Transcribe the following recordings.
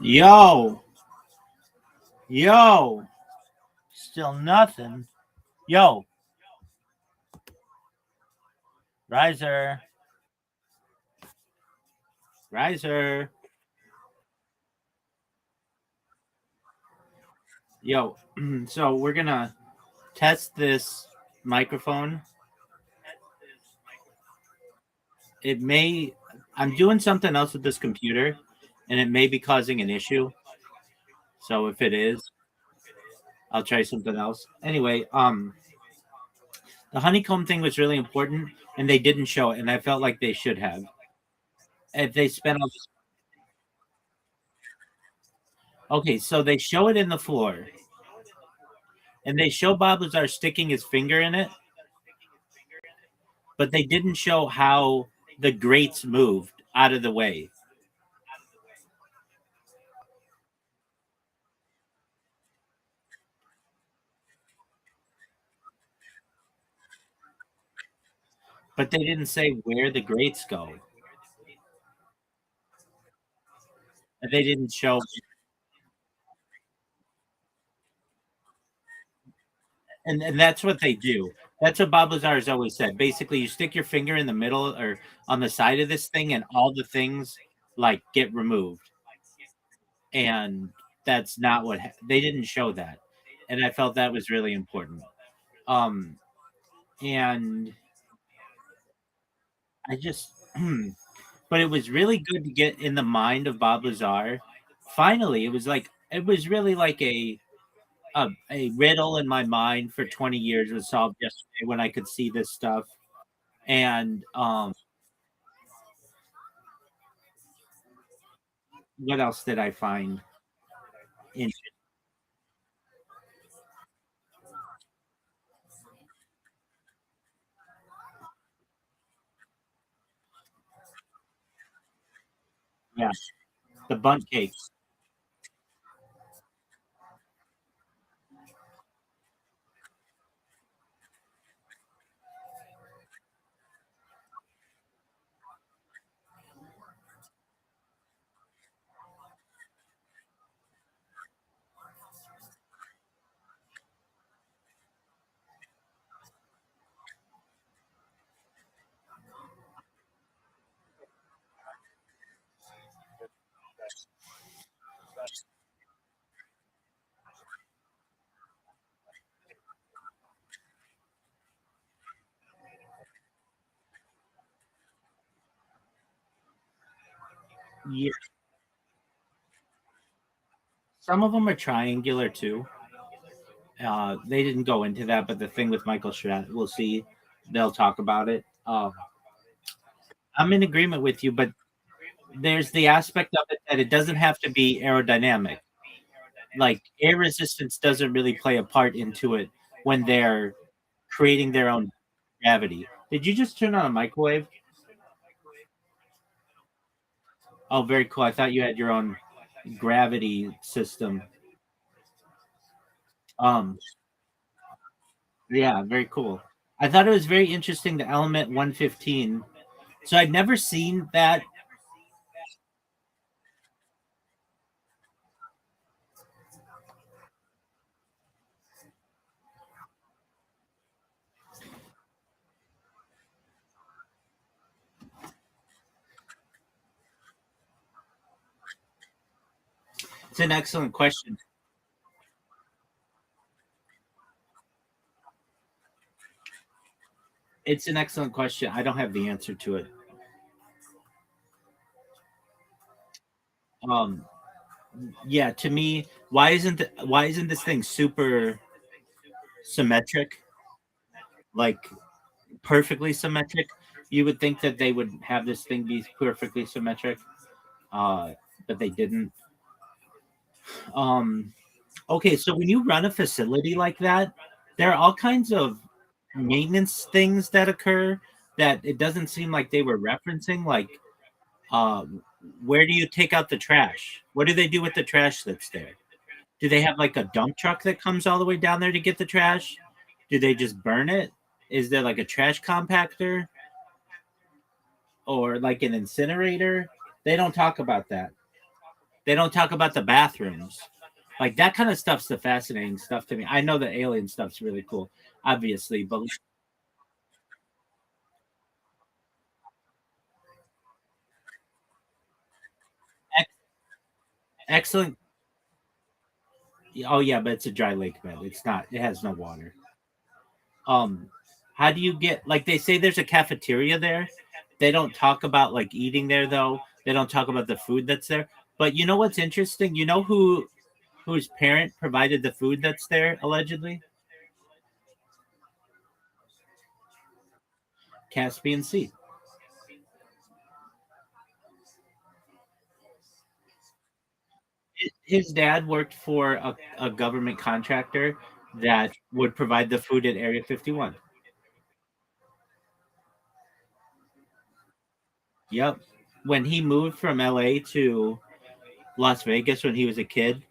Yo, yo, still nothing. Yo, riser, riser. Yo, so we're gonna test this microphone. It may, I'm doing something else with this computer, and it may be causing an issue. So if it is, I'll try something else. Anyway, the honeycomb thing was really important, and they didn't show it, and I felt like they should have. If they spent all this, okay, so they show it in the floor, and they show Bob Lazar sticking his finger in it, but they didn't show how the grates moved out of the way. But they didn't say where the grates go. And they didn't show, and that's what they do. That's what Bob Lazar has always said. Basically, you stick your finger in the middle or on the side of this thing, and all the things like get removed. And that's not what they didn't show that, and I felt that was really important. Um, and I just, but it was really good to get in the mind of Bob Lazar. Finally, it was really like a riddle in my mind for 20 years was solved yesterday when I could see this stuff. And what else did I find? In yeah, the bunt cakes. Yeah, some of them are triangular too. They didn't go into that, but the thing with Michael Strat, we'll see. They'll talk about it. I'm in agreement with you, but there's the aspect of it that it doesn't have to be aerodynamic. Like air resistance doesn't really play a part into it when they're creating their own gravity. Did you just turn on a microwave? Oh, very cool. I thought you had your own gravity system. Um, yeah, very cool. I thought it was very interesting the element 115. So I'd never seen that. It's an excellent question. It's an excellent question. I don't have the answer to it. Um, yeah, to me, why isn't this thing super symmetric? Like perfectly symmetric? You would think that they would have this thing be perfectly symmetric, uh, but they didn't. Um, okay, so when you run a facility like that, there are all kinds of maintenance things that occur that it doesn't seem like they were referencing. Like, um, where do you take out the trash? What do they do with the trash that's there? Do they have like a dump truck that comes all the way down there to get the trash? Do they just burn it? Is there like a trash compactor or like an incinerator? They don't talk about that. They don't talk about the bathrooms. Like that kind of stuff's the fascinating stuff to me. I know the alien stuff's really cool, obviously, but ex- excellent. Oh yeah, but it's a dry lake bed. It's not. It has no water. Um, how do you get like they say there's a cafeteria there? They don't talk about like eating there though. They don't talk about the food that's there. But you know what's interesting? You know whose parent provided the food that's there allegedly? Caspian Sea. His dad worked for a government contractor that would provide the food at Area 51. Yep. When he moved from LA to Las Vegas when he was a kid,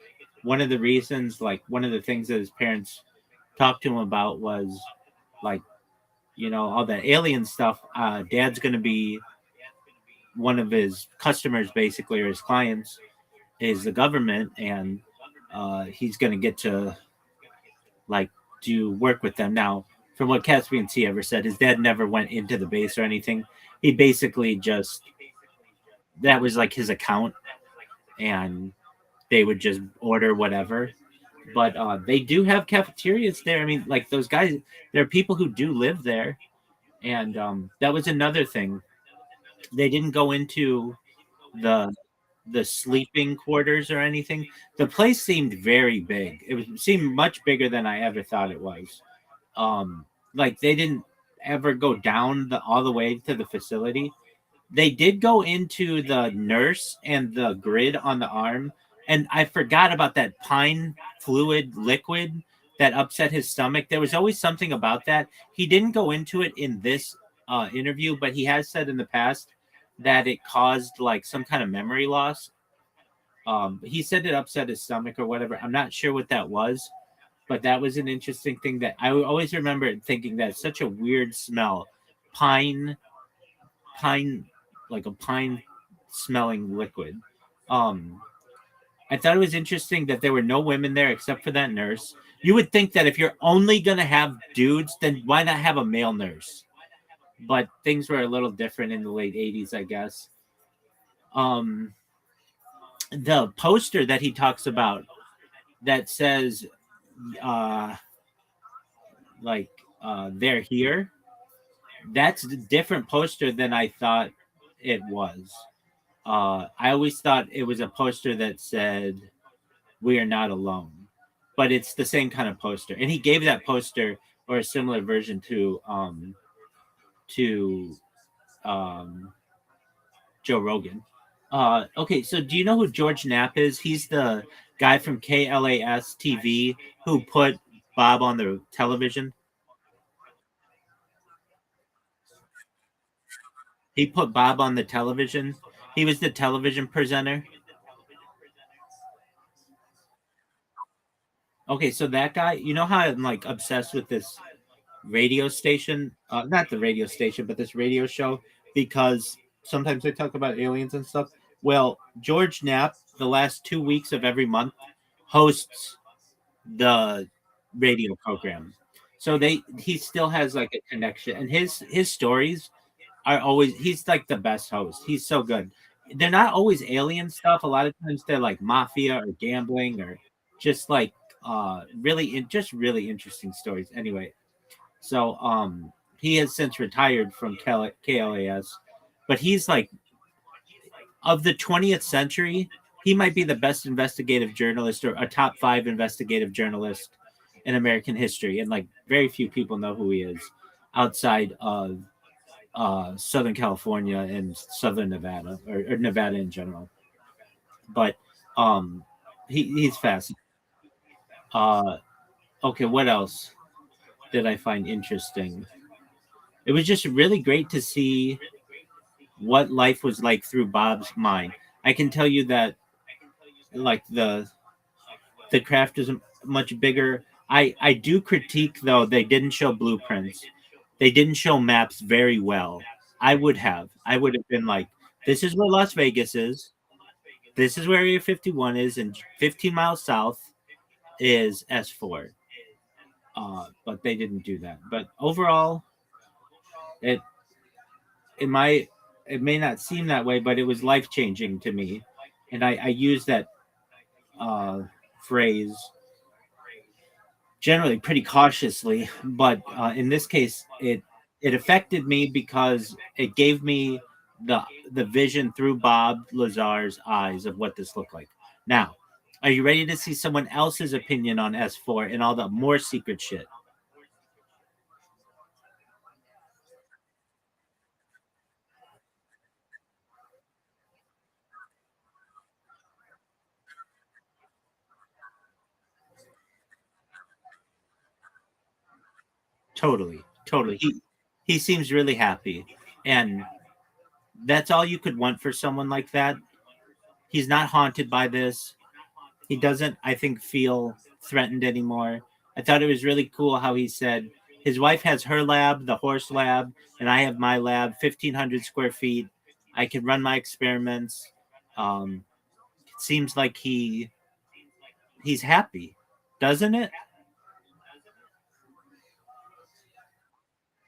one of the reasons, like one of the things that his parents talked to him about was like, all that alien stuff. Dad's going to be one of his customers, basically, or his clients is the government, and he's going to get to like do work with them. Now, from what Caspian Sea ever said, his dad never went into the base or anything. He basically just that was like his account, and they would just order whatever. But they do have cafeterias there. I mean, like those guys, there are people who do live there, and that was another thing. They didn't go into the the sleeping quarters or anything. The place seemed very big. Seemed much bigger than I ever thought it was. Like they didn't ever go down all the way to the facility. They did go into the nurse and the grid on the arm, and I forgot about that pine fluid liquid that upset his stomach. There was always something about that. He didn't go into it in this interview, but he has said in the past that it caused like some kind of memory loss. He said it upset his stomach or whatever. I'm not sure what that was, but that was an interesting thing that I always remember thinking that's such a weird smell. Pine, pine, like a pine smelling liquid. Um, I thought it was interesting that there were no women there except for that nurse. You would think that if you're only going to have dudes, then why not have a male nurse? But things were a little different in the late 80s, I guess. Um, the poster that he talks about that says, uh, like, they're here, that's a different poster than I thought it was. I always thought it was a poster that said, "We are not alone," but it's the same kind of poster. And he gave that poster or a similar version to um, Joe Rogan. Okay, so do you know who George Knapp is? He's the guy from KLAS TV who put Bob on the television. He put Bob on the television. He was the television presenter. Okay, so that guy, you know how I'm like obsessed with this radio station, not the radio station, but this radio show because sometimes they talk about aliens and stuff. Well, George Knapp, the last 2 weeks of every month, hosts the radio program. So he still has like a connection, and his stories are always he's like the best host. He's so good. They're not always alien stuff. A lot of times they're like mafia or gambling or just like just really interesting stories. Anyway, so he has since retired from KLAS, but he's like of the 20th century, he might be the best investigative journalist or a top 5 investigative journalist in American history, and like very few people know who he is outside of Southern California and Southern Nevada or Nevada in general. But um, he's fast. Uh, okay, what else did I find interesting? It was just really great to see what life was like through Bob's mind. I can tell you that like the craft is much bigger. I do critique though they didn't show blueprints. They didn't show maps very well. I would have. I would have been like, this is where Las Vegas is. this is where Area 51 is, and 15 miles south is S4. But they didn't do that. But overall, it it might it may not seem that way, but it was life changing to me, and I use that uh, phrase generally pretty cautiously. But in this case, it affected me because it gave me the the vision through Bob Lazar's eyes of what this looked like. Now, are you ready to see someone else's opinion on S4 and all the more secret shit? Totally, totally. He seems really happy, and that's all you could want for someone like that. He's not haunted by this. He doesn't, I think, feel threatened anymore. I thought it was really cool how he said his wife has her lab, the horse lab, and I have my lab, 1,500 square feet. I can run my experiments. It seems like he's happy, doesn't it?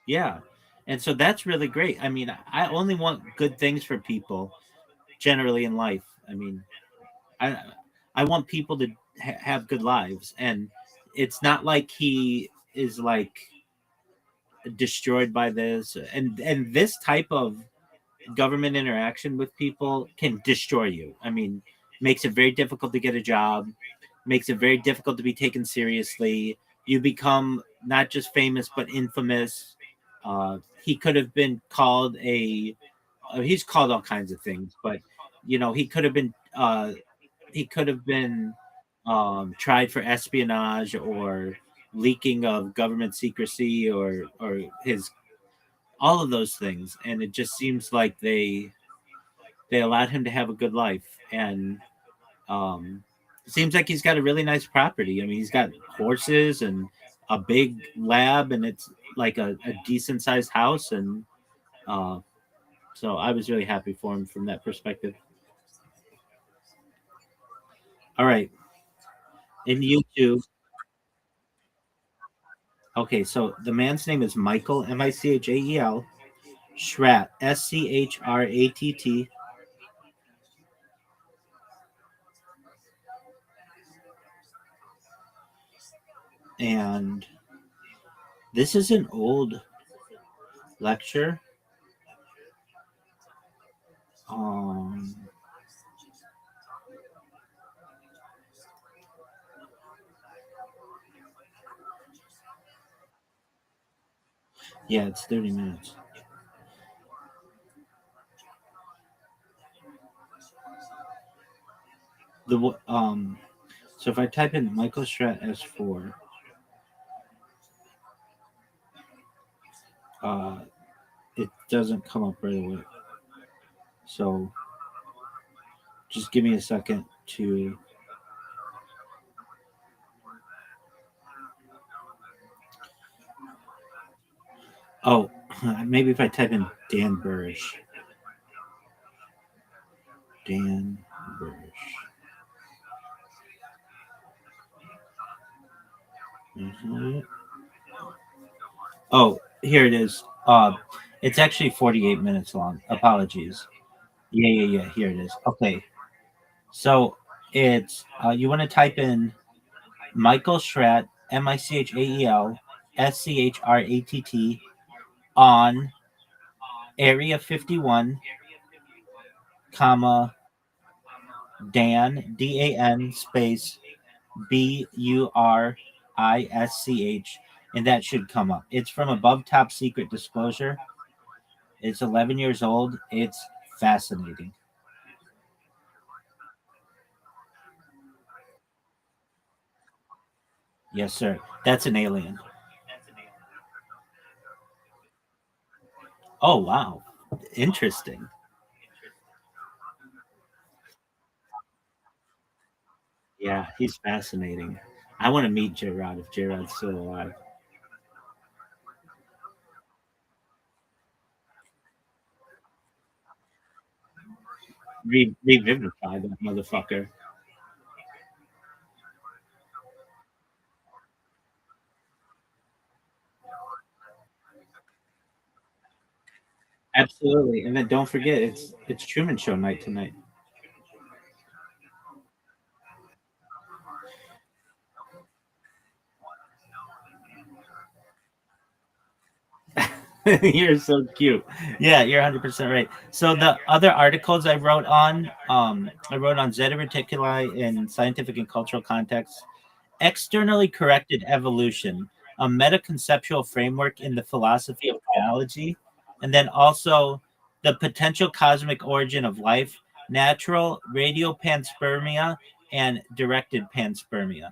Yeah. And so that's really great. I mean, I only want good things for people generally in life. I mean, I I want people to have good lives, and it's not like he is like destroyed by this. And this type of government interaction with people can destroy you. I mean, makes it very difficult to get a job, makes it very difficult to be taken seriously. You become not just famous but infamous. He could have been called a he's called all kinds of things, but he could have been tried for espionage or leaking of government secrecy or his all of those things, and it just seems like they allowed him to have a good life, and um, it seems like he's got a really nice property. I mean, he's got horses and a big lab, and it's like a decent sized house, and uh, so I was really happy for him from that perspective. All right, in YouTube. Okay, so the man's name is Michael Michael Schratt Schratt, and this is an old lecture. Um, yeah, it's 30 minutes. The So if I type in Michael Schratt S4, uh, it doesn't come up right away. So just give me a second to. Oh, maybe if I type in Dan Burrish. Dan Burrish. Mhm. Oh, here it is. It's actually 48 minutes long. Apologies. Yeah. Here it is. Okay. So it's you want to type in Michael Schratt, Michael Schratt, on Area 51, comma Dan Dan space Burisch, and that should come up. It's from Above Top Secret Disclosure. It's 11 years old. It's fascinating. Yes, sir. That's an alien. Oh, wow. Interesting. Yeah, he's fascinating. I want to meet J Rod if J Rod's still alive. revivify that motherfucker. Absolutely. And then don't forget it's Truman Show night tonight. You're so cute. Yeah, you're 100% right. So the other articles I wrote on Zeta Reticuli in scientific and cultural context, externally corrected evolution, a meta-conceptual framework in the philosophy of biology, and then also the potential cosmic origin of life, natural radiopanspermia, and directed panspermia.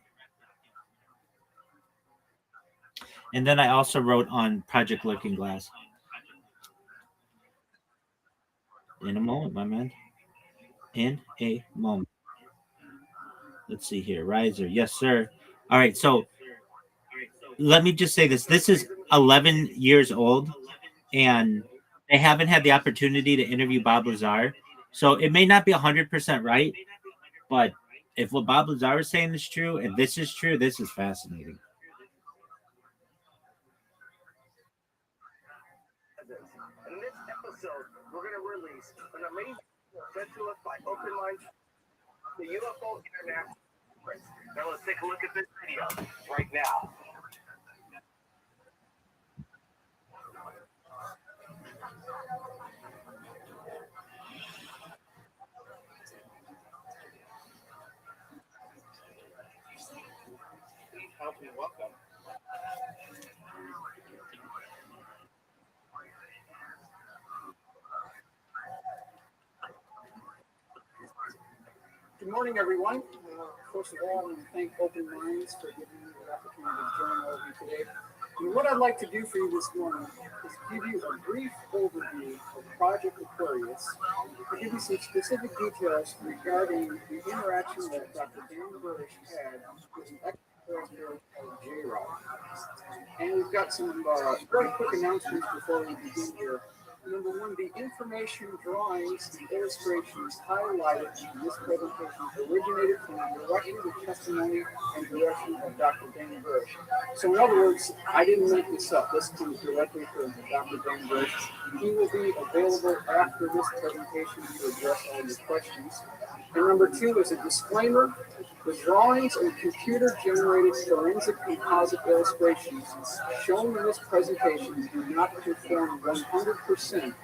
And then I also wrote on Project Looking Glass. In a moment, my man. In a moment. Let's see here. Riser. Yes, sir. All right. So let me just say this. This is 11 years old, and they haven't had the opportunity to interview Bob Lazar. So it may not be 100% right, but if what Bob Lazar is saying is true and this is true, this is fascinating. In this episode, we're going to release an amazing sent to us by Open Minds, the UFO International. Now let's take a look at this video right now. Please help me welcome. Good morning, everyone. First of all, I want to thank Open Minds for giving me the opportunity to join all of you today. And what I'd like to do for you this morning is give you a brief overview of Project Aquarius, to give you some specific details regarding the interaction that Dr. Dan Burrish had with an extraterrestrial called J-Rod. And we've got some very quick announcements before we begin here. Number one, the information, drawings, and illustrations highlighted in this presentation originated from directly the testimony and direction of Dr. Dan Burrish. So in other words, I didn't make this up. This comes directly from Dr. Dan Burrish. He will be available after this presentation to address all your questions. And number two is a disclaimer. The drawings and computer-generated forensic composite illustrations shown in this presentation do not conform 100% to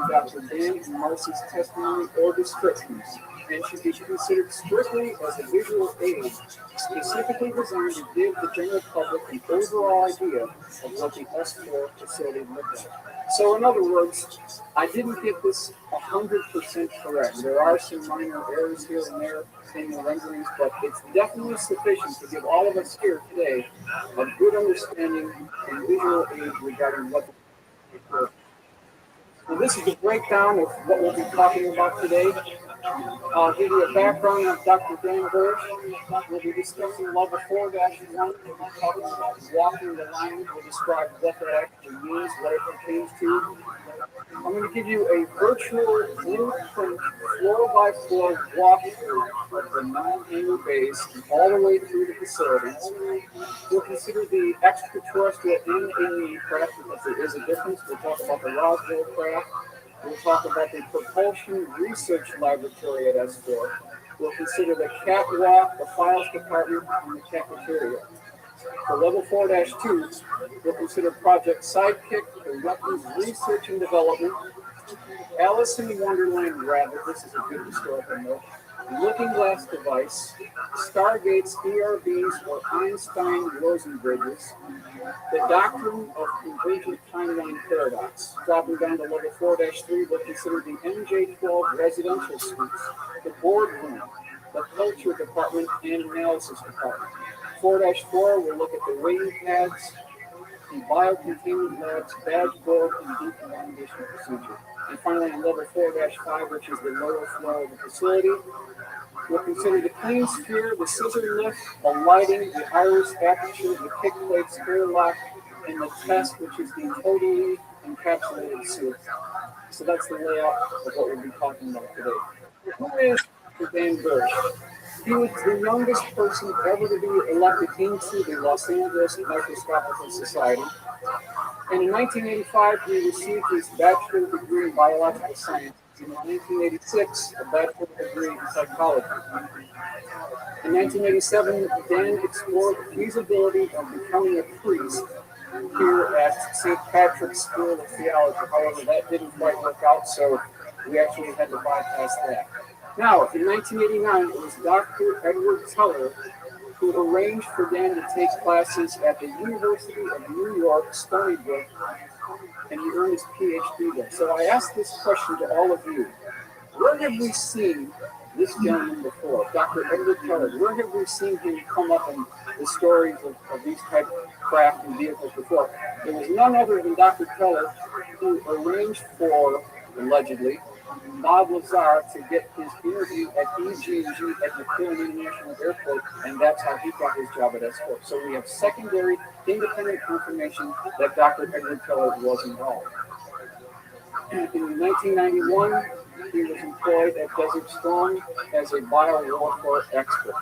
Dr. Dan and Marcy's testimony or descriptions, and should be considered strictly as a visual aid, specifically designed to give the general public an overall idea of what the S4 facility looked like. So, in other words, I didn't get this 100% correct. There are some minor errors here and there in the renderings, but it's definitely sufficient to give all of us here today a good understanding and visual aid regarding what the. So this is a breakdown of what we'll be talking about today. I'll give you a background of Dr. Dan Burrish. We'll be discussing level 4-1. We'll be talking about walking the line. We'll describe what that actually means, what it pertains to. I'm going to give you a virtual blueprint floor by floor walkthrough of the 9 hangar bays all the way through the facility. We'll consider the extraterrestrial and alien craft because there is a difference. We'll talk about the Roswell craft. We'll talk about the propulsion research laboratory at S4. We'll consider the catwalk, the files department, and the cafeteria. For level 4-2, we'll consider Project Sidekick, the weapons research and development, Alice in Wonderland Rabbit, this is a good historical note, Looking Glass Device, Stargates, ERBs, or Einstein-Rosen bridges, the Doctrine of Convergent Timeline Paradox. Dropping down to level 4-3, we'll consider the MJ12 residential suites, the boardroom, the culture department, and analysis department. 4-4, we'll look at the wing pads, the biocontainment labs, badge board, and decontamination procedure. And finally, on level 4-5, which is the lower floor of the facility, we'll consider the clean sphere, the scissor lift, the lighting, the iris aperture, the kick plate, spare lock, and the test, which is the totally encapsulated suit. So that's the layout of what we'll be talking about today. Who is Dan Bush? He was the youngest person ever to be elected into the Los Angeles Microscopical Society. And in 1985, he received his bachelor's degree in biological science. And in 1986, a bachelor's degree in psychology. In 1987, Dan explored the feasibility of becoming a priest here at St. Patrick's School of Theology. However, that didn't quite work out, so we actually had to bypass that. Now, in 1989, it was Dr. Edward Teller who arranged for Dan to take classes at the University of New York, Stony Brook, and he earned his PhD there. So I asked this question to all of you. Where have we seen this gentleman before, Dr. Edward Teller? Where have we seen him come up in the stories of these type of craft and vehicles before? It was none other than Dr. Teller who arranged for, allegedly, Bob Lazar to get his interview at EG&G at McCarran International Airport, and that's how he got his job at S4. So we have secondary, independent confirmation that Dr. Edward Teller was involved. In 1991, he was employed at Desert Storm as a biowarfare expert.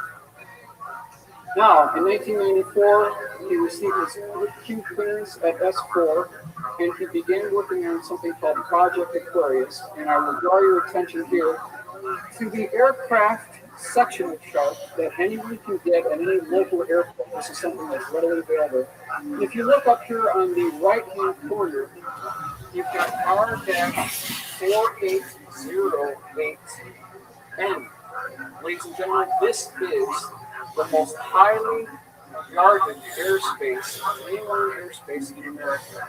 Now, in 1994, he received his Q clearance at S4, and he began working on something called Project Aquarius. And I will draw your attention here to the aircraft sectional chart that anyone can get at any local airport. This is something that's readily available. And if you look up here on the right-hand corner, you've got R-4808N. Ladies and gentlemen, this is the most highly guarded airspace, mainland airspace in America.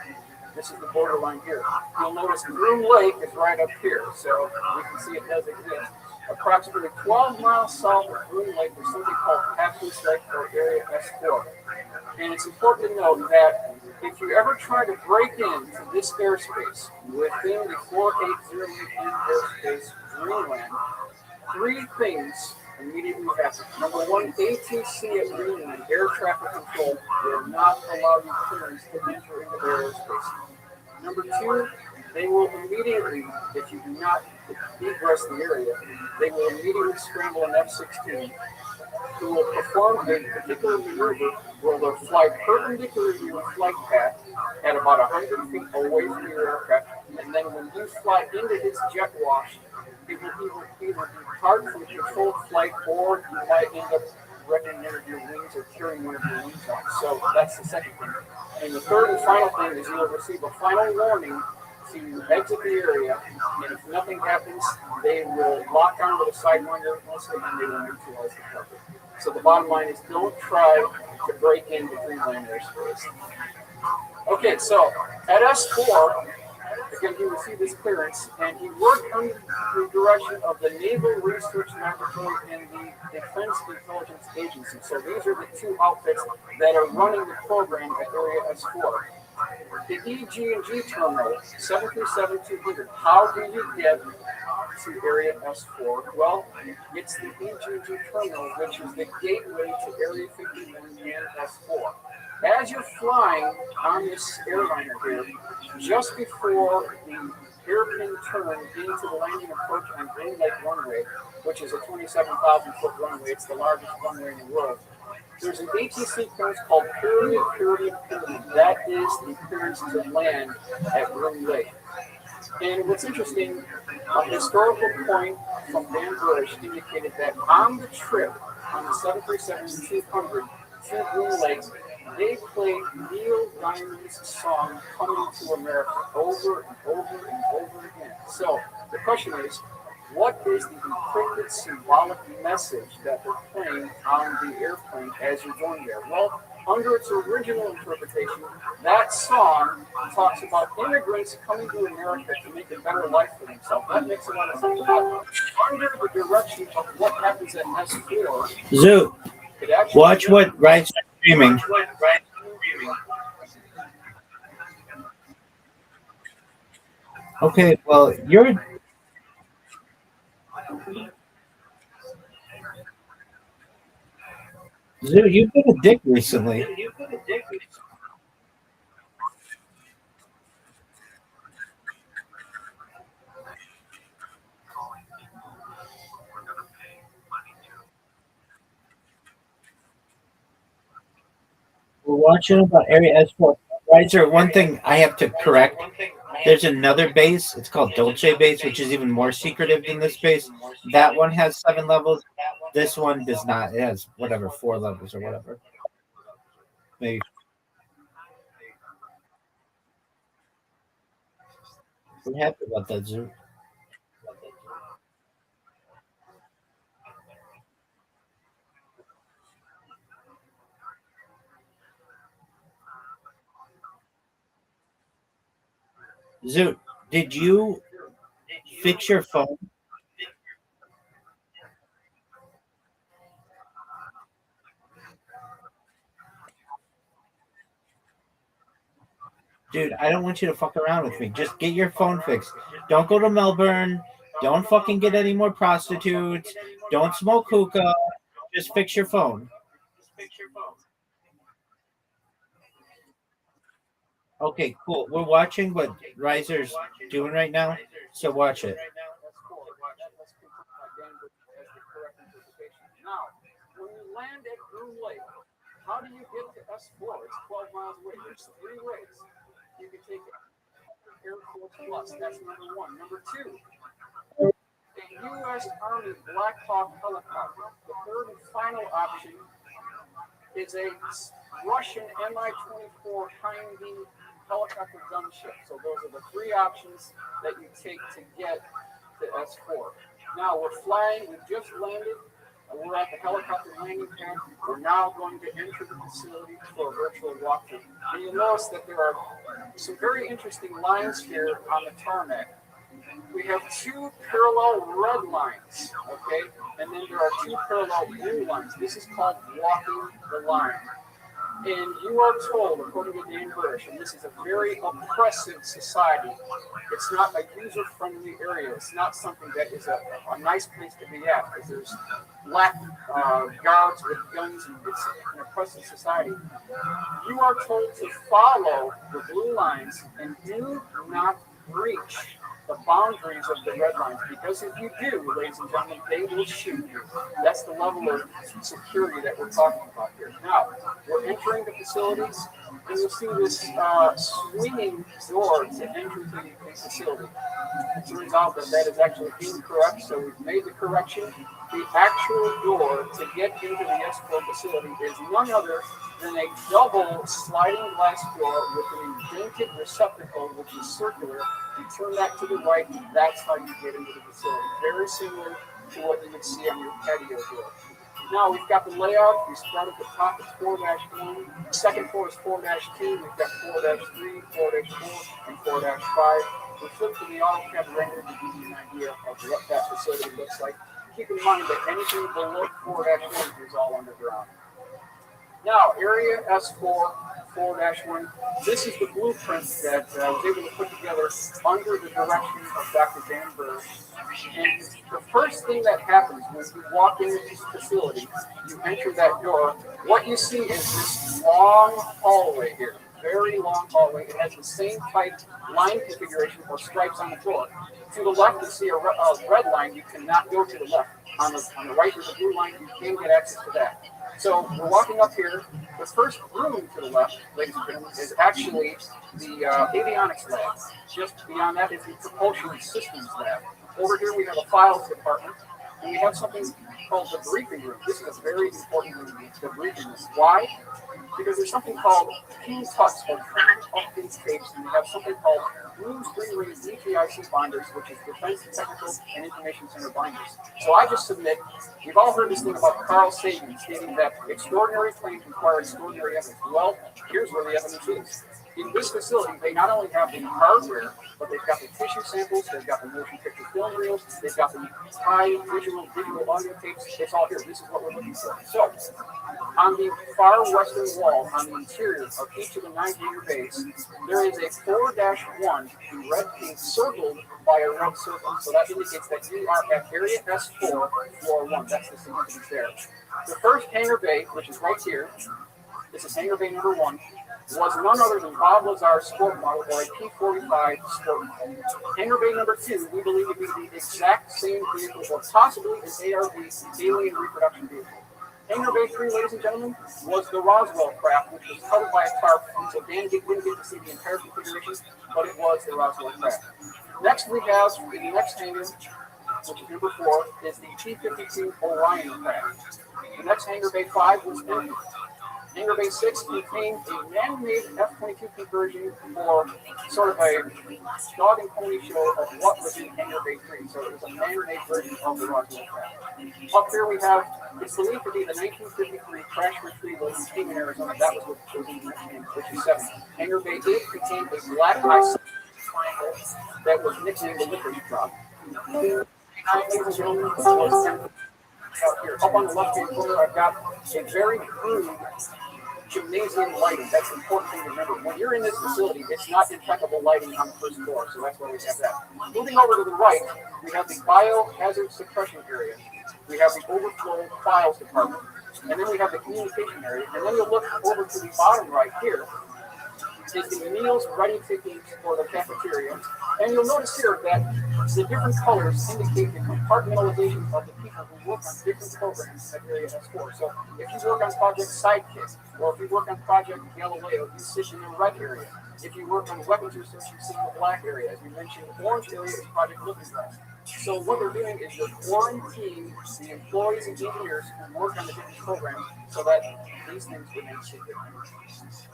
This is the borderline here. You'll notice Groom Lake is right up here, so we can see it does exist. Approximately 12 miles south of Groom Lake, there's something called Captain's Lake or Area S4. And it's important to note that if you ever try to break into this airspace within the 480N airspace Greenland, three things immediately happen. Number one, ATC at Greenland, air traffic control, will not allow you clearance to enter into their airspace. Number two, they will immediately, if you do not egress the area, they will immediately scramble an F-16 who will perform a particular maneuver where they'll fly perpendicular to your flight path at about 100 feet away from your aircraft, and then when you fly into his jet wash, it will either be hard for controlled flight or you might end up wrecking one of your wings or tearing one of your wings off. So that's the second thing. And the third and final thing is you'll receive a final warning to exit the area, and if nothing happens, they will lock onto the sidewinder mostly and they will neutralize the target. So the bottom line is don't try to break into Greenland airspace. Okay, so at S4, again, he received his clearance, and he worked under the direction of the Naval Research Laboratory and the Defense Intelligence Agency. So these are the two outfits that are running the program at Area S4. The EG&G terminal, 737-200, how do you get to Area S4? Well, it's the EG&G terminal, which is the gateway to Area 51 and S4. As you're flying on this airliner here, just before the hairpin turn into the landing approach on Green Lake runway, which is a 27,000-foot runway, it's the largest runway in the world, there's an ATC clearance called period. That is the clearance to land at Groom Lake. And what's interesting, a historical point from Dan Bush indicated that on the trip on the 737-200 to Groom Lake, they played Neil Diamond's song "Coming to America" over and over and over again. So the question is, what is the encrypted symbolic message that they're playing on the airplane as you're going there? Well, under its original interpretation, that song talks about immigrants coming to America to make a better life for themselves. That makes a lot of sense. But under the direction of what happens at S4, Zoo, watch what Right Streaming. Okay, well, Zoo, you've been a dick recently. watching about Area S4. Right, sir. One thing I have to correct. There's another base. It's called Dolce Base, which is even more secretive than this base. That one has 7 levels. This one does not. It has whatever 4 levels or whatever. Maybe. We're happy about that, Zoo. Zoo, did you fix your phone? Dude, I don't want you to fuck around with me. Just get your phone fixed. Don't go to Melbourne. Don't fucking get any more prostitutes. Don't smoke hookah. Just fix your phone. Okay, cool. We're watching what Riser's doing right now, so watch it. That's cool. Let's confirm Denver as the correct interpretation. Now, when you land at Groom Lake, how do you get to S4? It's 12 miles away. There's 3 ways. You can take Air Force Plus. That's number 1. Number 2, a U.S. Army Black Hawk helicopter. The third and final option is a Russian Mi-24 Hind-V helicopter gunship. So those are the 3 options that you take to get to S4. Now we're flying. We just landed. We're at the helicopter landing pad. We're now going to enter the facility for a virtual walkthrough. And you'll notice that there are some very interesting lines here on the tarmac. We have 2 parallel red lines, okay? And then there are 2 parallel blue lines. This is called walking the line. And you are told, according to Dan Burrish, and this is a very oppressive society, it's not a user-friendly area. It's not something that is a nice place to be at, because there's black guards with guns, and it's an oppressive society. You are told to follow the blue lines and do not breach the boundaries of the red lines, because if you do, ladies and gentlemen, they will shoot you. That's the level of security that we're talking about here. Now, we're entering the facilities, and you'll see this swinging door to enter the facility. It turns out that that is actually incorrect, so we've made the correction. The actual door to get into the S4 facility is none other than a double sliding glass door with an indented receptacle, which is circular. You turn that to the right, and that's how you get into the facility. Very similar to what you would see on your patio door. Now we've got the layout. We start at the top, it's 4-1. Second floor is 4-2. We've got 4-3, 4-4, and 4-5. We flip to the AutoCAD render to give you an idea of what that facility looks like. Keep in mind that anything below 4-1 is all underground. Now, Area S4, 4-1. This is the blueprint that I was able to put together under the direction of Dr. Dan Burr. And the first thing that happens when you walk into this facility, you enter that door, what you see is this long hallway here. Very long hallway. It has the same type line configuration or stripes on the floor. To the left, you see a red line. You cannot go to the left. On the right, there's a blue line. You can get access to that. So we're walking up here. The first room to the left, ladies and gentlemen, is actually the avionics lab. Just beyond that is the propulsion systems lab. Over here, we have a files department, and we have something called the briefing room. This is a very important room, the briefing room. Why? Because there's something called key tucks or these tapes, and we have something called blue screen ring DTIC binders, which is Defense Technical and Information Center binders. So I just submit, we've all heard this thing about Carl Sagan stating that extraordinary claims require extraordinary evidence. Well, here's where the evidence is. In this facility, they not only have the hardware, but they've got the tissue samples, they've got the motion picture film reels, they've got the high visual audio tapes. It's all here. This is what we're looking for. So, on the far western wall, on the interior of each of the 9-meter bays, there is a 4-1 in red paint circled by a red circle. So that indicates that you are at Area S4, Floor 1. That's the significance there. The first hangar bay, which is right here, this is hangar bay number 1, was none other than Bob Lazar's sport model, or a P-45 sport model. Hangar bay number 2, we believe to be the exact same vehicle, or possibly an ARV, alien reproduction vehicle. Hangar Bay 3, ladies and gentlemen, was the Roswell craft, which was covered by a tarp, and so Dan didn't get to see the entire configuration, but it was the Roswell craft. Next, we have the next hangar, which is number 4, is the T-52 Orion craft. The next Hangar Bay 5 was empty. Hangar Bay 6 contained a man-made F-22 conversion for sort of a dog and pony show of what was in Hangar Bay 3. So it was a man-made version of the Roswell craft. Up here we have, it's believed to be the 1953 crash retrieval in Kingman, Arizona. That was what was in the next hangar, which is 7. Hangar Bay 8 contained a black ice triangle that was nicknamed the Licorice Drop. Ladies and gentlemen, was out here. Up on the left-hand corner, I've got a very crude gymnasium lighting. That's an important thing to remember. When you're in this facility, it's not impeccable lighting on the first floor, so that's why we have that. Moving over to the right, we have the biohazard suppression area. We have the overflow files department, and then we have the communication area. And then you'll look over to the bottom right here, is the meals ready tickets for the cafeteria. And you'll notice here that the different colors indicate the compartmentalization of the people who work on different programs at Area S4. So if you work on Project Sidekick, or if you work on Project Galileo, you sit in the red area. If you work on weapons research, you sit in the black area. As we mentioned, the orange area is Project Looking Glass. So what they're doing is they're quarantining the employees and engineers who work on the different programs so that these things remain secret.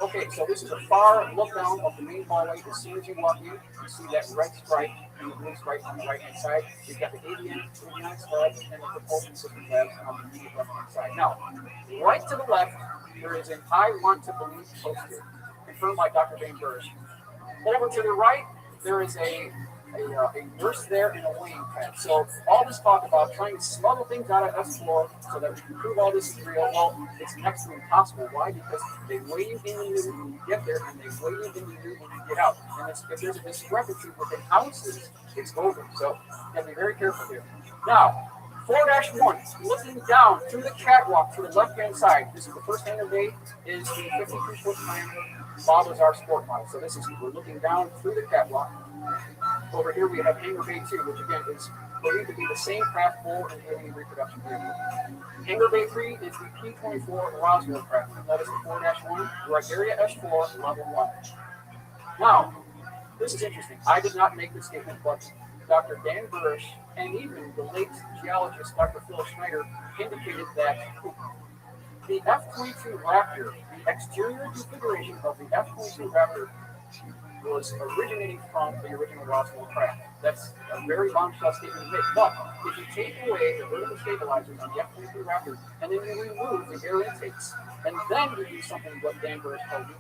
Okay, so this is a far look down of the main hallway. As soon as you walk in, you see that red stripe and the blue stripe on the right-hand side. You've got the avionics lab and the propulsion system labs on the immediate left-hand side. Now, right to the left, there is an I Want to Believe poster, confirmed by Dr. Dane Burris. Over to the right, there is a nurse there in a weighing pad. So all this talk about trying to smuggle things out of S4 so that we can prove all this is real, well, it's next to impossible. Why? Because they weigh you in when you get there, and they weigh you in when you get out. And if there's a discrepancy within ounces, it's over. So you have to be very careful here. Now, 4-1, looking down through the catwalk to the left-hand side. This is the first hangar bay, is the 52-foot diameter Bob Lazar sport model. So this is, we're looking down through the catwalk. Over here we have Hangar Bay 2, which again is believed to be the same craft for an alien reproduction vehicle. Hangar Bay 3 is the P-24 Roswell craft. That is the 4-1. We're at Area S4, Level 1. Now, this is interesting. I did not make this statement, but Dr. Dan Burris and even the late geologist Dr. Phil Schneider indicated that the F-22 Raptor, the exterior configuration of the F-22 Raptor, was originating from the original Roswell craft. That's a very bombshell statement to make. But if you take away the vertical stabilizers on the F-22 Raptor, and then you remove the air intakes, and then you do something what Dan Burris told you,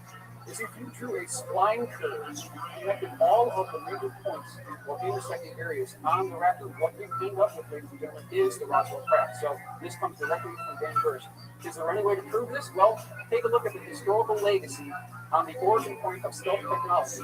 is if you drew a spline curve and connected all of the major points or intersecting areas on the Raptor, what we end up with, ladies and gentlemen, is the Roswell craft. So this comes directly from Dan Burris. Is there any way to prove this? Well, take a look at the historical legacy on the origin point of stealth technology.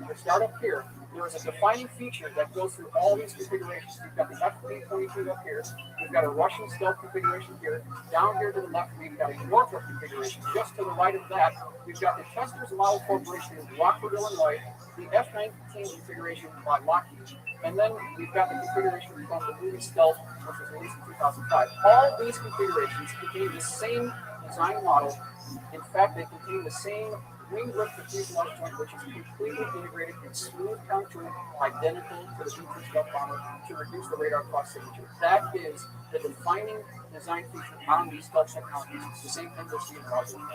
To start up here, there is a defining feature that goes through all these configurations. We've got the F-22 up here. We've got a Russian stealth configuration here. Down here to the left, we've got a Northrop configuration. Just to the right of that, we've got the Chester's Model Corporation in Rockford, Illinois, the F-19 configuration by Lockheed. And then we've got the configuration from the movie Stealth, which was released in 2005. All these configurations contain the same design model. In fact, they contain the same wing lift to fuselage joint, which is completely integrated in smooth contour, identical to the B-2 stealth bomber, to reduce the radar cross signature. That is the defining design feature on these stealth technologies. It's the same thing you'll see in Roswell.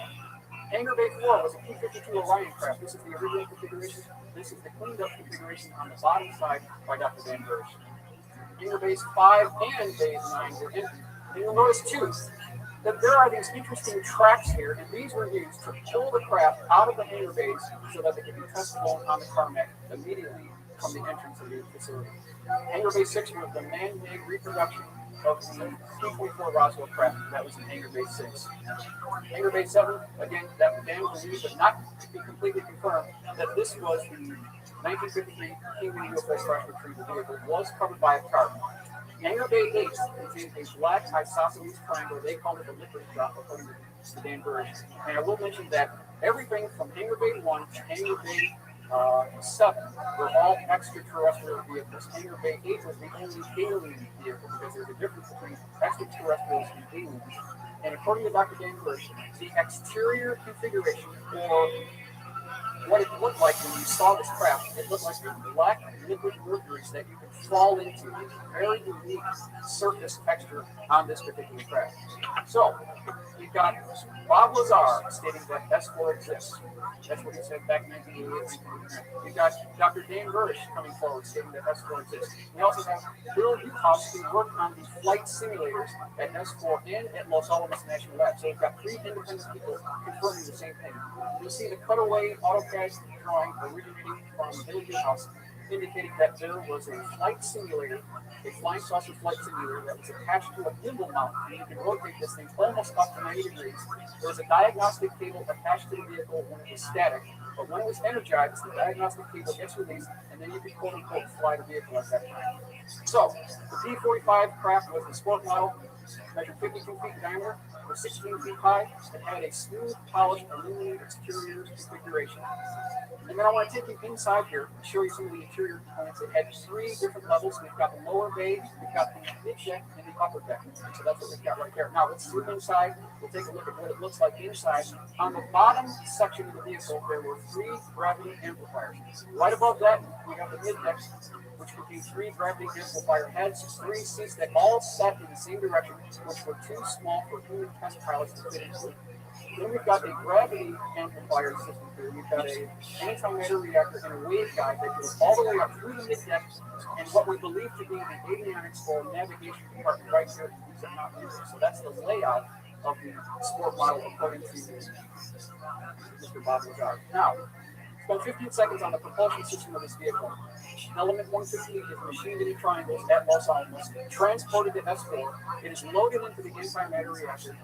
Hangar Bay 4 was a P-52 Orion craft. This is the original configuration. This is the cleaned up configuration on the bottom side by Dr. Dan Burris. Hangar Bays 5 and Bays 9 were empty. And you'll notice too that there are these interesting tracks here, and these were used to pull the craft out of the hangar bays so that they could be test flown on the tarmac immediately from the entrance of the facility. Hangar Bay 6 was the man-made reproduction of the P-24 Roswell craft. That was in Hangar Bay 6. Hangar Bay 7, again, that Dan believed, but not to be completely confirmed, that this was the 1953 Kingman UFO crash retrieval vehicle, was covered by a tarp. Hangar Bay 8 contained a black isosceles triangle. They called it the Licorice Drop, according to Dan Burris. And I will mention that everything from Hangar Bay 1 to Hangar Bay 7 were all extraterrestrial vehicles. Hangar Bay 8 was the only alien vehicle because there's a difference between extraterrestrials and aliens. And according to Dr. Dan Bush, the exterior configuration, or what it looked like when you saw this craft, it looked like a black liquid mercuries that you could fall into. A very unique surface texture on this particular craft. So, you've got Bob Lazar stating that S4 exists. That's what he said back in 1988. You've got Dr. Dan Burdish coming forward stating that S4 exists. We also have Bill Newhouse who worked on the flight simulators at S4 and at Los Alamos National Lab. So we've got 3 independent people confirming the same thing. You'll see the cutaway AutoCAD drawing originating from Bill Newhouse indicating that there was a flight simulator, a flying saucer flight simulator that was attached to a gimbal mount, and you can rotate this thing almost up to 90 degrees. There was a diagnostic cable attached to the vehicle when it was static, but when it was energized, the diagnostic cable gets released, and then you can quote-unquote fly the vehicle at that time. So, the D-45 craft was a sport model, measured 52 feet in diameter, was 16 feet high, and had a smooth, polished aluminum exterior configuration. And then I want to take you inside here and show you some of the interior components. It had 3 different levels. We've got the lower bay, we've got the mid deck, and the upper deck. So that's what we've got right there. Now let's zoom inside. We'll take a look at what it looks like inside. On the bottom section of the vehicle, there were 3 gravity amplifiers. Right above that, we have the mid deck, which would be 3 gravity amplifier heads, 3 seats that all set in the same direction, which were too small for human test pilots to fit into. Then we've got a gravity amplifier system here. We've got an antimatter reactor and a waveguide that goes all the way up through the mid-deck and what we believe to be the avionics or navigation compartment right here. So that's the layout of the sport model according to Mr. Bob Lazar. Now, spend 15 seconds on the propulsion system of this vehicle. Element 115 is machined into triangles at Los Alamos, transported to S4. It is loaded into the antimatter reactor.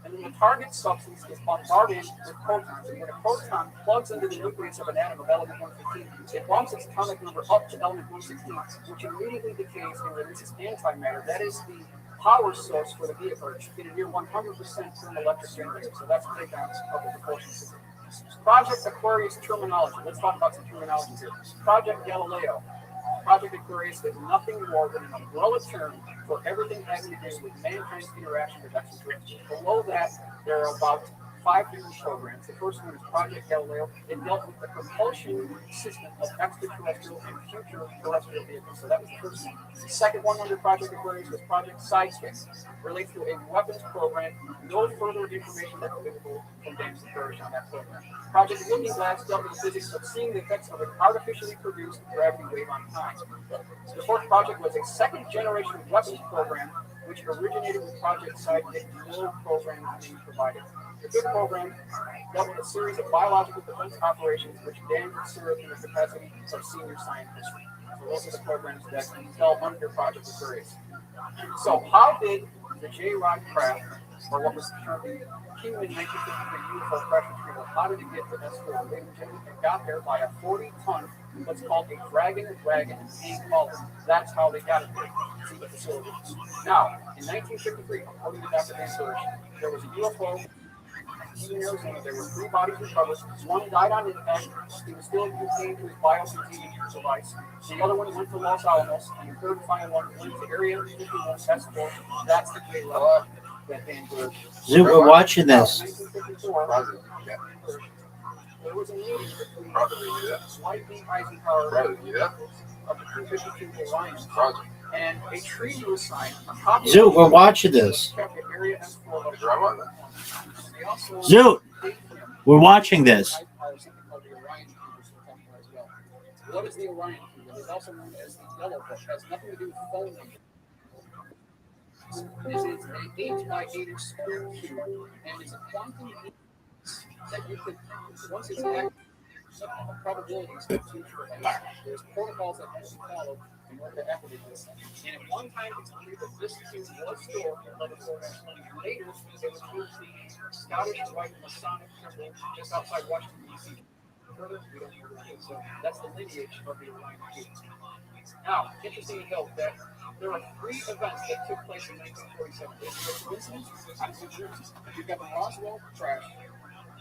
And then the target substance is bombarded with protons. And when a proton plugs into the nucleus of an atom of element 115, it bumps its atomic number up to element 116, which immediately decays and releases antimatter. That is the power source for the vehicle. It is near 100% from electric generator. So that's the breakdown of the propulsion system. Project Aquarius terminology. Let's talk about some terminology here. Project Galileo. Project Aquarius is nothing more than an umbrella term for everything having to do with mankind's interaction with extraterrestrials. Below that, there are about 5 different programs. The first one is Project Galileo. It dealt with the propulsion system of extraterrestrial and future terrestrial vehicles. So that was the first one. The second one under Project Aquarius was Project Sidekick. Relates to a weapons program. No further information that's available from James Parrish on that program. Project Looking Glass dealt with the physics of seeing the effects of an artificially produced gravity wave on time. The fourth project was a second-generation weapons program, which originated with Project Sidekick. No program being provided. The fifth program dealt with a series of biological defense operations, which Dan served in the capacity of senior scientist. So those are the programs that fell under Project Aquarius. So how did the J-Rod craft, or what was termed the Kingman 1953 UFO crash retrieval, how did it get to S4? Ladies and gentlemen, it got there by a 40-ton, what's called a dragon wagon tank hauler. That's how they got it there. See the facility. Now, in 1953, according to Dr. Dan Burdish, there was a UFO in Arizona. There were 3 bodies recovered. One died on impact. He was still contained to his biocontainment device. The other one went to Los Alamos, and the third and final one went to Area 51 S4. That's the J level that Dan Burdish. Zoo, we're watching this. 1954. There was a meeting between Dwight D. Eisenhower of the 252 Alliance, and a treaty was signed. Zoo, we're watching this. Zoo, we're watching this. What is the Orion Cube? It is also known as the Yellow Book. It has nothing to do with phone numbers. This is an 8 by 8 square cube, and it's a quantum that you could, once it's active, probabilities of future events. There's protocols that have to be followed in order to activate this. And at one time, it's believed that this cube was stored in level 4 and later, it was moved to the Scottish Rite Masonic Temple just outside Washington, D.C. Further, we don't know where it is. So that's the lineage of the Orion Cube. Now, interesting to note that there are 3 events that took place in 1947. There's a coincidence. You've got the Roswell crash,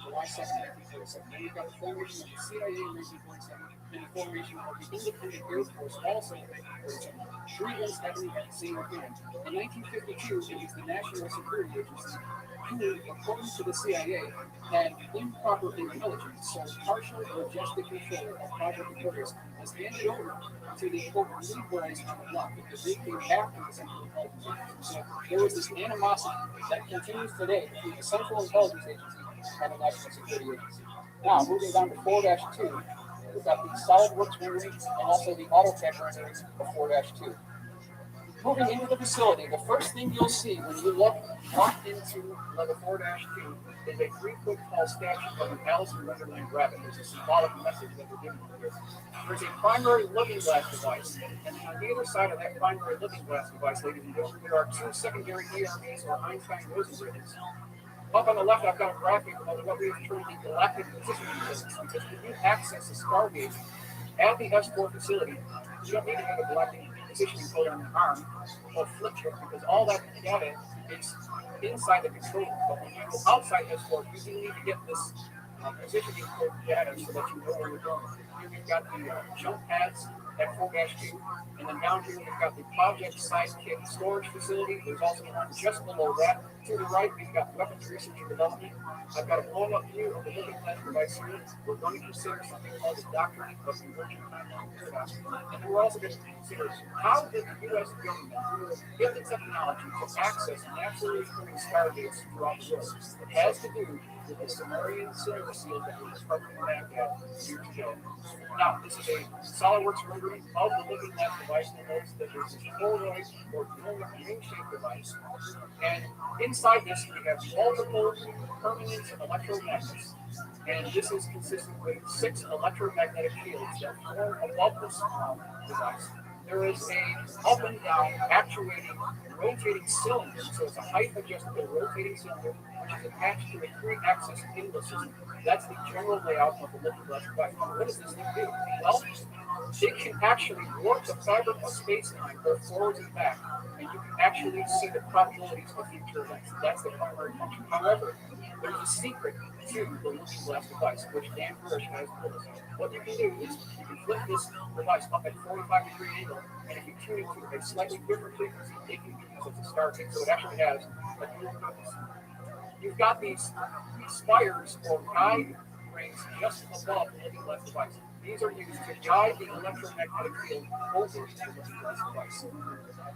July 2nd, 1947. Then we've got the formation of the CIA in 1947 and the formation of the Independent Air Force also in 1947. Three events happening at the same time. In 1952, it was the National Security Agency who, according to the CIA, had improper intelligence, so partial logistic control of Project Aquarius was handed over to the quote lead boys on the block because they came after the Central Intelligence Agency. So there was this animosity that continues today between the Central Intelligence Agency and the National Security Agency. Now, moving down to 4-2, we've got the SolidWorks rendering and also the AutoCAD renderings of 4-2. Moving into the facility, the first thing you'll see when you walk into level 4-2 is a 3-foot tall statue of an Alice in Wonderland rabbit. There's a symbolic message that we're giving here. There's a primary looking glass device, and on either side of that primary looking glass device, ladies and gentlemen, there are 2 secondary ERBs or Einstein-Rosen grids. Up on the left, I've got a graphic of what we have termed the galactic positioning distance, because when you access the Stargate at the S4 facility, you don't need to have a galactic positioning code on your arm or flip chip, because all that data is inside the control room. But when you go outside S4, you do need to get this positioning code data so that you know where you're going. Here we've got the jump pads at 4-2, and then down here we've got the project sidekick storage facility. There's also one just below that. To the right, we've got weapons research and development. I've got a blown up view of the looking glass device here. We're going to consider something called the doctrine of convergent timeline paradox. And then we're also going to consider how did the U.S. government get the technology to access naturally occurring stargates throughout the world. It has to do with the Sumerian cinema seals that were discovered in Baghdad years ago. Now, this is a SolidWorks rendering of the looking glass device. And notice that there's this Polaroid or ring-shaped device. And inside this, we have multiple permanent electromagnets. And this is consistent with 6 electromagnetic fields that form above this device. There is a up and down actuating rotating cylinder, so it's a height adjustable rotating cylinder which is attached to a 3-axis gimbal system. That's the general layout of the looking glass device. What does this thing do? Well, it can actually warp the fabric of space-time both forwards and back, and you can actually see the probabilities of future events. That's the primary function. However, there's a secret to the looking glass device, which Dan Hirsch has told us. What you can do is you can flip this device up at 45-degree angle, and if you tune it to a slightly different frequency, it can be used as a stargate. So it actually has a dual purpose. You've got these spires or guide rings just above the looking glass device. These are used to guide the electromagnetic field over the looking glass device.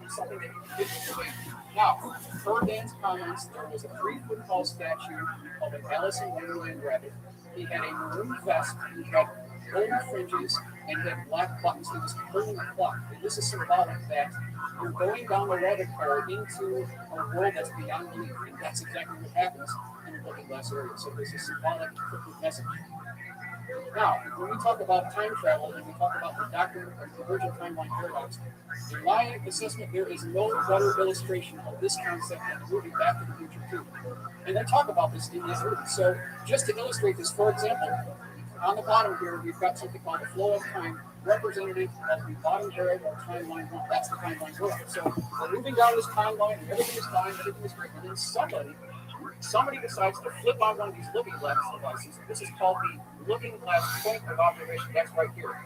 It's something that you can get today. Now, per Dan's comments, there was a 3-foot tall statue of an Alice in Wonderland rabbit. He had a maroon vest, he had golden fringes, and he had black buttons. He was holding a clock. And this is symbolic that you're going down the rabbit hole into a world that's beyond belief. And that's exactly what happens in the looking glass area. So there's a symbolic message. Now, when we talk about time travel and we talk about the doctrine of convergent timeline paradox, in my assessment, there is no better illustration of this concept than the movie Back to the Future 2. And they talk about this in this movie. So, just to illustrate this, for example, on the bottom here, we've got something called the flow of time, representative of the bottom arrow or timeline 1. That's the timeline 1. So, we're moving down this timeline, and everything is fine, everything is great, and then somebody decides to flip on one of these looking glass devices. This is called the looking glass point of observation. That's right here.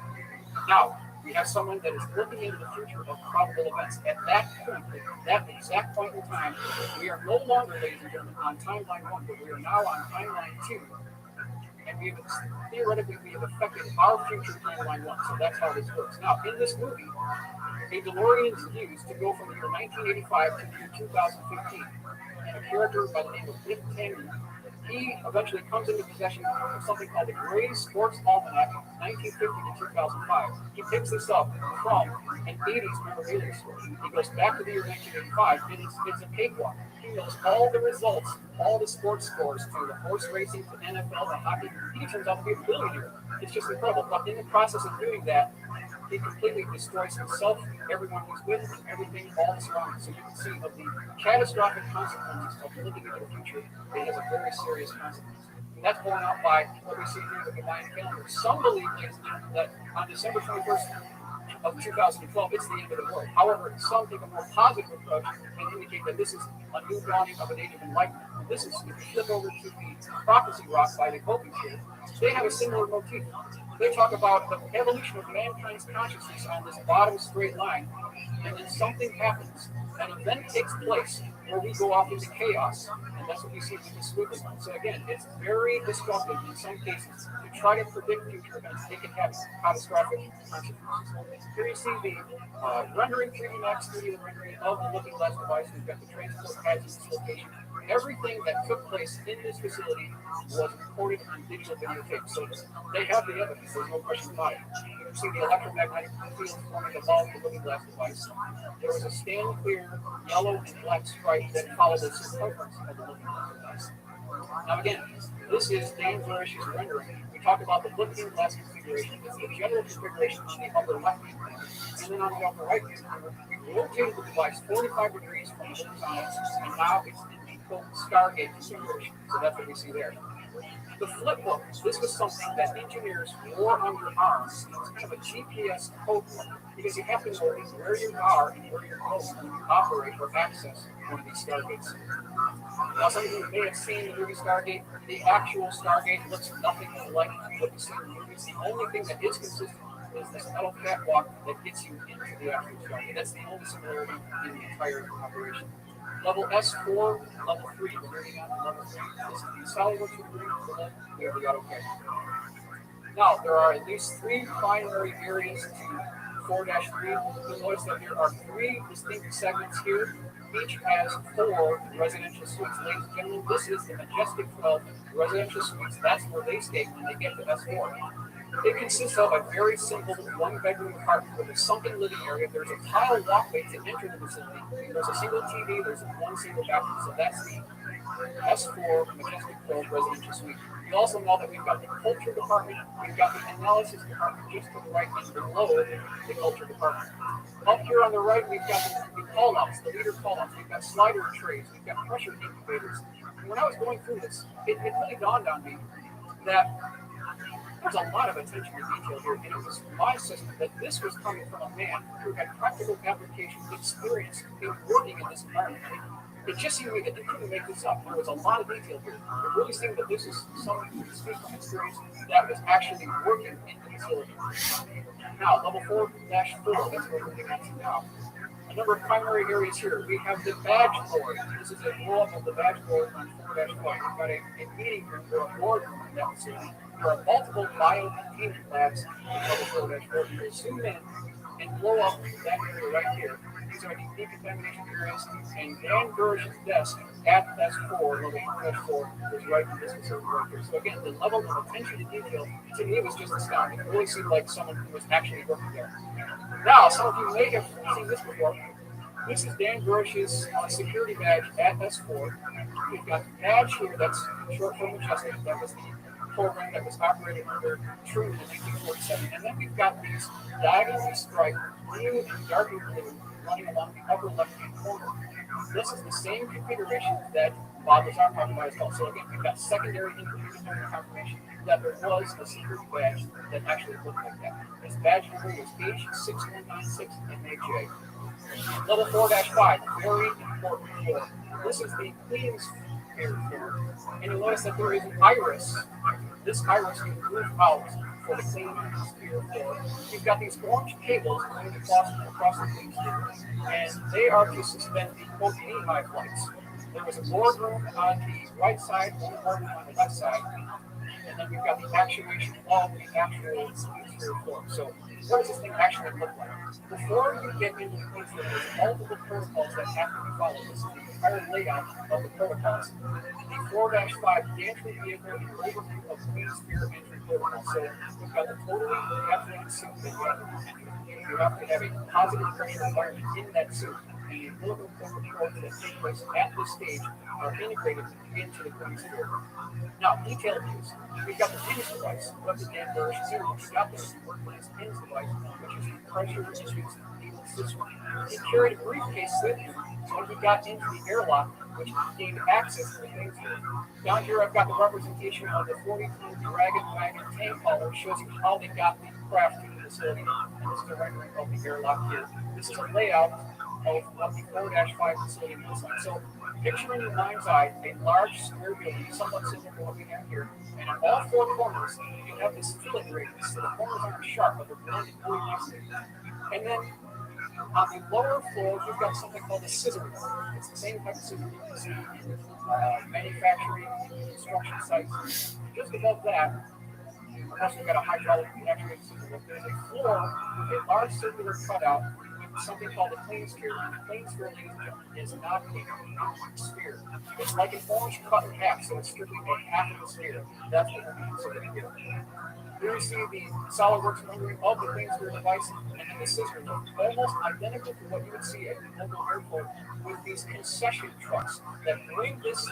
Now, we have someone that is looking into the future of probable events. At that point, at that exact point in time, we are no longer, ladies and gentlemen, on timeline 1, but we are now on timeline 2. And theoretically, we have affected our future timeline 1. So that's how this works. Now, in this movie, a DeLorean is used to go from the year 1985 to the year 2015. And a character by the name of Dick Tanner, he eventually comes into possession of something called the Gray Sports Almanac, 1950 to 2005. He picks this up from an 80s memorabilia store. He goes back to the year 1985, and it's a cakewalk. He knows all the results, all the sports scores, to the horse racing, to NFL, to hockey. He turns out to be a billionaire. It's just incredible. But in the process of doing that, he completely destroys himself, everyone he's with, and everything all surrounding. So you can see of the catastrophic consequences of looking into the future, it has a very serious consequence. And that's borne out by what we see here with the Mayan calendar. Some believe that on December 21st of 2012, it's the end of the world. However, some take a more positive approach and indicate that this is a new dawning of an age of enlightenment. This is, if you flip over to the prophecy rock by the Hopi here, they have a similar motif. They talk about the evolution of mankind's consciousness on this bottom straight line, and then something happens. An event takes place where we go off into chaos, and that's what we see with the squiggly line. So again, it's very destructive in some cases to try to predict future events. They can have catastrophic consequences. Here you see the rendering 3D Max 3D rendering of the Looking Glass device. We've got the transport pads in this location. Everything that took place in this facility was recorded on digital videotape. So they have the evidence. There's no question about it. You can see the electromagnetic field forming above the Looking Glass device. There was a stand clear yellow and black stripe that followed the circumference of the Looking Glass device. Now again, this is Dan Varish's rendering. We talked about the Looking Glass configuration. It's the general configuration on the upper left hand. And then on the upper right hand, we rotated the device 45 degrees from the horizontal, and now it's in the quote Stargate configuration. So that's what we see there. The flip book, this was something that engineers wore on their arms. It was kind of a GPS code book because you have to know where you are and where you're going when you operate or access one of these Stargates. Now, some of you may have seen the movie Stargate. The actual Stargate looks nothing like what you see in the movies. The only thing that is consistent is this metal catwalk that gets you into the actual Stargate. That's the only similarity in the entire operation. Level S4, level 3, we're moving on to level 3. This is the SolidWorks agreement. There we got okay. Now, there are at least 3 primary areas to 4-3. You'll notice that there are 3 distinct segments here. Each has 4 residential suites. Ladies and gentlemen, this is the Majestic 12 residential suites. That's where they stay when they get to S4. It consists of a very simple 1-bedroom apartment with a sunken living area. There's a tile walkway to enter the facility. There's a single TV. There's one single bathroom. So that's the S4 Majestic 12 residential suite. You also know that we've got the culture department. We've got the analysis department just to the right and below the culture department. Up here on the right, we've got the call-outs, the leader call-outs. We've got slider trays. We've got pressure incubators. And when I was going through this, it really dawned on me that there's a lot of attention to detail here, and it was my assessment that this was coming from a man who had practical application experience in working in this environment. It just seemed to me that they couldn't make this up. There was a lot of detail here. It really seemed that this is someone who speaks from experience that was actually working in the facility. Now, level 4-4, that's what we're moving on to now. A number of primary areas here. We have the badge board. This is a blow-up of the badge board on 4-4. We've got a meeting room or a board room in that facility. There are multiple biocontainment labs in level 4-4. You can zoom in and blow up that area right here. These are the decontamination areas, and Dan Gersh's desk at S4, level 4-4, is right in this facility right here. So again, the level of attention to detail to me was just astounding. It really seemed like someone who was actually working there. Now, some of you may have seen this before. This is Dan Gersh's security badge at S4. We've got the badge here that's short for Majestic. That was the program that was operated under Truman in 1947. And then we've got these diagonally striped blue and darker blue running along the upper left-hand corner. This is the same configuration that Bob was talking about as well. So again, we've got secondary information confirmation that there was a security badge that actually looked like that. This badge number was H6196MAJ. Level 4-5, very important floor. This is the cleans floor. And you'll notice that there is an iris. This iris can move out for the clean sphere floor. You've got these orange cables going across the clean sphere, and they are to suspend the quote knee-high flights. There was a boardroom on the right side, one boardroom on the left side, and then we've got the actuation of the actual clean sphere floor. So what does this thing actually look like? Before you get into the clean sphere, there's multiple protocols that have to be followed. This is the entire layout of the protocols. The 4-5 gantry vehicle and overview of clean sphere entry protocol. So we've got the totally encapsulated suit that you have to enter. You have to have a positive pressure environment in that suit. And the umbilical cord reports that take place at this stage are integrated into the clean sphere. Now, detailed views. We've got the PINS device, what the Dan Burrish zero. We've got this workplace PINS device, which is the pressure issues needle system. He carried a briefcase with him when he got into the airlock, which gained access to the things here. Down here, I've got the representation of the 42 Dragon Wagon tank hauler. Shows you how they got the craft to the facility, and this is a rendering of the airlock here. This is a layout of what the 4-5 facility looks like. So picture in your mind's eye a large square building, somewhat similar to what we have here, and on all four corners you have this fillet radius, so the corners aren't sharp, but they're blended really nicely. And then on the lower floor, you've got something called a scissor lift. It's the same type of scissor lift you see in manufacturing, construction sites. Just above that, of course, we've got a hydraulic actuated scissor lift. There's a floor with a large circular cutout with something called a plane sphere. And the plane sphere, ladies and gentlemen, is not a sphere. It's like an orange cut in half, so it's strictly a half of a sphere. That's what we're considering here. Here you see the SolidWorks rendering of the plane sphere device and then the scissor lift, almost identical to what you would see at the local airport with these concession trucks that bring this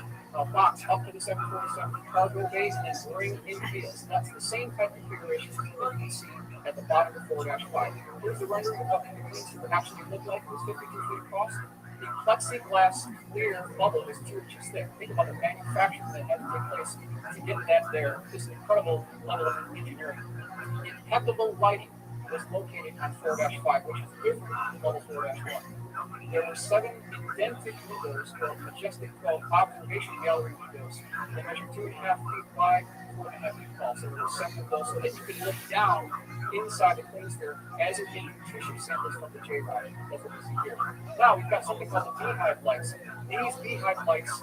box up to the 747 cargo bays and then bring in wheels. That's the same type of configuration that you can see at the bottom of the 4-5. Here's the rendering of what the plane sphere actually looked like. It was 52 feet across. The plexiglass clear bubble is 2 inches thick. Think about the manufacturing that had to take place to get that there. This incredible level of engineering. Impeccable lighting was located on 4-5, which is different from level 4-1. There were 7 indented windows called Majestic 12 observation gallery windows. They measure 2.5 feet wide, 4.5 feet tall. So there were 7 of those so that you could look down inside the plane sphere as it did nutrition samples from the J-Rod. That's what we see here. Now we've got something called the beehive lights. These beehive lights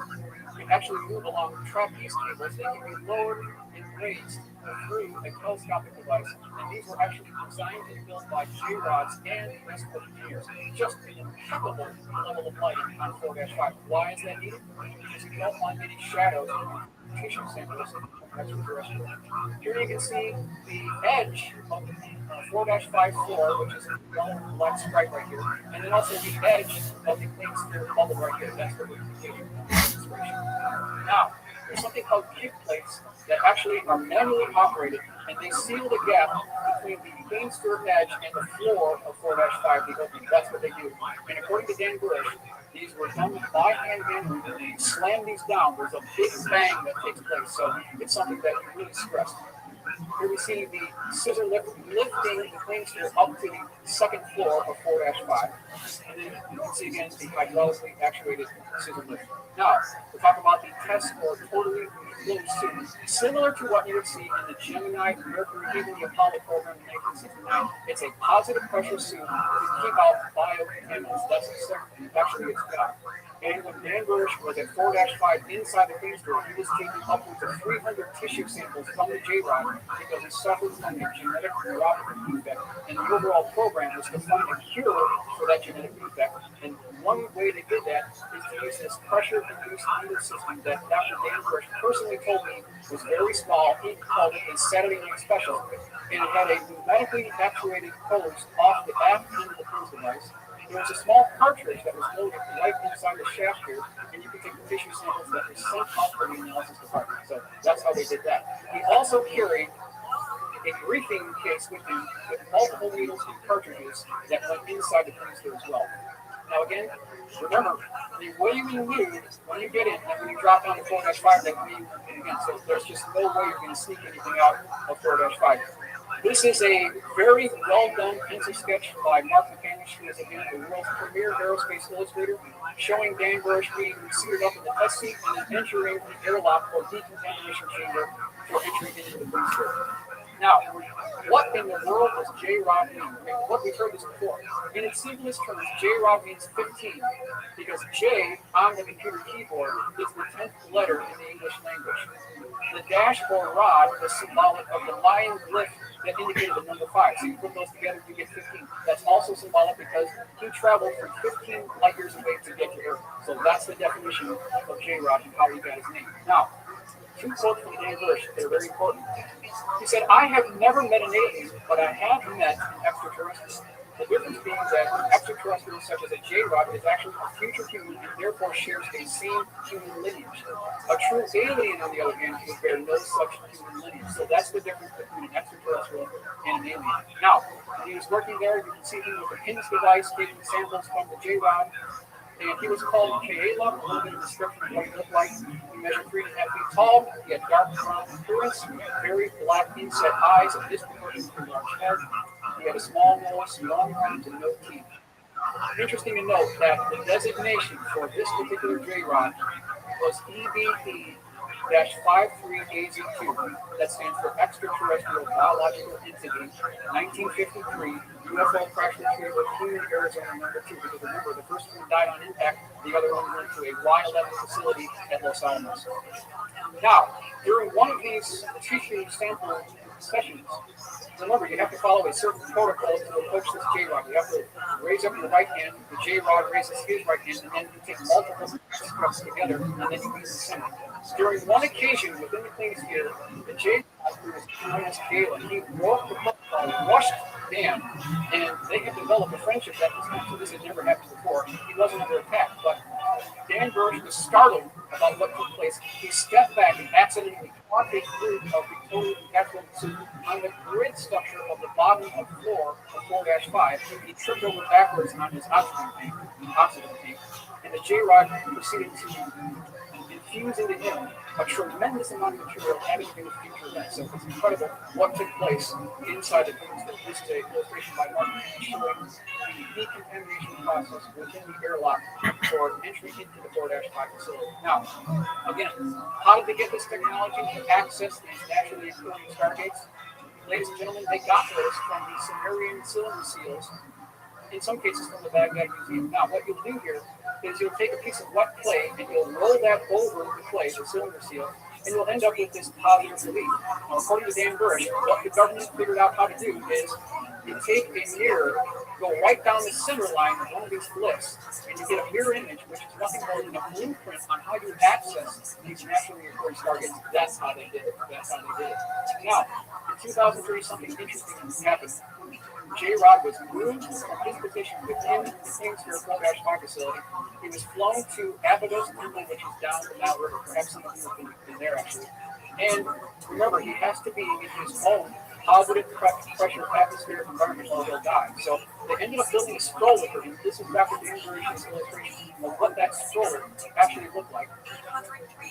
can actually move along trapeze cables. They can be lowered and raised through a telescopic device, and these were actually designed and built by J-Rods and transport engineers. Just an impeccable level of lighting on 4-5. Why is that needed? Because you don't want any shadows in nutrition samples from extraterrestrial. Here you can see the edge of the 4-5 floor, which is a yellow and black stripe right here, and then also the edge of the plane sphere bubble right here. That's what we're completing demonstration. Now, there's something called kick plates that actually are manually operated, and they seal the gap between the plane sphere edge and the floor of 4-5, the opening. That's what they do. And according to Dan Bush, these were done by hand manually. When they slam these down, there's a big bang that takes place. So it's something that you really stress. Here we see the scissor lift lifting the plane sphere up to the second floor of 4-5. And then you can see again the hydraulically actuated scissor lift. Now, we'll talk about the test or totally closed suit. Similar to what you would see in the Gemini, Mercury, even the Apollo program in 1969. It's a positive pressure suit to keep out biocontaminants. That's actually its job. And when Dan Bush was at 4-5 inside the plane sphere, he was taking upwards of 300 tissue samples from the J-Rod because he suffered from a genetic neuropathy defect. And the overall program was to find a cure for that genetic defect. And one way they did that is to use this pressure-induced needle system that Dr. Dan Bush personally told me was very small. He called it a Saturday night special. And it had a pneumatically actuated hose off the aft end of the hose device. There was a small cartridge that was loaded right inside the shaft here, and you could take the tissue samples that were sent up for the analysis department. So that's how they did that. He also carried a briefing case with him with multiple needles and cartridges that went inside the freezer as well. Now again, remember, the way you nude when you get in and when you drop down to 4-5, that can be again. So there's just no way you're going to sneak anything out of 4-5. This is a very well-done pencil sketch by Mark McCamish, who is again the world's premier aerospace illustrator, showing Dan Bush being seated up in the test seat and then entering the airlock or decontamination chamber for entry into the booster. Now, what in the world does J-Rod mean? I mean, what we've heard this before. In its simplest terms, J-Rod means 15 because J on the computer keyboard is the 10th letter in the English language. The dash or rod is symbolic of the lion glyph that indicated the number 5. So you put those together, you get 15. That's also symbolic because he traveled from 15 light years away to get to Earth. So that's the definition of J-Rod and how he got his name. Now, 2 quotes from Dan Bush. They're very important. He said, "I have never met an alien, but I have met an extraterrestrial. The difference being that an extraterrestrial such as a J-Rod is actually a future human and therefore shares a same human lineage. A true alien, on the other hand, would bear no such human lineage." So that's the difference between an extraterrestrial and an alien. Now, when he was working there, you can see him with a PINS device taking samples from the J-Rod. And he was called K.A. A little bit of description of what he looked like. He measured 3.5 feet tall. He had dark brown appearance, very black inset eyes, a disproportionately large head. He had a small nose, long arms, and no teeth. Interesting to note that the designation for this particular J-Rod was EBP-53AZ2. That stands for Extraterrestrial Biological Entity, 1953, UFO crash retriever, Human, Arizona, number 2. Because remember, the first one died on impact, the other one went to a Y-11 facility at Los Alamos. Now, during one of these tissue sample sessions, remember, you have to follow a certain protocol to approach this J-Rod. You have to raise up your right hand, the J-Rod raises his right hand, and then you take multiple steps together, and then you use the center. During one occasion within the clean sphere, the J-Rod, who was known as Galen, he broke the protocol, rushed Dan, and they had developed a friendship that was not, so this had never happened before. He wasn't under attack, but Dan Burge was startled about what took place. He stepped back and accidentally caught a group of the total encapsulated on the grid structure of the bottom of the floor of 4-5. He tripped over backwards on his oxygen tank, and the J-Rod proceeded to infuse into him a tremendous amount of material having to do with future events. So it's incredible what took place inside the building. This is an illustration by Martin showing the decontamination process within the airlock for entry into the 4-5 facility. Now, again, how did they get this technology to access these naturally occurring stargates? Ladies and gentlemen, they got this from the Sumerian cylinder seals, in some cases from the Baghdad Museum. Now, what you'll do here is you'll take a piece of wet clay and you'll roll that over the clay, the cylinder seal, and you'll end up with this positive relief. Now, according to Dan Burge, what the government figured out how to do is you take a mirror, go right down the center line of one of these lifts, and you get a mirror image, which is nothing more than a blueprint on how you access these naturally occurring stargates. That's how they did it. Now, in 2003, something interesting happened. J-Rod was moved from his position within the Kingsphere 4-5 facility. He was flown to Abydos, Temple, which is down the Nile River. Perhaps some of you have been there, actually. And remember, he has to be in his own positive pressure atmospheric environment or he'll die. So they ended up building a stroller for him. This is Dr. Dan Burge's illustration of what that stroller actually looked like.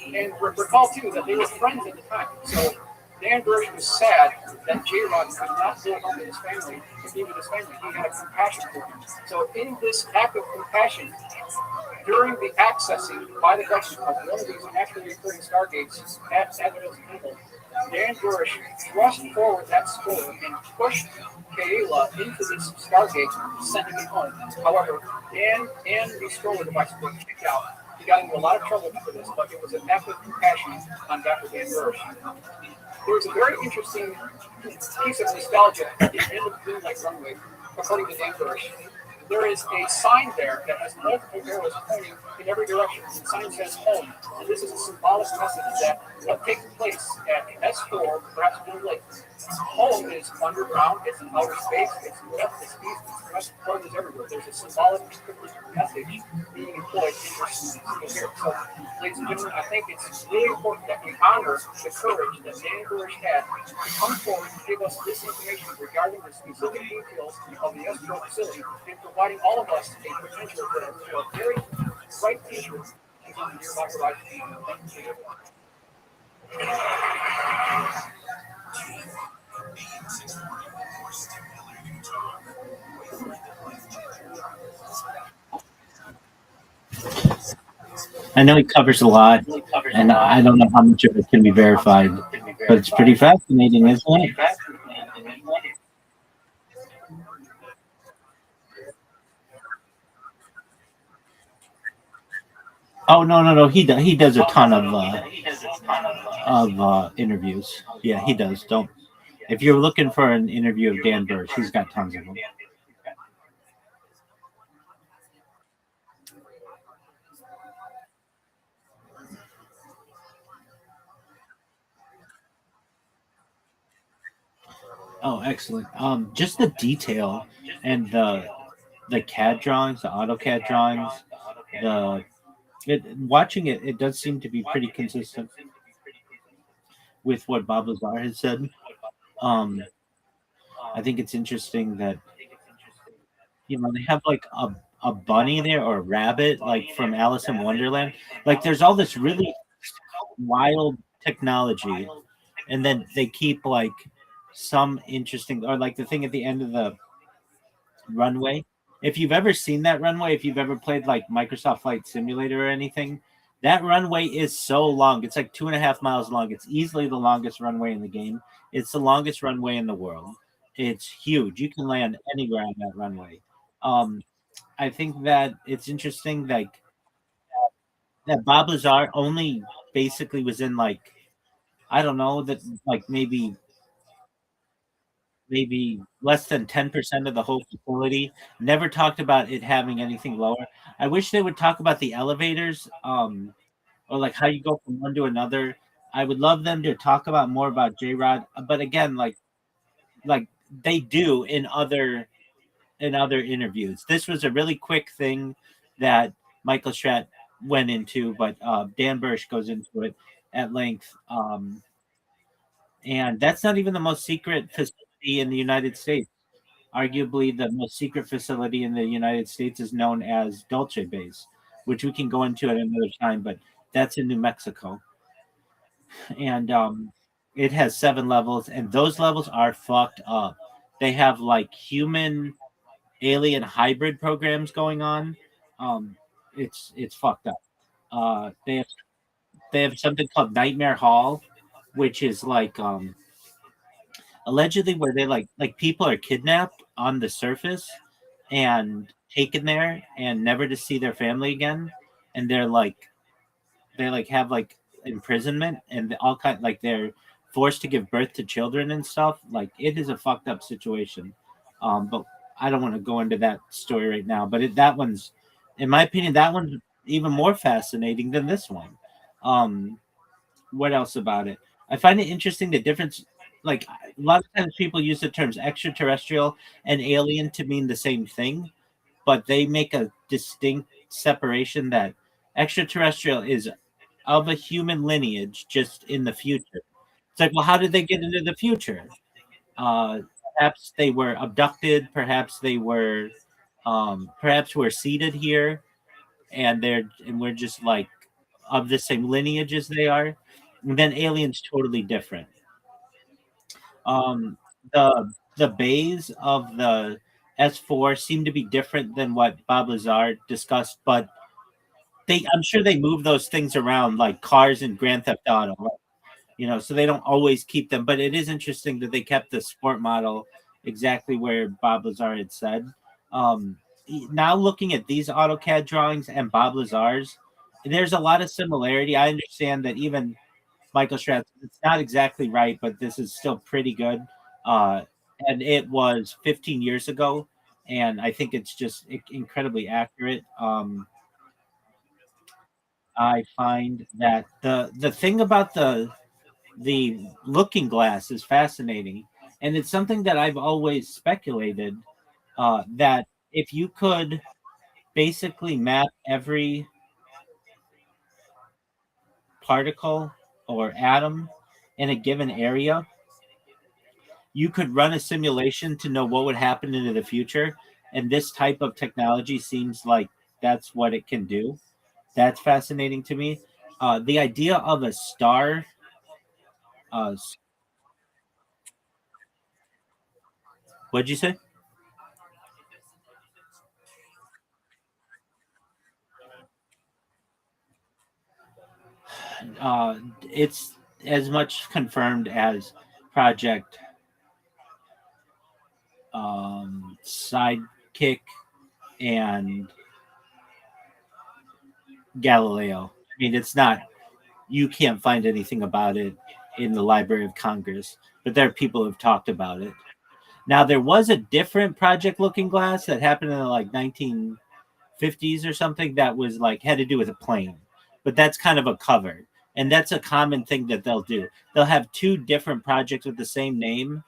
And recall, too, that they were friends at the time. So Dan Burge was sad that J-Rod could not go home to his family and be with his family. He had a compassion for him. So in this act of compassion, during the accessing by the government of one of these naturally occurring stargates at Abydos Temple, Dan Burge thrust forward that stroller and pushed Kayla into this stargate, sending it home. However, Dan and the stroller device were kicked out. He got into a lot of trouble for this, but it was an act of compassion on Dr. Dan Burge. There's a very interesting piece of nostalgia at the end of the Blue Light Runway, according to Dan Burge. There is a sign there that has multiple arrows pointing in every direction. The sign says home, and this is a symbolic message that what takes place at S4, perhaps Blue Lake, home is underground, it's in outer space, it's west, it's east, it's west, part is everywhere. There's a symbolic message being employed in this here. So, ladies and gentlemen, I think it's really important that we honor the courage that Dan Burge had to come forward and give us this information regarding the specific details of the S4 facility and providing all of us a potential for a very bright future on the nearby horizon. Thank you. I know he covers a lot, and I don't know how much of it can be verified, but it's pretty fascinating, isn't it? Oh no, he does a ton of interviews. Yeah, he does. Don't if you're looking for an interview of Dan Burge, he's got tons of them. Oh, excellent. Just the detail and the CAD drawings, the AutoCAD drawings, watching it, it does seem to be pretty consistent with what Bob Lazar has said. Um, I think it's interesting that they have like a bunny there or a rabbit like from Alice in Wonderland. Like there's all this really wild technology, and then they keep like some interesting, or like the thing at the end of the runway. If you've ever seen that runway, if you've ever played like Microsoft Flight Simulator or anything, that runway is so long. It's like 2.5 miles long. It's easily the longest runway in the game. It's the longest runway in the world. It's huge. You can land anywhere on that runway. Um, I think that it's interesting, like that Bob Lazar only basically was in like, I don't know, that like maybe less than 10% of the whole facility. Never talked about it having anything lower. I wish they would talk about the elevators, or like how you go from one to another. I would love them to talk about more about J Rod, but again, like they do in other interviews. This was a really quick thing that Michael Stratt went into, but Dan Bursch goes into it at length. And that's not even the most secret facility in the United States. Arguably, the most secret facility in the United States is known as Dulce Base, which we can go into at another time, but that's in New Mexico. And it has 7 levels, and those levels are fucked up. They have like human alien hybrid programs going on. Um, it's fucked up. They have something called Nightmare Hall, which is like allegedly where they like people are kidnapped on the surface and taken there and never to see their family again, and they like have like imprisonment and all kind, like they're forced to give birth to children and stuff. Like it is a fucked up situation. But I don't want to go into that story right now. But that one's, in my opinion, that one's even more fascinating than this one. Um, what else about it? I find it interesting the difference. Like a lot of times people use the terms extraterrestrial and alien to mean the same thing, but they make a distinct separation that extraterrestrial is of a human lineage just in the future. It's like, well, how did they get into the future? Uh, Perhaps they were abducted. Perhaps we're seated here, and we're just like of the same lineage as they are. And then aliens totally different. Um, the bays of the S4 seem to be different than what Bob Lazar discussed, but I'm sure they move those things around like cars in Grand Theft Auto, so they don't always keep them. But it is interesting that they kept the sport model exactly where Bob Lazar had said. Um, Now looking at these AutoCAD drawings and Bob Lazar's, there's a lot of similarity. I understand that even Michael Strass, it's not exactly right, but this is still pretty good. Uh, and it was 15 years ago, and I think it's just incredibly accurate. I find that the thing about the looking glass is fascinating, and it's something that I've always speculated, that if you could basically map every particle or atom in a given area, you could run a simulation to know what would happen into the future. And this type of technology seems like that's what it can do. That's fascinating to me. The idea of a star, uh, what'd you say? It's as much confirmed as Project Sidekick and Galileo. I mean, it's not, you can't find anything about it in the Library of Congress, but there are people who've talked about it. Now, there was a different Project Looking Glass that happened in the like 1950s or something that was like had to do with a plane, but that's kind of a cover. And that's a common thing that they'll do. They'll have two different projects with the same name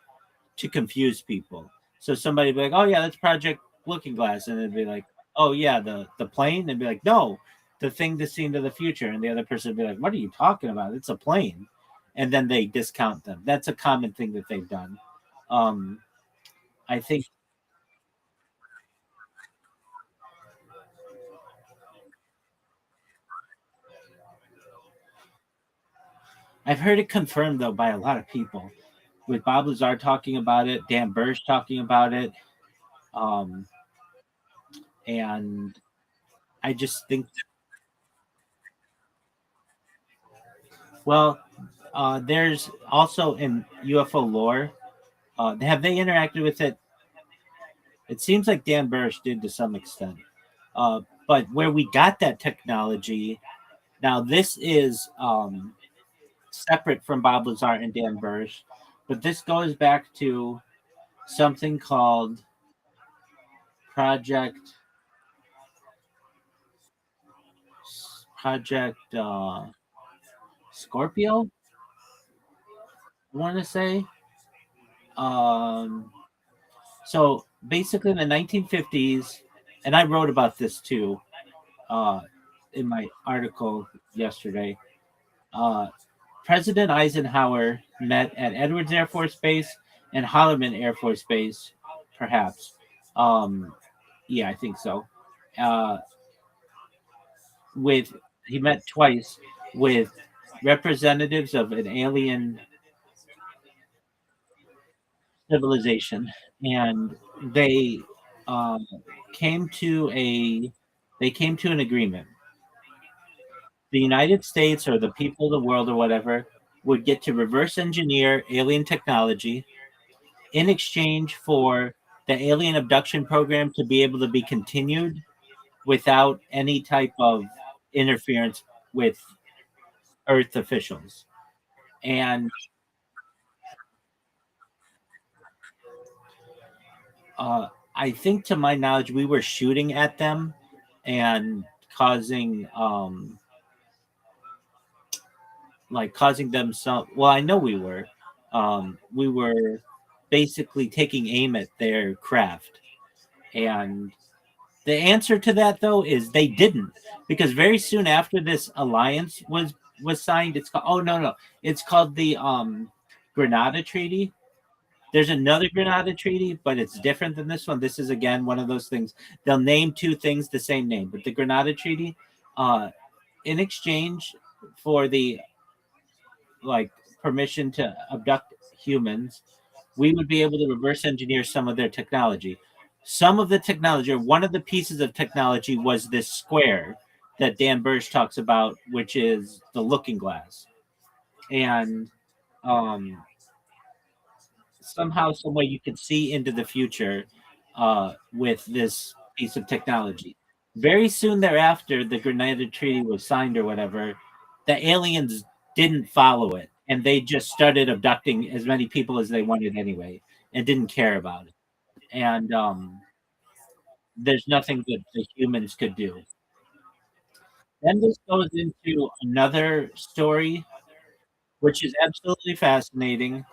to confuse people. So somebody will be like, "Oh yeah, that's Project Looking Glass," and it'd be like, "Oh yeah, the plane," and be like, "No, the thing to see into the future," and the other person would be like, "What are you talking about? It's a plane," and then they discount them. That's a common thing that they've done. Um, I think I've heard it confirmed though by a lot of people. with Bob Lazar talking about it, Dan Bursch talking about it, um, and I just think, well, there's also in UFO lore. Have they interacted with it? It seems like Dan Bursch did to some extent. But where we got that technology, now this is separate from Bob Lazar and Dan Bursch, but this goes back to something called Project Project Scorpio. I want to say. Um, so basically, in the 1950s, and I wrote about this too uh, in my article yesterday. Uh, President Eisenhower met at Edwards Air Force Base and Holloman Air Force Base, perhaps. Um, yeah, I think so. Uh, with He met twice with representatives of an alien civilization, and they uh, came to a they came to an agreement. The United States or the people of the world or whatever would get to reverse engineer alien technology in exchange for the alien abduction program to be able to be continued without any type of interference with Earth officials. And I think, to my knowledge, we were shooting at them and causing causing them some. Well, I know we were. We were basically taking aim at their craft, and the answer to that, though, is they didn't, because very soon after this alliance was signed, it's called, oh no no, it's called the Granada Treaty. There's another Granada Treaty, but it's different than this one. This is again one of those things. They'll name two things the same name, but the Granada Treaty, uh, in exchange for the like permission to abduct humans, we would be able to reverse engineer some of their technology. Some of the technology, or one of the pieces of technology, was this square that Dan Burge talks about, which is the looking glass. And um, somehow, some way, you could see into the future with this piece of technology. Very soon thereafter, the Grenada Treaty was signed or whatever. The aliens didn't follow it, and they just started abducting as many people as they wanted anyway, and didn't care about it. And there's nothing that the humans could do. Then this goes into another story, which is absolutely fascinating.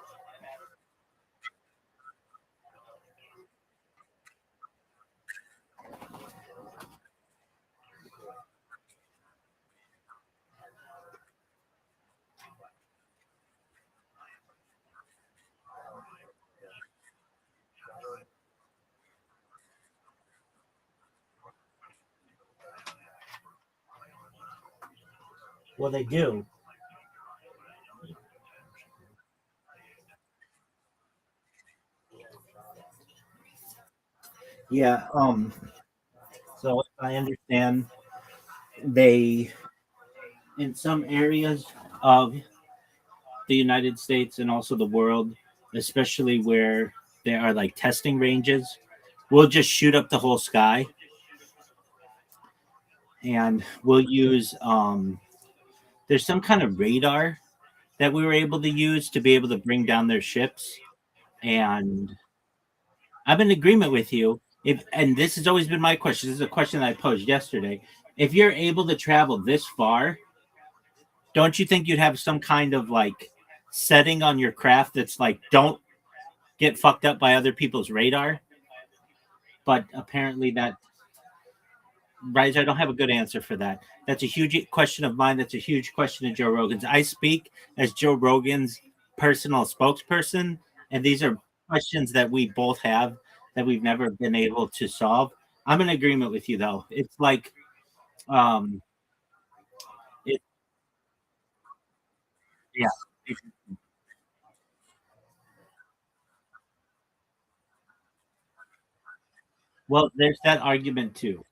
Well, they do. Yeah. So I understand they, in some areas of the United States and also the world, especially where there are like testing ranges, we'll just shoot up the whole sky, and we'll use there's some kind of radar that we were able to use to be able to bring down their ships. And I'm in agreement with you. If And this has always been my question. This is a question that I posed yesterday. If you're able to travel this far, don't you think you'd have some kind of like setting on your craft that's like, don't get fucked up by other people's radar? But apparently that, right, I don't have a good answer for that. That's a huge question of mine. That's a huge question of Joe Rogan's. I speak as Joe Rogan's personal spokesperson, and these are questions that we both have that we've never been able to solve. I'm in agreement with you, though. It's like, um, it, yeah, Well, there's that argument too.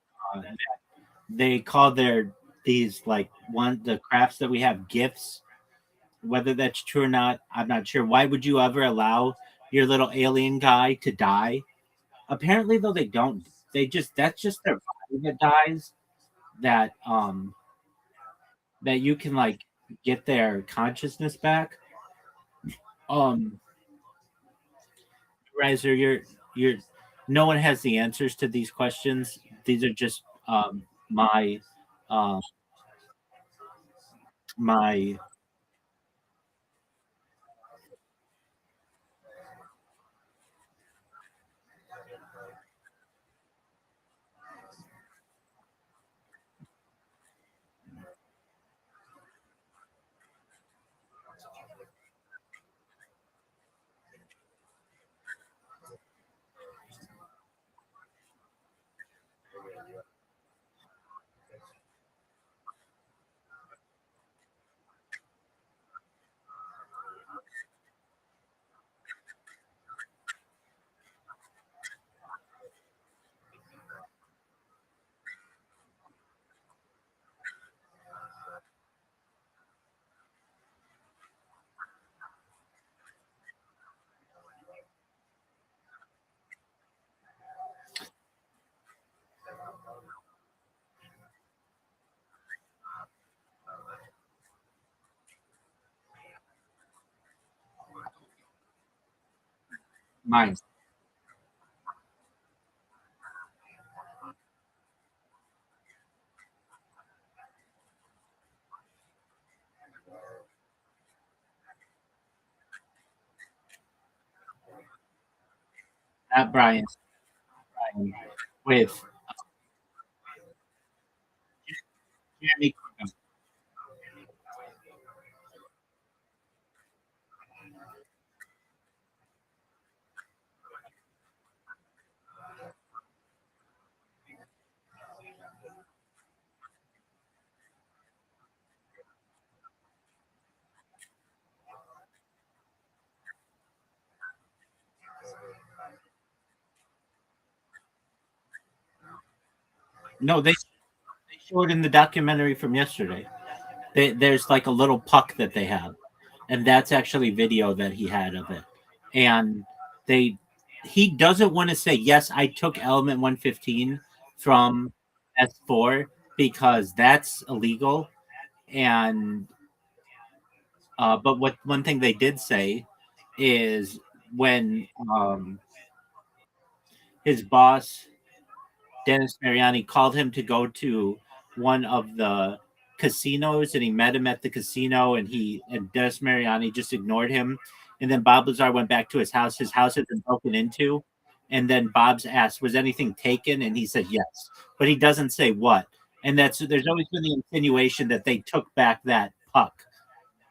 They call these like the crafts that we have gifts. Whether that's true or not, I'm not sure. Why would you ever allow your little alien guy to die? Apparently, though, they don't. They just that's just their body that dies. That that you can like get their consciousness back. Um, Riser, you're no one has the answers to these questions. These are just my uh, my mine. At Brian with Jeremy. No, they showed in the documentary from yesterday. There's like a little puck that they have, and that's actually video that he had of it. And they he doesn't want to say yes. I took element 115 from S4 because that's illegal. And but what one thing they did say is when his boss Dennis Mariani called him to go to one of the casinos, and he met him at the casino, and Dennis Mariani just ignored him. And then Bob Lazar went back to his house. His house had been broken into. And then Bob's asked, "Was anything taken?" And he said yes, but he doesn't say what. And that's there's always been the insinuation that they took back that puck.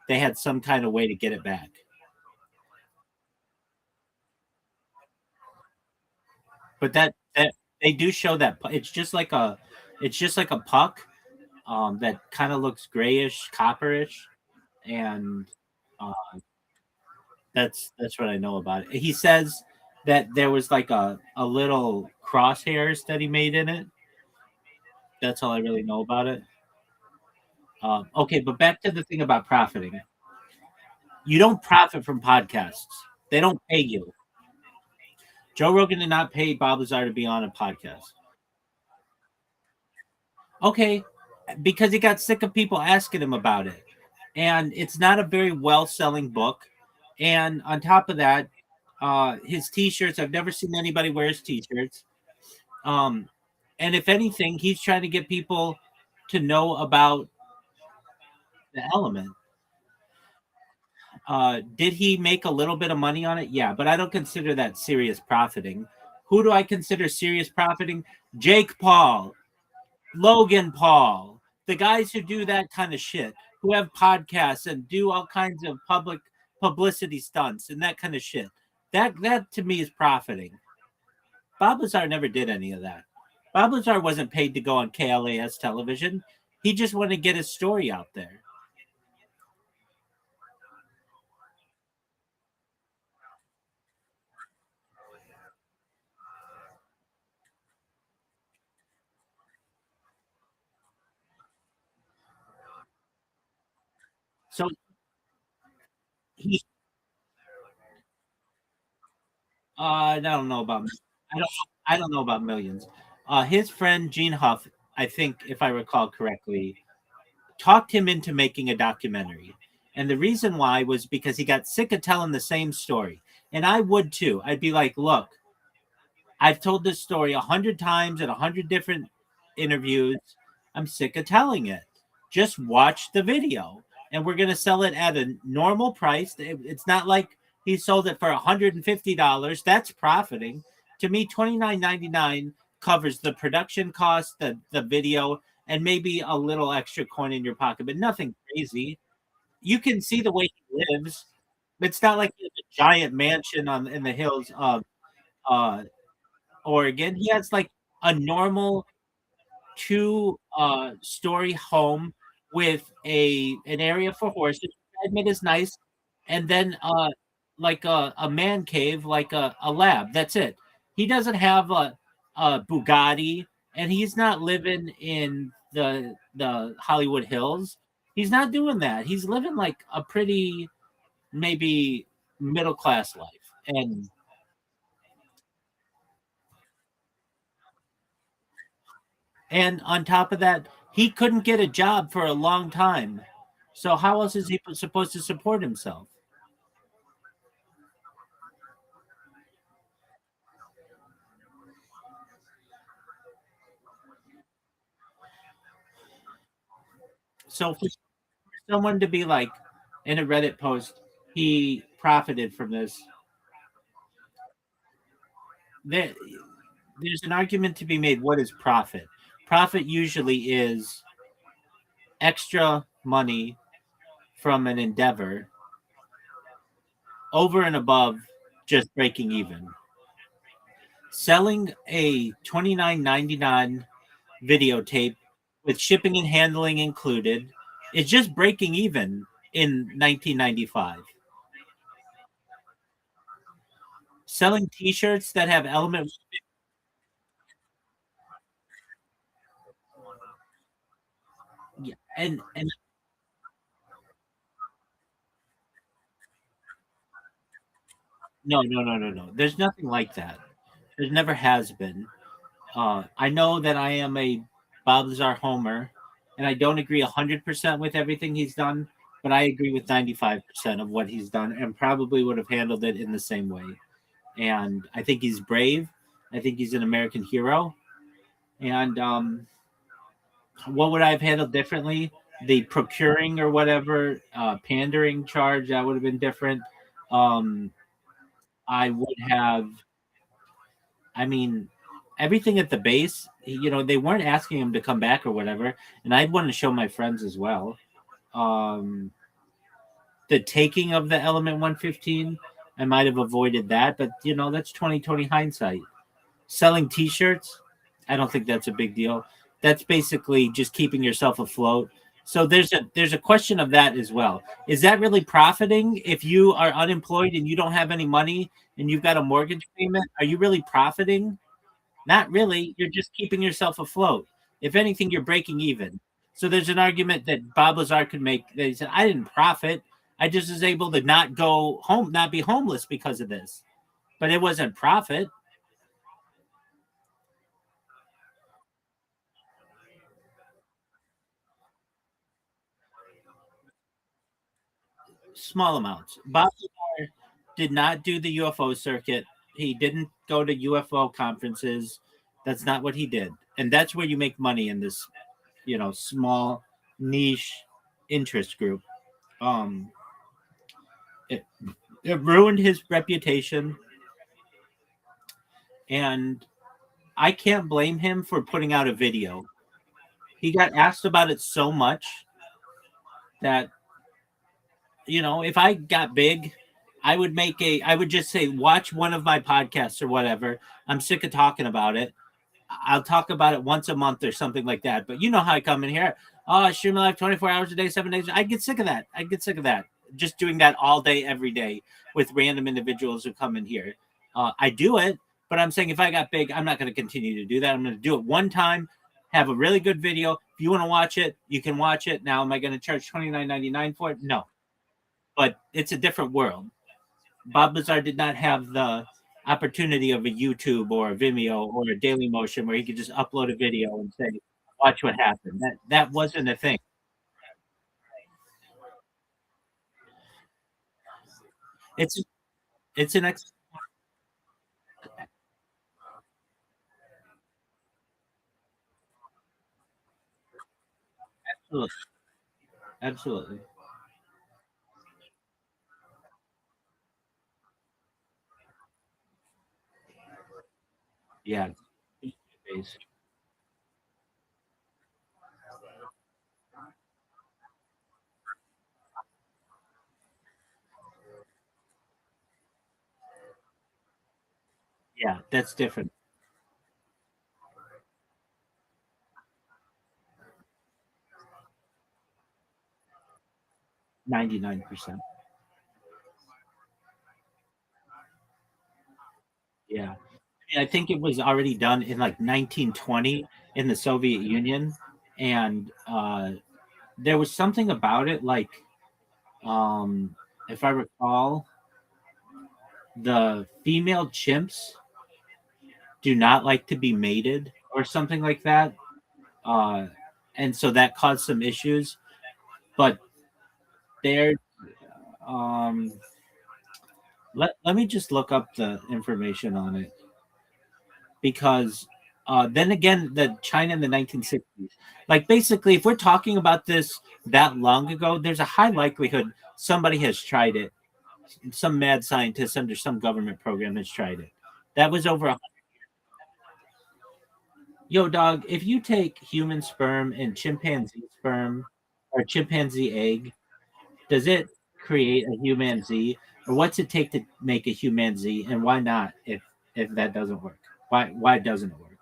They had some kind of way to get it back. But that they do show that it's just like a puck that kind of looks grayish, copperish, and uh, that's what I know about it. He says that there was like a little crosshairs that he made in it. That's all I really know about it. Okay, but back to the thing about profiting. You don't profit from podcasts. They don't pay you. Joe Rogan did not pay Bob Lazar to be on a podcast. Okay, because he got sick of people asking him about it. And it's not a very well selling book. And on top of that, his t-shirts, I've never seen anybody wear his t-shirts. Um, and if anything, he's trying to get people to know about the element. Did he make a little bit of money on it? Yeah, but I don't consider that serious profiting. Who do I consider serious profiting? Jake Paul, Logan Paul, the guys who do that kind of shit, who have podcasts and do all kinds of publicity stunts and that kind of shit. That to me is profiting. Bob Lazar never did any of that. Bob Lazar wasn't paid to go on KLAS television. He just wanted to get his story out there. So he, I don't know about, I don't, I don't know about millions. His friend Gene Huff, I think, if I recall correctly, talked him into making a documentary. And the reason why was because he got sick of telling the same story. And I would too. I'd be like, look, I've told this story 100 times in 100 different interviews. I'm sick of telling it. Just watch the video, and we're going to sell it at a normal price. It's not like he sold it for $150. That's profiting. To me, $29.99 covers the production cost, the video, and maybe a little extra coin in your pocket, but nothing crazy. You can see the way he lives. It's not like he has a giant mansion on in the hills of uh, Oregon. He has like a normal two story home with an area for horses, which I admit is nice, and then like a man cave, like a lab. That's it. He doesn't have a Bugatti, and he's not living in the Hollywood Hills. He's not doing that. He's living like a pretty maybe middle class life. And on top of that, he couldn't get a job for a long time. So how else is he supposed to support himself? So for someone to be like in a Reddit post, he profited from this. There, there's an argument to be made. What is profit? Profit usually is extra money from an endeavor over and above just breaking even. Selling a $29.99 videotape with shipping and handling included is just breaking even in 1995. Selling T-shirts that have element, yeah, and no. There's nothing like that. There never has been. I know that I am a Bob Lazar homer, and I don't agree 100% with everything he's done, but I agree with 95% of what he's done, and probably would have handled it in the same way. And I think he's brave. I think he's an American hero. And what would I have handled differently? The procuring or whatever, pandering charge, that would have been different. Um, I would have, I mean, everything at the base, they weren't asking him to come back or whatever. And I'd want to show my friends as well. Um, the taking of the Element 115, I might have avoided that, but that's 2020 hindsight. Selling T-shirts, I don't think that's a big deal. That's basically just keeping yourself afloat. So there's a question of that as well. Is that really profiting if you are unemployed and you don't have any money and you've got a mortgage payment? Are you really profiting? Not really. You're just keeping yourself afloat. If anything, you're breaking even. So there's an argument that Bob Lazar could make that he said, I didn't profit. I just was able to not go home, not be homeless because of this. But it wasn't profit. Small amounts. Bob Lazar did not do the UFO circuit. He didn't go to UFO conferences. That's not what he did. And that's where you make money in this, small niche interest group. Um, it, it ruined his reputation, and I can't blame him for putting out a video. He got asked about it so much that if I got big, I would just say, watch one of my podcasts or whatever. I'm sick of talking about it. I'll talk about it once a month or something like that. But you know how I come in here. Oh, I stream live 24 hours a day, 7 days. I get sick of that. I get sick of that. Just doing that all day, every day with random individuals who come in here. I do it, but I'm saying if I got big, I'm not going to continue to do that. I'm going to do it one time, have a really good video, If you want to watch it, you can watch it. Now, am I going to charge $29.99 for it? No, but it's a different world. Bob Lazar did not have the opportunity of a YouTube or a Vimeo or a Daily Motion where he could just upload a video and say, "Watch what happened." That wasn't a thing. It's it's an absolutely, absolutely, yeah, yeah. That's different. 99%. Yeah. I think it was already done in like 1920 in the Soviet Union, and there was something about it, like um, if I recall, the female chimps do not like to be mated or something like that, uh, and so that caused some issues. But there, um, let me just look up the information on it because then again, the China in the 1960s, like basically, if we're talking about this that long ago, there's a high likelihood somebody has tried it. Some mad scientist under some government program has tried it. That was over. Yo, dog, if you take human sperm and chimpanzee sperm or chimpanzee egg, does it create a human Z, or what's it take to make a human Z, and why not? If that doesn't work, why doesn't it work?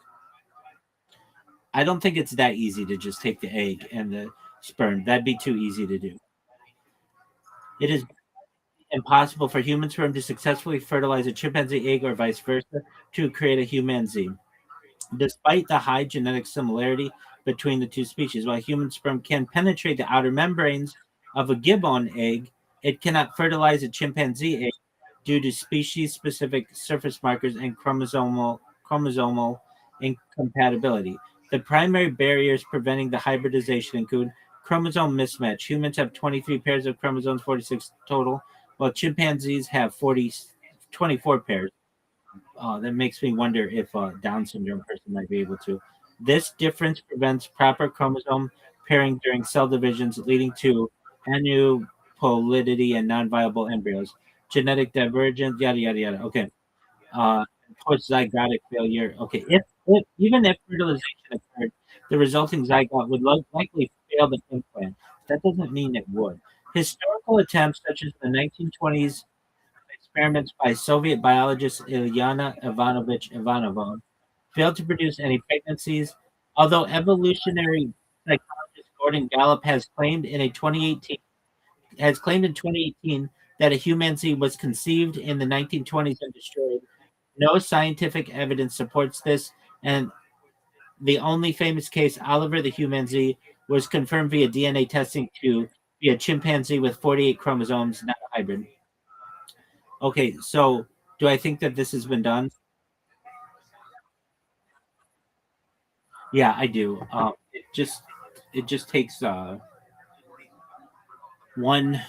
I don't think it's that easy to just take the egg and the sperm. That'd be too easy to do. It is impossible for human sperm to successfully fertilize a chimpanzee egg or vice versa to create a human Z. Despite the high genetic similarity between the two species, while human sperm can penetrate the outer membranes of a gibbon egg, it cannot fertilize a chimpanzee egg due to species-specific surface markers and chromosomal incompatibility. The primary barriers preventing the hybridization include chromosome mismatch. Humans have 23 pairs of chromosomes, 46 total, while chimpanzees have 24 pairs. That makes me wonder if a Down syndrome person might be able to. This difference prevents proper chromosome pairing during cell divisions, leading to aneuploidity and non-viable embryos. Genetic divergence, yada yada yada. Okay. Post-zygotic failure. Okay. If even if fertilization occurred, the resulting zygote would likely fail the implant. That doesn't mean it would. Historical attempts, such as the 1920s experiments by Soviet biologist Ilyana Ivanovich Ivanova failed to produce any pregnancies, although evolutionary psychologist Gordon Gallup has claimed in 2018 that a humanzee was conceived in the 1920s and destroyed. No scientific evidence supports this, and the only famous case, Oliver the humanzee, was confirmed via DNA testing to be a chimpanzee with 48 chromosomes, not a hybrid. Okay, so do I think that this has been done? Yeah, I do. It just takes one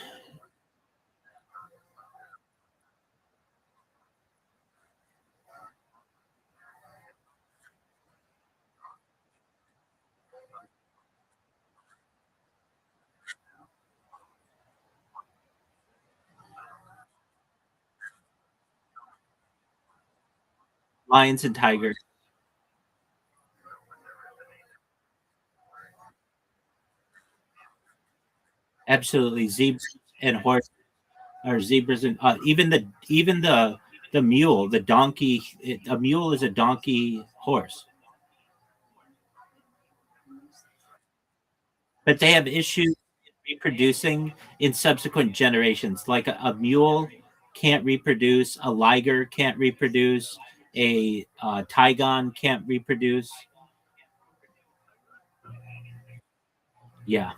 lions and tigers. Absolutely, zebras and horses, or zebras and even the mule, the donkey. A mule is a donkey horse, but they have issues reproducing in subsequent generations. Like a mule can't reproduce, a liger can't reproduce, a tigon can't reproduce. Yeah.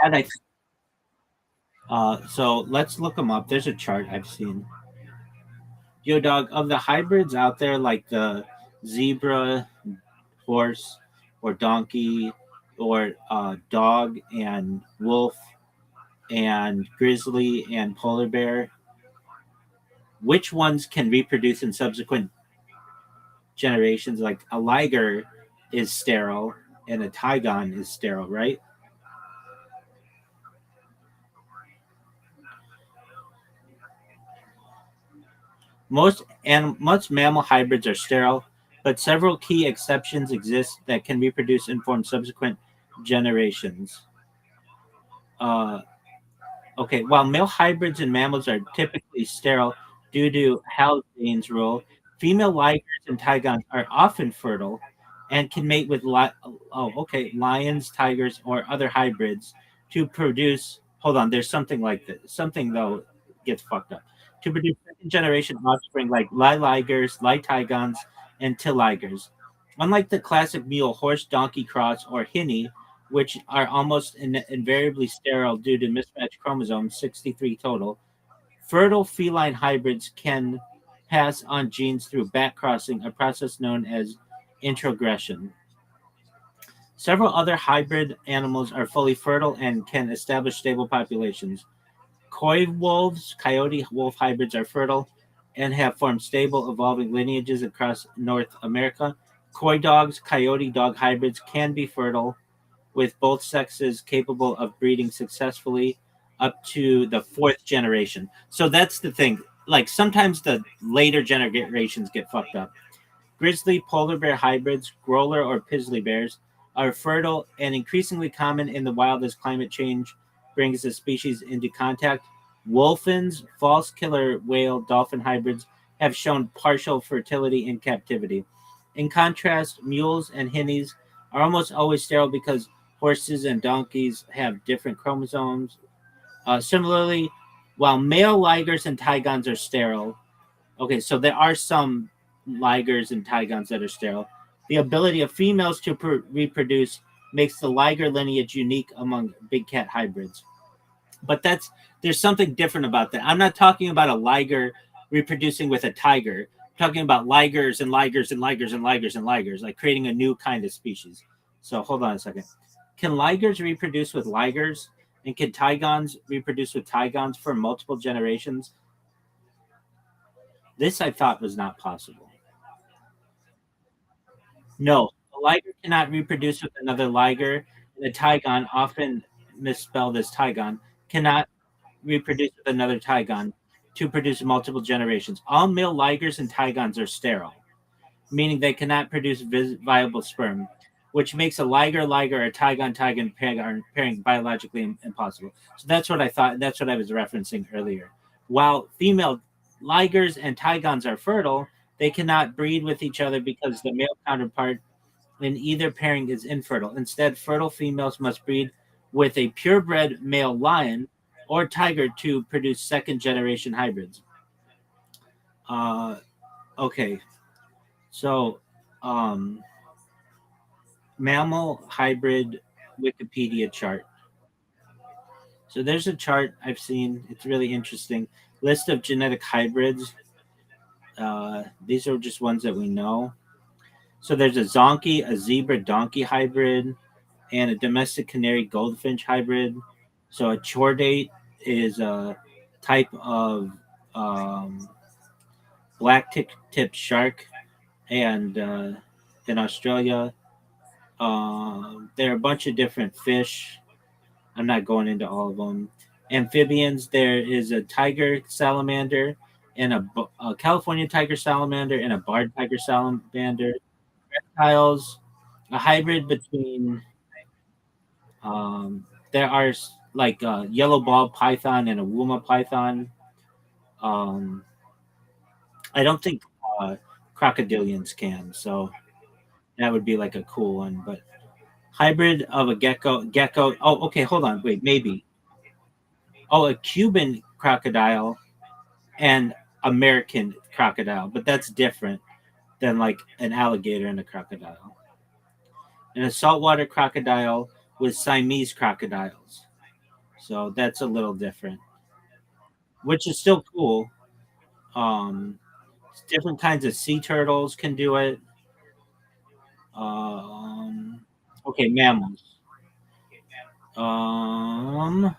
And so let's look them up. There's a chart I've seen. Yo, dog, of the hybrids out there, like the zebra, horse, or donkey, or dog and wolf, and grizzly and polar bear, which ones can reproduce in subsequent generations? Like a liger is sterile and a tigon is sterile, right? Most mammal hybrids are sterile, but several key exceptions exist that can reproduce and form subsequent generations. Uh, Okay, while male hybrids in mammals are typically sterile due to Haldane's rule, female ligers and tigons are often fertile and can mate with lions, tigers, or other hybrids to produce. Hold on, there's something like this. Something though gets fucked up. To produce second generation offspring like ligers, tigons, and tilligers. Unlike the classic mule, horse, donkey cross, or hinny, which are almost invariably sterile due to mismatched chromosomes, 63 total. Fertile feline hybrids can pass on genes through back crossing, a process known as introgression. Several other hybrid animals are fully fertile and can establish stable populations. Coy wolves, coyote wolf hybrids are fertile and have formed stable, evolving lineages across North America. Coy dogs, coyote dog hybrids can be fertile with both sexes capable of breeding successfully up to the fourth generation. So that's the thing. Like sometimes the later generations get fucked up. Grizzly polar bear hybrids, growler or pizzly bears, are fertile and increasingly common in the wild as climate change brings the species into contact. Wolfins, false killer whale, dolphin hybrids have shown partial fertility in captivity. In contrast, mules and hinnies are almost always sterile because horses and donkeys have different chromosomes. Similarly, while male ligers and tigons are sterile, okay, so there are some ligers and tigons that are sterile. The ability of females to reproduce makes the liger lineage unique among big cat hybrids. But there's something different about that. I'm not talking about a liger reproducing with a tiger. I'm talking about ligers and ligers and ligers and ligers and ligers, like creating a new kind of species. So hold on a second. Can ligers reproduce with ligers? And can tigons reproduce with tigons for multiple generations? This I thought was not possible. No, a liger cannot reproduce with another liger, and a tigon, often misspelled as tigon, cannot reproduce with another tigon to produce multiple generations. All male ligers and tigons are sterile, meaning they cannot produce viable sperm, which makes a liger or a tigon pairing biologically impossible. So that's what I thought. That's what I was referencing earlier. While female ligers and tigons are fertile, they cannot breed with each other because the male counterpart in either pairing is infertile. Instead, fertile females must breed with a purebred male lion or tiger to produce second generation hybrids. Uh, okay, so um, mammal hybrid Wikipedia chart. So there's a chart I've seen. It's really interesting. List of genetic hybrids. These are just ones that we know. So there's a zonkey, a zebra donkey hybrid, and a domestic canary goldfinch hybrid. So a chordate is a type of um, black tipped shark, and in Australia, there are a bunch of different fish. I'm not going into all of them. Amphibians, there is a tiger salamander and a California tiger salamander and a barred tiger salamander. Reptiles, a hybrid between there are like a yellow ball python and a wuma python. Um, I don't think uh, crocodilians can, so that would be like a cool one. But hybrid of a gecko. Oh, okay, hold on, wait, maybe. Oh, a Cuban crocodile and American crocodile, but that's different. than like an alligator and a crocodile. And a saltwater crocodile with Siamese crocodiles. So that's a little different, which is still cool. Um, Different kinds of sea turtles can do it. Um, okay, mammals. Um,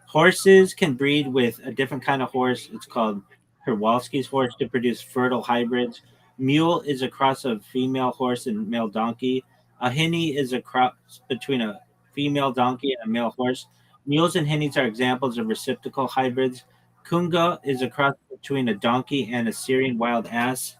Horses can breed with a different kind of horse. It's called Kowalski's horse to produce fertile hybrids. Mule is a cross of female horse and male donkey. A hinny is a cross between a female donkey and a male horse. Mules and hinnies are examples of reciprocal hybrids. Kunga is a cross between a donkey and a Syrian wild ass.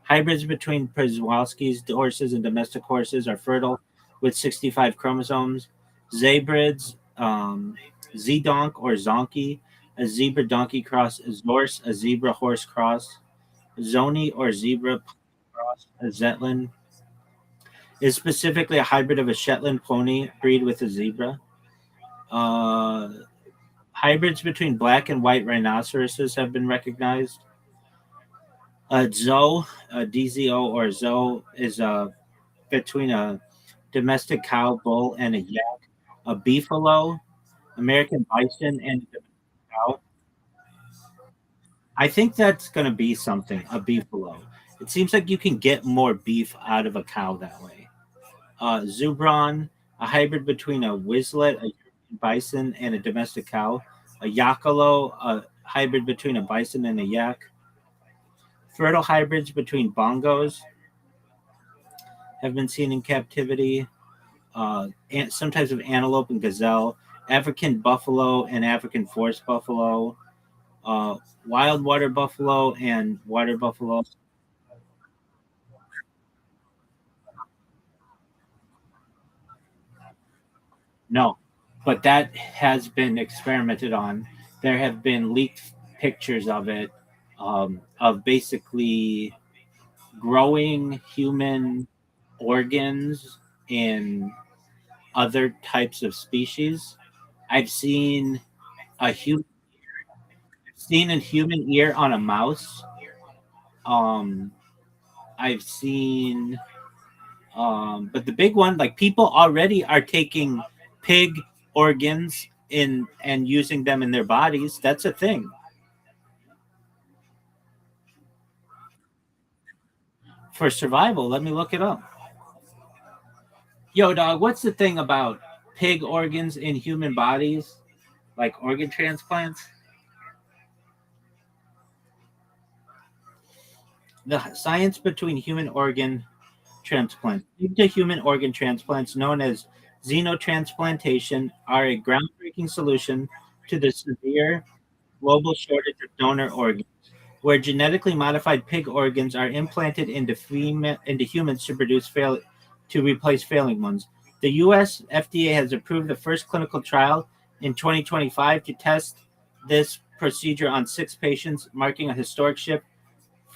Hybrids between Przewalski's horses and domestic horses are fertile with 65 chromosomes. Zebrids, Zedonk or Zonky, a zebra donkey cross, Zorse, a zebra horse cross, Zoni or zebra cross, a Zetland is specifically a hybrid of a Shetland pony breed with a zebra. Uh, Hybrids between black and white rhinoceroses have been recognized. Zo, DZO or Zo, is between a domestic cow, bull, and a yak. A beefalo, American bison, and a cow. I think that's going to be something, a beefalo. It seems like you can get more beef out of a cow that way. Zubron, a hybrid between a Wislet, a European bison, and a domestic cow. A Yakalo, a hybrid between a bison and a yak. Fertile hybrids between bongos have been seen in captivity. Some types of antelope and gazelle. African buffalo and African forest buffalo. Uh, Wild water buffalo and water buffalo. No, but that has been experimented on. There have been leaked pictures of it, of basically growing human organs in other types of species. I've a human seen a human ear on a mouse. Um, I've seen, but the big one, like people already are taking pig organs in and using them in their bodies. That's a thing for survival. Let me look it up. Yo, dog, what's the thing about pig organs in human bodies, like organ transplants? The science between human organ transplants. Pig to human organ transplants, known as xenotransplantation, are a groundbreaking solution to the severe global shortage of donor organs, where genetically modified pig organs are implanted into humans to to replace failing ones. The U.S. FDA has approved the first clinical trial in 2025 to test this procedure on 6 patients, marking a historic shift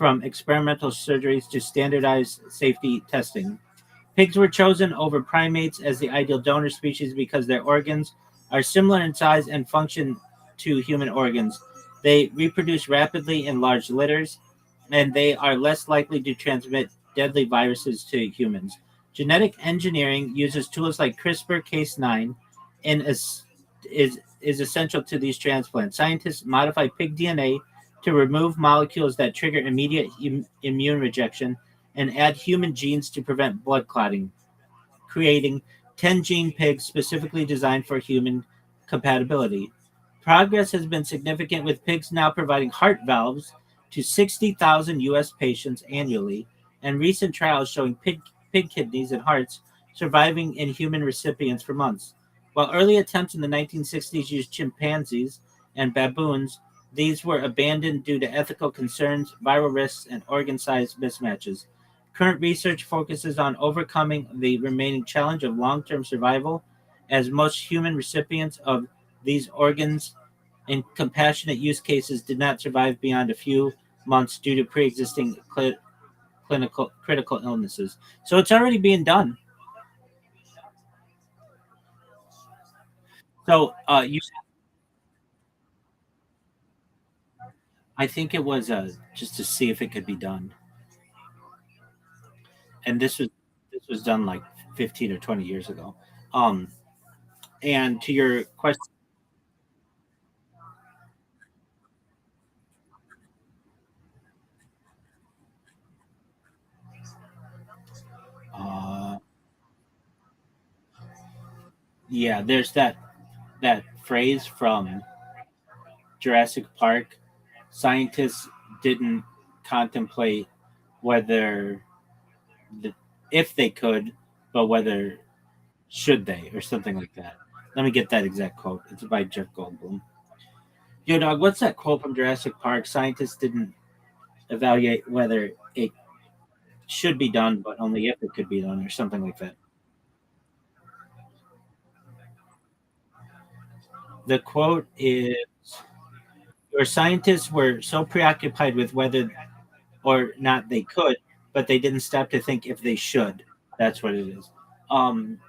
from experimental surgeries to standardized safety testing. Pigs were chosen over primates as the ideal donor species because their organs are similar in size and function to human organs. They reproduce rapidly in large litters, and they are less likely to transmit deadly viruses to humans. Genetic engineering uses tools like CRISPR-Cas9 and is essential to these transplants. Scientists modify pig DNA to remove molecules that trigger immediate immune rejection and add human genes to prevent blood clotting, creating 10 gene pigs specifically designed for human compatibility. Progress has been significant, with pigs now providing heart valves to 60,000 U.S. patients annually, and recent trials showing pig kidneys and hearts surviving in human recipients for months. While early attempts in the 1960s used chimpanzees and baboons, these were abandoned due to ethical concerns, viral risks, and organ size mismatches. Current research focuses on overcoming the remaining challenge of long term survival, as most human recipients of these organs in compassionate use cases did not survive beyond a few months due to pre existing clinical critical illnesses. So it's already being done. So I think it was just to see if it could be done, and this was done like 15 or 20 years ago. Um, and to your question, uh, yeah, there's that phrase from Jurassic Park. Scientists didn't contemplate whether the, if they could, but whether should they or something like that. Let me get that exact quote. It's by Jeff Goldblum. Yo, dog, what's that quote from Jurassic Park? Scientists didn't evaluate whether it should be done, but only if it could be done, or something like that. The quote is, "Your scientists were so preoccupied with whether or not they could, but they didn't stop to think if they should." That's what it is. Um,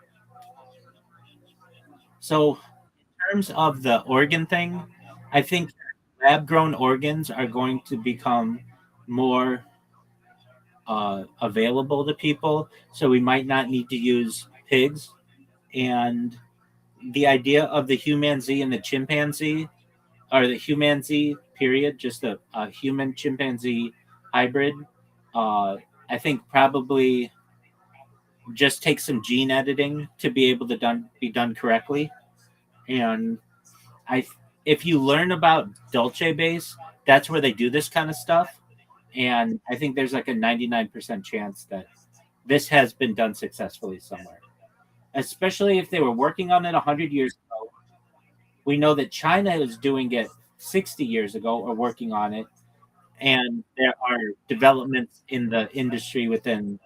so, in terms of the organ thing, I think lab grown organs are going to become more available to people. So, we might not need to use pigs. And the idea of the humanzee and the chimpanzee, or the humanzee period, just a human chimpanzee hybrid, uh, I think probably just takes some gene editing to be able to be done correctly. And I, if you learn about Dolce base, that's where they do this kind of stuff. And I think there's like a 99% chance that this has been done successfully somewhere, especially if they were working on it 100 years ago. We know that China is doing it 60 years ago or working on it. And there are developments in the industry within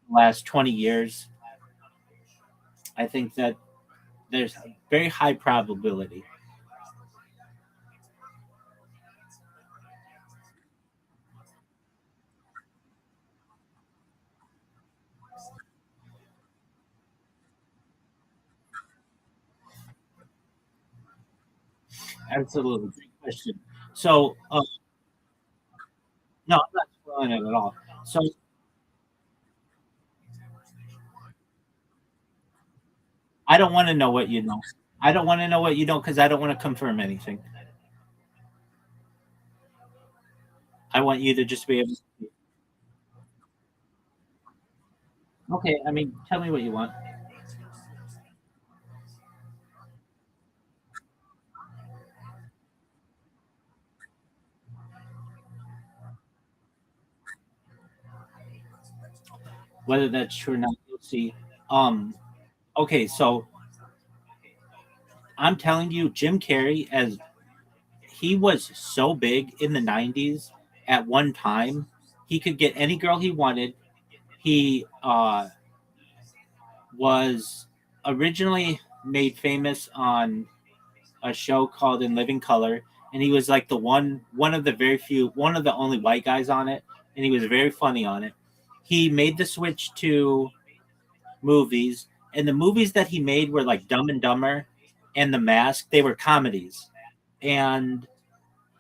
the last 20 years. I think that there's a very high probability. Absolutely. Great question. So, no, I'm not spoiling it at all. So, I don't want to know what you know. I don't want to know what you know because I don't want to confirm anything. I want you to just be able to. Okay, I mean, tell me what you want. Whether that's true or not, you'll see. Um, okay, so I'm telling you, Jim Carrey, as he was so big in the 90s at one time, he could get any girl he wanted. He was originally made famous on a show called In Living Color, and he was like the one of the very few, one of the only white guys on it, and he was very funny on it. He made the switch to movies, and the movies that he made were like Dumb and Dumber and The Mask. They were comedies, and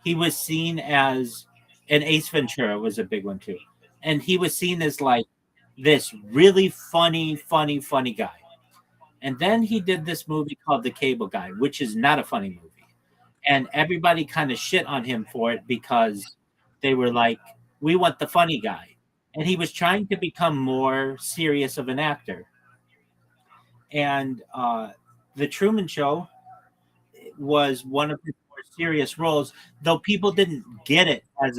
he was seen as, and Ace Ventura was a big one too, and he was seen as like this really funny guy. And then he did this movie called The Cable Guy, which is not a funny movie. And everybody kind of shit on him for it because they were like, we want the funny guy. And he was trying to become more serious of an actor. And The Truman Show was one of his more serious roles, though people didn't get it as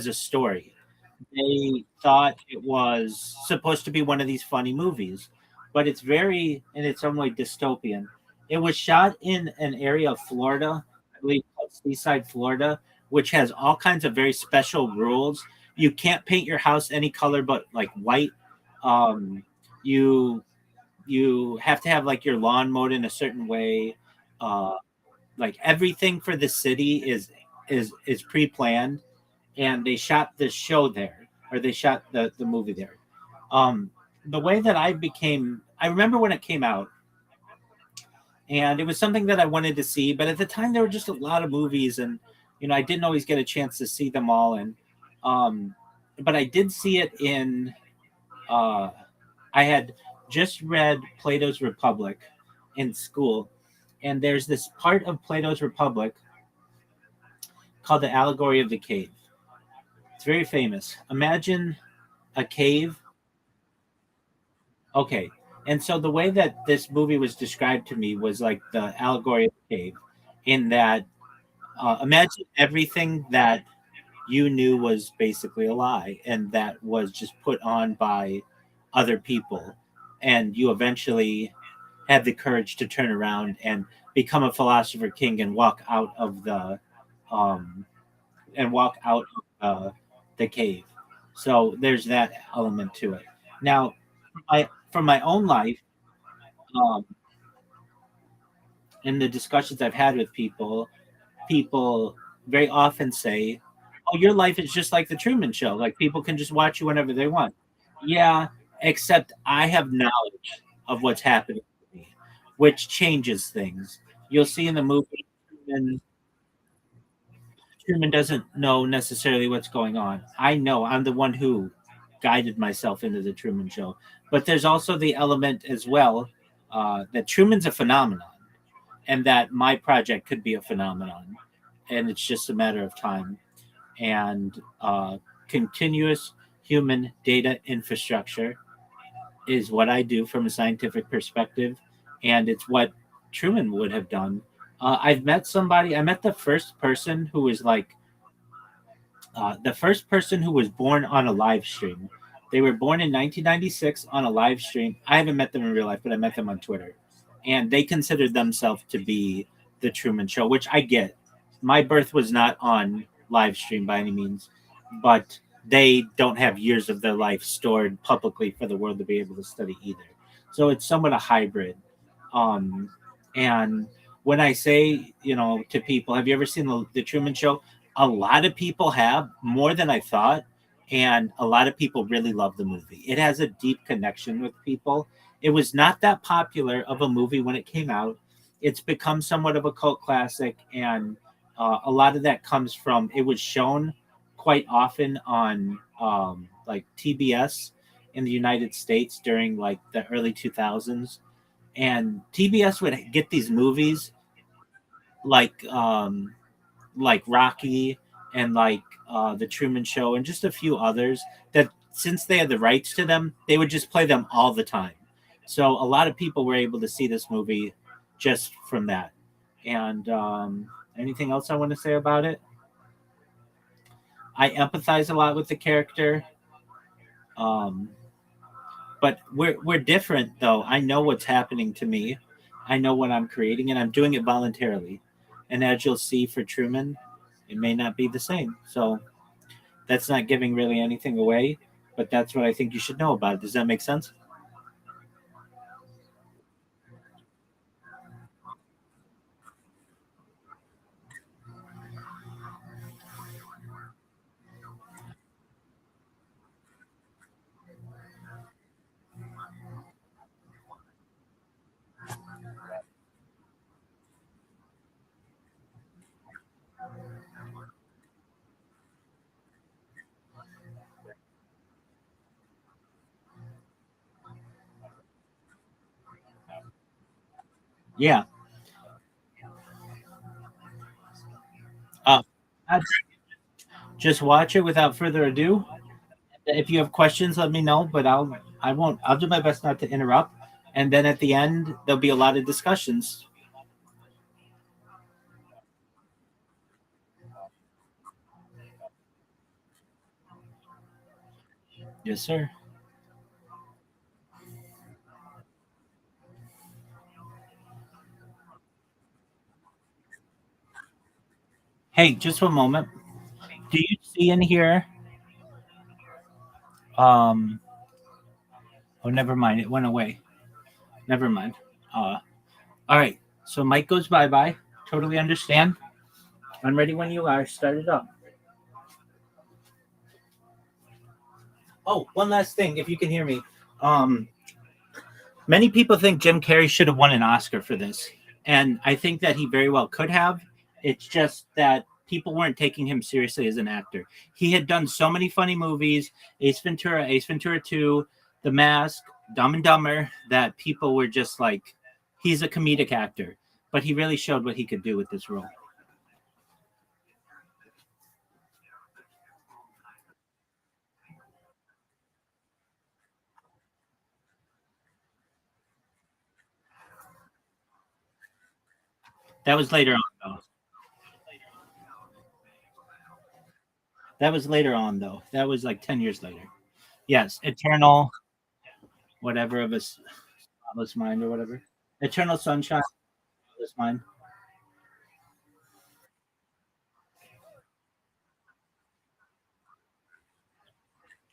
a story. They thought it was supposed to be one of these funny movies, but it's very, in its own way, dystopian. It was shot in an area of Florida, I believe called Seaside, Florida, which has all kinds of very special rules. You can't paint your house any color but like white. Um, you you have to have like your lawn mowed in a certain way. Uh, like everything for the city is pre-planned, and they shot this show there, or they shot the movie there. Um, the way that I remember when it came out, and it was something that I wanted to see, but at the time there were just a lot of movies, and I didn't always get a chance to see them all, and but I did see it in. Uh, I had just read Plato's Republic in school, and there's this part of Plato's Republic called the Allegory of the Cave. It's very famous. Imagine a cave. Okay. And so the way that this movie was described to me was like the allegory of the cave, in that imagine everything that you knew was basically a lie and that was just put on by other people. And you eventually had the courage to turn around and become a philosopher king and um, walk out of the cave. So there's that element to it. Now, from my own life, um, in the discussions I've had with people very often say, "Oh, your life is just like the Truman Show. Like people can just watch you whenever they want." Yeah, except I have knowledge of what's happening to me, which changes things. You'll see in the movie, Truman doesn't know necessarily what's going on. I know. I'm the one who guided myself into the Truman Show. But there's also the element as well that Truman's a phenomenon, and that my project could be a phenomenon, and it's just a matter of time. And continuous human data infrastructure is what I do from a scientific perspective, and it's what Truman would have done. I've met somebody. I met the first person who was like the first person who was born on a live stream. They were born in 1996 on a live stream. I haven't met them in real life, but I met them on Twitter, and they considered themselves to be the Truman Show, which I get. My birth was not on live stream by any means, but they don't have years of their life stored publicly for the world to be able to study either. So it's somewhat a hybrid. Um, and when I say, to people, have you ever seen the Truman Show? A lot of people have, more than I thought, and a lot of people really love the movie. It has a deep connection with people. It was not that popular of a movie when it came out. It's become somewhat of a cult classic, and a lot of that comes from it was shown quite often on like TBS in the United States during like the early 2000s, and TBS would get these movies like like Rocky and like the Truman Show and just a few others that since they had the rights to them, they would just play them all the time. So a lot of people were able to see this movie just from that. And anything else I want to say about it? I empathize a lot with the character. Um, but we're different though. I know what's happening to me. I know what I'm creating, and I'm doing it voluntarily. And as you'll see for Truman, it may not be the same. So that's not giving really anything away, but that's what I think you should know about it. Does that make sense? Yeah. Uh, I'd just watch it without further ado. If you have questions, let me know. But I won't. I'll do my best not to interrupt. And then at the end, there'll be a lot of discussions. Yes, sir. Hey, just one moment. Do you see in here? Um. Oh, never mind. It went away. Never mind. Uh. All right. So Mike goes bye bye. Totally understand. I'm ready when you are. Start it up. Oh, one last thing, if you can hear me. Um, Many people think Jim Carrey should have won an Oscar for this, and I think that he very well could have. It's just that people weren't taking him seriously as an actor. He had done so many funny movies, Ace Ventura 2, The Mask, Dumb and Dumber, that people were just like, he's a comedic actor. But he really showed what he could do with this role. That was later on, though. That was later on, though. That was like 10 years later. Yes, Eternal, whatever of a spotless mind or whatever. Eternal Sunshine, spotless mind.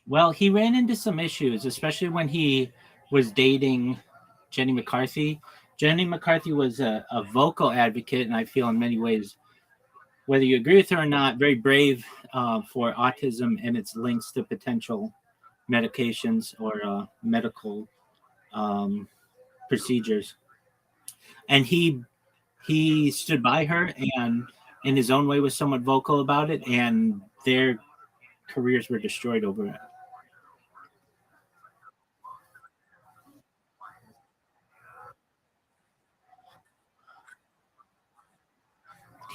Well, he ran into some issues, especially when he was dating Jenny McCarthy. Jenny McCarthy was a vocal advocate, and I feel in many ways, whether you agree with her or not, very brave for autism and its links to potential medications or medical um, procedures. And he stood by her and in his own way was somewhat vocal about it, and their careers were destroyed over it.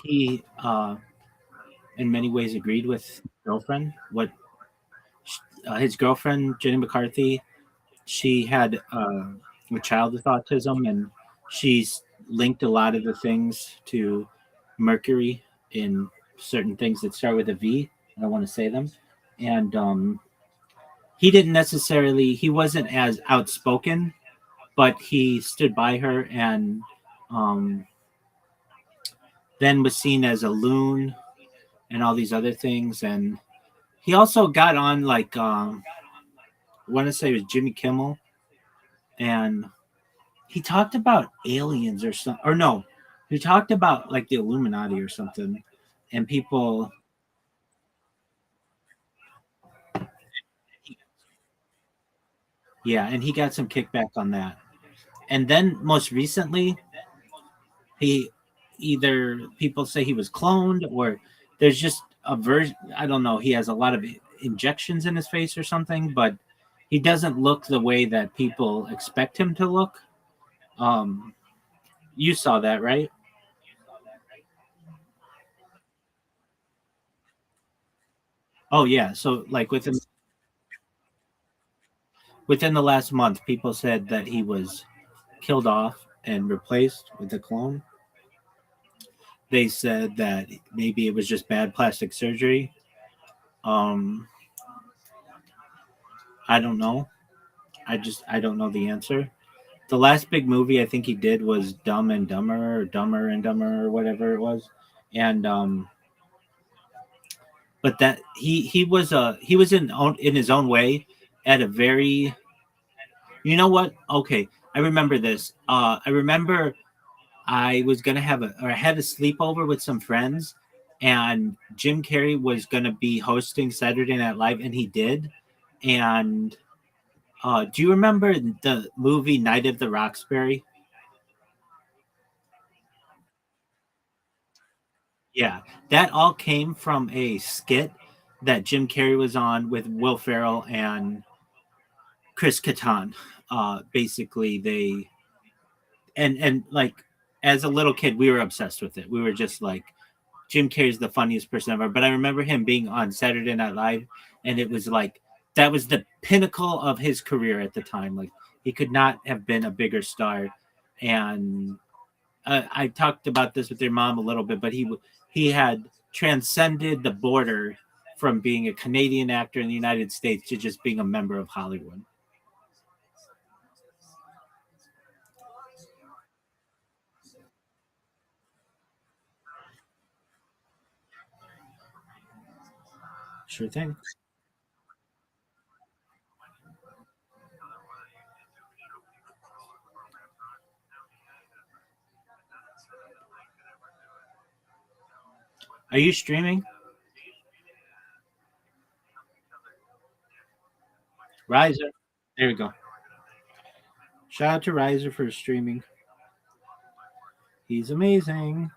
He in many ways agreed with his girlfriend. What his girlfriend Jenny McCarthy, she had a child with autism, and she's linked a lot of the things to Mercury in certain things that start with a V. I don't want to say them, and he didn't necessarily. He wasn't as outspoken, but he stood by her, and um, then was seen as a loon and all these other things, and he also got on like I want to say it was Jimmy Kimmel, and he talked about aliens or something, or no, he talked about like the Illuminati or something, and people, yeah, and he got some kickback on that. And then most recently, he either people say he was cloned or there's just a version. I don't know. He has a lot of injections in his face or something, but he doesn't look the way that people expect him to look. Um, you saw that, right? Oh yeah. So like within the last month, people said that he was killed off and replaced with a clone. They said that maybe it was just bad plastic surgery. Um, I don't know. I don't know the answer. The last big movie I think he did was Dumb and Dumber or Dumber and Dumber or whatever it was, and but that he was in his own way at a very, you know what, okay, I remember this. I remember I was gonna have a or I had a sleepover with some friends, and Jim Carrey was gonna be hosting Saturday Night Live, and he did. And do you remember the movie Night of the Roxbury? Yeah, that all came from a skit that Jim Carrey was on with Will Ferrell and Chris Kattan. Basically, they and like as a little kid, we were obsessed with it. We were just like, Jim Carrey's the funniest person ever. But I remember him being on Saturday Night Live, and it was like that was the pinnacle of his career at the time. Like he could not have been a bigger star. And I talked about this with your mom a little bit, but he had transcended the border from being a Canadian actor in the United States to just being a member of Hollywood. Sure thing. Are you streaming? Riser. There we go. Shout out to Riser for streaming. He's amazing.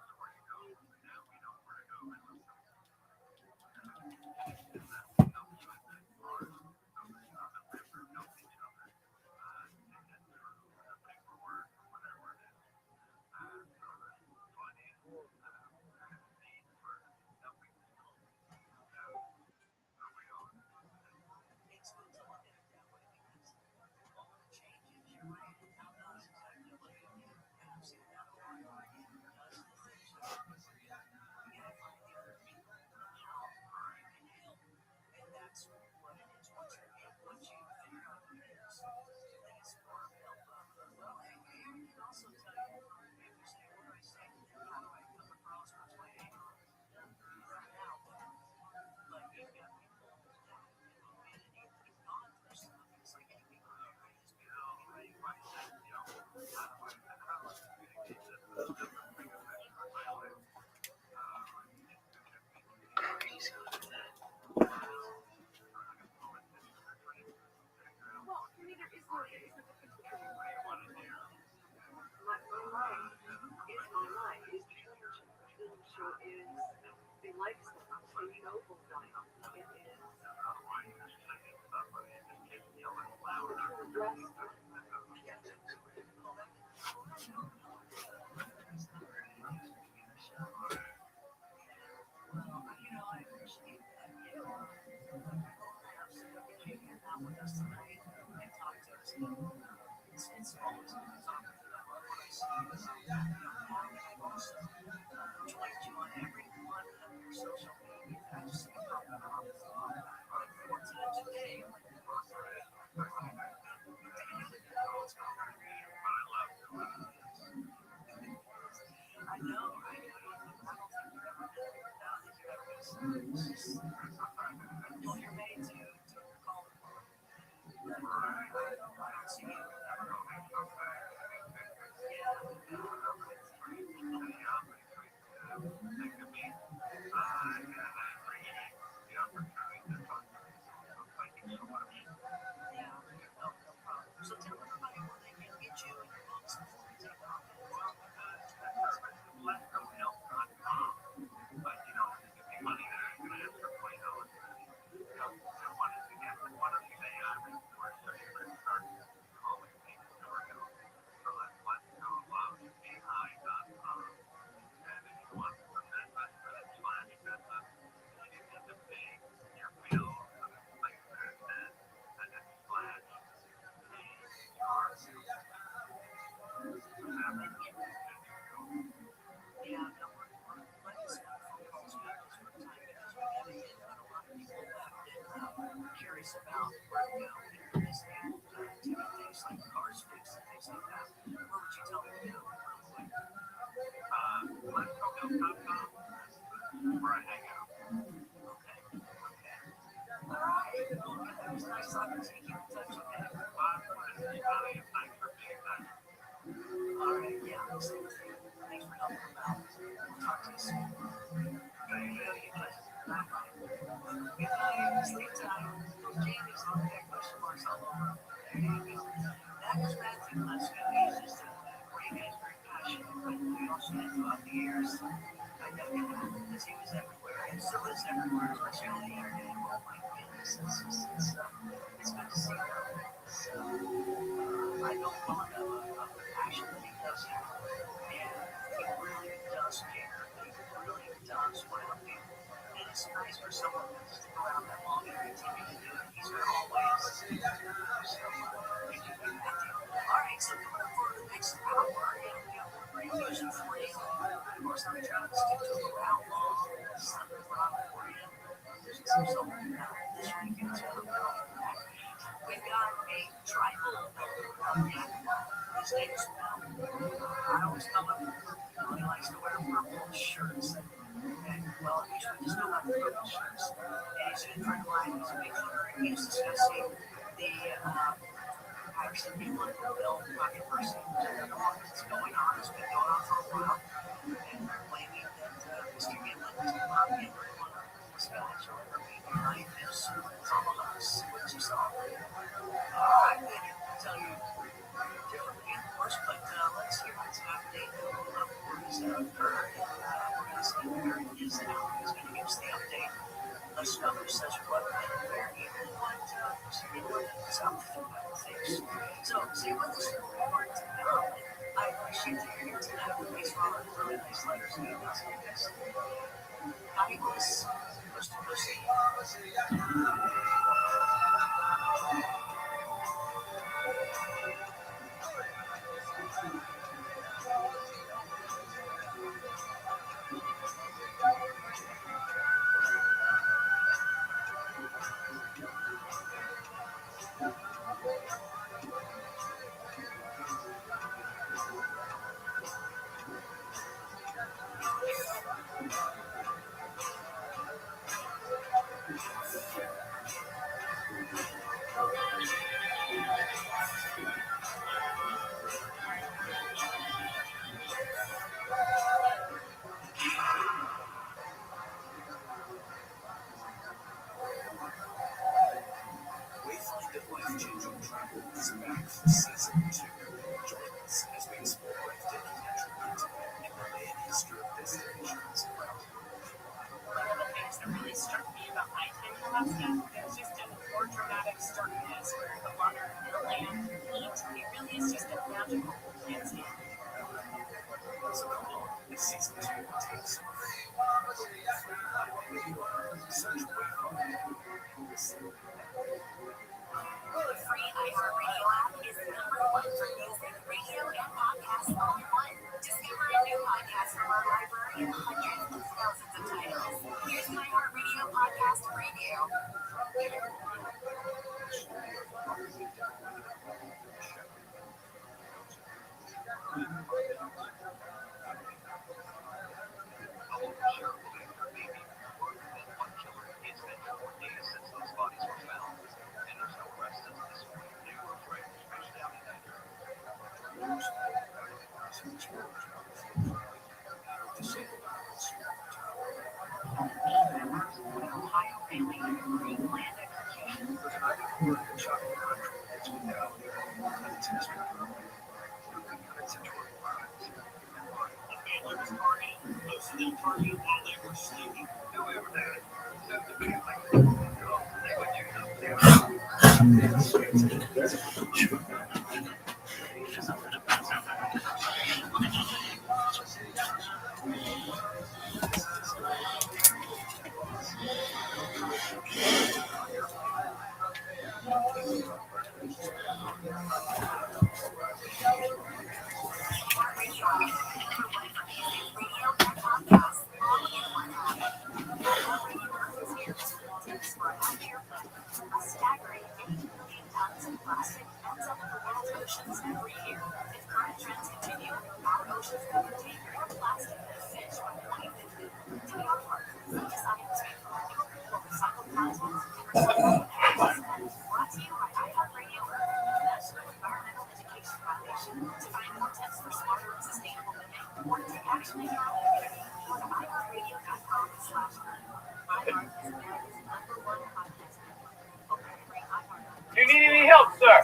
Do you need any help, sir?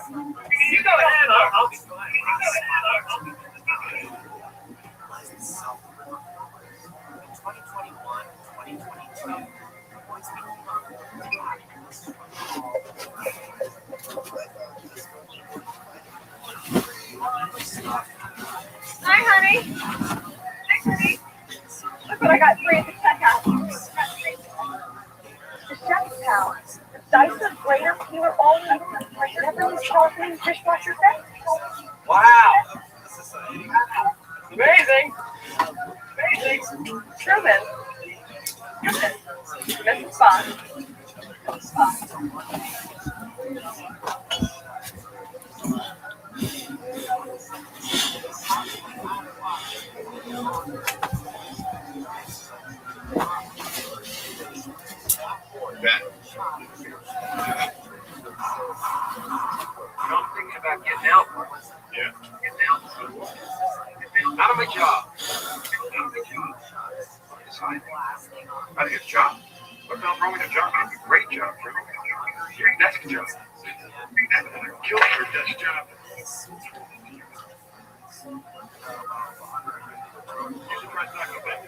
You go ahead. I'll be glad. 2021, 2022. Hi, honey. Hi, honey. Look what I got free at the checkout. The chef's pal. The Dyson Greater Peeler All Week. Never use sharpening dishwasher set. Wow. Amazing. Amazing. Truman. This is fun. I'm thinking about getting out. Yeah. Getting out. Out of my job. Out of his job. What's wrong with your job? It's a great job. Your desk job. Kill your desk job. You should try Taco Bell.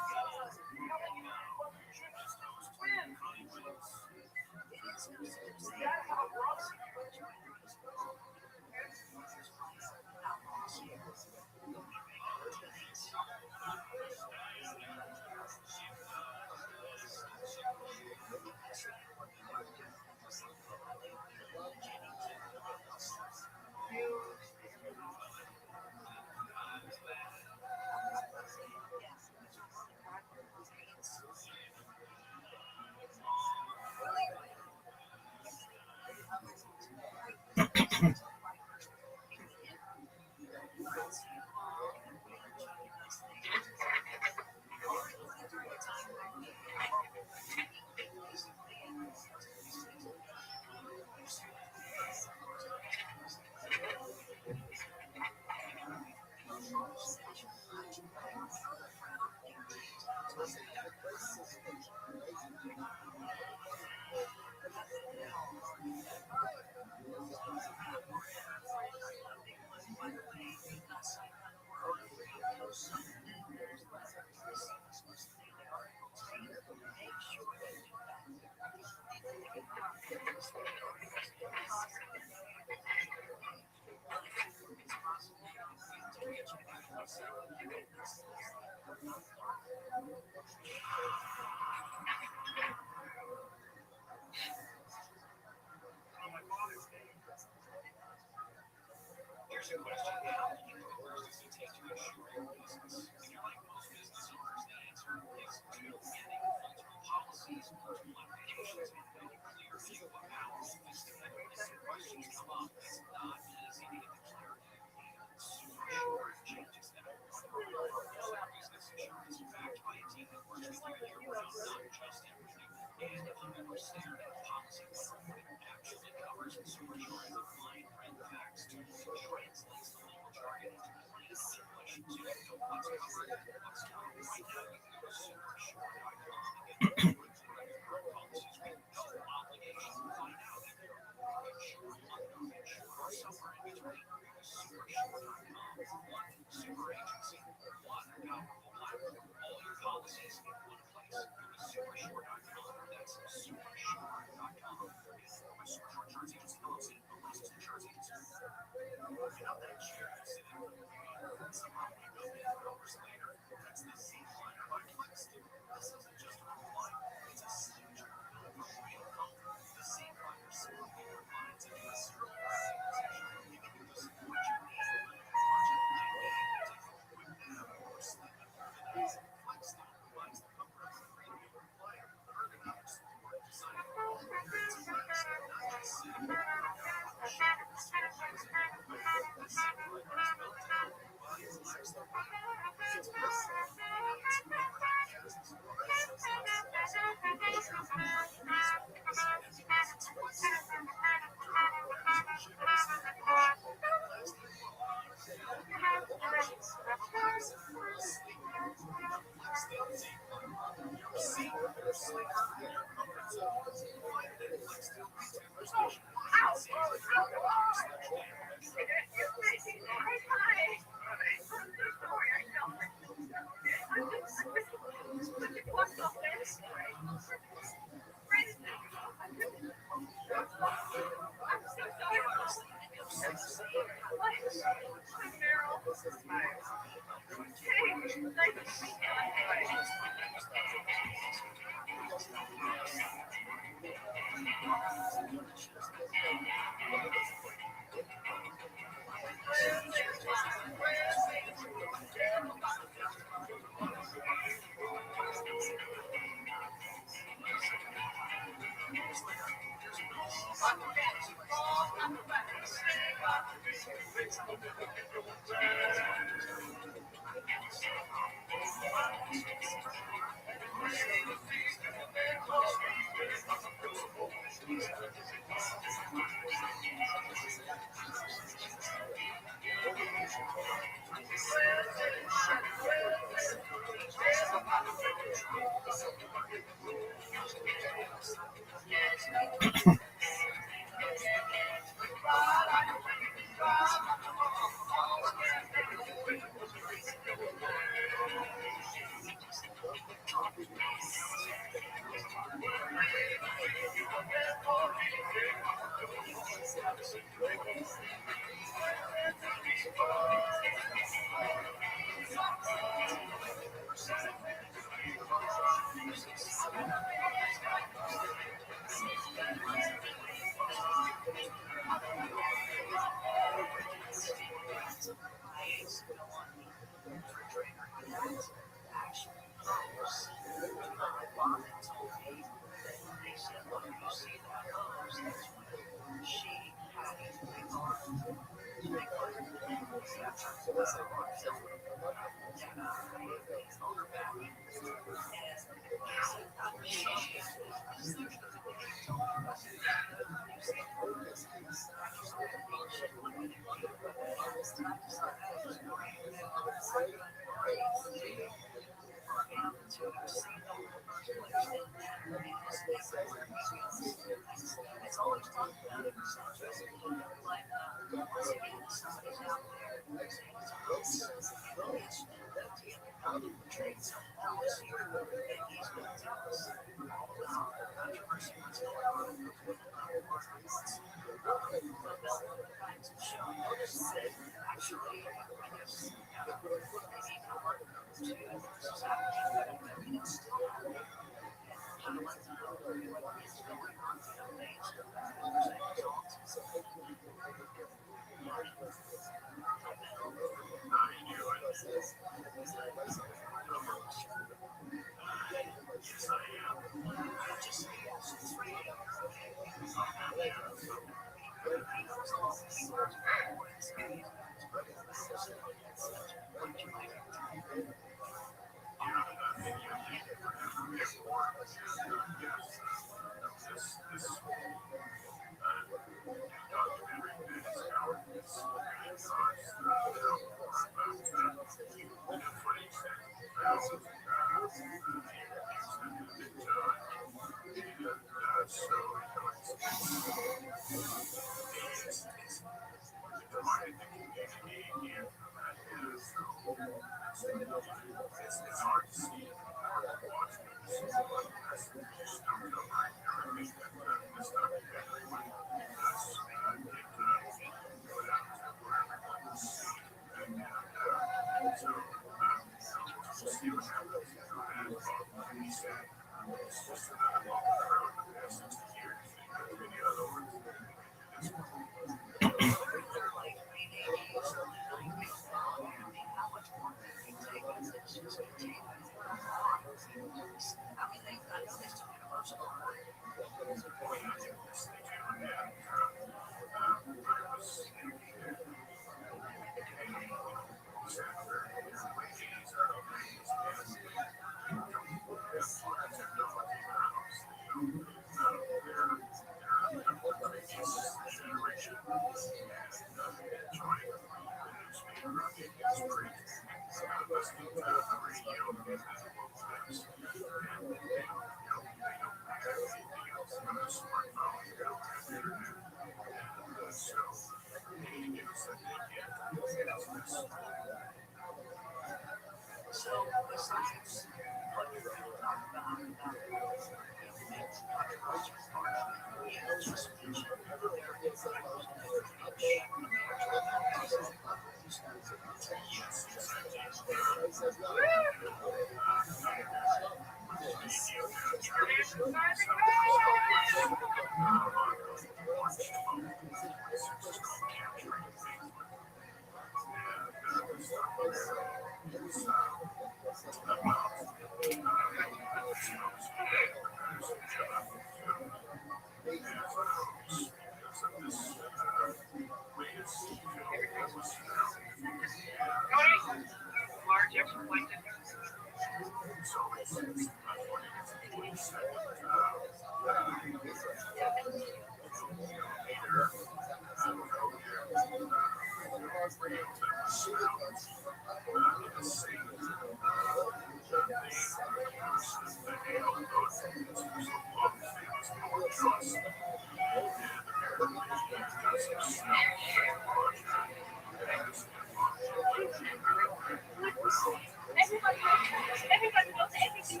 Everybody knows everything.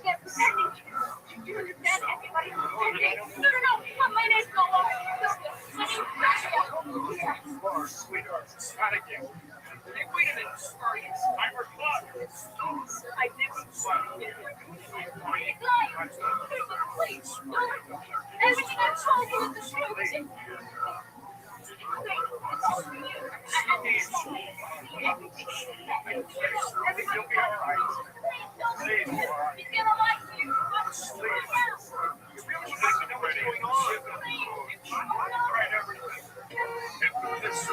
They're pretending. You understand? Everybody's pretending. No. My name's no longer. My name's Rachel. Sweetheart, not again. Hey, wait a minute. Sorry, it's time for club. I did. Please, don't. Everything I told you is the truth. You'll be all right. Please, Laura. He's gonna like you. You really would like to know what's going on. All right, everything. If this is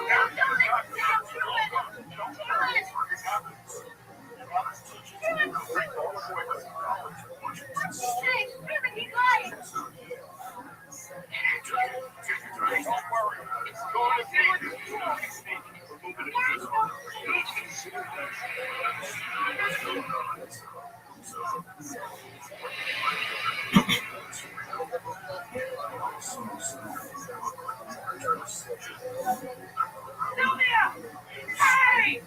Hey, really, he's lying. don't worry. It's going to be Sylvia! Hey!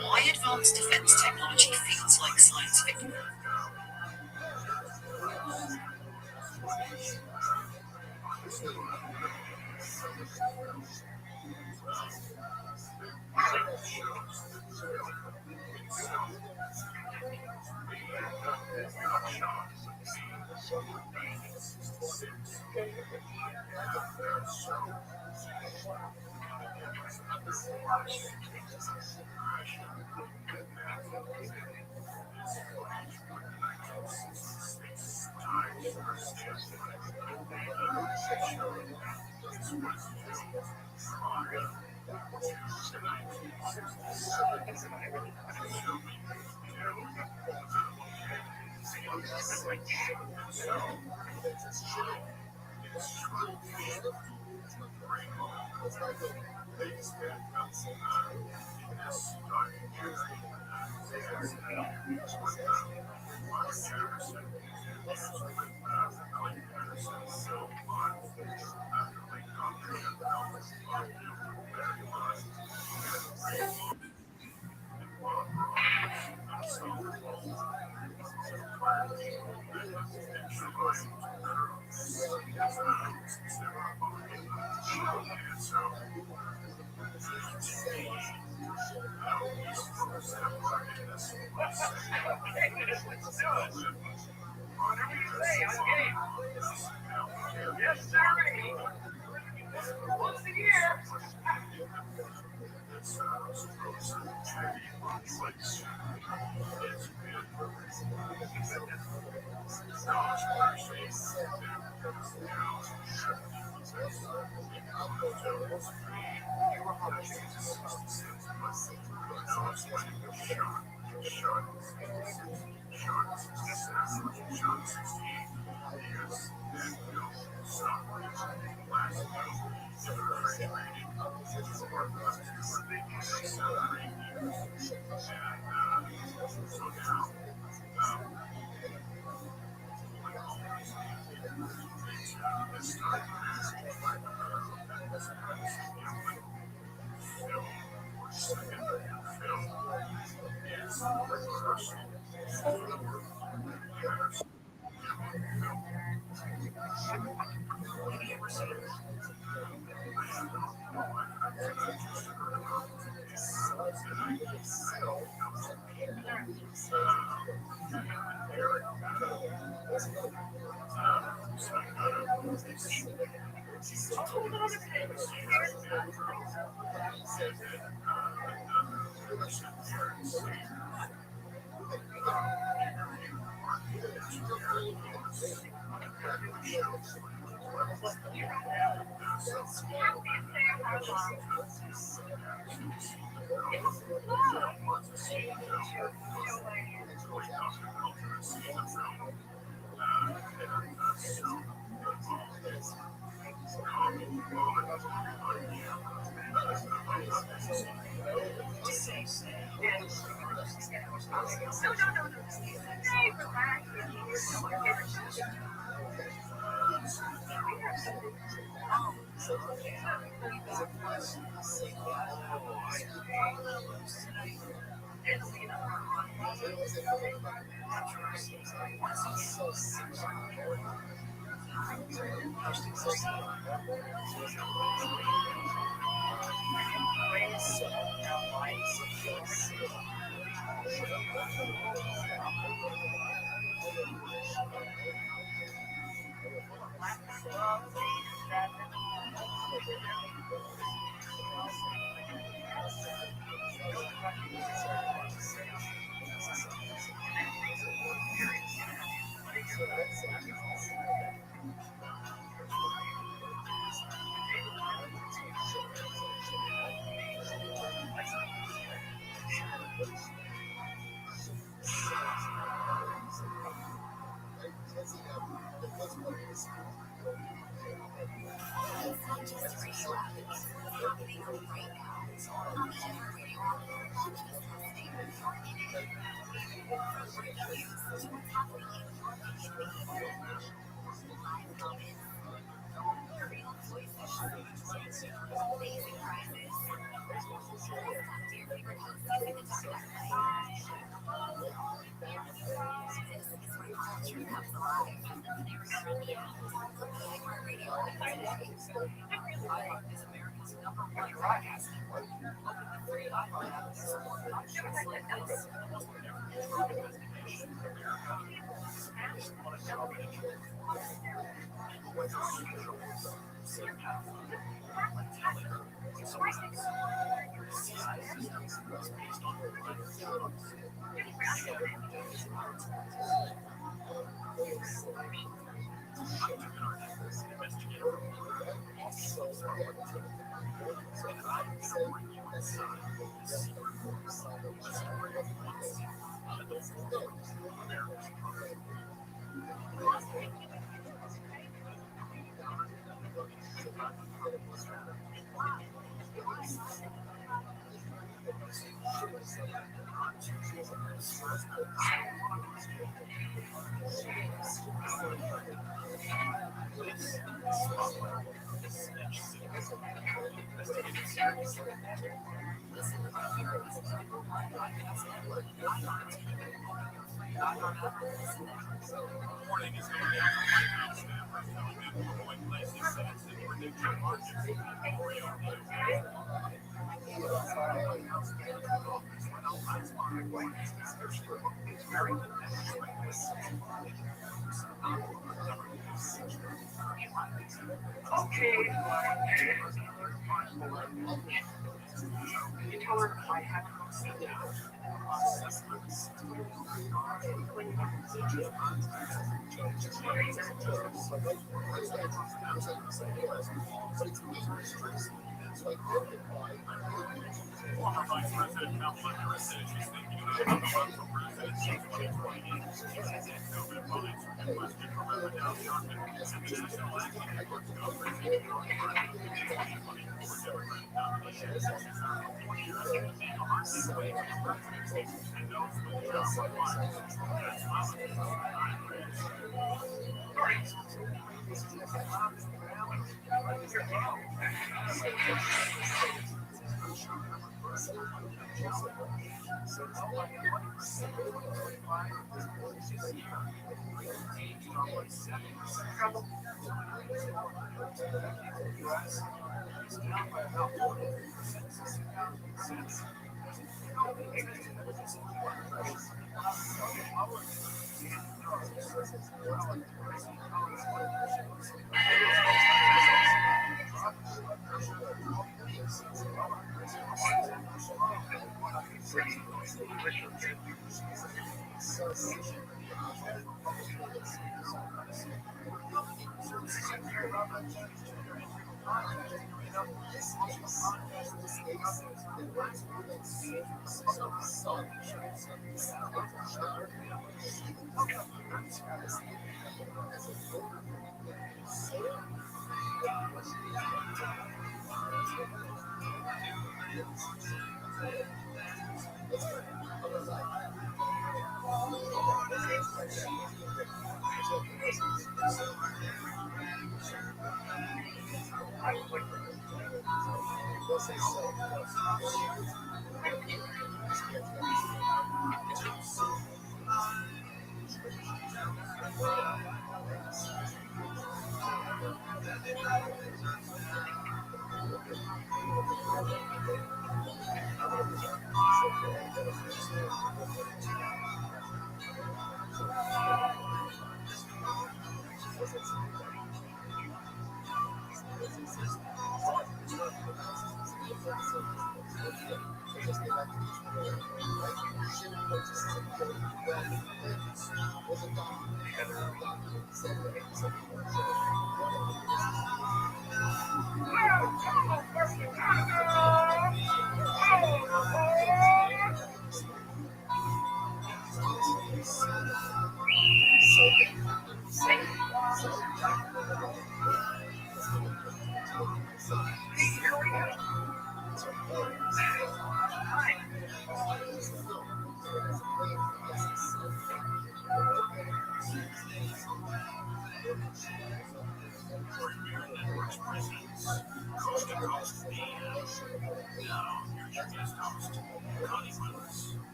Why advanced defense technology feels like science fiction.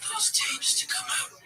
Those tapes to come out.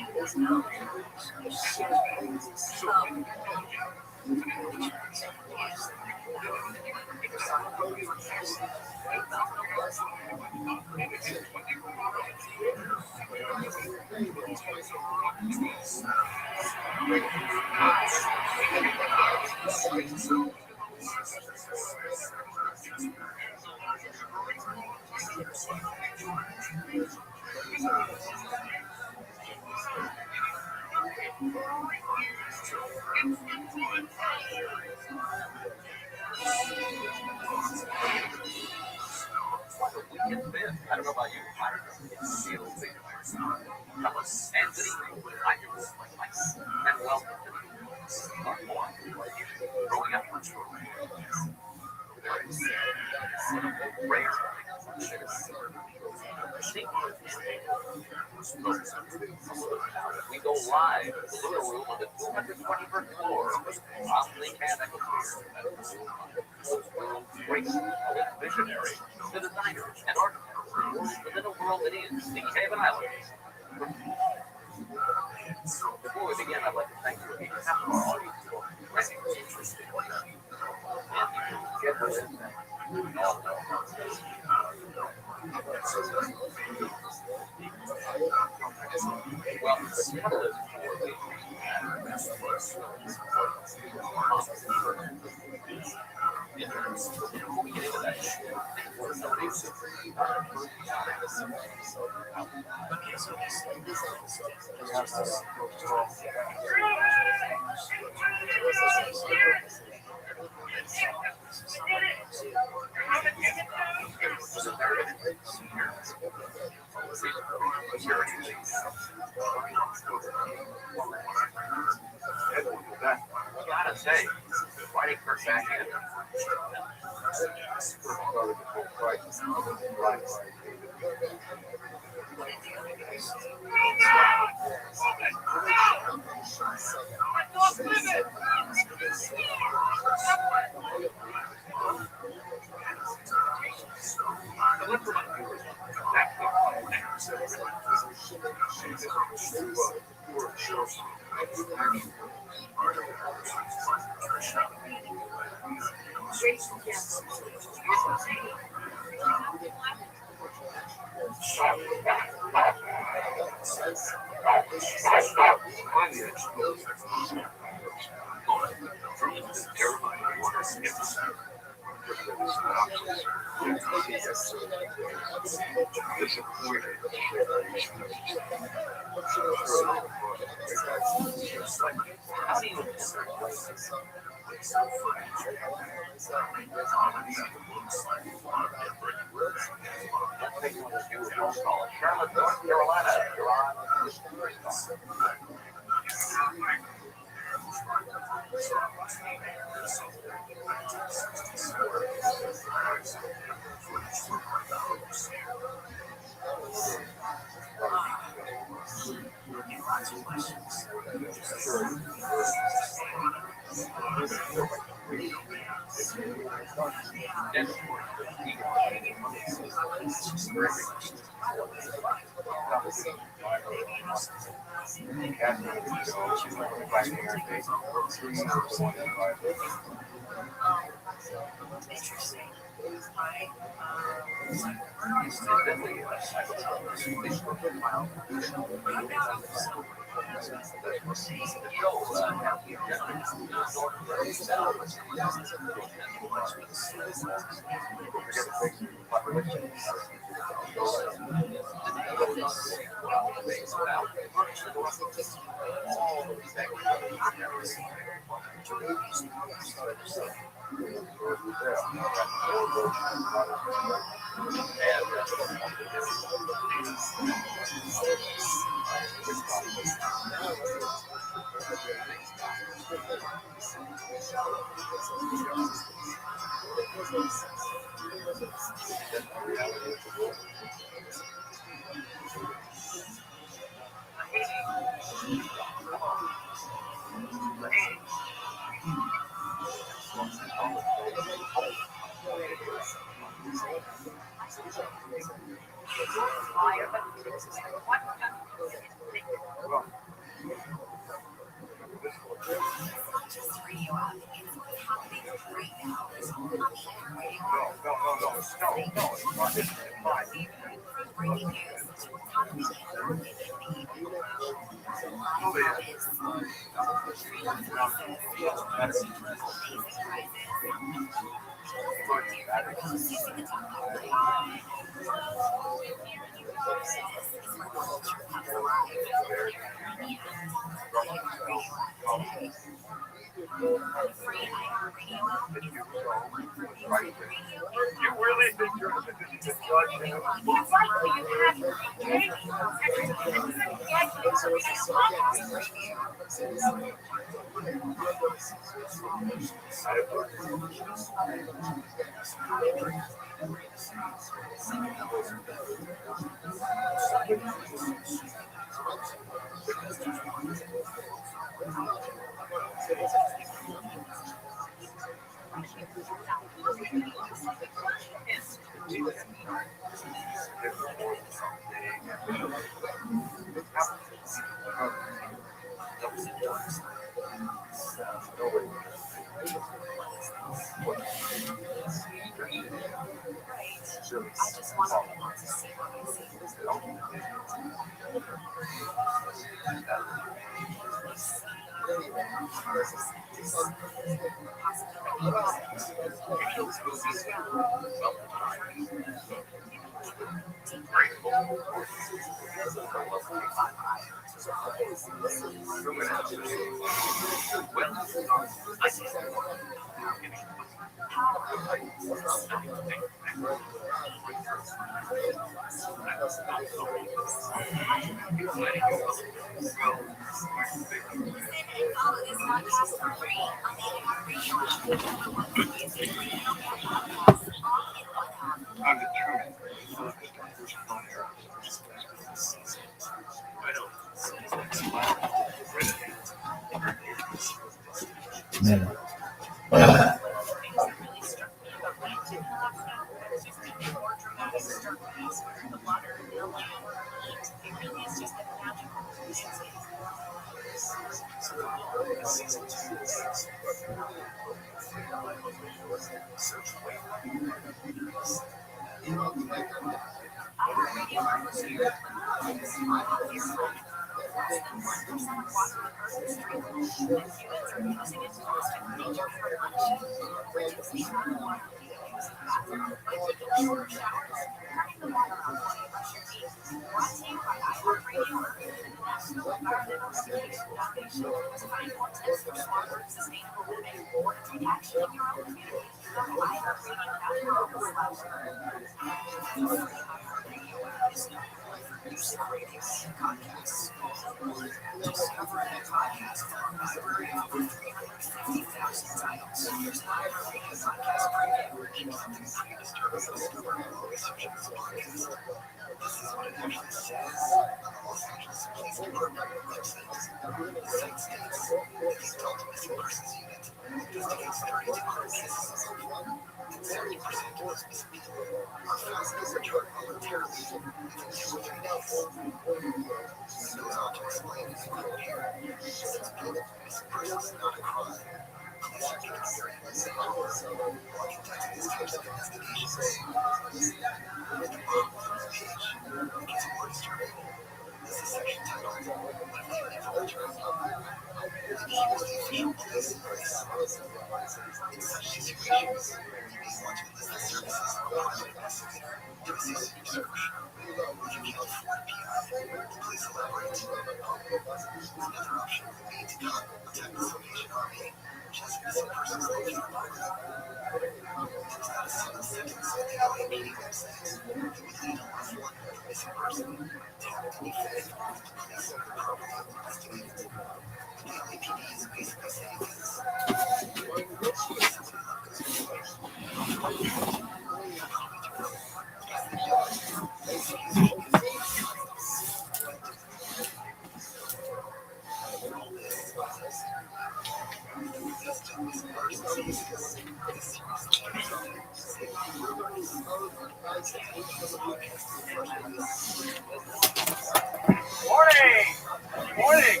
Morning.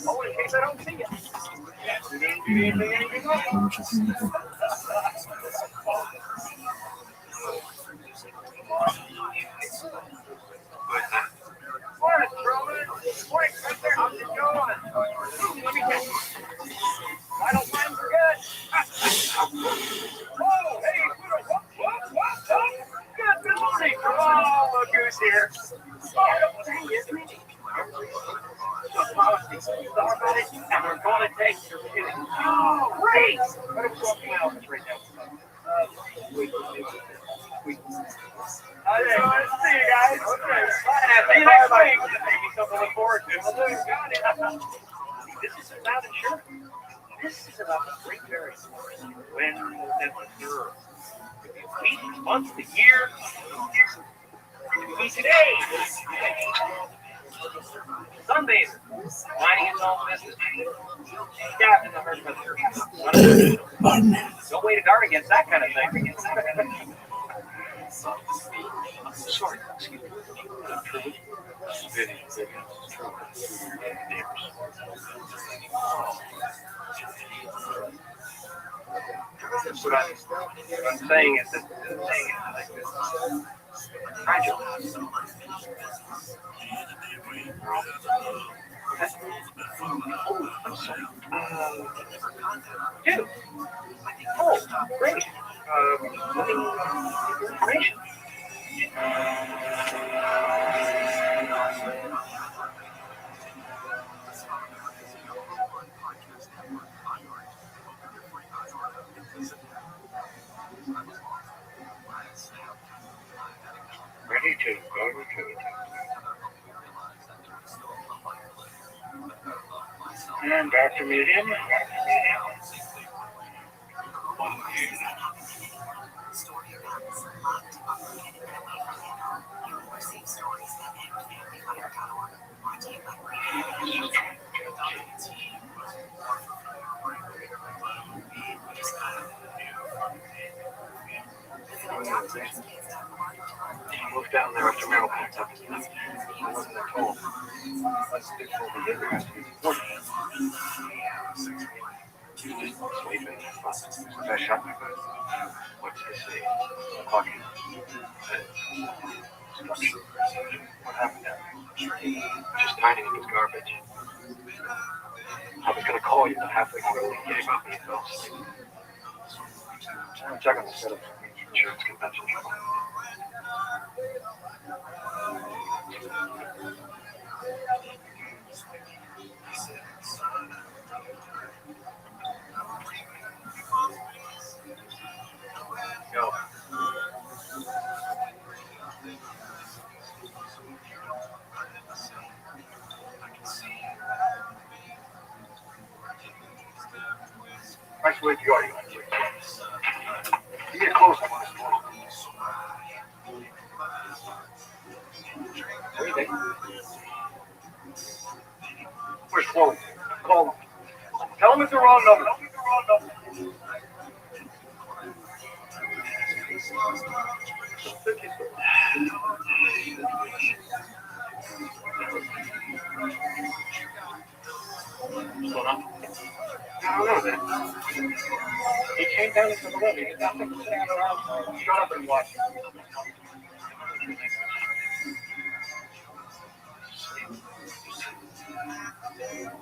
Oh, in case I don't see you. Anything? Morning, Roman. Morning, Spencer. How's it going? Let me catch you. Vital signs are good. Oh, hey, what? Good morning. Oh, look who's here. Oh, dang it. We thought about it, and we're going to take it. Oh, great! But it's something else right now. I see you guys. Okay. See you next week. Maybe something to look forward to. This is about insurance. This is about the great various when and the third. Weeks, months, the year. Today. Sundays. Minding his own business. Captain the first president. No way to guard against that kind of thing. Sorry, excuse me. What I'm saying is that like this. Hi, Joe. I'm sorry. Dude. Oh, great. Information. Ready to go to. And back to medium. Look down there after Meryl picked up. I wasn't at home. Let's do for the other. Sleeping. I shot my bed. What's to say? Clocking. What happened there? Just tidying up his garbage. I was going to call you, but halfway through he gave up and he fell asleep. I'm checking the setup for insurance convention. Go. Nice way to go. You get close. Where's Chloe? Call him. Tell him it's the wrong number. What's going on? I don't know, man. He came down into the room. He did nothing but stand around. Shut up and watch.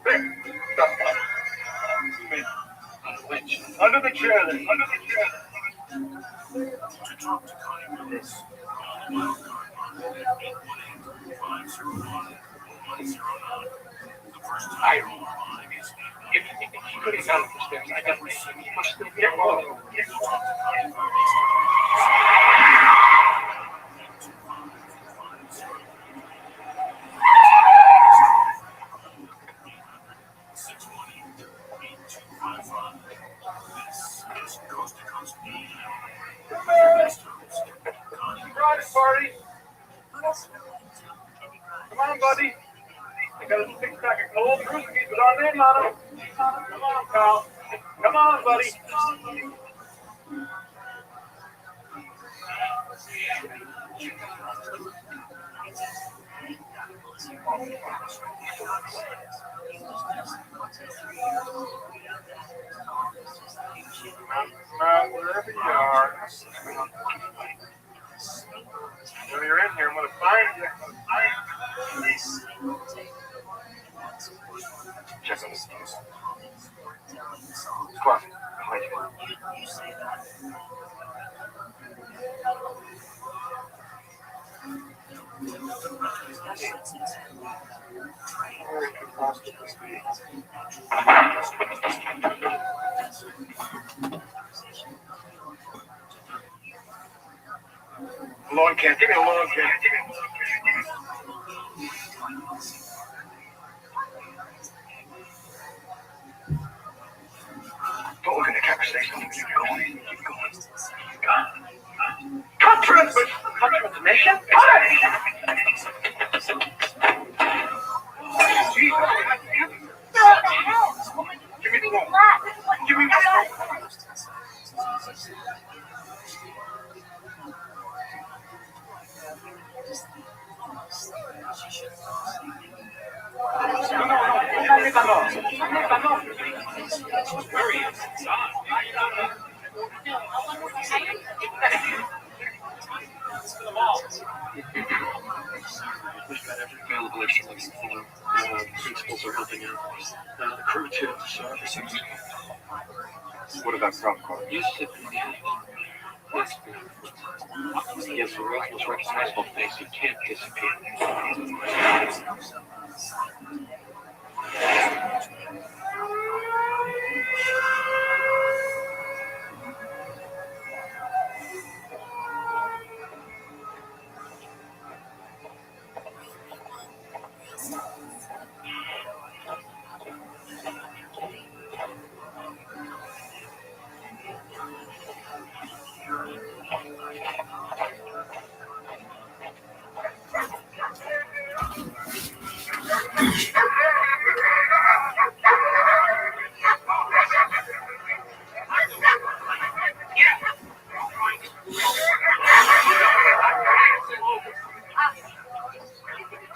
Hey, stop. Under the chair then. Under the chair. I don't know. If he could have gone up the stairs, I definitely he must still be alone. Party. Come on, buddy. I got a 6-pack of cold brewskis with our name on them. Come on, pal. Come on, buddy. Wherever you are. When you're in here, I'm going to find you. Check on the stairs. Come on. Behind you. Where could possibly be? Long can. Give me a long can. Don't look in the camera. Stay still. Keep going. Keep going. Cut transmission. Cut transmission? What the hell? Give me the phone. Give me the phone. We've got every available issue looking for. Principals are helping out. The crew too. So what about prop car? You sit in the yes, the world's most recognizable face. You can't disappear.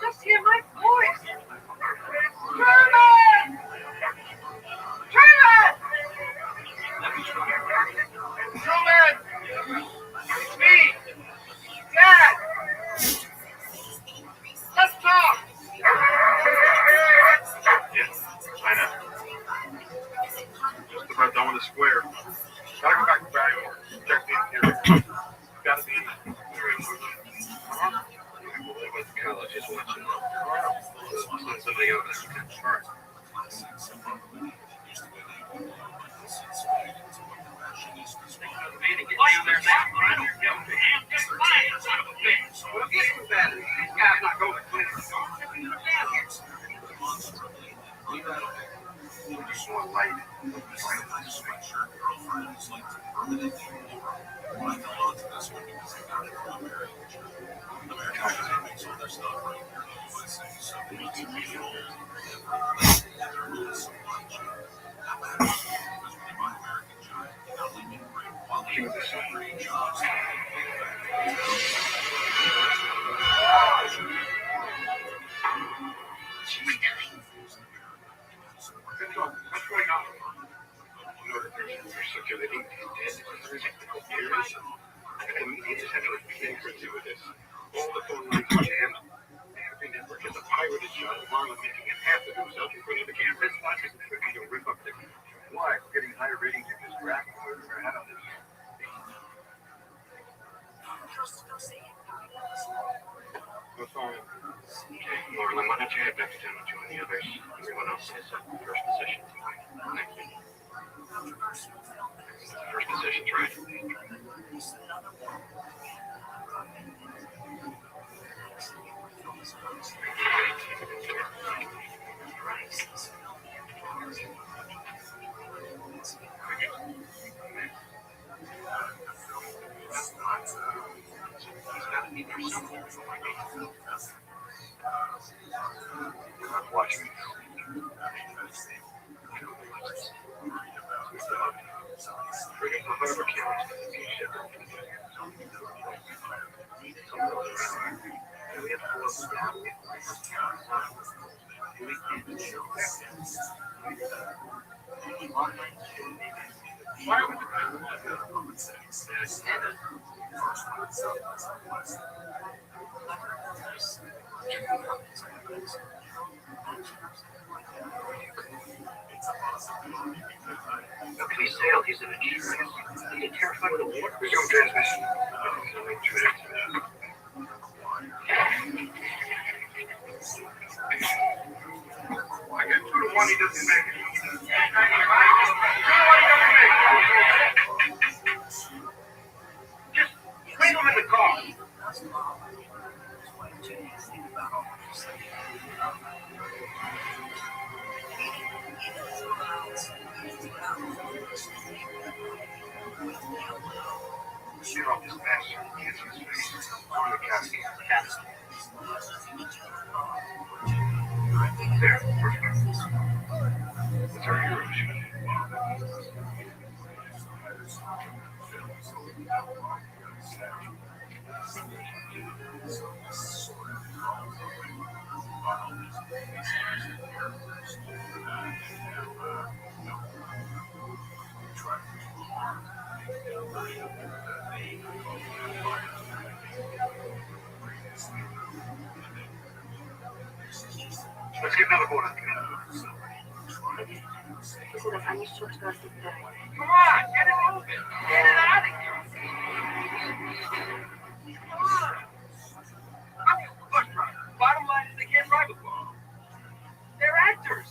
Just hear my voice. Truman! Truman! Truman! It's me! Dad! Let's talk! Yes, I know. Just about done with the square. Gotta go back to Bangor. Check the interior. Gotta be in there. College is watching. Something over there. All right. What's going on? You know that they're circulating technical theories. And media is essentially being gratuitous. All the phone lines are jammed. Every network has a pirated shot of Marlon making an ass of himself in front of the camera. This watch isn't tricky to rip up the... Why? We're getting higher ratings in this graph than we've ever had on this. Go fine. Marlon, why don't you head back to town and join the others? Everyone else is at first position tonight. Thank you. First position's right. Watch me. Bring up the harbor cameras to the beach ship. We have to close down. Why would please sail, he's an insurance. He's terrified of the water. Resume transmission. I got 2 to 1, he doesn't make it. 2 to 1, he doesn't make it. Just leave him in the car. Get off this mess. Get to his face. Go to the casket. There, perfect. It's our hero ship. Let's get another boat out there. Come on, get it moving. Get it out of here. Come on. Look, bottom line is they can't drive a car. They're actors.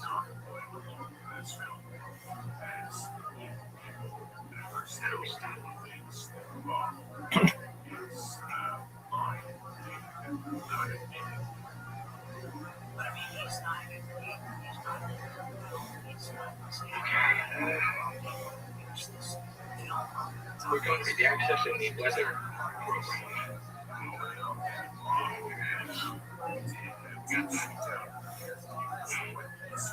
We're going to be accessing the weather program.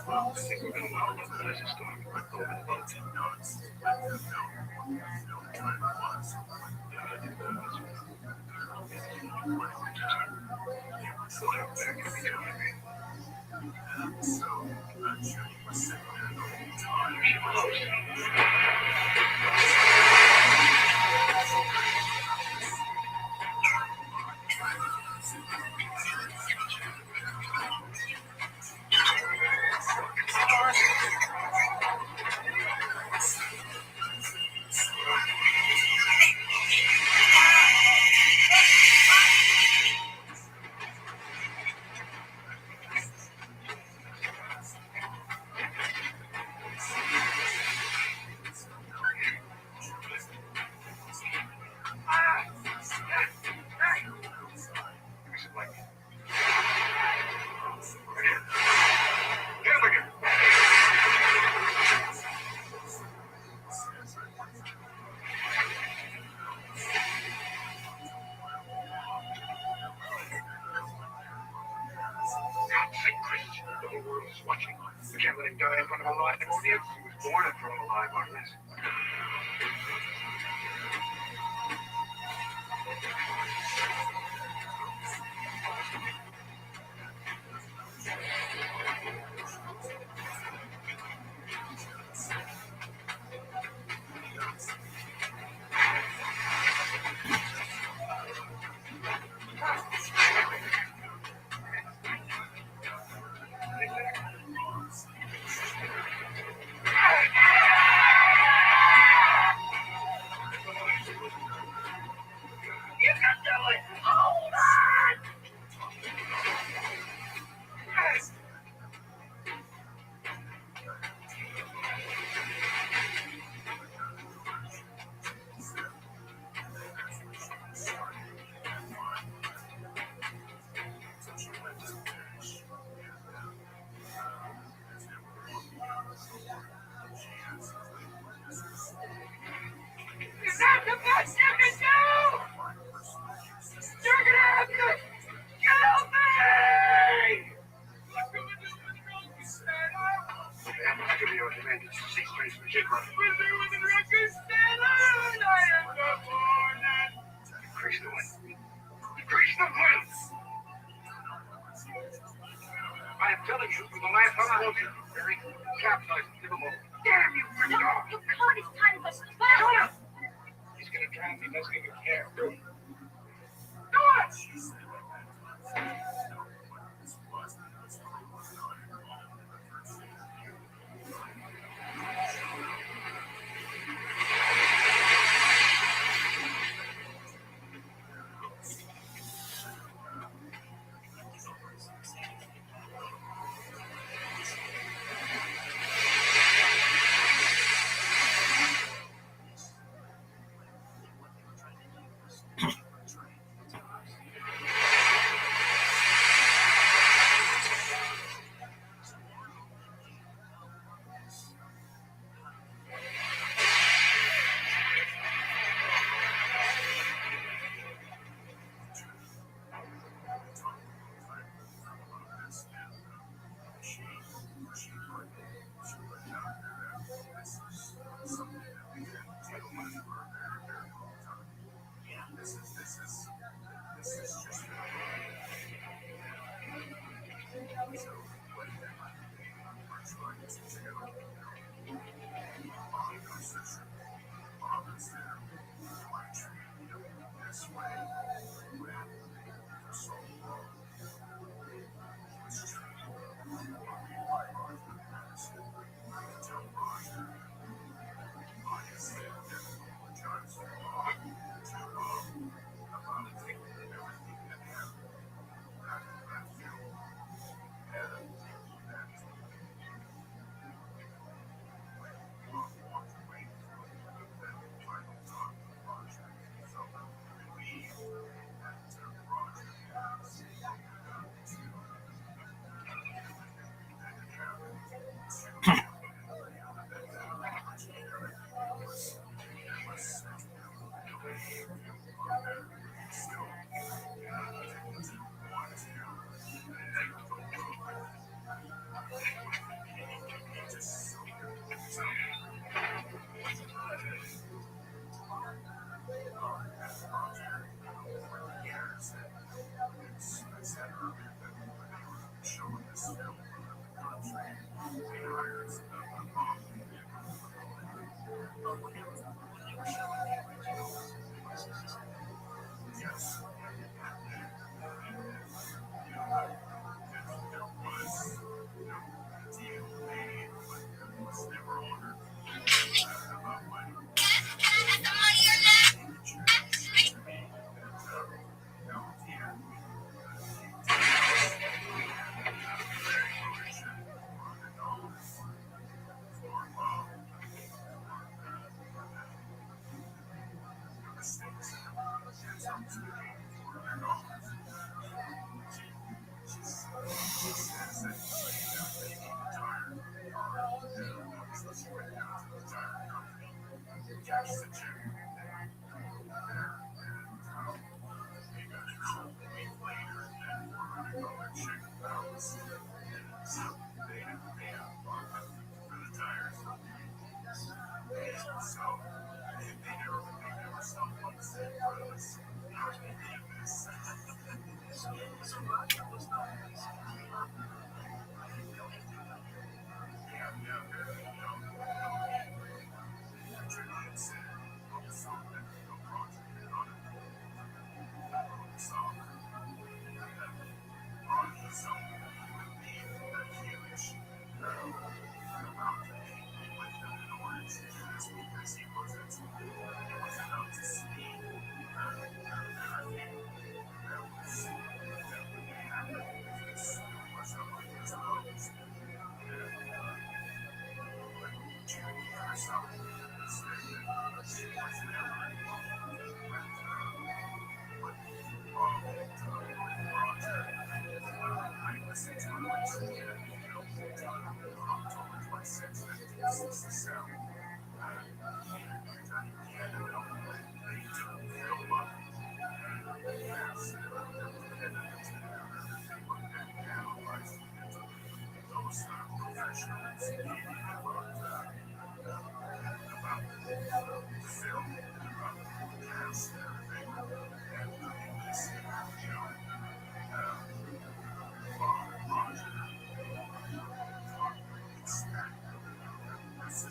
I think we're going to localize the storm over the boat. The whole world is watching. We can't let him die in front of a live audience. He was born in front of a live audience. Increase the wind. Increase the wind. I am telling you for the last time, I you, Barry, capsize and give him over. Damn you, big dog! You caught his time for fire! He's gonna drown me, doesn't even care. Do it! Say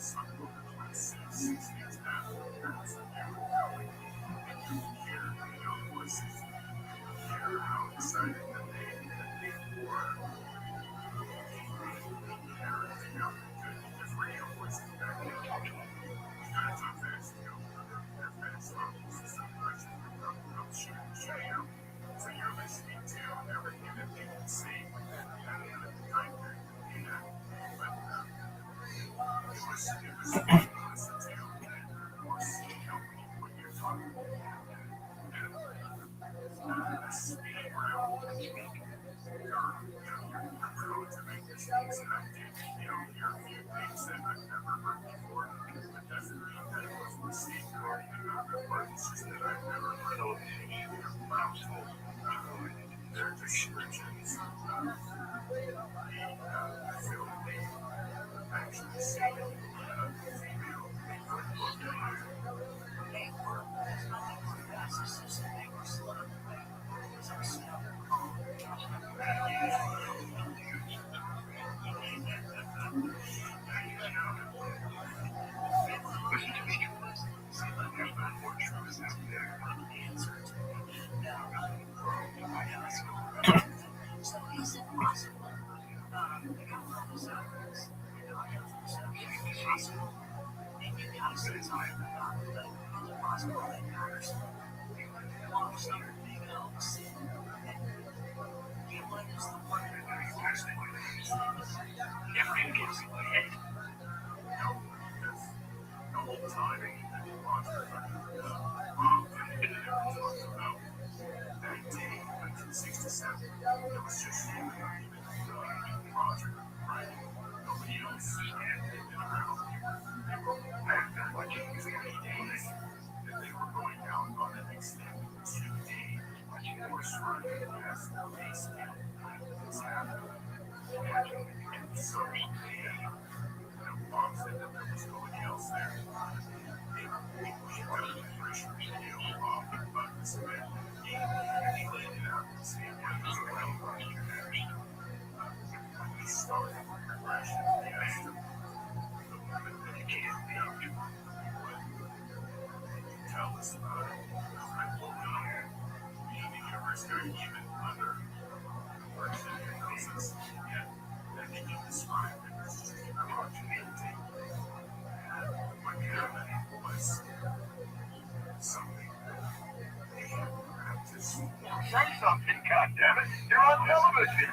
something, goddammit. You're on television.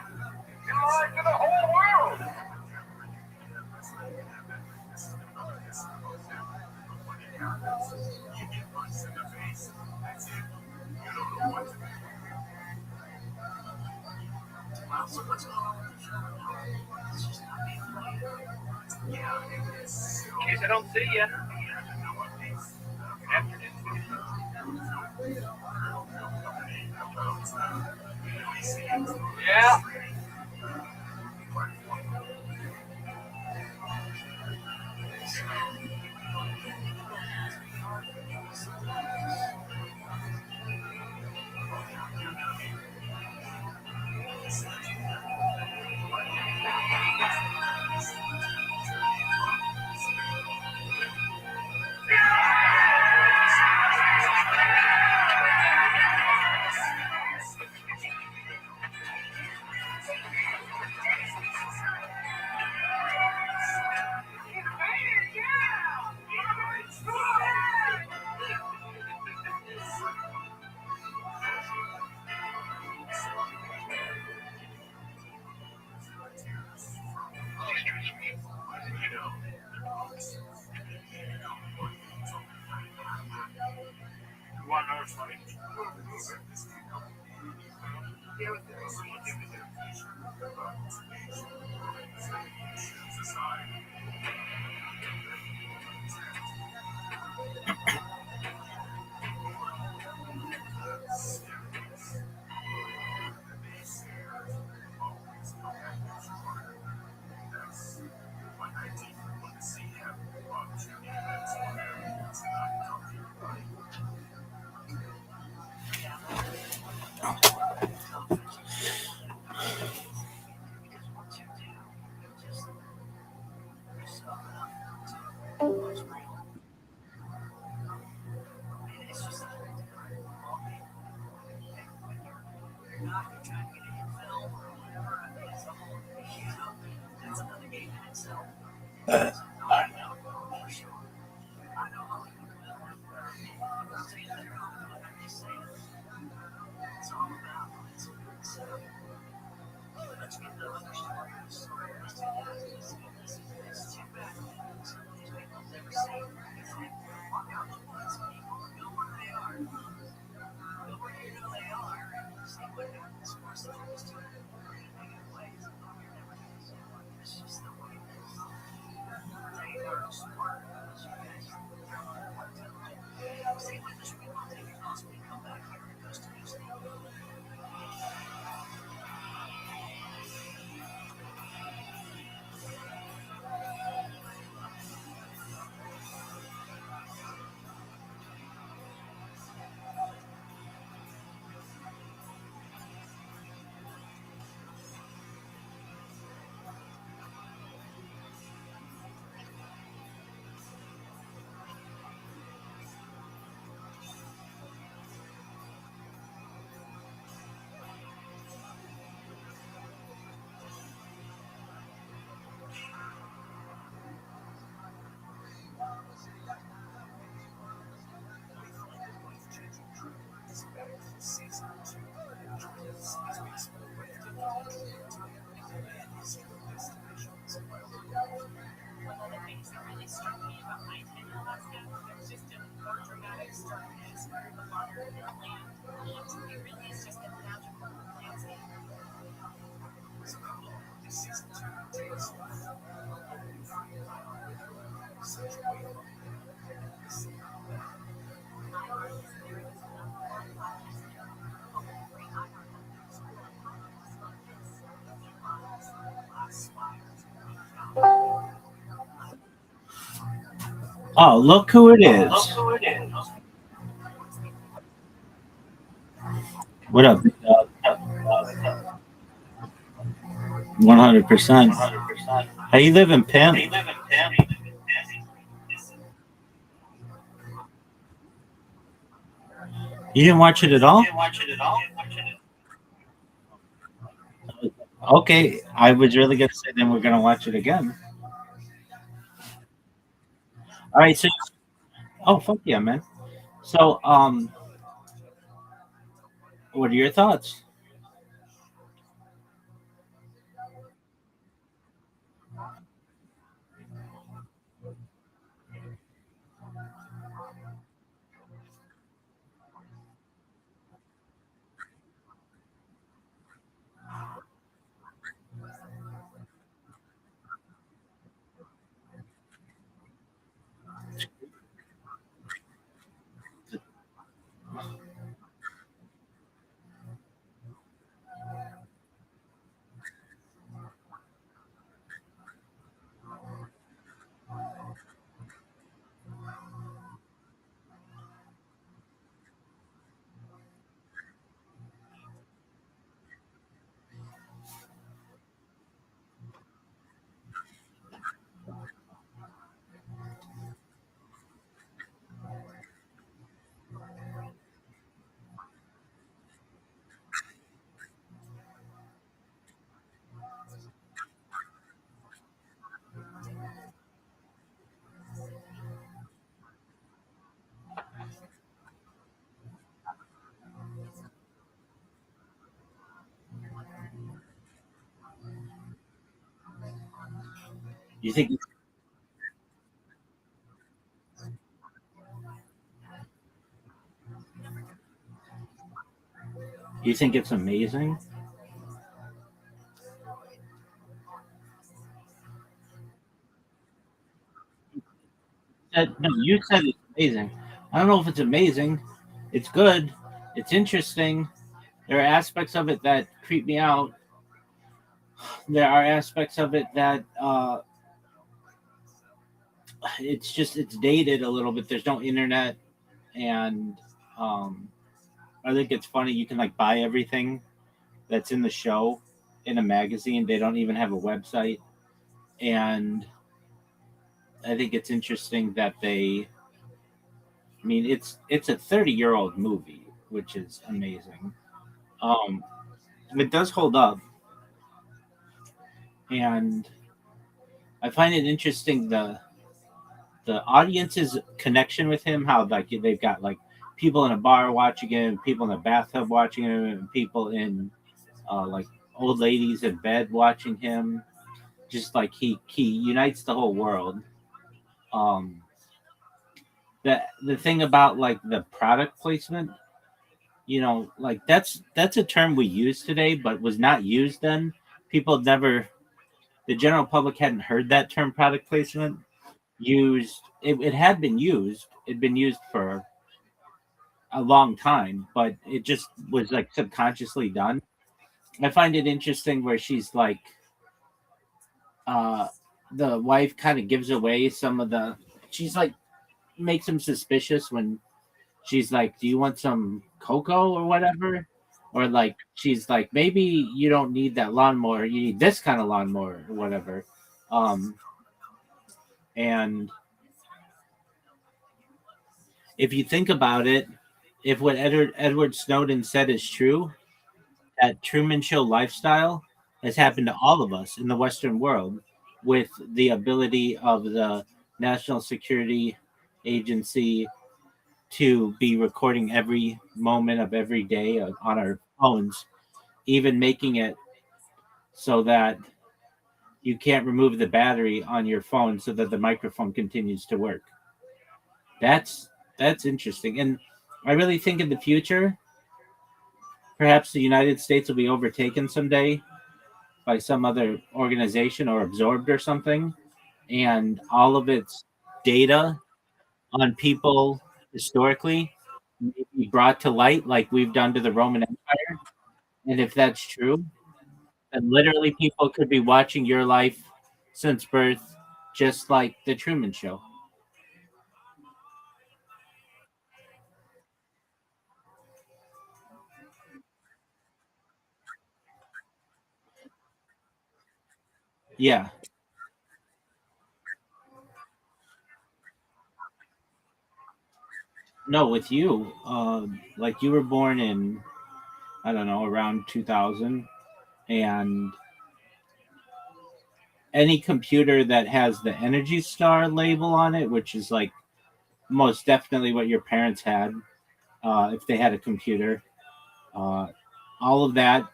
You're live to the whole world. In case I don't see you. Yeah. Oh, look who it is. What up? 100%. How you living, pimp? You didn't watch it at all? Okay, I was really gonna say then we're gonna watch it again. All right, so oh fuck yeah, man. So what are your thoughts? You think you think it's amazing? No, you said it's amazing. I don't know if it's amazing. It's good. It's interesting. There are aspects of it that creep me out. There are aspects of it that it's dated a little bit. There's no internet, and um, I think it's funny. You can like buy everything that's in the show in a magazine. They don't even have a website, and I think it's interesting that they. I mean, it's a 30-year-old movie, which is amazing. Um, it does hold up, and I find it interesting the audience's connection with him. How like they've got like people in a bar watching him, people in a bathtub watching him, and people in like old ladies in bed watching him. Just like he unites the whole world. Um, the thing about like the product placement, like that's a term we use today, but was not used then. People never, the general public hadn't heard that term product placement used. It had been used. It'd been used for a long time, but it just was like subconsciously done. I find it interesting where she's like, uh, the wife kind of gives away some of the. She's like makes him suspicious when she's like, "Do you want some cocoa or whatever?" Or like she's like, "Maybe you don't need that lawnmower. You need this kind of lawnmower or whatever." Um, and if you think about it, if what Edward Snowden said is true, that Truman Show lifestyle has happened to all of us in the Western world, with the ability of the National Security Agency to be recording every moment of every day on our phones, even making it so that you can't remove the battery on your phone so that the microphone continues to work. That's that's interesting. And I really think in the future, perhaps the United States will be overtaken someday by some other organization or absorbed or something, and all of its data on people historically may be brought to light like we've done to the Roman Empire. And if that's true, then literally people could be watching your life since birth, just like the Truman Show. Yeah. No, with you, like you were born in, I don't know, around 2000, and any computer that has the Energy Star label on it, which is like most definitely what your parents had, if they had a computer, uh, all of that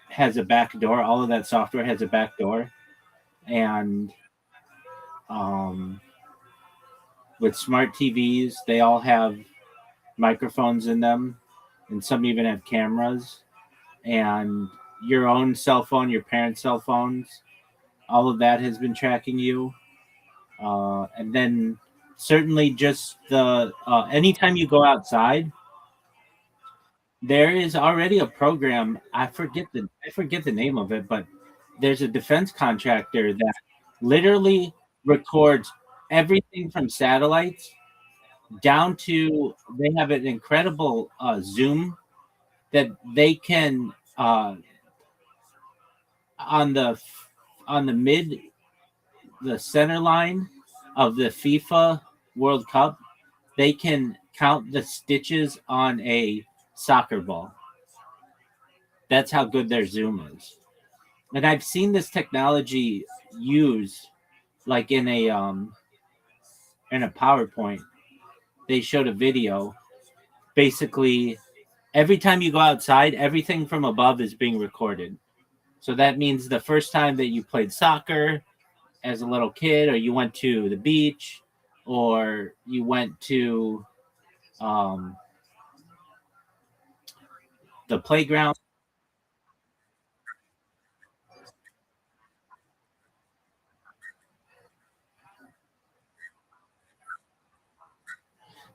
has a back door. All of that software has a back door, and um, with smart TVs, they all have microphones in them, and some even have cameras. And your own cell phone, your parents' cell phones, all of that has been tracking you. And then certainly just the anytime you go outside, there is already a program. I forget the name of it, but there's a defense contractor that literally records everything from satellites down to, they have an incredible zoom that they can on the mid the center line of the FIFA World Cup, they can count the stitches on a soccer ball. That's how good their zoom is. And I've seen this technology used like in a PowerPoint. They showed a video. Basically, every time you go outside, everything from above is being recorded. So that means the first time that you played soccer as a little kid, or you went to the beach, or you went to um, the playground.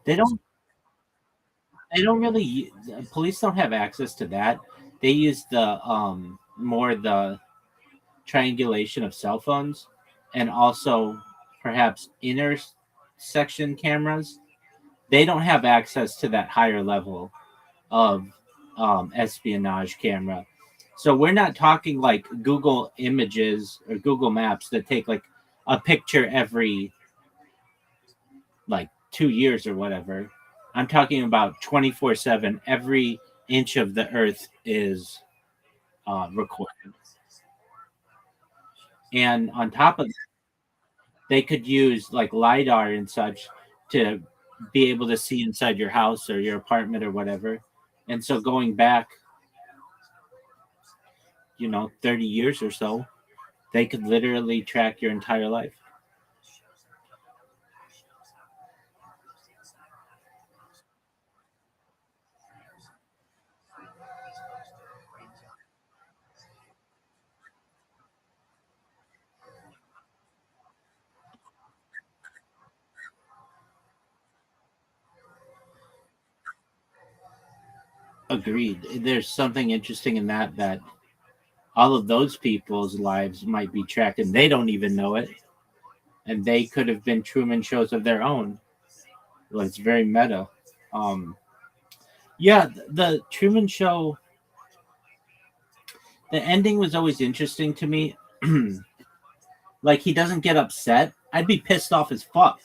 They don't. They don't really. Police don't have access to that. They use the more the triangulation of cell phones, and also perhaps intersection cameras. They don't have access to that higher level of espionage camera. So we're not talking like Google Images or Google Maps that take like a picture every like 2 years or whatever. I'm talking about 24/7. Every inch of the earth is recorded. And on top of that, they could use like LiDAR and such to be able to see inside your house or your apartment or whatever. And so going back, 30 years or so, they could literally track your entire life. Agreed. There's something interesting in that all of those people's lives might be tracked and they don't even know it. And they could have been Truman shows of their own. Well, it's very meta. Um, yeah, the Truman Show, the ending was always interesting to me. Like, he doesn't get upset. I'd be pissed off as fuck.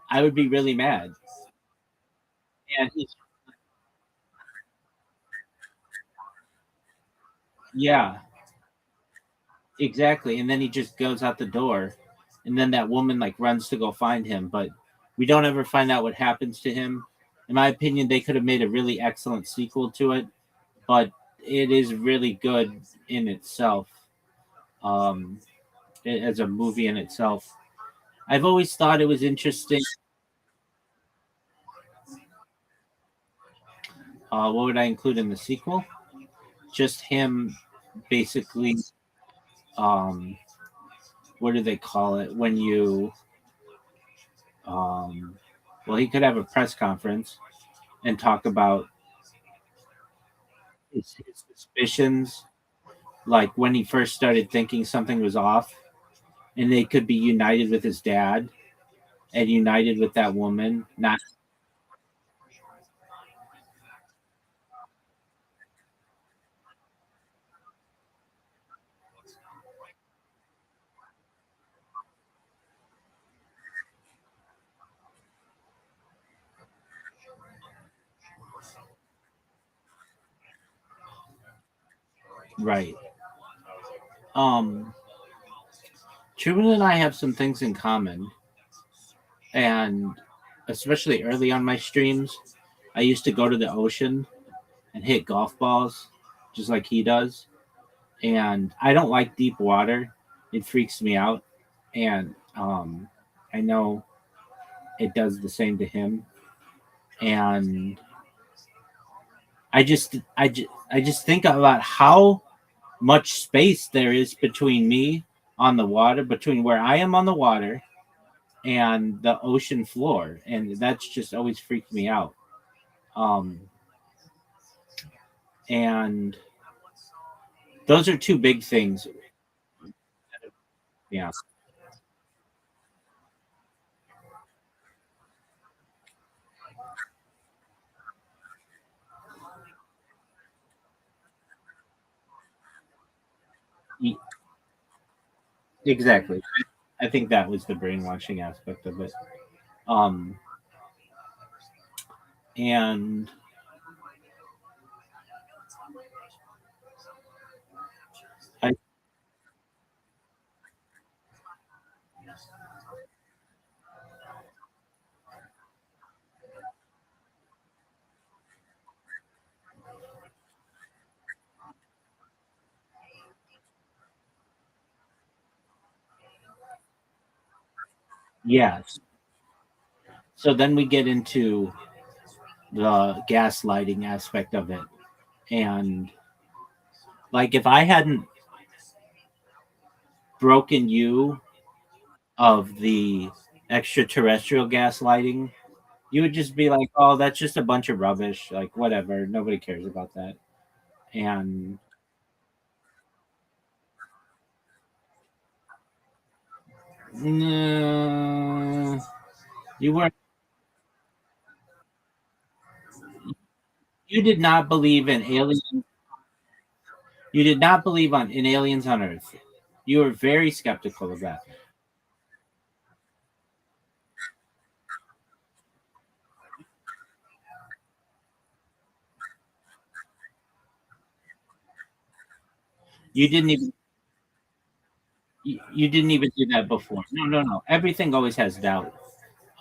I would be really mad. And he's, yeah, exactly. And then he just goes out the door. And then that woman, like, runs to go find him. But we don't ever find out what happens to him. In my opinion, they could have made a really excellent sequel to it. But it is really good in itself. Um, as a movie in itself. I've always thought it was interesting. What would I include in the sequel? Just him basically, um, what do they call it? When you, um, well, he could have a press conference and talk about his suspicions, like when he first started thinking something was off, and they could be united with his dad and united with that woman. Not right. Um, Truman and I have some things in common, and especially early on my streams, I used to go to the ocean and hit golf balls just like he does. And I don't like deep water. It freaks me out. And I know it does the same to him. And I just think about how much space there is between me on the water, between where I am on the water and the ocean floor. And that's just always freaked me out. Um, and those are two big things. Yeah. E- Exactly. I think that was the brainwashing aspect of it. Um, and I, yes. So then we get into the gaslighting aspect of it. And like, if I hadn't broken you of the extraterrestrial gaslighting, you would just be like, oh, that's just a bunch of rubbish. Like, whatever. Nobody cares about that. And no, you weren't, you did not believe in aliens. You did not believe in aliens on Earth. You were very skeptical of that. You didn't even You didn't even do that before. No. Everything always has doubt.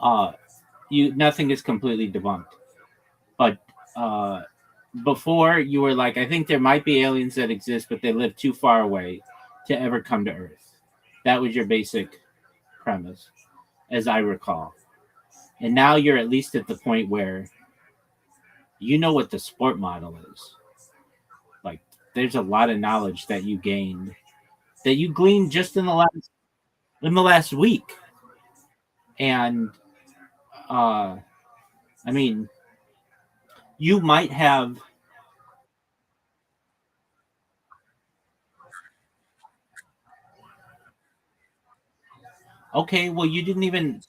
Uh, nothing is completely debunked. But uh, before you were like, I think there might be aliens that exist, but they live too far away to ever come to Earth. That was your basic premise, as I recall. And now you're at least at the point where you know what the sport model is. Like, there's a lot of knowledge that you gained, that you gleaned just in the last week. And uh, I mean, you might have. Okay, well, you didn't even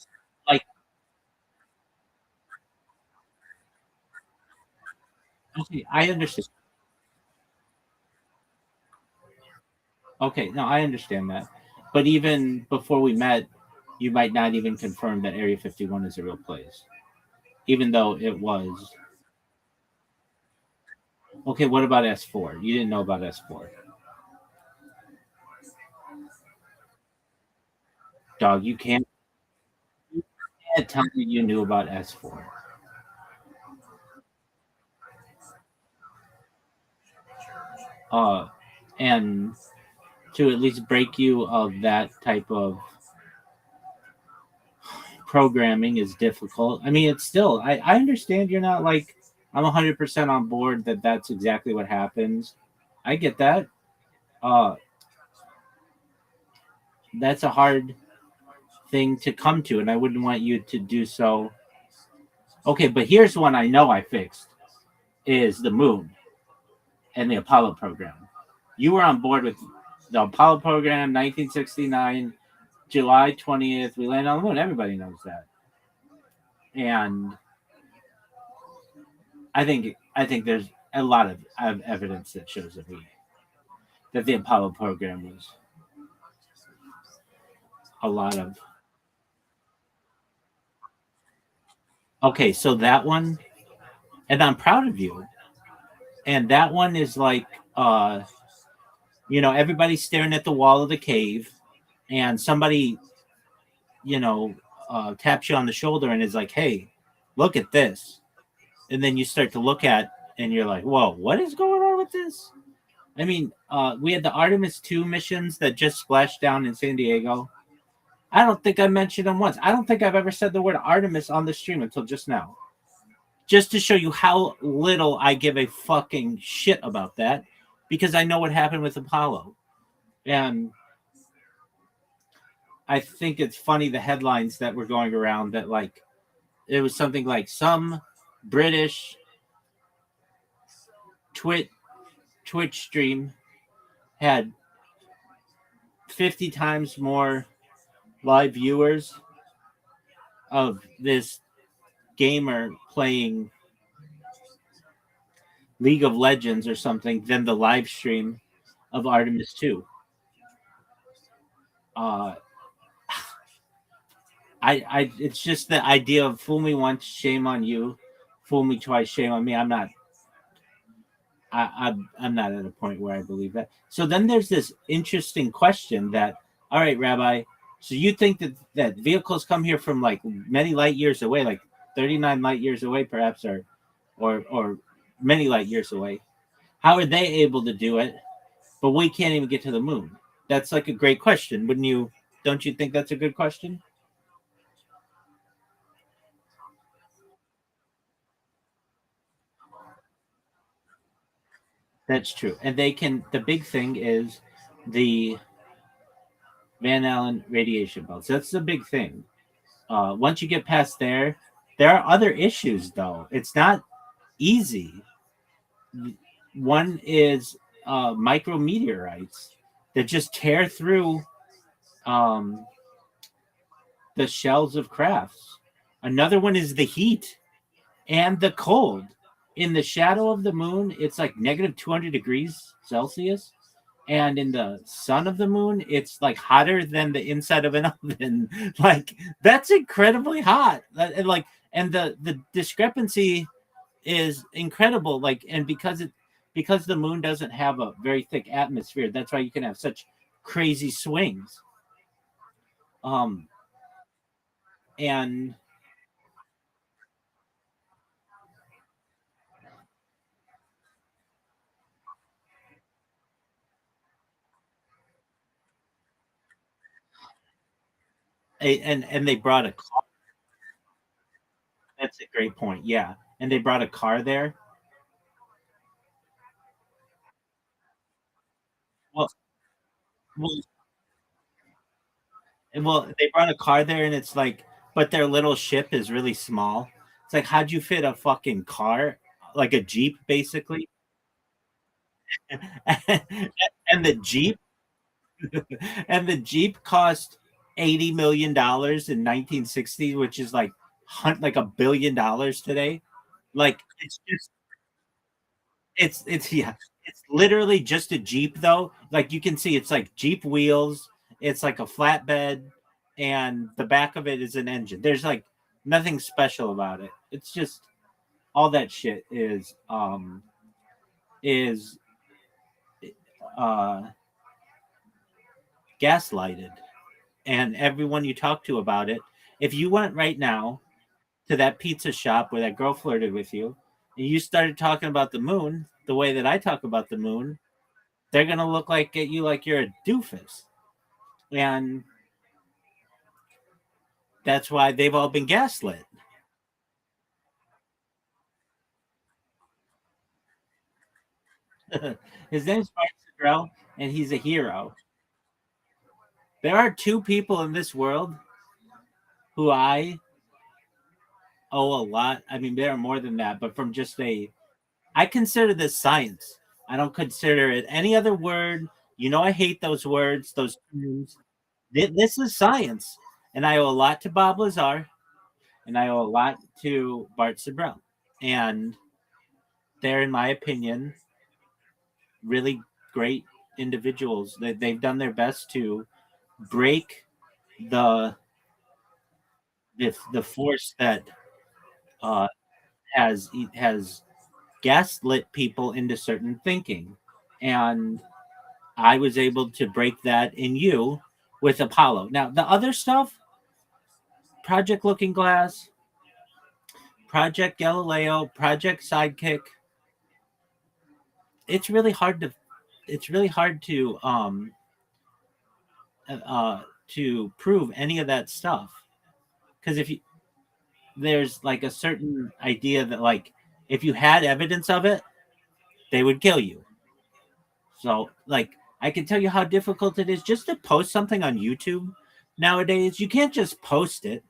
like. Okay, I understand. Okay, no, I understand that. But even before we met, you might not even confirm that Area 51 is a real place, even though it was. Okay, what about S4? You didn't know about S4. Dog, you can't tell me you knew about S4. And to at least break you of that type of programming is difficult. I mean, it's still, I understand you're not like, I'm 100% on board that that's exactly what happens. I get that. Uh, that's a hard thing to come to, and I wouldn't want you to do so. Okay, but here's one I know I fixed is the moon and the Apollo program. You were on board with the Apollo program, 1969, July 20th. We landed on the moon. Everybody knows that. And I think there's a lot of evidence that shows that the Apollo program was a lot of. Okay, so that one, and I'm proud of you. And that one is like, everybody's staring at the wall of the cave, and somebody, you know, taps you on the shoulder and is like, "Hey, look at this," and then you start to look at, and you're like, "Whoa, what is going on with this?" I mean, we had the Artemis 2 missions that just splashed down in San Diego. I don't think I mentioned them once. I don't think I've ever said the word Artemis on the stream until just now. Just to show you how little I give a fucking shit about that, because I know what happened with Apollo. And I think it's funny the headlines that were going around that, like, it was something like some British Twitch stream had 50 times more live viewers of this gamer playing League of Legends or something than the live stream of Artemis 2. Uh, it's just the idea of fool me once, shame on you, fool me twice, shame on me. I'm not at a point where I believe that. So then there's this interesting question that, all right, Rabbi, so you think that vehicles come here from like many light years away, like 39 light years away, perhaps, or many light years away. How are they able to do it, but we can't even get to the moon? That's like a great question, wouldn't you? Don't you think that's a good question? That's true. And they can, the big thing is the Van Allen radiation belts. That's the big thing. Once you get past there are other issues, though. It's not easy. One is micrometeorites that just tear through um, the shells of crafts. Another one is the heat and the cold. In the shadow of the moon, it's like negative 200 degrees Celsius. And in the sun of the moon, it's like hotter than the inside of an oven. Like, that's incredibly hot. And the discrepancy is incredible. Like, and because the moon doesn't have a very thick atmosphere, that's why you can have such crazy swings. Um, and and they brought a car. That's a great point. Yeah, and they brought a car there. Well, well, they brought a car there, and it's like, but their little ship is really small. It's like, how'd you fit a fucking car, like a Jeep, basically? And the Jeep, and the Jeep cost $80 million in 1960, which is like $1 billion today. Like it's just it's yeah, it's literally just a Jeep though. Like you can see, it's like Jeep wheels. It's like a flatbed, and the back of it is an engine. There's like nothing special about it. It's just all that shit is uh gaslighted. And everyone you talk to about it, if you went right now to that pizza shop where that girl flirted with you, and you started talking about the moon the way that I talk about the moon, they're gonna look like at you like you're a doofus. And that's why they've all been gaslit. His name's Mark Sigrell, and he's a hero. There are two people in this world who I owe a lot. I mean, there are more than that, but from just I consider this science. I don't consider it any other word. You know, I hate those words, those terms. This is science. And I owe a lot to Bob Lazar, and I owe a lot to Bart Sibrel. And they're, in my opinion, really great individuals. They've done their best to break the the force that uh, has gaslit people into certain thinking. And I was able to break that in you with Apollo. Now, the other stuff, Project Looking Glass, Project Galileo, Project Sidekick, it's really hard to to prove any of that stuff, because if you there's like a certain idea that, like, if you had evidence of it, they would kill you. So, like, I can tell you how difficult it is just to post something on YouTube nowadays. You can't just post it.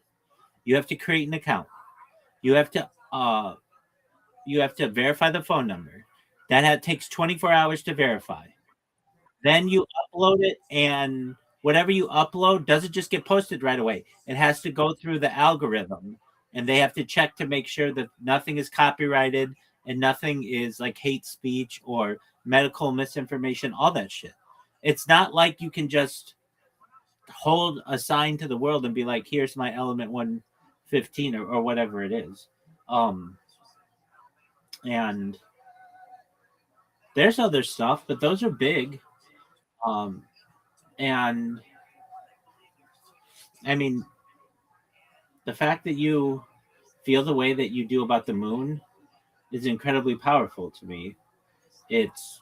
You have to create an account. You have to verify the phone number. Takes 24 hours to verify. Then you upload it, and whatever you upload doesn't just get posted right away. It has to go through the algorithm, and they have to check to make sure that nothing is copyrighted and nothing is like hate speech or medical misinformation, all that shit. It's not like you can just hold a sign to the world and be like, here's my element 115 or whatever it is. And there's other stuff, but those are big. Um, and I mean, the fact that you feel the way that you do about the moon is incredibly powerful to me. It's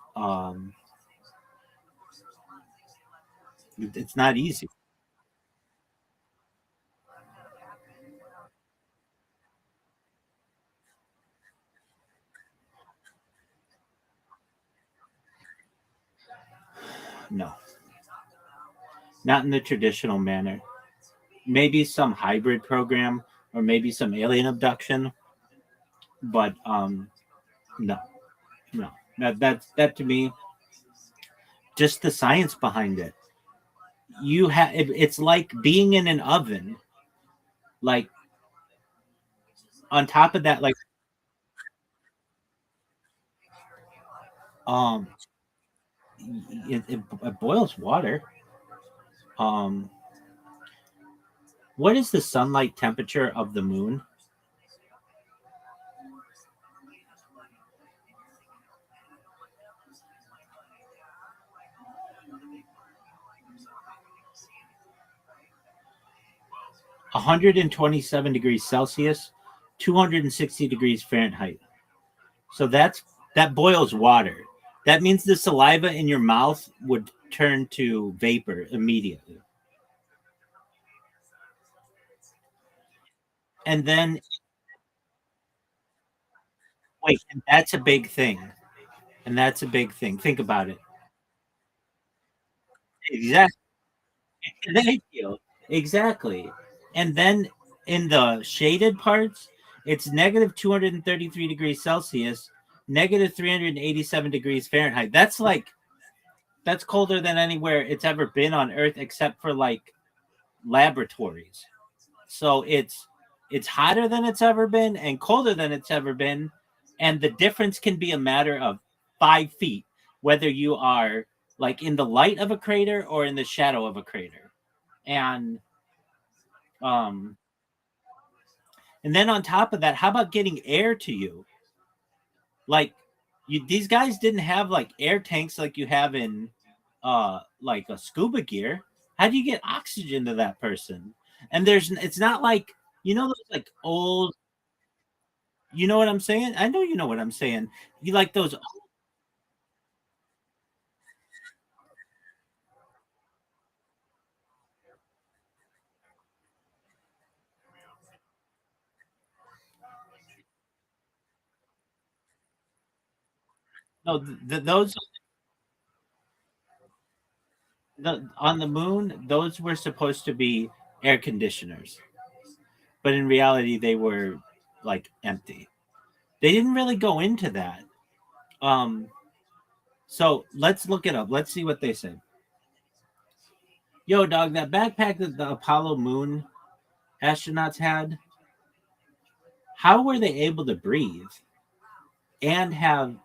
not easy. No, not in the traditional manner. Maybe some hybrid program or maybe some alien abduction, but no, no. That to me, just the science behind it. It's like being in an oven. Like, on top of that, like, um it boils water. um what is the sunlight temperature of the moon? 127 degrees Celsius, 260 degrees Fahrenheit. So that boils water. That means the saliva in your mouth would turn to vapor immediately. And then wait, and that's a big thing. And that's a big thing. Think about it. Exactly. Thank you. Exactly. And then in the shaded parts, it's negative 233 degrees Celsius, negative 387 degrees Fahrenheit. That's colder than anywhere it's ever been on Earth except for like laboratories. So it's hotter than it's ever been and colder than it's ever been, and the difference can be a matter of 5 feet, whether you are like in the light of a crater or in the shadow of a crater. And um and then on top of that, how about getting air to you? Like these guys didn't have like air tanks like you have in like a scuba gear. How do you get oxygen to that person? And it's not like those like old, you know what I'm saying? I know you know what I'm saying. You like those. No, those on the moon, those were supposed to be air conditioners, but in reality they were like empty. They didn't really go into that. um so let's look it up. Let's see what they say. Yo, dog, that backpack that the Apollo moon astronauts had, how were they able to breathe and have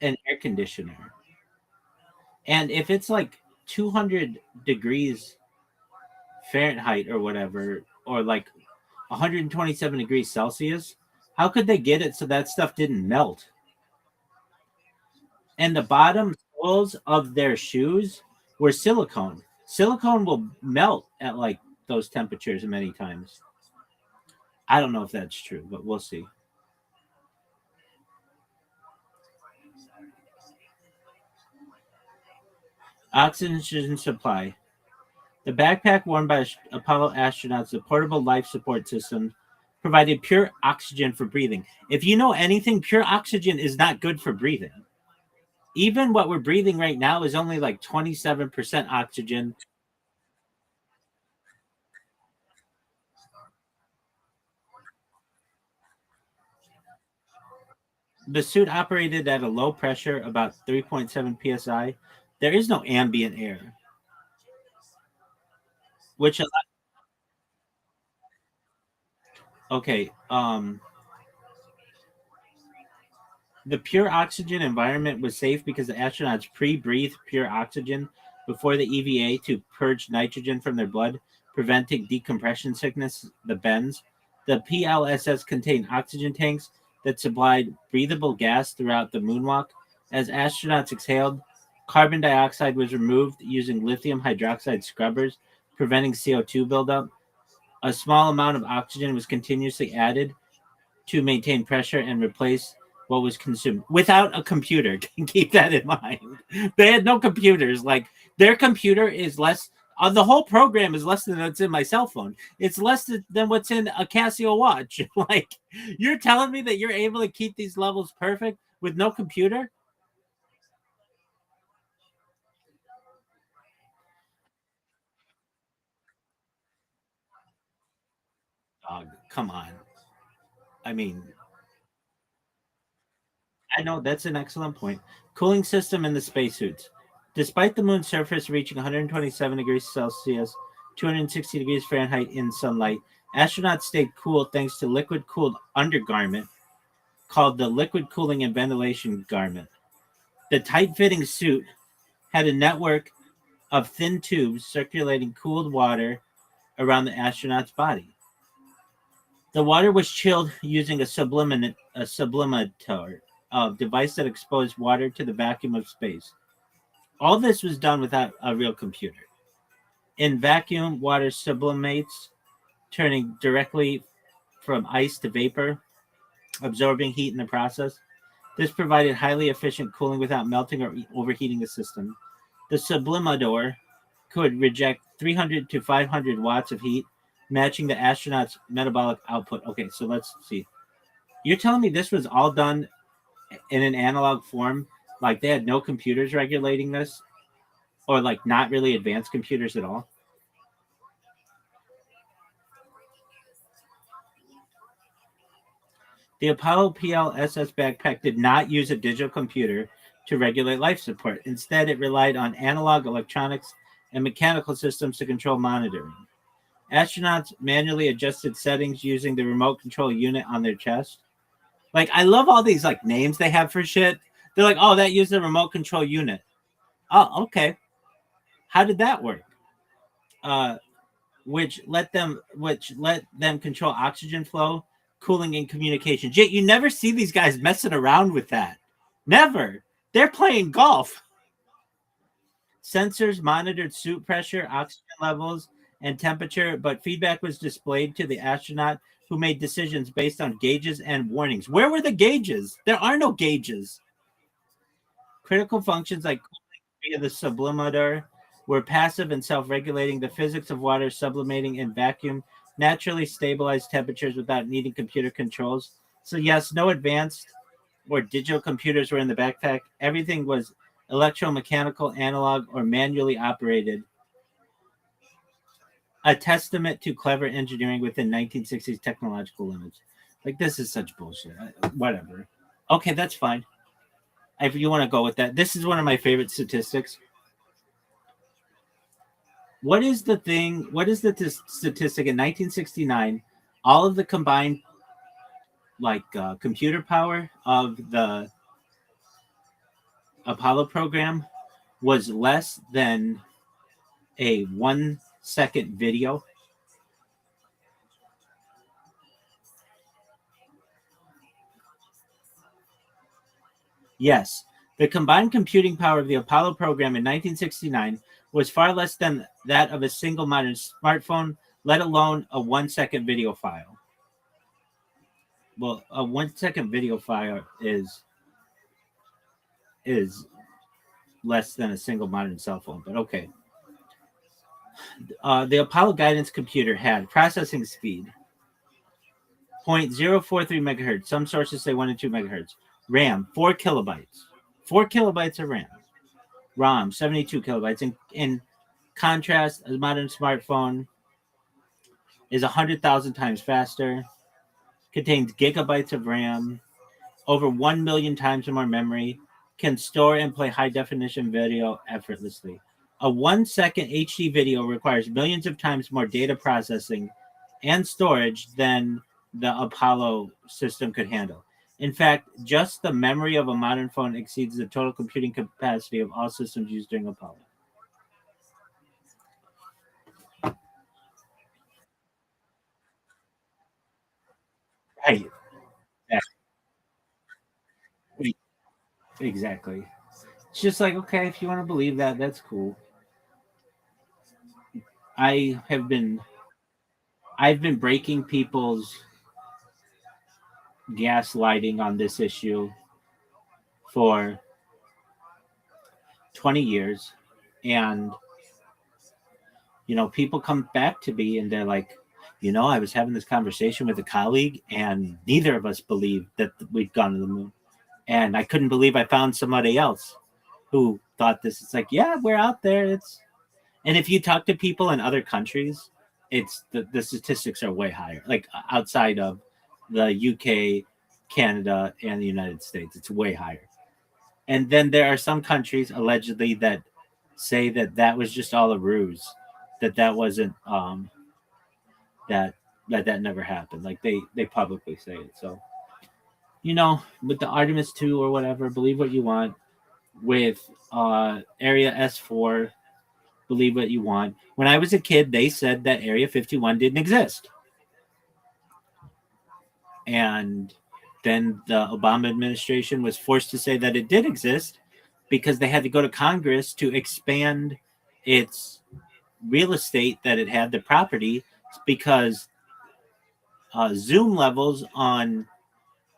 an air conditioner? And if it's like 200 degrees Fahrenheit or whatever, or like 127 degrees Celsius, how could they get it so that stuff didn't melt? And the bottom soles of their shoes were silicone. Silicone will melt at like those temperatures many times. I don't know if that's true, but we'll see. Oxygen supply. The backpack worn by Apollo astronauts, the portable life support system, provided pure oxygen for breathing. If you know anything, pure oxygen is not good for breathing. Even what we're breathing right now is only like 27% oxygen. The suit operated at a low pressure, about 3.7 psi. There is no ambient air, which okay. The pure oxygen environment was safe because the astronauts pre-breathed pure oxygen before the EVA to purge nitrogen from their blood, preventing decompression sickness, the bends. The PLSS contained oxygen tanks that supplied breathable gas throughout the moonwalk. As astronauts exhaled, carbon dioxide was removed using lithium hydroxide scrubbers, preventing CO2 buildup. A small amount of oxygen was continuously added to maintain pressure and replace what was consumed without a computer. Keep that in mind. They had no computers. Like their computer is less. The whole program is less than what's in my cell phone. It's less than what's in a Casio watch. Like you're telling me that you're able to keep these levels perfect with no computer? Come on. I mean, I know that's an excellent point. Cooling system in the spacesuits. Despite the moon's surface reaching 127 degrees Celsius, 260 degrees Fahrenheit in sunlight, astronauts stayed cool thanks to liquid cooled undergarment called the liquid cooling and ventilation garment. The tight fitting suit had a network of thin tubes circulating cooled water around the astronaut's body. The water was chilled using a sublimator, a device that exposed water to the vacuum of space. All this was done without a real computer. In vacuum, water sublimates turning directly from ice to vapor, absorbing heat in the process. This provided highly efficient cooling without melting or overheating the system. The sublimador could reject 300 to 500 watts of heat, matching the astronaut's metabolic output. Okay, so let's see. You're telling me this was all done in an analog form? Like they had no computers regulating this? Or like not really advanced computers at all? The Apollo PLSS backpack did not use a digital computer to regulate life support. Instead, it relied on analog electronics and mechanical systems to control monitoring. Astronauts manually adjusted settings using the remote control unit on their chest. Like, I love all these like names they have for shit. They're like, oh, that used the remote control unit. Oh, okay. How did that work? Which let them control oxygen flow, cooling, and communication. Jay, you never see these guys messing around with that. Never. They're playing golf. Sensors monitored suit pressure, oxygen levels, and temperature, but feedback was displayed to the astronaut who made decisions based on gauges and warnings. Where were the gauges? There are no gauges. Critical functions like cooling via the sublimator were passive and self-regulating. The physics of water sublimating in vacuum naturally stabilized temperatures without needing computer controls. So yes, no advanced or digital computers were in the backpack. Everything was electromechanical, analog, or manually operated. A testament to clever engineering within 1960s technological limits. Like, this is such bullshit. Whatever. Okay, that's fine. If you want to go with that. This is one of my favorite statistics. What is the statistic in 1969? All of the combined computer power of the Apollo program was less than a 1 second video. Yes, the combined computing power of the Apollo program in 1969 was far less than that of a single modern smartphone, let alone a 1 second video file. Well, a 1 second video file is less than a single modern cell phone, but okay. The Apollo guidance computer had processing speed 0.043 megahertz. Some sources say 1 and 2 megahertz. RAM 4 kilobytes. 4 kilobytes of RAM. ROM 72 kilobytes. In contrast, a modern smartphone is 100,000 times faster, contains gigabytes of RAM, over 1 million times more memory, can store and play high definition video effortlessly. A 1 second HD video requires millions of times more data processing and storage than the Apollo system could handle. In fact, just the memory of a modern phone exceeds the total computing capacity of all systems used during Apollo. Right. Exactly. It's just like, okay, if you want to believe that, that's cool. I've been breaking people's gaslighting on this issue for 20 years, and people come back to me and they're like, I was having this conversation with a colleague and neither of us believed that we'd gone to the moon, and I couldn't believe I found somebody else who thought this. It's like, yeah, we're out there. And if you talk to people in other countries, it's the statistics are way higher. Like outside of the UK, Canada, and the United States, it's way higher. And then there are some countries allegedly that say that was just all a ruse, that wasn't that never happened. Like they publicly say it. So with the Artemis 2 or whatever, believe what you want. With Area S4, believe what you want. When I was a kid, they said that Area 51 didn't exist. And then the Obama administration was forced to say that it did exist because they had to go to Congress to expand its real estate that it had, the property, because zoom levels on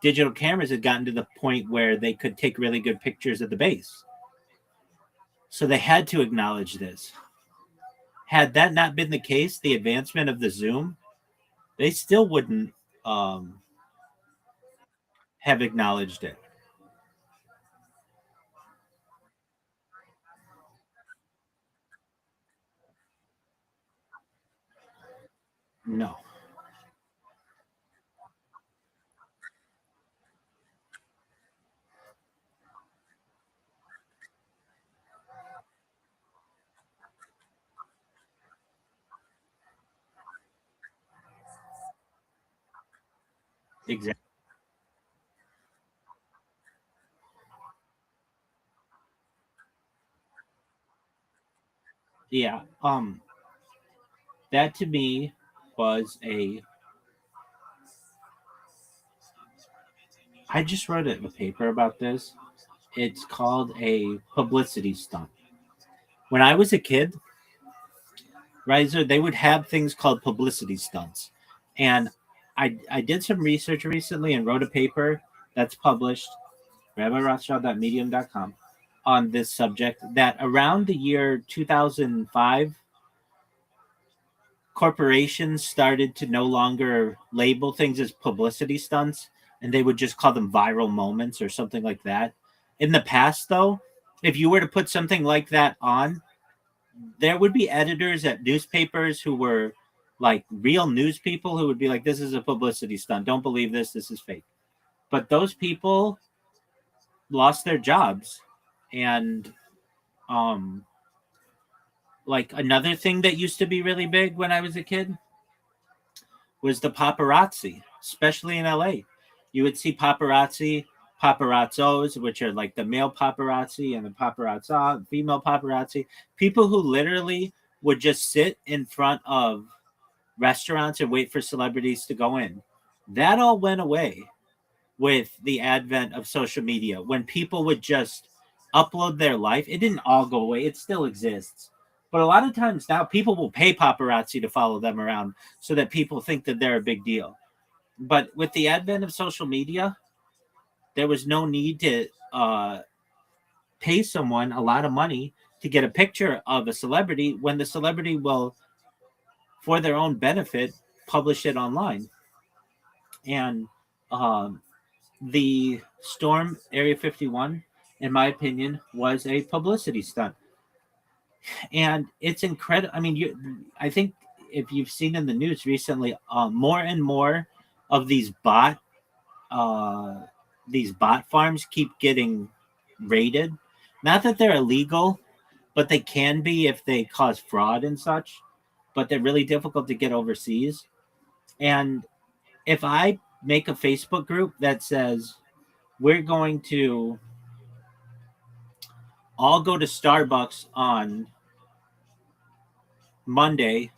digital cameras had gotten to the point where they could take really good pictures of the base. So they had to acknowledge this. Had that not been the case, the advancement of the zoom, they still wouldn't um, have acknowledged it. No, exactly. Yeah. That to me was a. I just wrote a paper about this. It's called a publicity stunt. When I was a kid, Riser, they would have things called publicity stunts. And I did some research recently and wrote a paper that's published, Rabbi Rothschild.medium.com, on this subject that around the year 2005, corporations started to no longer label things as publicity stunts and they would just call them viral moments or something like that. In the past, though, if you were to put something like that on, there would be editors at newspapers who were like real news people who would be like, this is a publicity stunt. Don't believe this. This is fake. But those people lost their jobs. And um, like another thing that used to be really big when I was a kid was the paparazzi, especially in LA. You would see paparazzos, which are like the male paparazzi and the paparazza, female paparazzi, people who literally would just sit in front of restaurants and wait for celebrities to go in. That all went away with the advent of social media. When people would just upload their life, it didn't all go away. It still exists. But a lot of times now people will pay paparazzi to follow them around so that people think that they're a big deal. But with the advent of social media, there was no need to pay someone a lot of money to get a picture of a celebrity when the celebrity will, for their own benefit, publish it online. And um, the storm Area 51, in my opinion, was a publicity stunt. And it's incredible. I mean, I think if you've seen in the news recently, more and more of uh, these bot farms keep getting raided. Not that they're illegal, but they can be if they cause fraud and such. But they're really difficult to get overseas. And if I make a Facebook group that says we're going to all go to Starbucks on Monday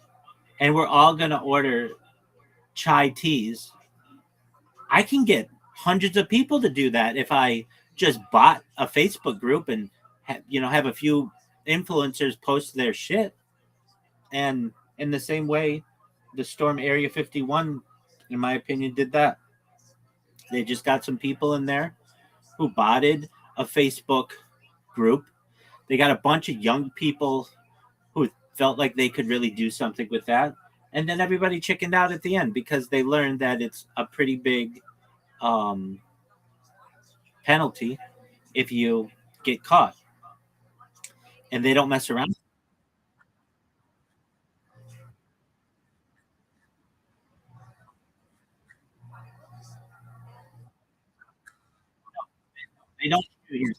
and we're all going to order chai teas, I can get hundreds of people to do that if I just bought a Facebook group and have a few influencers post their shit. And in the same way, the Storm Area 51, in my opinion, did that. They just got some people in there who botted a Facebook group. They got a bunch of young people who felt like they could really do something with that. And then everybody chickened out at the end because they learned that it's a pretty big um, penalty if you get caught. And they don't mess around. They don't shoot you.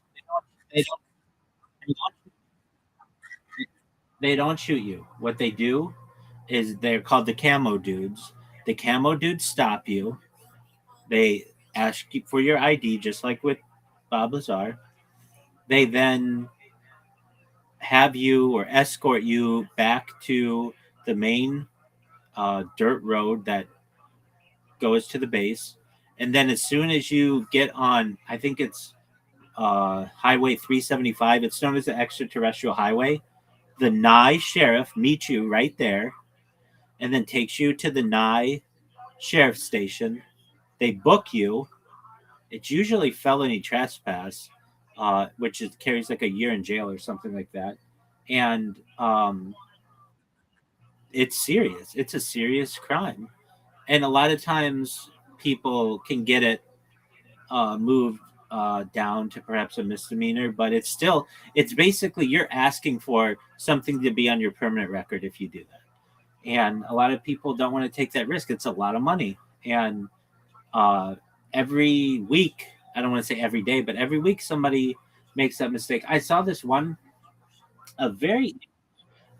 They don't, they don't, they don't shoot you. What they do is they're called the camo dudes. The camo dudes stop you. They ask you for your ID, just like with Bob Lazar. They then have you or escort you back to the main dirt road that goes to the base. And then as soon as you get on, I think it's Highway 375, it's known as the extraterrestrial highway. The Nye sheriff meets you right there and then takes you to the Nye sheriff's station. They book you. It's usually felony trespass, which carries like a year in jail or something like that. And it's serious. It's a serious crime. And a lot of times people can get it moved down to perhaps a misdemeanor, but it's basically you're asking for something to be on your permanent record if you do that. And a lot of people don't want to take that risk. It's a lot of money. And uh, every week, I don't want to say every day, but every week somebody makes that mistake. I saw this one, a very,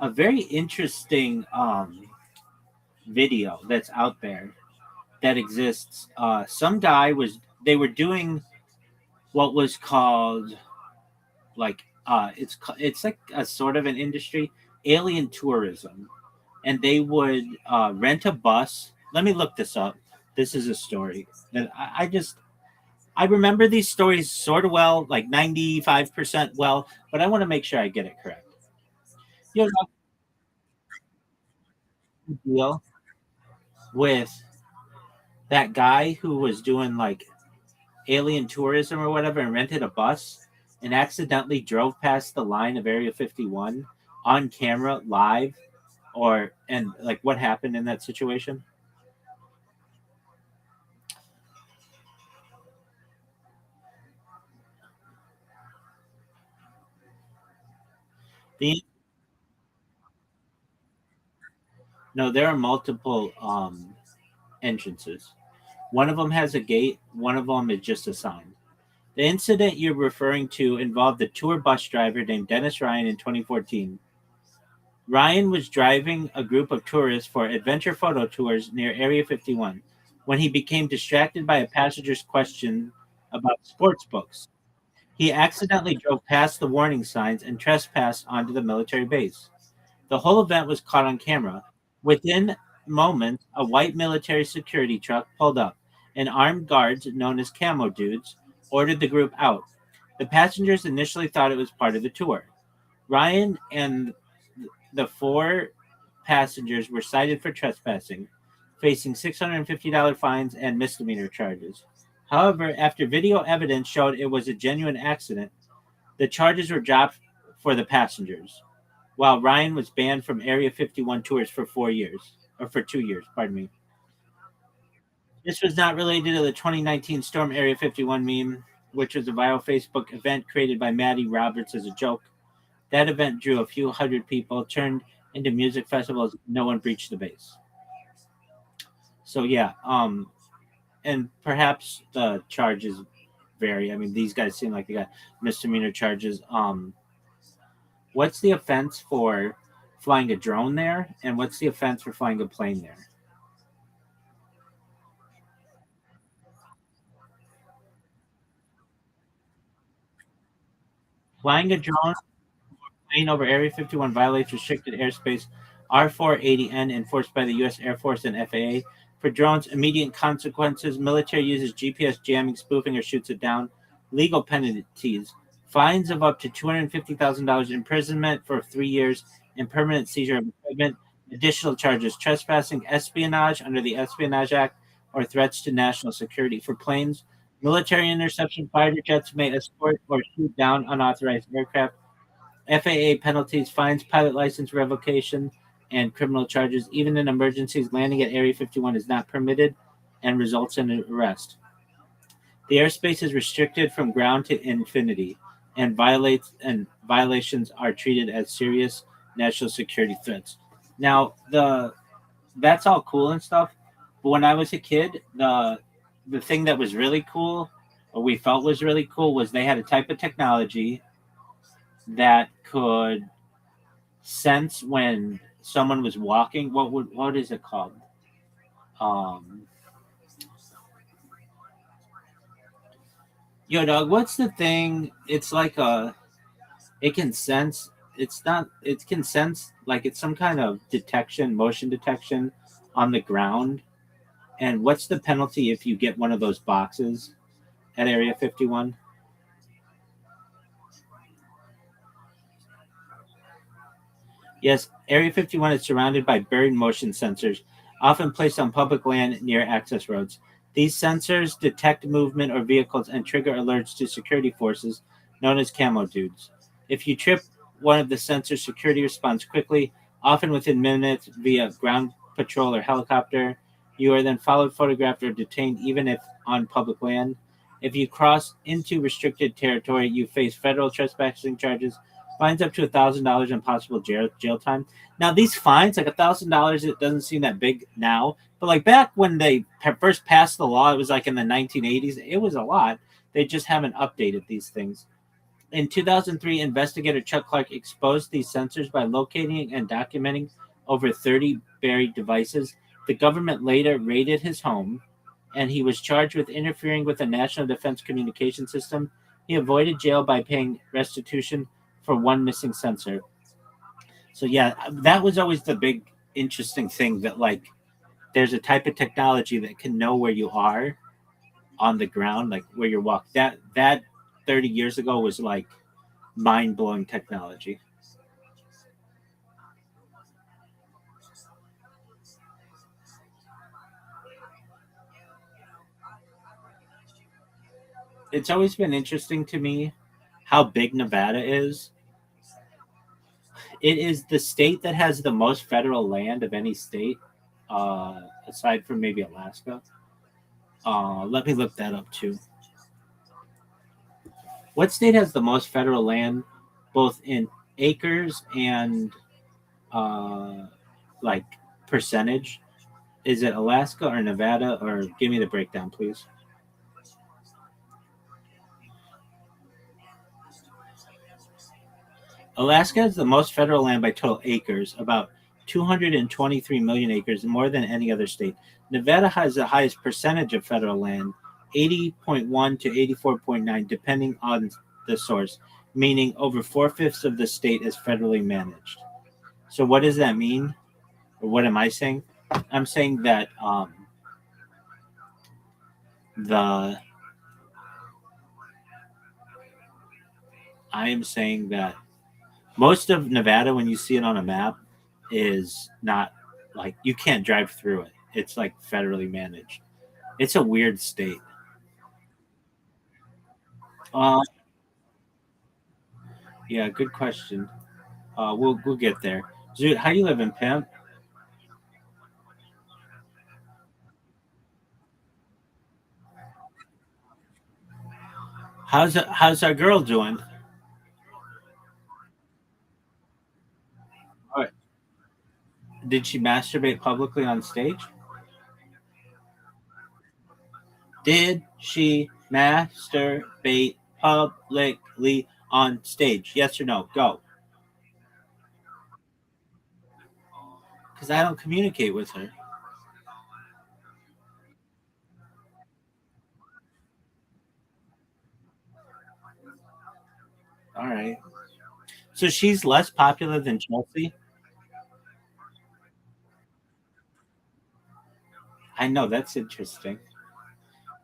a very interesting video that's out there that exists. Some guy they were doing what was called like it's like a sort of an industry, alien tourism, and they would rent a bus. Let me look this up. This is a story that I remember these stories sort of well, like 95% well, but I want to make sure I get it correct. You know, the deal with that guy who was doing like alien tourism or whatever and rented a bus and accidentally drove past the line of Area 51 on camera live, or and like what happened in that situation? The No, there are multiple entrances. One of them has a gate, one of them is just a sign. The incident you're referring to involved a tour bus driver named Dennis Ryan in 2014. Ryan was driving a group of tourists for adventure photo tours near Area 51 when he became distracted by a passenger's question about sports books. He accidentally drove past the warning signs and trespassed onto the military base. The whole event was caught on camera. Within moments, a white military security truck pulled up, and armed guards, known as Camo Dudes, ordered the group out. The passengers initially thought it was part of the tour. Ryan and the four passengers were cited for trespassing, facing $650 fines and misdemeanor charges. However, after video evidence showed it was a genuine accident, the charges were dropped for the passengers, while Ryan was banned from Area 51 tours for 4 years, or for 2 years, pardon me. This was not related to the 2019 Storm Area 51 meme, which was a viral Facebook event created by Maddie Roberts as a joke. That event drew a few hundred people, turned into music festivals. No one breached the base. So yeah, and perhaps the charges vary. I mean, these guys seem like they got misdemeanor charges. What's the offense for flying a drone there, and what's the offense for flying a plane there? Flying a drone plane over Area 51 violates restricted airspace R480N enforced by the U.S. Air Force and FAA. For drones, immediate consequences: military uses GPS jamming, spoofing, or shoots it down. Legal penalties: fines of up to $250,000, imprisonment for 3 years, and permanent seizure of equipment. Additional charges: trespassing, espionage under the Espionage Act, or threats to national security. For planes, military interception: fighter jets may escort or shoot down unauthorized aircraft. FAA penalties, fines, pilot license revocation, and criminal charges. Even in emergencies, landing at Area 51 is not permitted and results in an arrest. The airspace is restricted from ground to infinity, and violations are treated as serious national security threats. Now, the that's all cool and stuff, but when I was a kid, the thing that was really cool, or we felt was really cool, was they had a type of technology that could sense when someone was walking. What is it called? Um, Yo, dog. What's the thing? It's like it can sense. It's not. It can sense like it's some kind of detection, motion detection on the ground. And what's the penalty if you get one of those boxes at Area 51? Yes, Area 51 is surrounded by buried motion sensors. often placed on public land near access roads. These sensors detect movement or vehicles and trigger alerts to security forces known as camo dudes. If you trip one of the sensors, security responds quickly, often within minutes via ground patrol or helicopter. You are then followed, photographed, or detained even if on public land. If you cross into restricted territory, you face federal trespassing charges, fines up to $1,000, and possible jail time. Now these fines, like $1,000, it doesn't seem that big now, but like back when they first passed the law, it was like in the 1980s. It was a lot. They just haven't updated these things. In 2003, investigator Chuck Clark exposed these sensors by locating and documenting over 30 buried devices. The government later raided his home, and he was charged with interfering with the National Defense Communication System. He avoided jail by paying restitution for one missing sensor. So yeah, that was always the big interesting thing, that like there's a type of technology that can know where you are on the ground, like where you're walking. That 30 years ago was like mind blowing technology. It's always been interesting to me how big Nevada is. It is the state that has the most federal land of any state, aside from maybe Alaska. Let me look that up too. What state has the most federal land, both in acres and uh, like percentage? Is it Alaska or Nevada? Or give me the breakdown, please. Alaska has the most federal land by total acres, about 223 million acres, more than any other state. Nevada has the highest percentage of federal land, 80.1 to 84.9, depending on the source, meaning over four-fifths of the state is federally managed. So, what does that mean? Or what am I saying? I'm saying that the I am saying that most of Nevada, when you see it on a map, is not like you can't drive through it. It's like federally managed. It's a weird state. Uh, yeah, good question. We'll get there. Dude, how you live in Pimp? How's our girl doing? All right. Did she masturbate publicly on stage? Did she masturbate publicly on stage? Yes or no? Go. Because I don't communicate with her. All right. So she's less popular than Chelsea. I know that's interesting.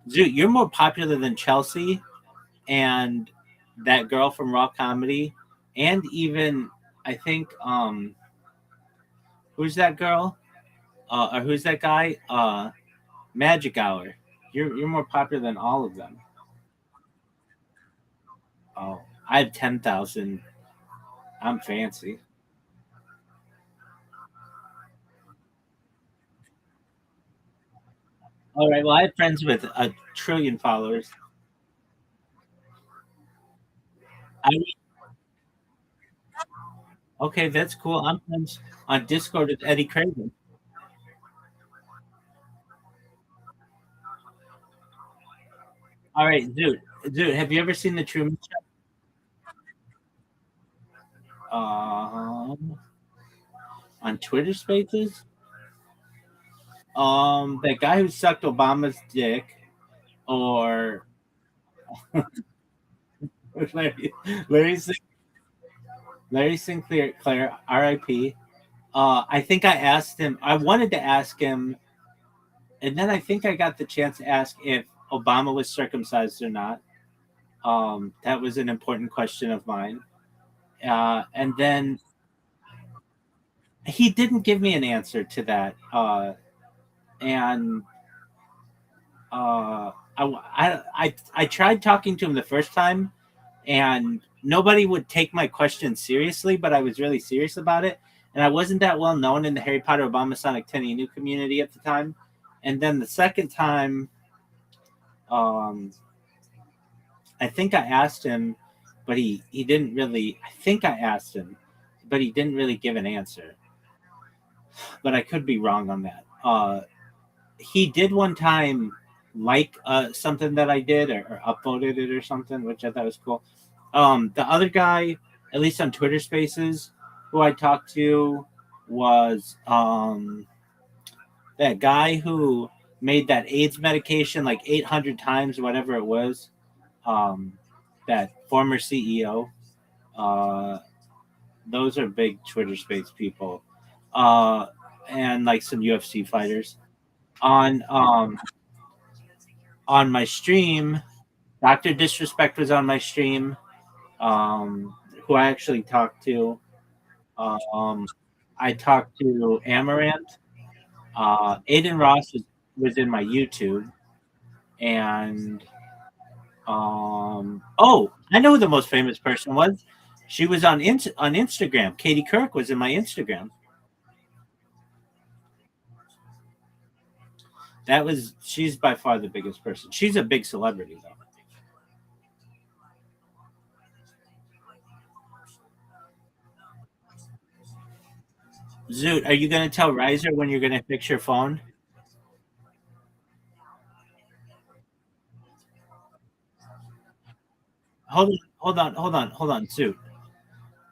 Dude, you're more popular than Chelsea and that girl from Raw Comedy, and even I think who's that girl? Or who's that guy? Magic Hour. You're more popular than all of them. Oh, I have 10,000. I'm fancy. All right. Well, I have friends with a trillion followers. I Okay, that's cool. I'm friends on Discord with Eddie Craven. All right, dude, have you ever seen the Truman Show? On Twitter Spaces? That guy who sucked Obama's dick, or Larry, Larry, Larry Sinclair, Claire, R.I.P. I think I asked him. I wanted to ask him, and then I think I got the chance to ask if Obama was circumcised or not. That was an important question of mine. And then he didn't give me an answer to that. and I tried talking to him the first time, and nobody would take my question seriously, but I was really serious about it. And I wasn't that well known in the Harry Potter Obama Sonic 10 Inu community at the time. And then the second time, um, I think I asked him, but he didn't really. I think I asked him, but he didn't really give an answer. But I could be wrong on that. He did one time like something that I did or upvoted it or something, which I thought was cool. The other guy, at least on Twitter Spaces, who I talked to was that guy who made that AIDS medication like 800 times, whatever it was. That former CEO. Uh, those are big Twitter Space people, and like some UFC fighters on on my stream. Doctor Disrespect was on my stream. Who I actually talked to. Um, I talked to Amaranth. Aiden Ross was in my YouTube, and oh, I know who the most famous person was. She was on Instagram. Katie Kirk was in my Instagram. She's by far the biggest person. She's a big celebrity though. Zoot, are you going to tell Riser when you're going to fix your phone? Hold on, Zoot.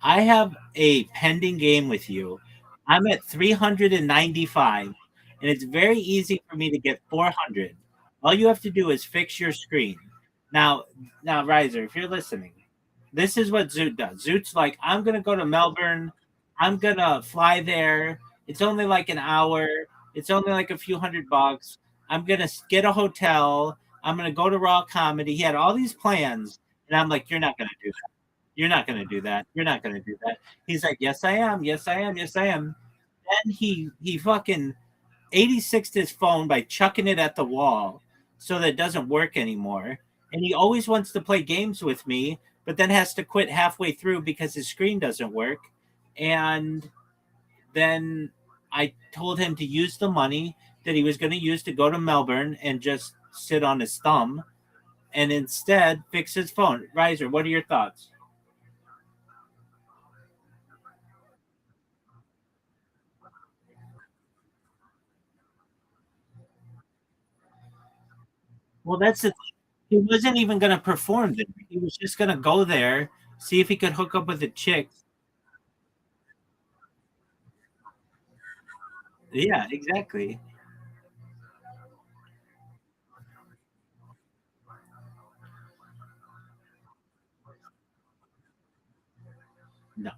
I have a pending game with you. I'm at 395, and it's very easy for me to get 400. All you have to do is fix your screen. Now, now, Riser, if you're listening, this is what Zoot does. Zoot's like, I'm gonna go to Melbourne. I'm gonna fly there. It's only like an hour. It's only like a few $100. I'm gonna get a hotel. I'm gonna go to Raw Comedy. He had all these plans, and I'm like, you're not gonna do that. You're not gonna do that. You're not gonna do that. He's like, yes, I am. Yes, I am. Yes, I am. Then he fucking 86'd his phone by chucking it at the wall so that it doesn't work anymore. And he always wants to play games with me, but then has to quit halfway through because his screen doesn't work. And then I told him to use the money that he was going to use to go to Melbourne and just sit on his thumb and instead fix his phone. Riser, what are your thoughts? Well, that's the he wasn't even going to perform there. He was just going to go there, see if he could hook up with a chick. Yeah, exactly. No,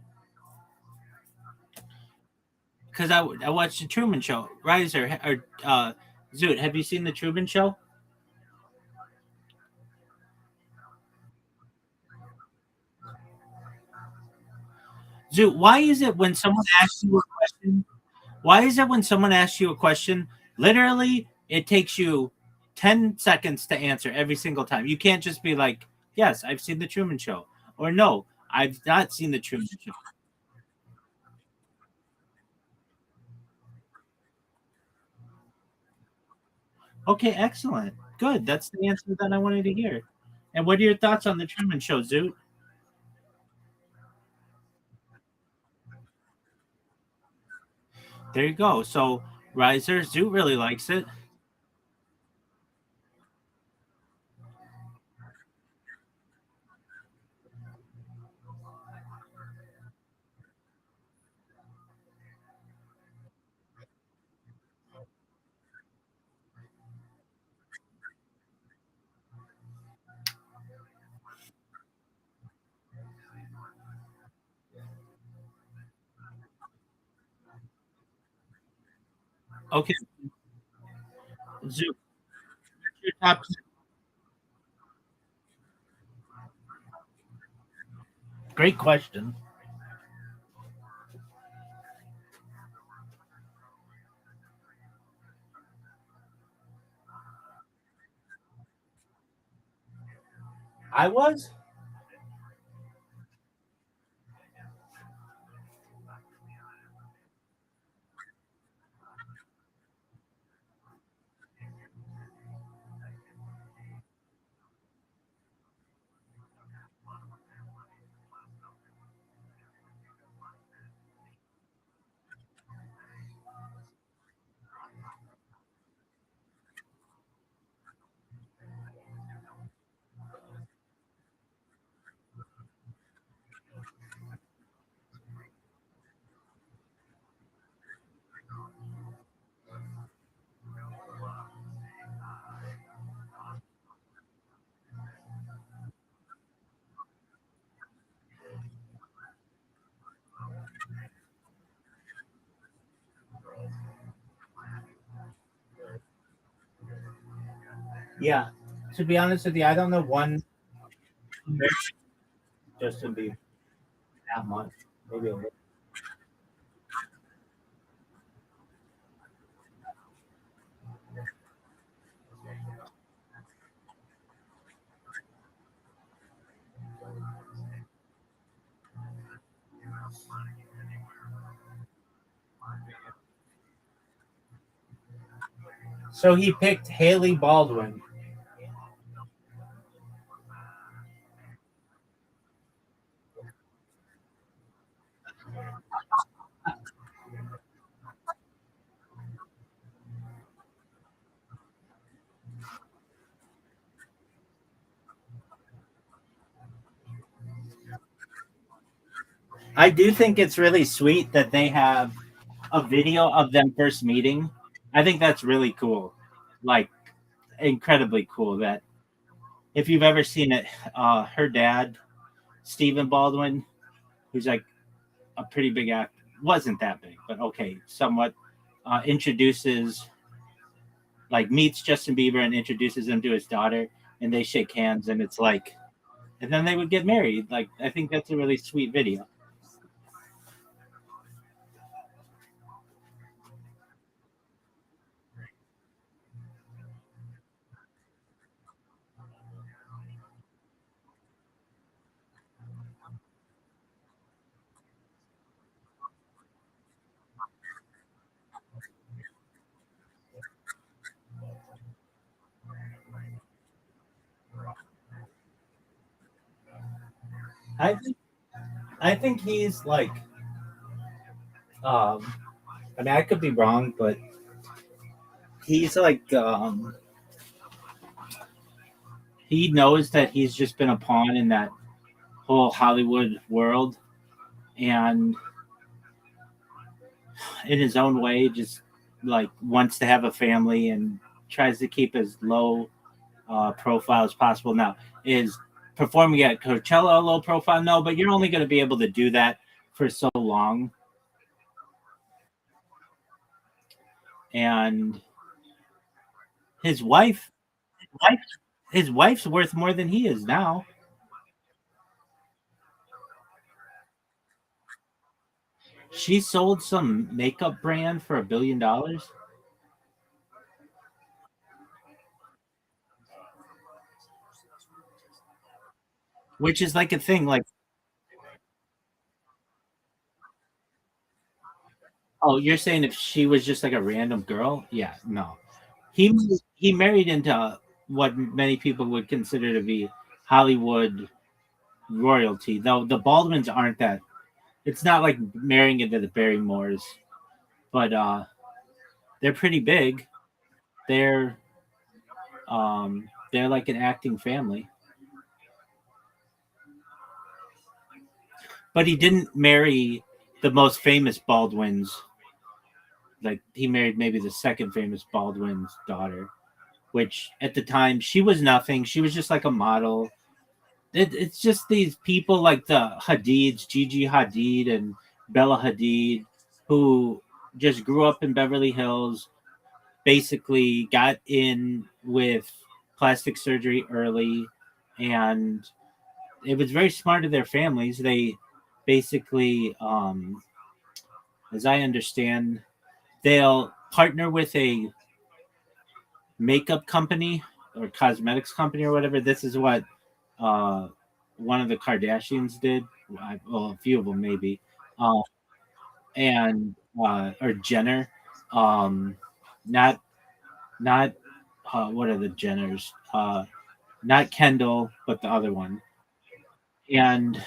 because I watched the Truman Show. Riser or Zoot, have you seen the Truman Show? Zoot, why is it when someone asks you a question? Why is it when someone asks you a question, literally it takes you 10 seconds to answer every single time? You can't just be like, "Yes, I've seen the Truman Show," or "No, I've not seen the Truman Show." Okay, excellent. Good. That's the answer that I wanted to hear. And what are your thoughts on the Truman Show, Zoot? There you go. So Riser, Zoot really likes it. Okay, Zoot, your top. Great question. I was. Yeah. To be honest with you, I don't know one Justin Bieber that much. Maybe a little. So he picked Haley Baldwin. I do think it's really sweet that they have a video of them first meeting. I think that's really cool. Like incredibly cool that if you've ever seen it, her dad, Stephen Baldwin, who's like a pretty big actor, wasn't that big, but okay, somewhat introduces like meets Justin Bieber and introduces him to his daughter and they shake hands and it's like and then they would get married. Like I think that's a really sweet video. I think I think he's like um I mean I could be wrong, but he's like he knows that he's just been a pawn in that whole Hollywood world and in his own way just like wants to have a family and tries to keep as low profile as possible. Now, is performing at Coachella a low profile? No, but you're only going to be able to do that for so long. And his wife, his wife's worth more than he is now. She sold some makeup brand for $1 billion, which is like a thing. Like, oh, you're saying if she was just like a random girl? Yeah, no. He he married into what many people would consider to be Hollywood royalty. Though the Baldwins aren't that. It's not like marrying into the Barrymores, but they're pretty big. They're they're like an acting family. But he didn't marry the most famous Baldwins. Like he married maybe the second famous Baldwin's daughter, which at the time she was nothing. She was just like a model. It's just these people like the Hadids, Gigi Hadid and Bella Hadid, who just grew up in Beverly Hills, basically got in with plastic surgery early, and it was very smart of their families. They basically, as I understand, they'll partner with a makeup company or cosmetics company or whatever. This is what uh, one of the Kardashians did. Well, a few of them maybe, uh, and or Jenner, um, not not what are the Jenners? Not Kendall, but the other one. And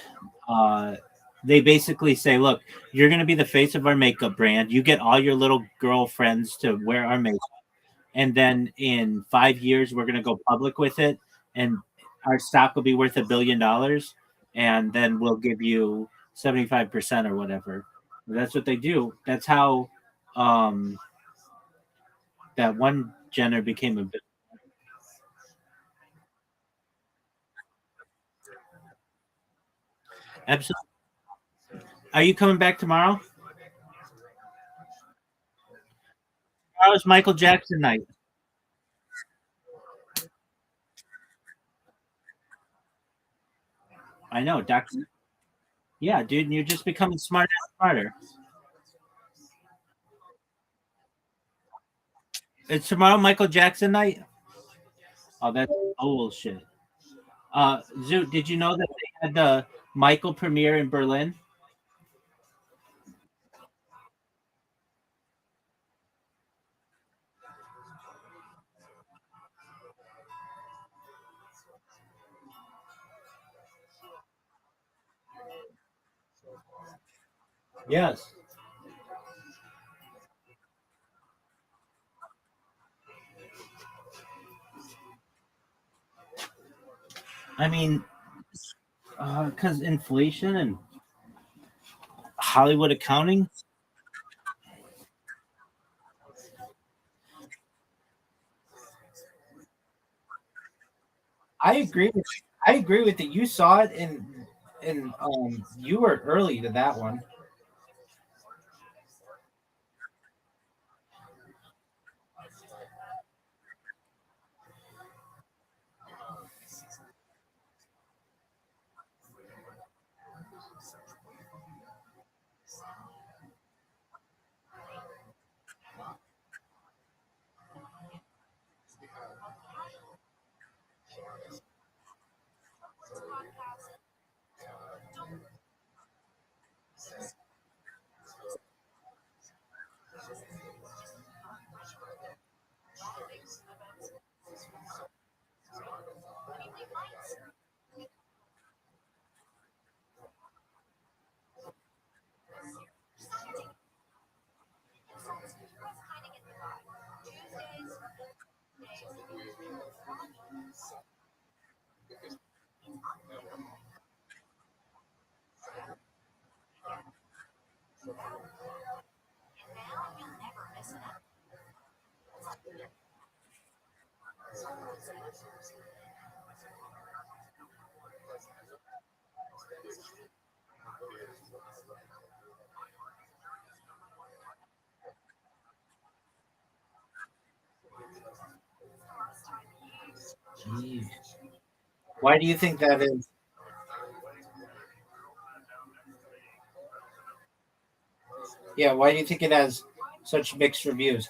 uh, they basically say, "Look, you're going to be the face of our makeup brand. You get all your little girlfriends to wear our makeup, and then in 5 years, we're going to go public with it, and our stock will be worth $1 billion, and then we'll give you 75% or whatever." That's what they do. That's how um, that one Jenner became a bit. Absolutely. Are you coming back tomorrow? Tomorrow's Michael Jackson night. I know, Doctor. Yeah, dude, and you're just becoming smarter and smarter. It's tomorrow, Michael Jackson night. Oh, that's bullshit. Zoot, did you know that they had the Michael premiere in Berlin? Yes. I mean, because inflation and Hollywood accounting. I agree with I agree with it. You saw it and you were early to that one. Jeez. Why do you think that is? Yeah, why do you think it has such mixed reviews?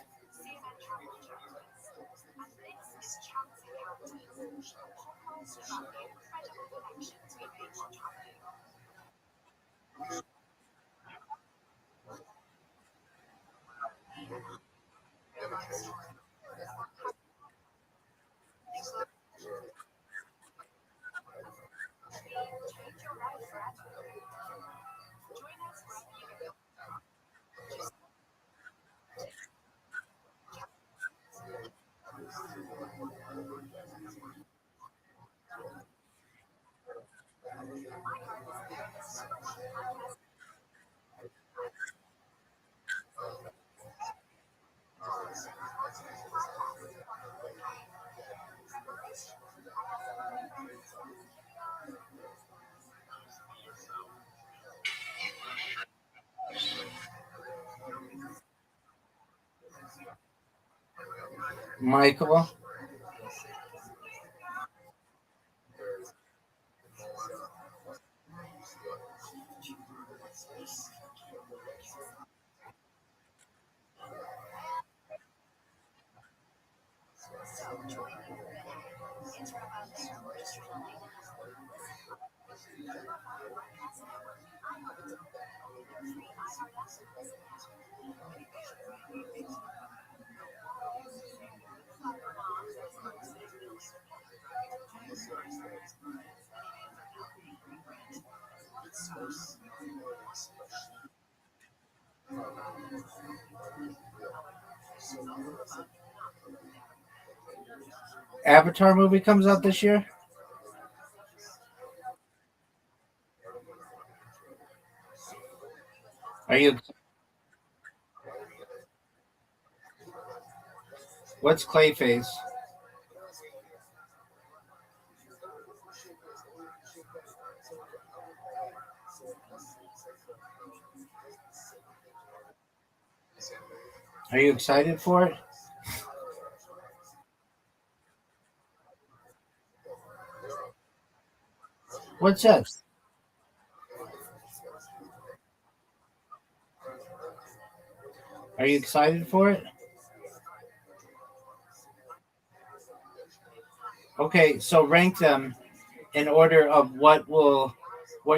Michael, Avatar movie comes out this year. Are you? What's Clayface? Are you excited for it? What's that? Are you excited for it? Okay, so rank them in order of what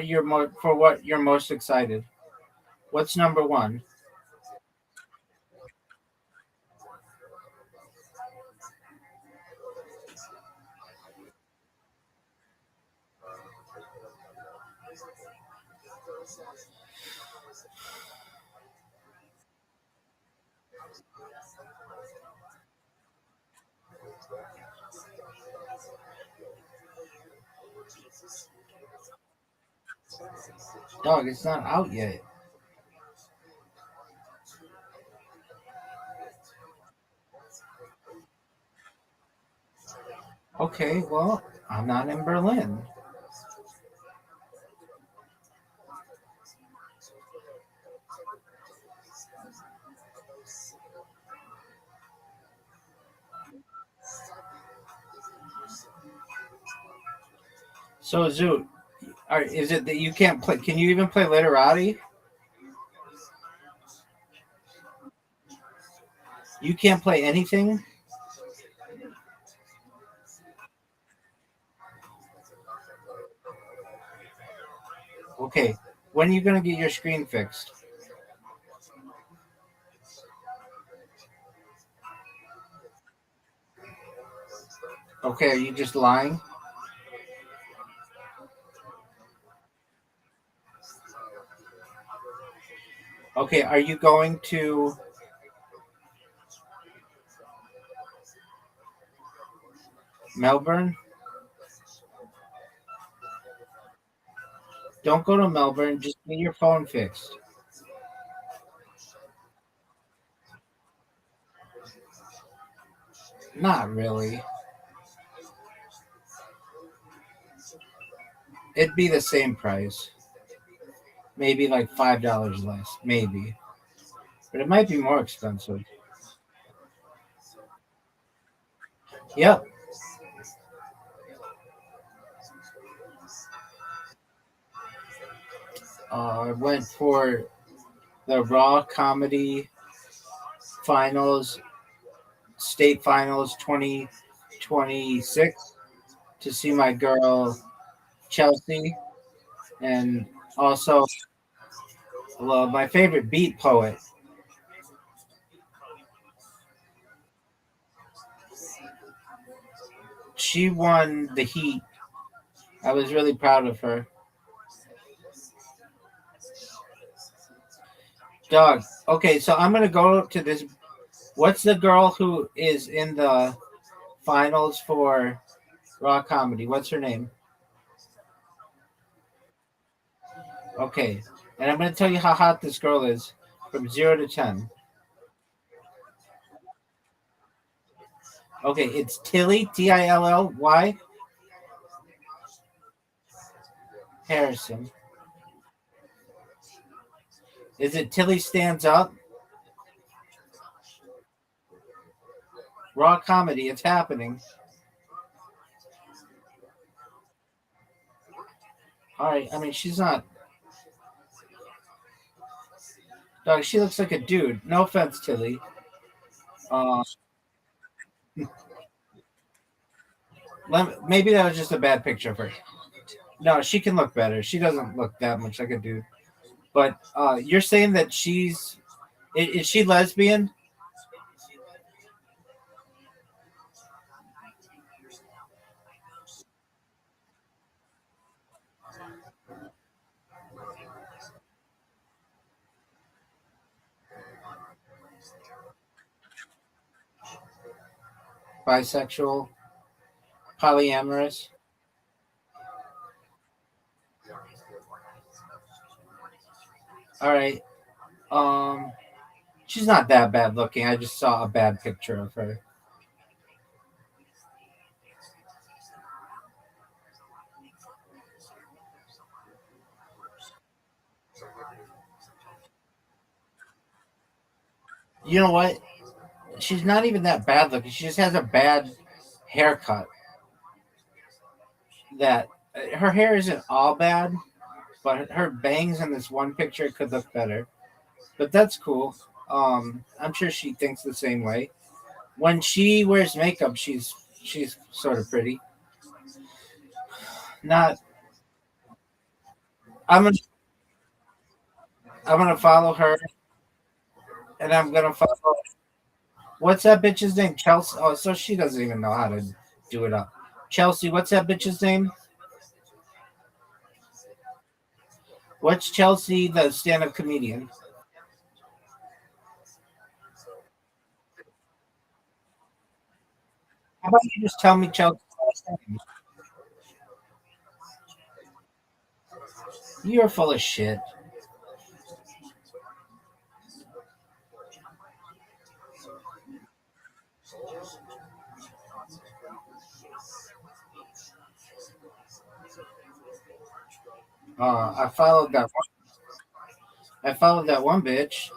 you're most excited. What's number one? Dog, it's not out yet. Okay, well, I'm not in Berlin. So, Zoot, is it that you can't play? Can you even play Literati? You can't play anything? Okay. When are you going to get your screen fixed? Okay, are you just lying? Okay, are you going to Melbourne? Don't go to Melbourne. Just get your phone fixed. Not really. It'd be the same price. Maybe like $5 less. Maybe. But it might be more expensive. Yep. I went for the Raw Comedy Finals, State Finals 2026 to see my girl Chelsea, and also my favorite beat poet. She won the heat. I was really proud of her. Dog. Okay, so I'm gonna go to this. What's the girl who is in the finals for Raw Comedy? What's her name? Okay, and I'm gonna tell you how hot this girl is from 0 to 10. Okay, it's Tilly, Tillly Harrison. Is it Tilly Stands Up? Raw Comedy, it's happening. All right, I mean, she's not. Dog, she looks like a dude. No offense, Tilly. Uh, maybe that was just a bad picture of her. No, she can look better. She doesn't look that much like a dude. But you're saying that is she lesbian? Bisexual? Polyamorous? All right. Um, she's not that bad looking. I just saw a bad picture of her. You know what? She's not even that bad looking. She just has a bad haircut. That her hair isn't all bad, but her bangs in this one picture could look better. But that's cool. I'm sure she thinks the same way. When she wears makeup, she's sort of pretty. Not. I'm gonna I'm gonna follow her, and I'm gonna follow. What's that bitch's name? Chelsea. Oh, so she doesn't even know how to do it up. Chelsea. What's that bitch's name? What's Chelsea, the stand-up comedian? How about you just tell me Chelsea's last name? You're full of shit. I followed that. I followed that one bitch,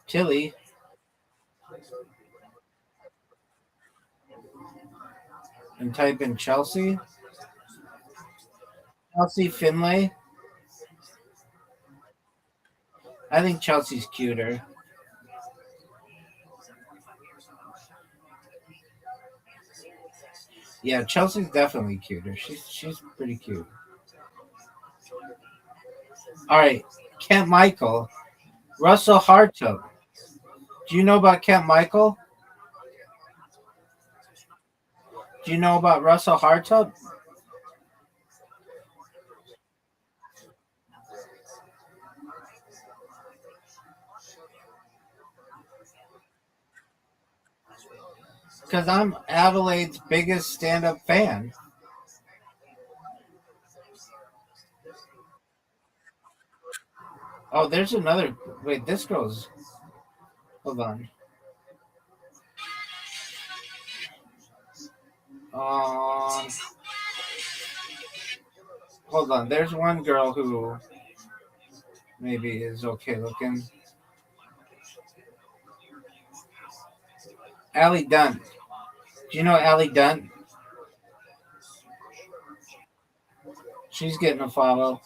Tilly, and type in Chelsea. Chelsea Finlay. I think Chelsea's cuter. Yeah, Chelsea's definitely cuter. She's pretty cute. All right, Kent Michael, Russell Hartub. Do you know about Kent Michael? Do you know about Russell Hartub? Because I'm Adelaide's biggest stand-up fan. Oh, there's another. Wait, this girl's. Hold on. Um, hold on. There's one girl who maybe is okay looking. Allie Dunn. Do you know Allie Dunn? She's getting a follow.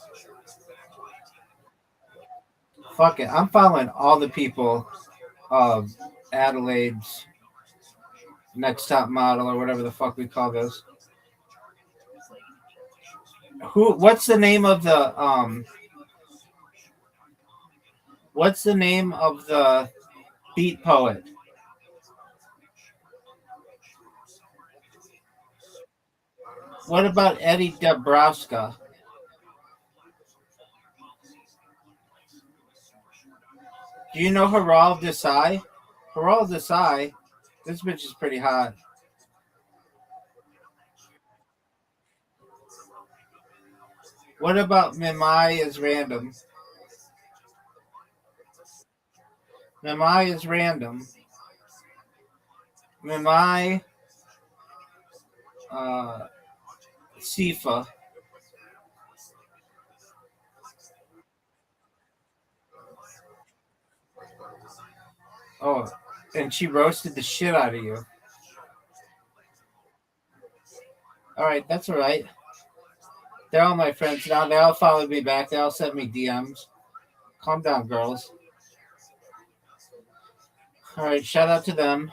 Fuck it. I'm following all the people of Adelaide's next top model or whatever the fuck we call this. What's the name of the what's the name of the beat poet? What about Eddie Dabrowska? Do you know Haral Desai? Haral Desai, this bitch is pretty hot. What about Mimai is random? Mimai is random. Mimai, uh, Sifa. Oh, and she roasted the shit out of you. All right, that's all right. They're all my friends now. They all followed me back. They all sent me DMs. Calm down, girls. All right, shout out to them.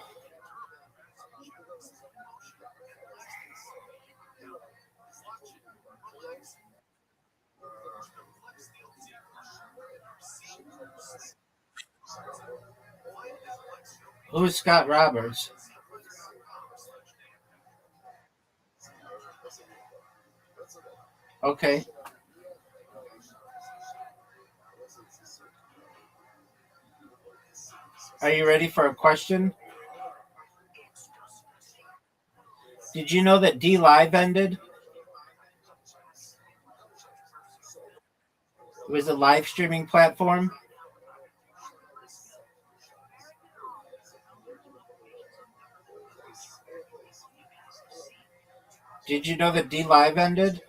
Who's Scott Roberts? Okay. Are you ready for a question? Did you know that D Live ended? It was a live streaming platform. Did you know that D Live ended?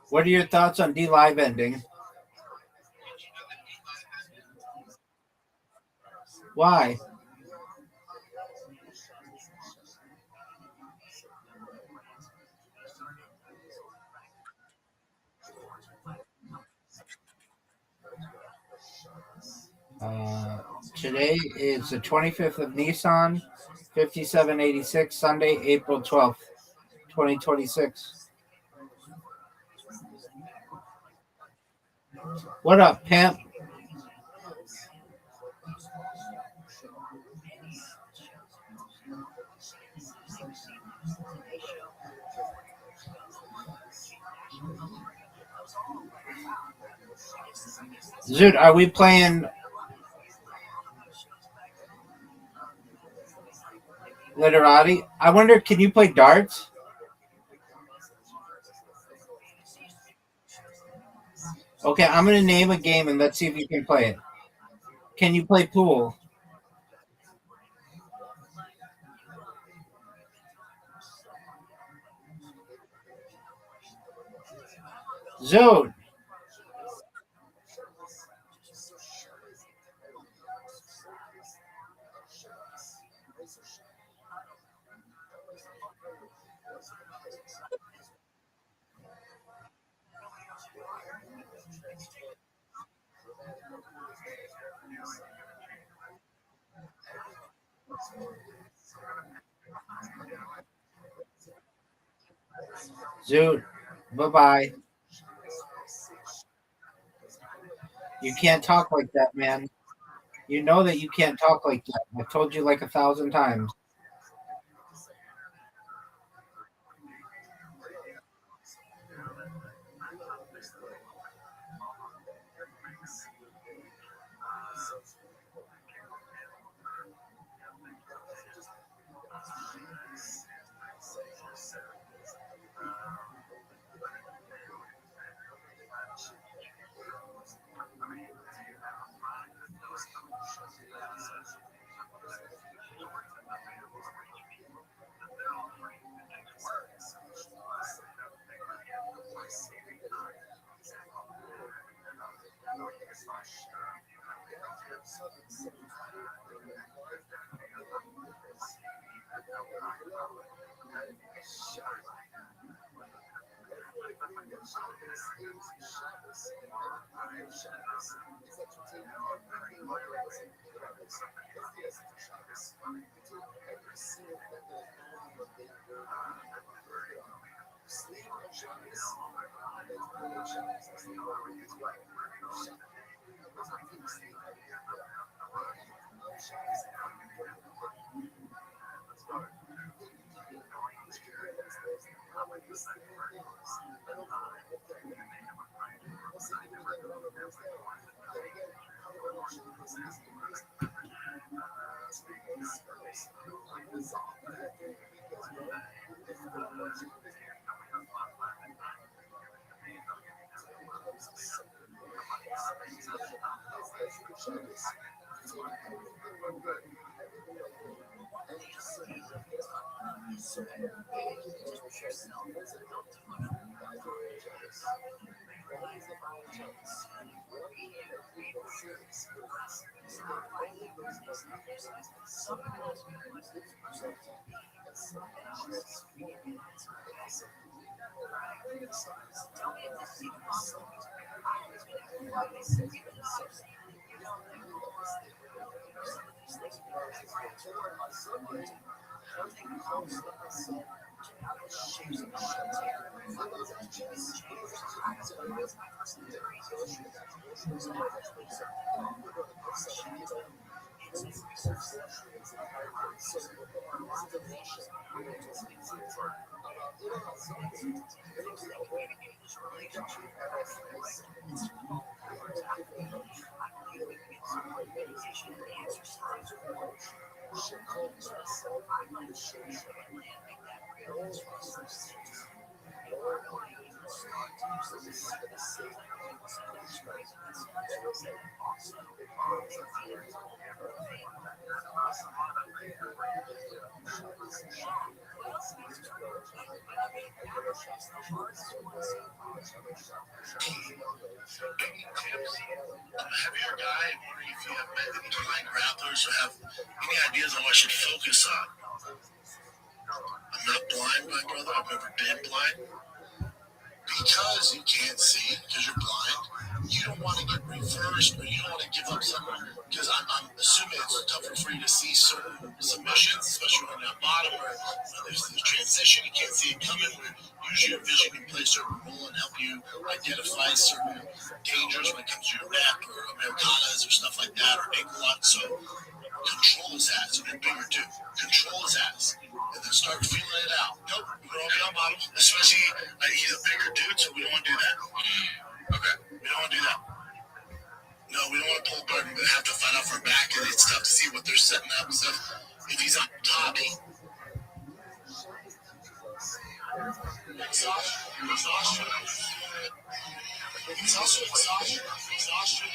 What are your thoughts on D Live ending? Why? Today is the 25th of Nissan, 5786, Sunday, April 12th, 2026. What up, pimp? Dude, are we playing literati? I wonder, can you play darts? Okay, I'm going to name a game and let's see if you can play it. Can you play pool? Dude, dude, bye-bye. You can't talk like that, man. You know that you can't talk like that. I've told you like 1,000 times. Heavier guy, I'm wondering if you have met any blind grapplers or have any ideas on what I should focus on. I'm not blind, my brother. I've never been blind. Because you can't see, because you're blind, you don't want to get reversed, or you don't want to give up something. Because I'm assuming it's tougher for you to see certain submissions, especially when you're at bottom, or there's this transition, you can't see it coming. Where usually your vision can play a certain role and help you identify certain dangers when it comes to your rep or Americanas or stuff like that, or ankle lock. So control his ass. You get bigger too. Control his ass. And then start feeling it out. Nope, we're going to be on bottom. Especially, he's a bigger dude, so we don't want to do that. Okay, we don't want to do that. No, we don't want to pull a guard. We're going to have to fight off our back, and it's tough to see what they're setting up. So if he's on top, exhaustion. He's also exhaustion. Exhaustion.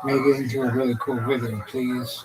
Make it into a really cool video, please.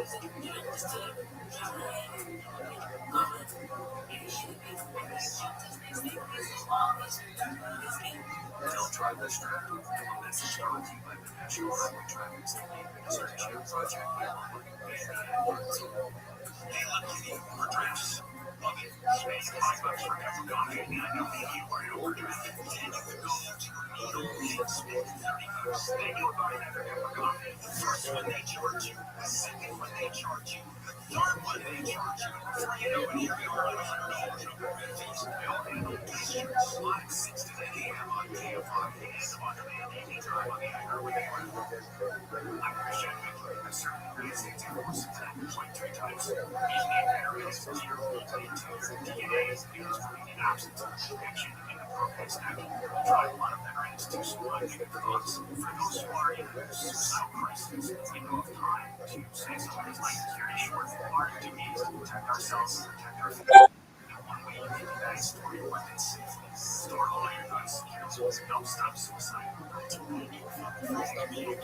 They'll try Restream. Message brought to you by Perpetual Highway Traffic Safety Dissertation Project. Hey, look, kitty, overdrafts. Love it. Space $5 for every coffee. I know that you are an overdraft. And you could go to Needle and spend $30. Then you'll buy another cup of coffee. The first one they charge you. The second one they charge you. The third one they charge you. Before you know it, here you are at $100 in overdraft fees. They'll handle districts live 6 to 10 a.m. on KFI and on demand anytime on the iHeart Radio app. I'm Chris Sheffield. I served in the United States Air Force and 23 times. These areas are zero DNA is used for the absence of connection in the protein stack. Try a lot of veterans to survive negative thoughts. For those who are in a suicidal crisis, we know of time to say somebody's life is very short. Our duty is to protect ourselves and protect our family. And one way you can do that is store your weapons safely. Store all your guns securely. Help stop suicide. Well, I did it.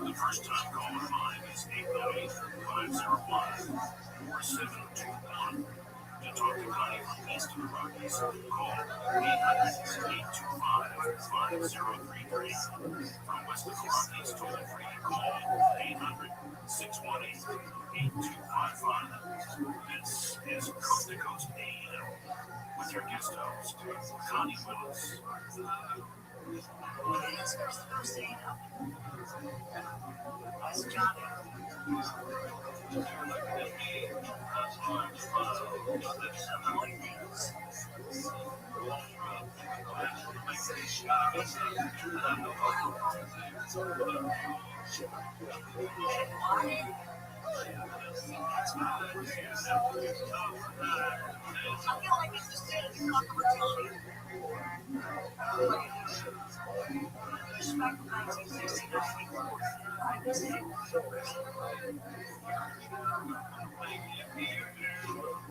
The first time caller line is 898-501-4721. To talk to Connie from East of the Rockies, call 800-825-5033. From West of the Rockies, toll free, call 800-618-8255. This is Coast to Coast AM with your guest host, Connie Willis.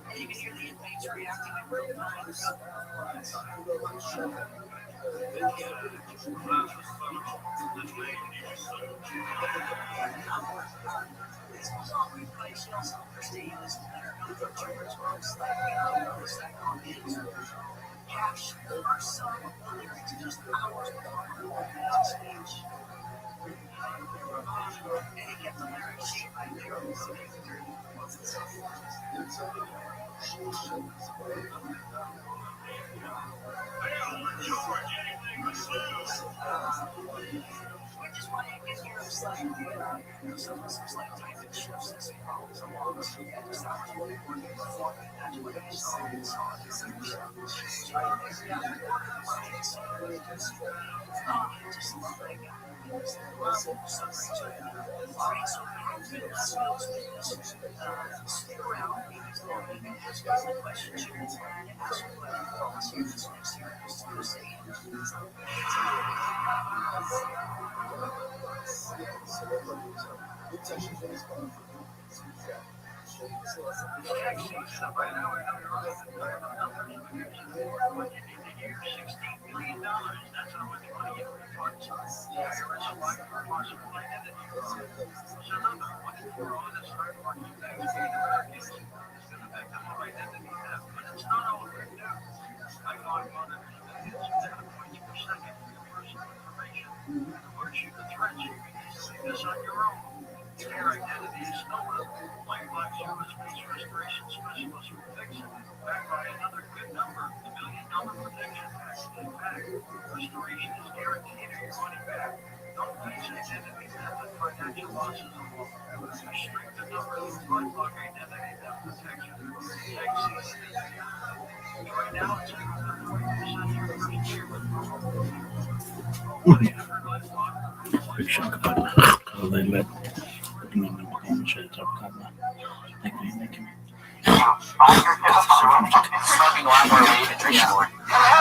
And you can hear the inmates reacting in real time. This was all replay. She also understands this better. Cash are some of the lyrics just hours before the speech. And he kept the lyrics sheet right there. We just want to get your side. Smoking a lot more weed and drinking more.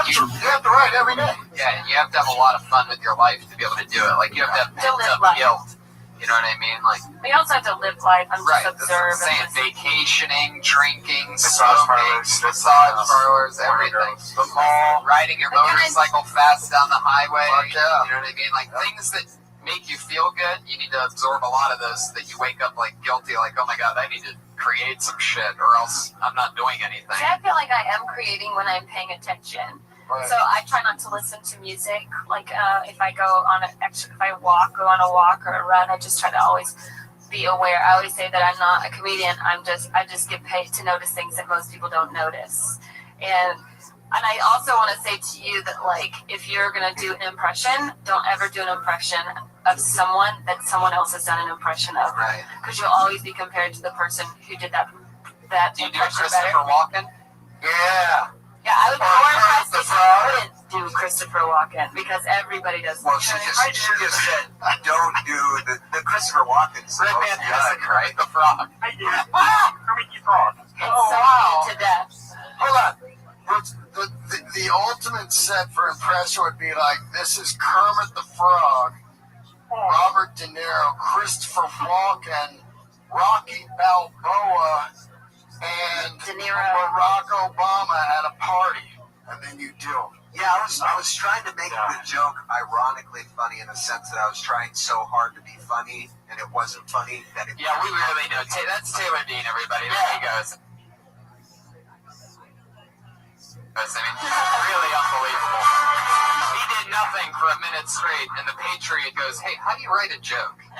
You have to write every day. Yeah, you have to have a lot of fun with your life to be able to do it. Like, you have to have pent-up guilt. You know what I mean? Like, But you also have to live life and right, just observe. saying And just, vacationing, drinking, massage parlors, everything. The mall, riding your motorcycle fast down the highway. You know what I mean? Like, things that make you feel good, you need to absorb a lot of those so that you wake up like guilty, like, oh my god, I need to create some shit or else I'm not doing anything. See, I feel like I am creating when I'm paying attention. Right. So I try not to listen to music. Like if I go on if I go on a walk or a run, I just try to always be aware. I always say that I'm not a comedian. I just get paid to notice things that most people don't notice. And I also want to say to you that, like, if you're gonna do an impression, don't ever do an impression of someone that someone else has done an impression of. Right. Because you'll always be compared to the person who did that Do you do impression Christopher better. Walken? Yeah. Yeah, I would be more impressed if you wouldn't do Christopher Walken, because everybody does. Well, she just said, don't do the Christopher Walken. Red Fantastic, right? The frog. I did. Kermit the Frog. It's to death. Hold on. The ultimate set for impression would be like, this is Kermit the Frog, Robert De Niro, Christopher Walken, Rocky Balboa, and De Niro. Barack Obama at a party, and then you do them. Yeah, I was trying to make the joke ironically funny in the sense that I was trying so hard to be funny, and it wasn't funny. That it Yeah, we really know. That's Taylor Dean, everybody. There he goes. I mean, really unbelievable. He did nothing for a minute straight, and the Patriot goes, "Hey, how do you write a joke?" He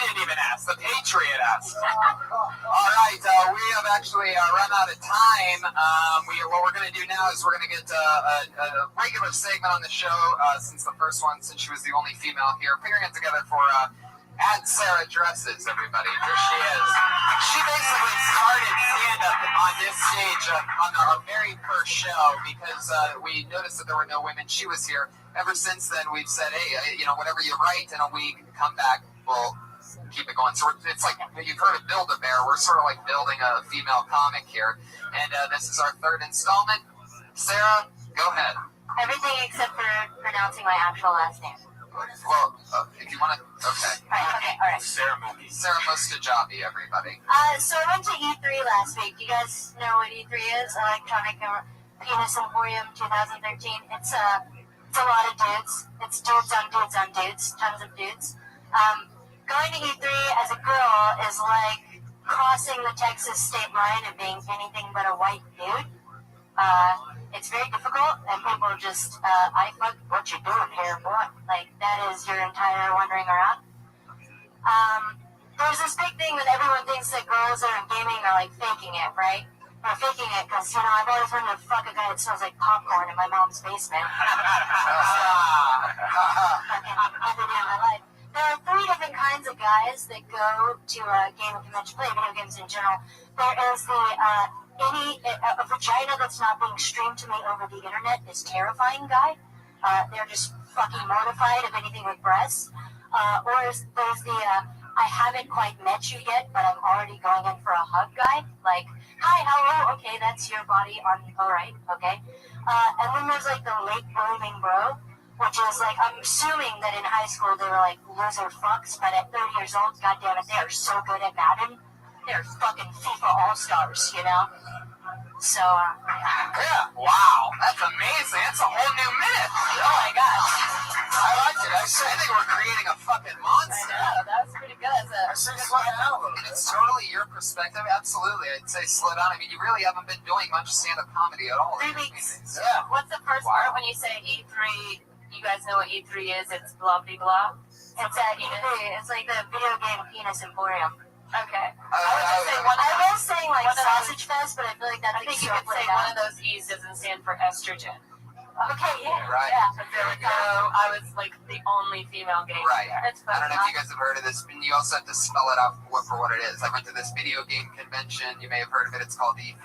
didn't even ask. The Patriot asked. All right, we have actually run out of time. What we're going to do now is we're going to get a regular segment on the show since she was the only female here, figuring it together for At Sarah Dresses, everybody. Here she is. She basically started stand-up on this stage on our very first show because we noticed that there were no women. She was here. Ever since then, we've said, hey, whatever you write in a week, come back, we'll keep it going. So it's like, you've heard of Build-A-Bear. We're sort of like building a female comic here. And this is our third installment. Sarah, go ahead. Everything except for pronouncing my actual last name. Well, if you want to, okay. All right. Sarah Mustajabi, everybody. So I went to E3 last week. You guys know what E3 is? Electronic Penis Emporium 2013. It's a lot of dudes. It's dudes on dudes on dudes. Tons of dudes. Going to E3 as a girl is like crossing the Texas state line and being anything but a white dude. It's very difficult, and people just, I fuck, what you doing here, boy? Like, that is your entire wandering around. There's this big thing that everyone thinks that girls that are in gaming are, like, faking it, right? They're faking it because, I've always wanted to fuck a guy that smells like popcorn in my mom's basement. Fucking every day of my life. There are 3 different kinds of the guys that go to a gaming convention, play video games in general, there is the a vagina that's not being streamed to me over the internet is terrifying guy. They're just fucking mortified of anything with breasts. Or there's the I haven't quite met you yet, but I'm already going in for a hug guy. Like, hi, hello, okay, that's your body on, alright, okay. And then there's like the late blooming bro, which is like, I'm assuming that in high school they were like loser fucks, but at 30 years old, goddammit, they are so good at Madden. They're fucking FIFA All-Stars, you know? So, Yeah, wow, that's amazing. That's a whole new myth. Oh my gosh. I liked it. I think we're creating a fucking monster. I know, that was pretty good. I say slow down a little bit. It's totally your perspective. Absolutely. I'd say slow down. I mean, you really haven't been doing much stand-up comedy at all. 3 weeks. Yeah. What's the first part when you say E3? You guys know what E3 is? It's blah, blah, blah. It's E3. It's like the video game penis emporium. Okay. I was saying like sausage fest, but I feel like that. I think you could say one of those E's doesn't stand for estrogen. Okay, yeah. Right. Yeah. But there we go. I was like the only female gay. Right. That's I don't know if you fun. guys have heard of this, but you also have to spell it out for what it is. I went to this video game convention. You may have heard of it. It's called E3.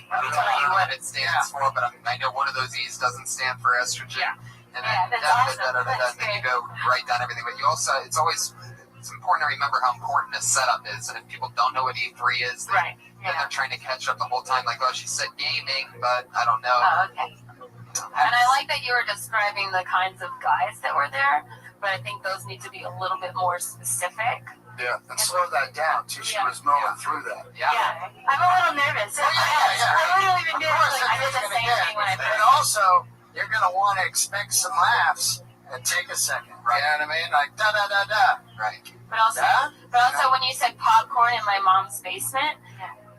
I don't know what it stands for, but I know one of those E's doesn't stand for estrogen. Yeah. And Yeah, then that's awesome. and then you go write down everything. But you also, it's important to remember how important a setup is. And if people don't know what E3 is, Right. then they're trying to catch up the whole time. Like, oh, she said gaming, but I don't know. Oh, okay. And I like that you were describing the kinds of guys that were there, but I think those need to be a little bit more specific. Yeah, and slow that down too. She was mowing through that. Yeah. I'm a little nervous. Yeah. I literally been doing Of course, like, I did that's the what same you're thing when I gonna get. first. And also, you're gonna want to expect some laughs and take a second. Right. You know what I mean? Like da da da da. Right. But also, when you said popcorn in my mom's basement,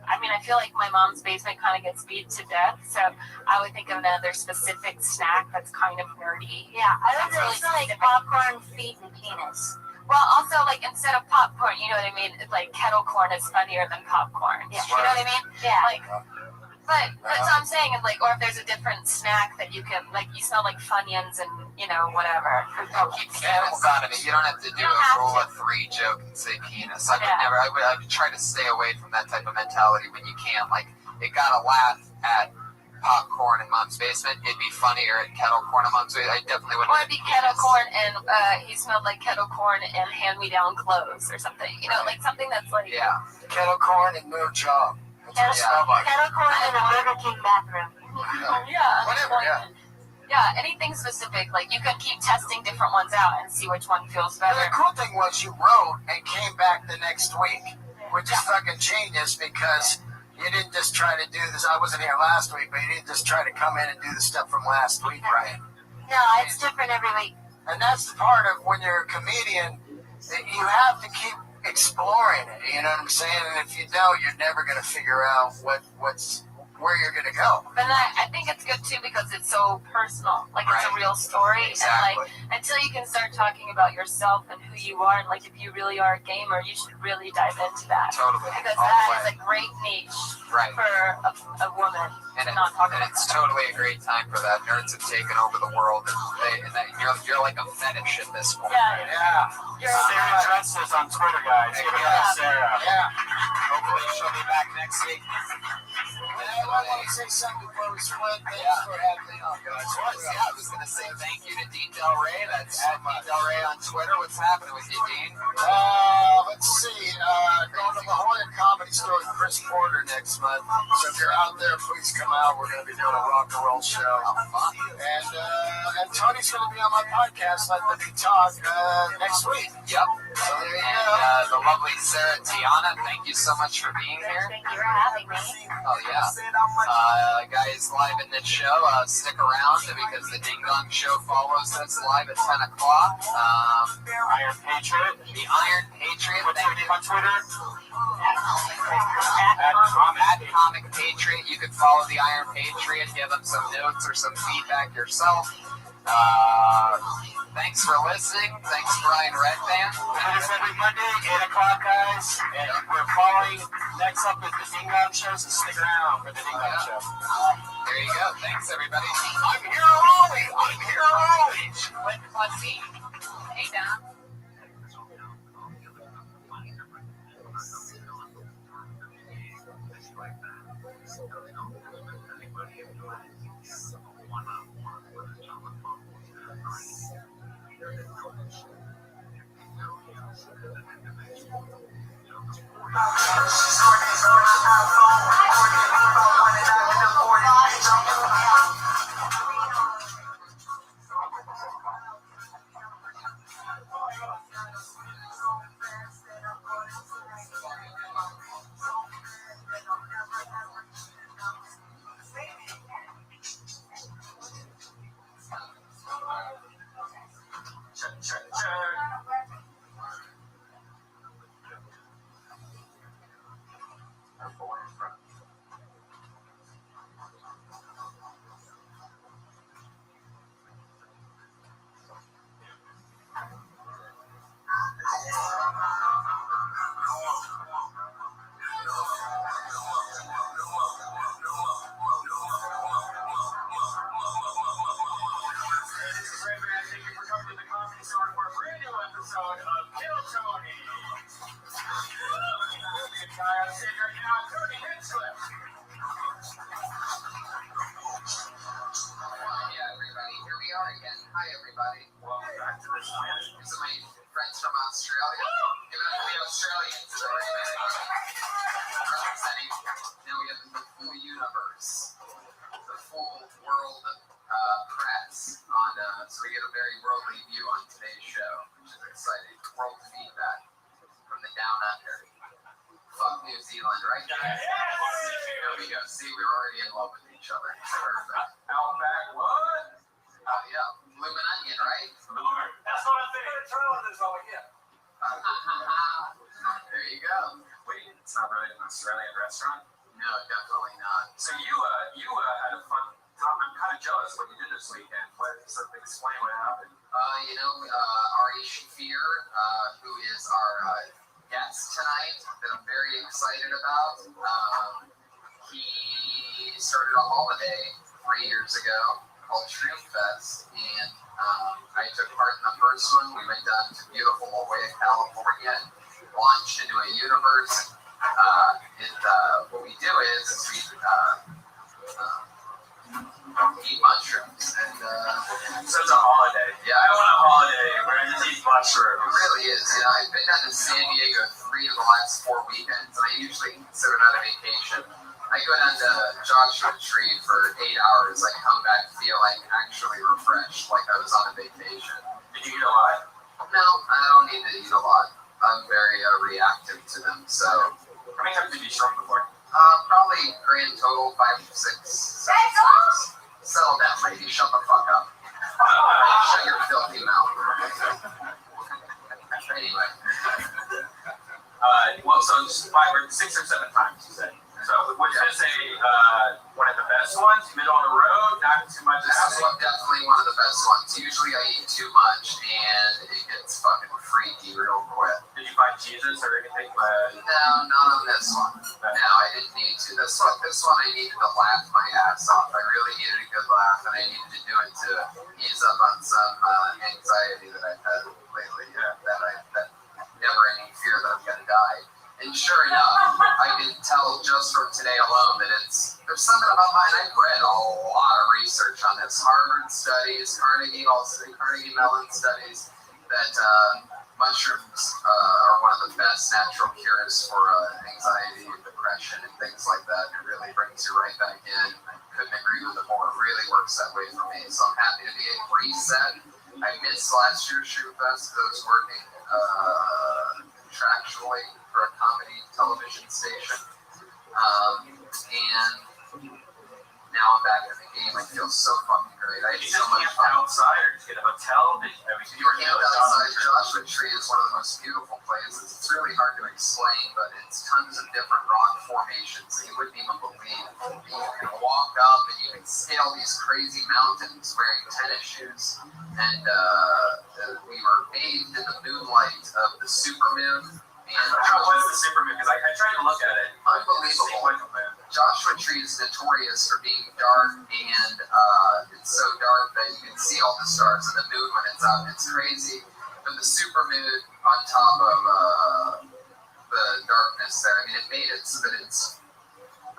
I mean, I feel like my mom's basement kind of gets beat to death, so I would think of another specific snack that's kind of nerdy. Yeah, I That's was really just like specific. popcorn, feet, and penis. Well, also, like, instead of popcorn, you know what I mean? Like, kettle corn is funnier than popcorn. Yeah. You know what I mean? Yeah. Like, but that's what I'm saying. Like, or if there's a different snack that you can, like, you smell like Funyuns and, you know, whatever. Keep animals out of it. You don't have to do You don't a have rule to. of three joke and say penis. I would Yeah. never. I would try to stay away from that type of mentality when you can. Like, it got a laugh at popcorn in mom's basement. It'd be funnier at kettle corn in mom's basement. I definitely wouldn't. Or it'd be kettle corn and he smelled like kettle corn and hand-me-down clothes or something. You know, like something that's like. Yeah. Kettle corn and no job. That's what it smelled like. Kettle corn in a Burger King bathroom. Yeah. Whatever. Yeah. Yeah, anything specific. Like, you can keep testing different ones out and see which one feels And better. the cool thing was you wrote and came back the next week, which is fucking genius because you didn't just try to do this. I wasn't here last week, but you didn't just try to come in and do the stuff from last week, right? No, it's different every week. And that's the part of when you're a comedian, that you have to keep exploring it. You know what I'm saying? And if you don't, you're never going to figure out where you're going to go. But I think it's good, too, because it's so personal. Like, it's a Right. real story. Exactly. And, like, until you can start talking about yourself and who you are, and, like, if you really are a gamer, you should really dive into that. Totally. Because All that the is way. a great niche Right. for a woman And, to not talk and about it's that. totally a great time for that. Nerds have taken over the world, and you're like a fetish at this point. Yeah. Yeah. Sarah Dresses on Twitter, guys. Give it up, Sarah. Yeah. Hopefully she'll be back next week. I want to say something before we split. Thanks for having me on, guys. Of course, yeah. I was going to say thank you to Dean Del Rey. That's at Dean Del Rey on Twitter. What's happening with you, Dean? Let's see. Going to La Jolla Comedy Store with Chris Porter next month. So if you're out there, please come out. We're going to be doing a rock and roll show. And Tony's going to be on my podcast, Let Me Talk, next week. Yep. So there you And go. the lovely Sarah Tiana, thank you so much for being here. Thank you for having me. Oh, yeah. Guys, live in this show, stick around because the Ding Dong Show follows us live at 10 o'clock. Iron Patriot. The Iron Patriot. What's your name on Twitter? At Comic Patriot. You can follow the Iron Patriot, give him some notes or some feedback yourself. Thanks for listening. Thanks, Brian Redband. We do this every Monday, 8 o'clock, guys. And we're following. Next up is the Ding Dong Show, so stick around for the Ding Dong Show. There you go. Thanks, everybody. I'm here early. I'm here early. Let's see. Hey, Don.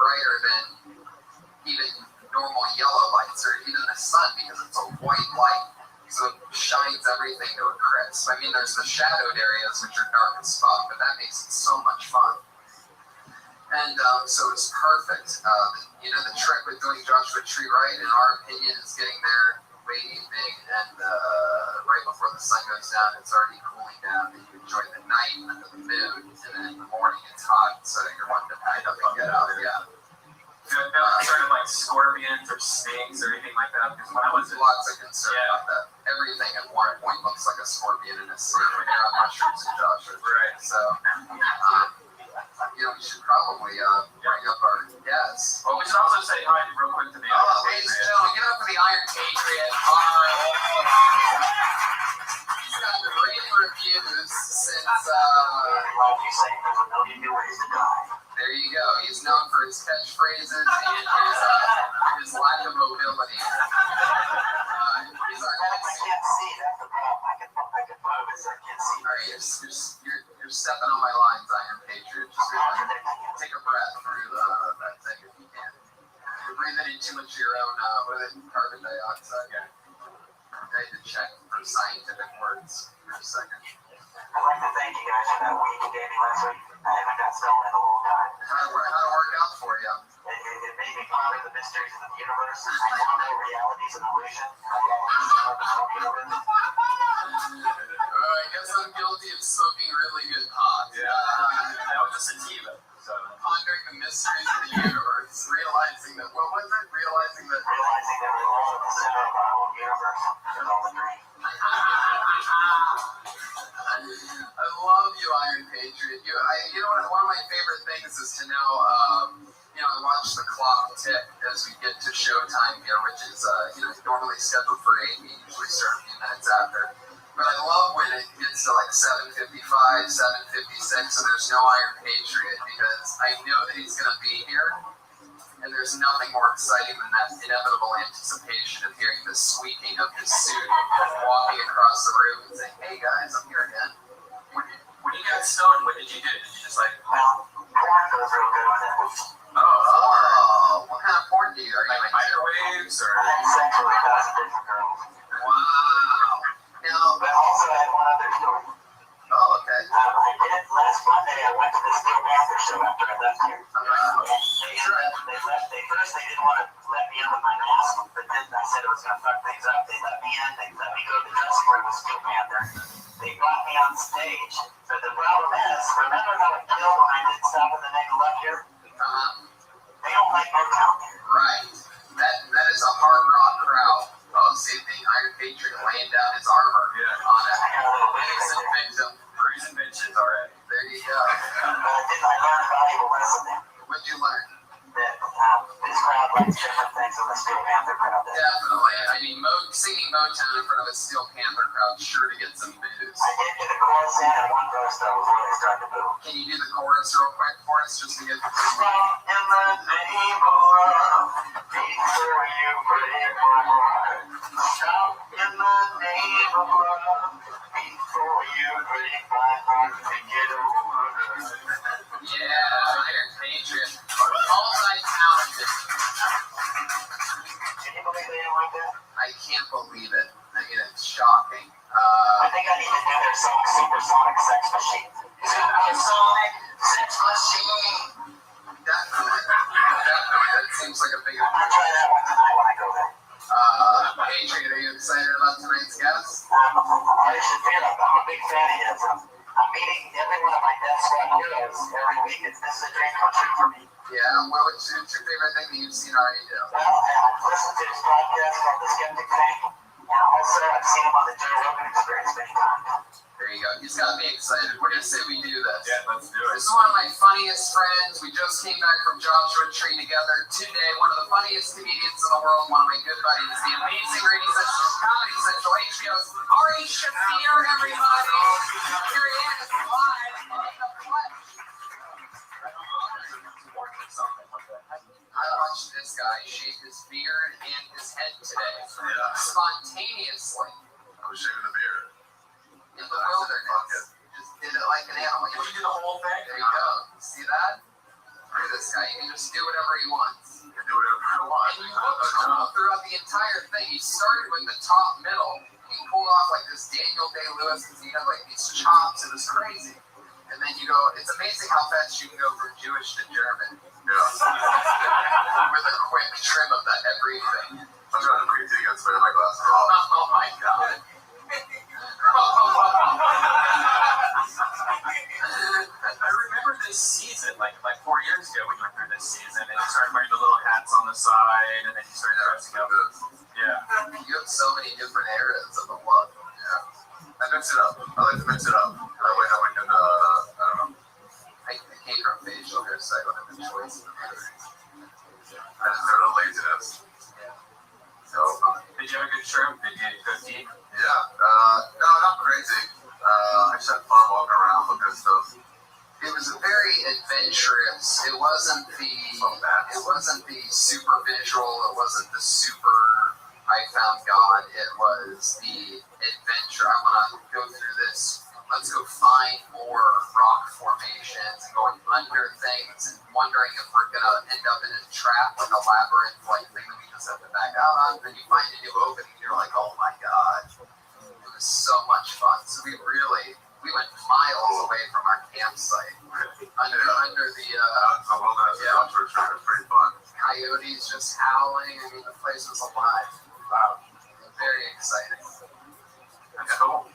brighter than even normal yellow lights or even the sun because it's a white light. So it shines everything to a crisp. I mean, there's the shadowed areas which are dark as fuck, but that makes it so much fun. And so it's perfect. The trick with doing Joshua Tree right, in our opinion, is getting there way evening and right before the sun goes down, it's already cooling down, and you enjoy the night under the moon, and then in the morning it's hot, so you're wanting to pack up and get out. Yeah. Sort of like scorpions or snakes or anything like that. Because when I was lots of concern about that. Everything at one point looks like a scorpion and a snake when you're on mushrooms in Joshua. Right. So, we should probably bring up our guests. Well, we should also say hi real quick to the ladies and gentlemen, give it up for the Iron Patriot. He's got great reviews since. There you go. He's known for his catchphrases and his lack of mobility. He's our next. Alright, you're stepping on my lines, Iron Patriot. Just take a breath through that thing if you can. You're breathing in too much of your own carbon dioxide. I had to check for scientific words for a second. I'd like to thank you guys for that week you gave me last week. I haven't got stoned in a long time. How'd it work out for you? It made me ponder the mysteries of the universe. I now know reality's an illusion. I guess I'm guilty of smoking really good pot. Yeah, that was a sativa. So. Pondering the mysteries of the universe, realizing that we're all at the center of our own universe. It's all a dream. I love you, Iron Patriot. One of my favorite things is to now, I watch the clock tick as we get to showtime here, which is, normally scheduled for 8. We usually start a few minutes after. But I love when it gets to like 7:55, 7:56, and there's no Iron Patriot because I know that he's going to be here. And there's nothing more exciting than that inevitable anticipation of hearing the squeaking of his suit walking across the room and saying, "Hey guys, I'm here again." When you got stoned, what did you do? Did you just like, porn goes real good with it. Oh, what kind of porn do you? Are you like microwaves or? Sexually with different girls. Wow. But also I had one other story. Oh, okay. I did it last Monday. I went to the Steel Panther show after I left here. They didn't want to let me in with my mask, but then I said it was going to fuck things up. They let me in. They let me go to the dressing room with Steel Panther. They brought me on stage. But the problem is, remember how it killed when I did Stop in the Name of Love here? They don't like Motown here. Right. That is a hard rock crowd. Oh, see the Iron Patriot laying down his armor on a innocent victim. Bruising bitches already. There you go. But I learned a valuable lesson there. What'd you learn? That this crowd likes different things than the Steel Panther crowd does. Definitely. I mean, singing Motown in front of a Steel Panther crowd sure to get some booze. I did get the chorus in, and one verse though was where they started to boo. Can you do the chorus real quick for us, just to get the Stop in the name of love, before you break my heart. Stop in the name of love, before you break my heart and get over her. Yeah, Iron Patriot. Multi-talented. Can you believe they didn't like that? I can't believe it. I mean, it's shocking. I think I need to do their song Supersonic Sex Machine. Supersonic Sex Machine. Definitely. That seems like a big I'm going to try that one tonight when I go there. Patriot, are you excited about tonight's guest? I should feel like I'm a big fan of his. I'm meeting every one of my Death Squad heroes every week. This is a dream come true for me. Yeah, what's your favorite thing that you've seen already do? Well, I've listened to his podcast called The Skeptic Tank, and also I've seen him on the Joe Rogan Experience many times. There you go. He's got me excited. We're going to say we do this. Yeah, let's do it. This is one of my funniest friends. We just came back from Joshua Tree together today. One of the funniest comedians in the world. One of my good buddies. The amazing Radio Central, Comedy Central, HBO's Ari Shafir, everybody. Here he is, live on the flesh. I watched this guy shave his beard and his head today. Yeah. Spontaneously. I was shaving the beard. In the wilderness. Just did it like an animal. Did you do the whole thing? There you go. See that? Are Look at this guy. He can just do whatever he wants. He can do whatever he wants. And you look cool throughout the entire thing. He started with the top middle. He pulled off like this Daniel Day-Lewis because he had like these chops. It was crazy. And then you go, it's amazing how fast you can go from Jewish to German. Yeah. With a quick trim of the everything. I'm trying to breathe to get spit in my glasses. Oh my god. I remember this season, like 4 years ago, we went through this season, and you started wearing the little hats on the side, and then you started dressing up. Yeah. You have so many different eras of the look. Yeah. I mix it up. I like to mix it up. That way we can, I don't know. I came from facial hair, so I don't have the choice. I just do the laziness. Yeah. So, did you have a good trim? Did you go deep? Yeah. No, not crazy. I just had fun walking around, looking at stuff. It was very adventurous. It wasn't the super visual. It wasn't the super I found God. It was the adventure. I want to go through this. Let's go find more rock formations and going under things and wondering if we're going to end up in a trap, like a labyrinth-like thing that we just have to back out on. Then you find a new opening. You're like, oh my God. It was so much fun. So we went miles away from our campsite. Under the wilderness. Yeah, it was pretty fun. Coyotes just howling. I mean, the place was alive. Wow. Very exciting. That's cool.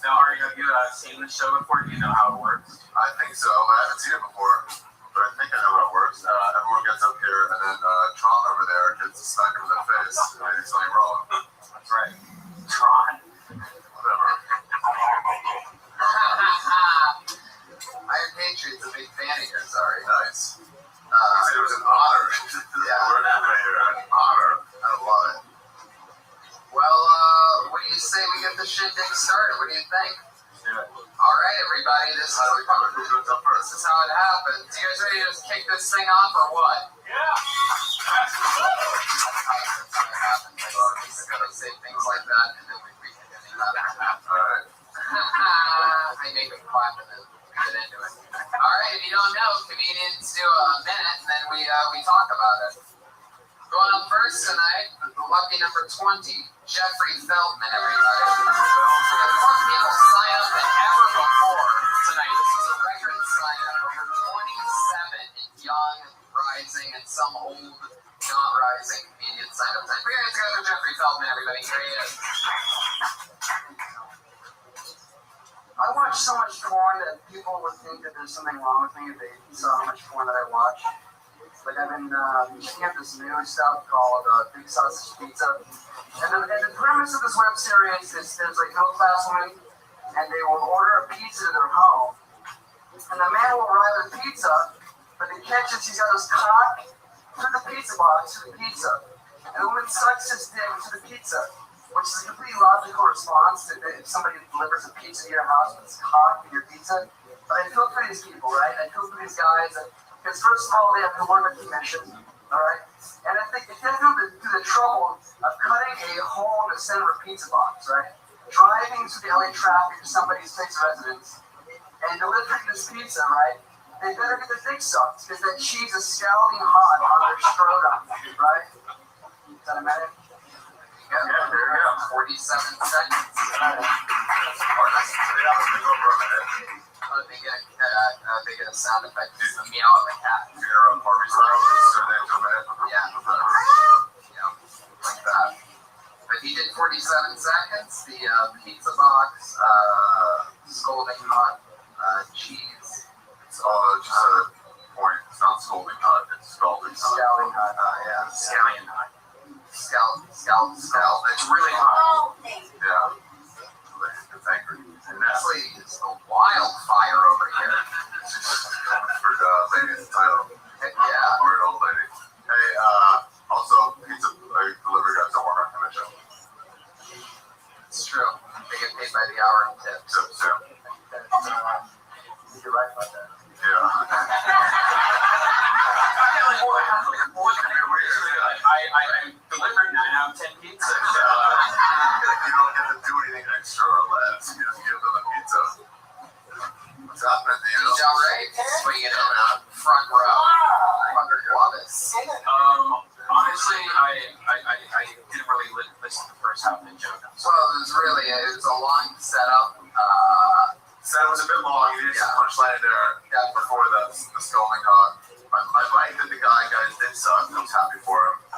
Now, have you seen the show before? Do you know how it works? I think so. I haven't seen it before, but I think I know how it works. Everyone gets up here, and then Tron over there gets a smack in the face. And they do something wrong. That's right. Tron. Whatever. Iron Patriot's a big fan of yours, sorry. Nice. It was an honor. Yeah. We're not here. An honor. I love it. Well, what do you say we get the shindig started? What do you think? Yeah. All right, everybody. This is how we come. This is how it happens. You guys ready to just kick this thing off or what? Yeah. I gotta say things like that, and then we can get into that. All right. I make them clap and then get into it. All right. If you don't know, comedians do a minute, and then we talk about it. Going up first tonight, the lucky number 20, Jeffrey Feldman, everybody. We have more people sign up than ever before tonight. This is a record sign up. Over 27 in young, rising, and some old, not rising comedians sign up tonight. Put your hands together for Jeffrey Feldman, everybody. Here he is. I watch so much porn that people would think that there's something wrong with me if they saw how much porn that I watch. Like I've been checking out this new stuff called Big Sausage Pizza. And the premise of this web series is there's like middle class women and they will order a pizza to their home. And the man will arrive with pizza, but the catch is he's got his cock through the pizza box to the pizza. And the woman sucks his dick to the pizza, which is a completely logical response to if somebody delivers a pizza to your house with his cock in your pizza. But I feel for these people, right? I feel for these guys. Because first of all, they have to work a commission, all right? And if they can't do the trouble of cutting a hole in the center of a pizza box, right? Driving through the LA traffic to somebody's fixed residence and delivering this pizza, right? They better get their dick sucked because that cheese is scalding hot on their scrotum, right? Is that a minute? Yeah, there you go. 47 seconds. They get a sound effect. It's the meow of a cat. You're a Barbie style, so they do it. Yeah. Like that. But he did 47 seconds. The pizza box, scalding hot, cheese. It's all just a point. It's not scalding hot. It's scalding hot. Scalding hot. Yeah. Scallion hot. Scald. It's really hot. Yeah. It's angry. And this lady is a wildfire over here. For the lady's title. Heck yeah. Weird old lady. Hey, also, pizza delivery guys don't work on commission. It's true. They get paid by the hour in tips. Tips, yeah. You're right about that. Yeah. I delivered 9 out of 10 pizzas. You don't get to do anything extra or less. You just give them a pizza. That's What's happening, Daniel? All right, swinging it out front row. Love it. Honestly, I didn't really listen to the first half of the joke. So it was a long setup. So it was a bit long. You did some punchline there before the scolding hog. I like that the guys did suck. I was happy for him.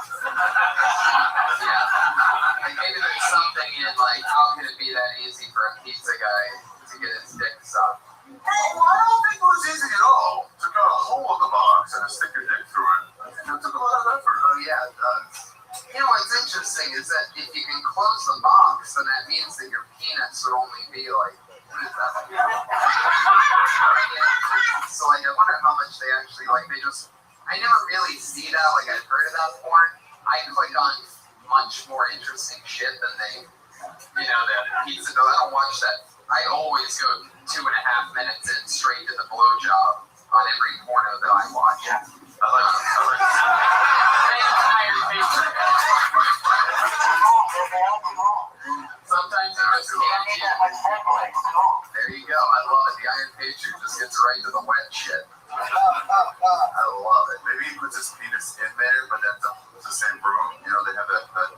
Like maybe there's something in like, how can it be that easy for a pizza guy to get his dick sucked? Well, I don't think it was easy at all to cut a hole in the box and stick your dick through it. I think that took a lot of effort. Oh yeah, it does. You know what's interesting is that if you can close the box, then that means that your penis would only be like, what is that? So like, I wonder how much they actually like. I never really see that. Like I've heard of that porn. I click on much more interesting shit than the pizza. No, I don't watch that. I always go 2.5 minutes in straight to the blowjob on every porno that I watch. I like Sometimes it just can't be. There you go. I love it. The Iron Patriot just gets right to the wet shit. I love it. Maybe he puts his penis in there, but that's the same room. You know, they have that thing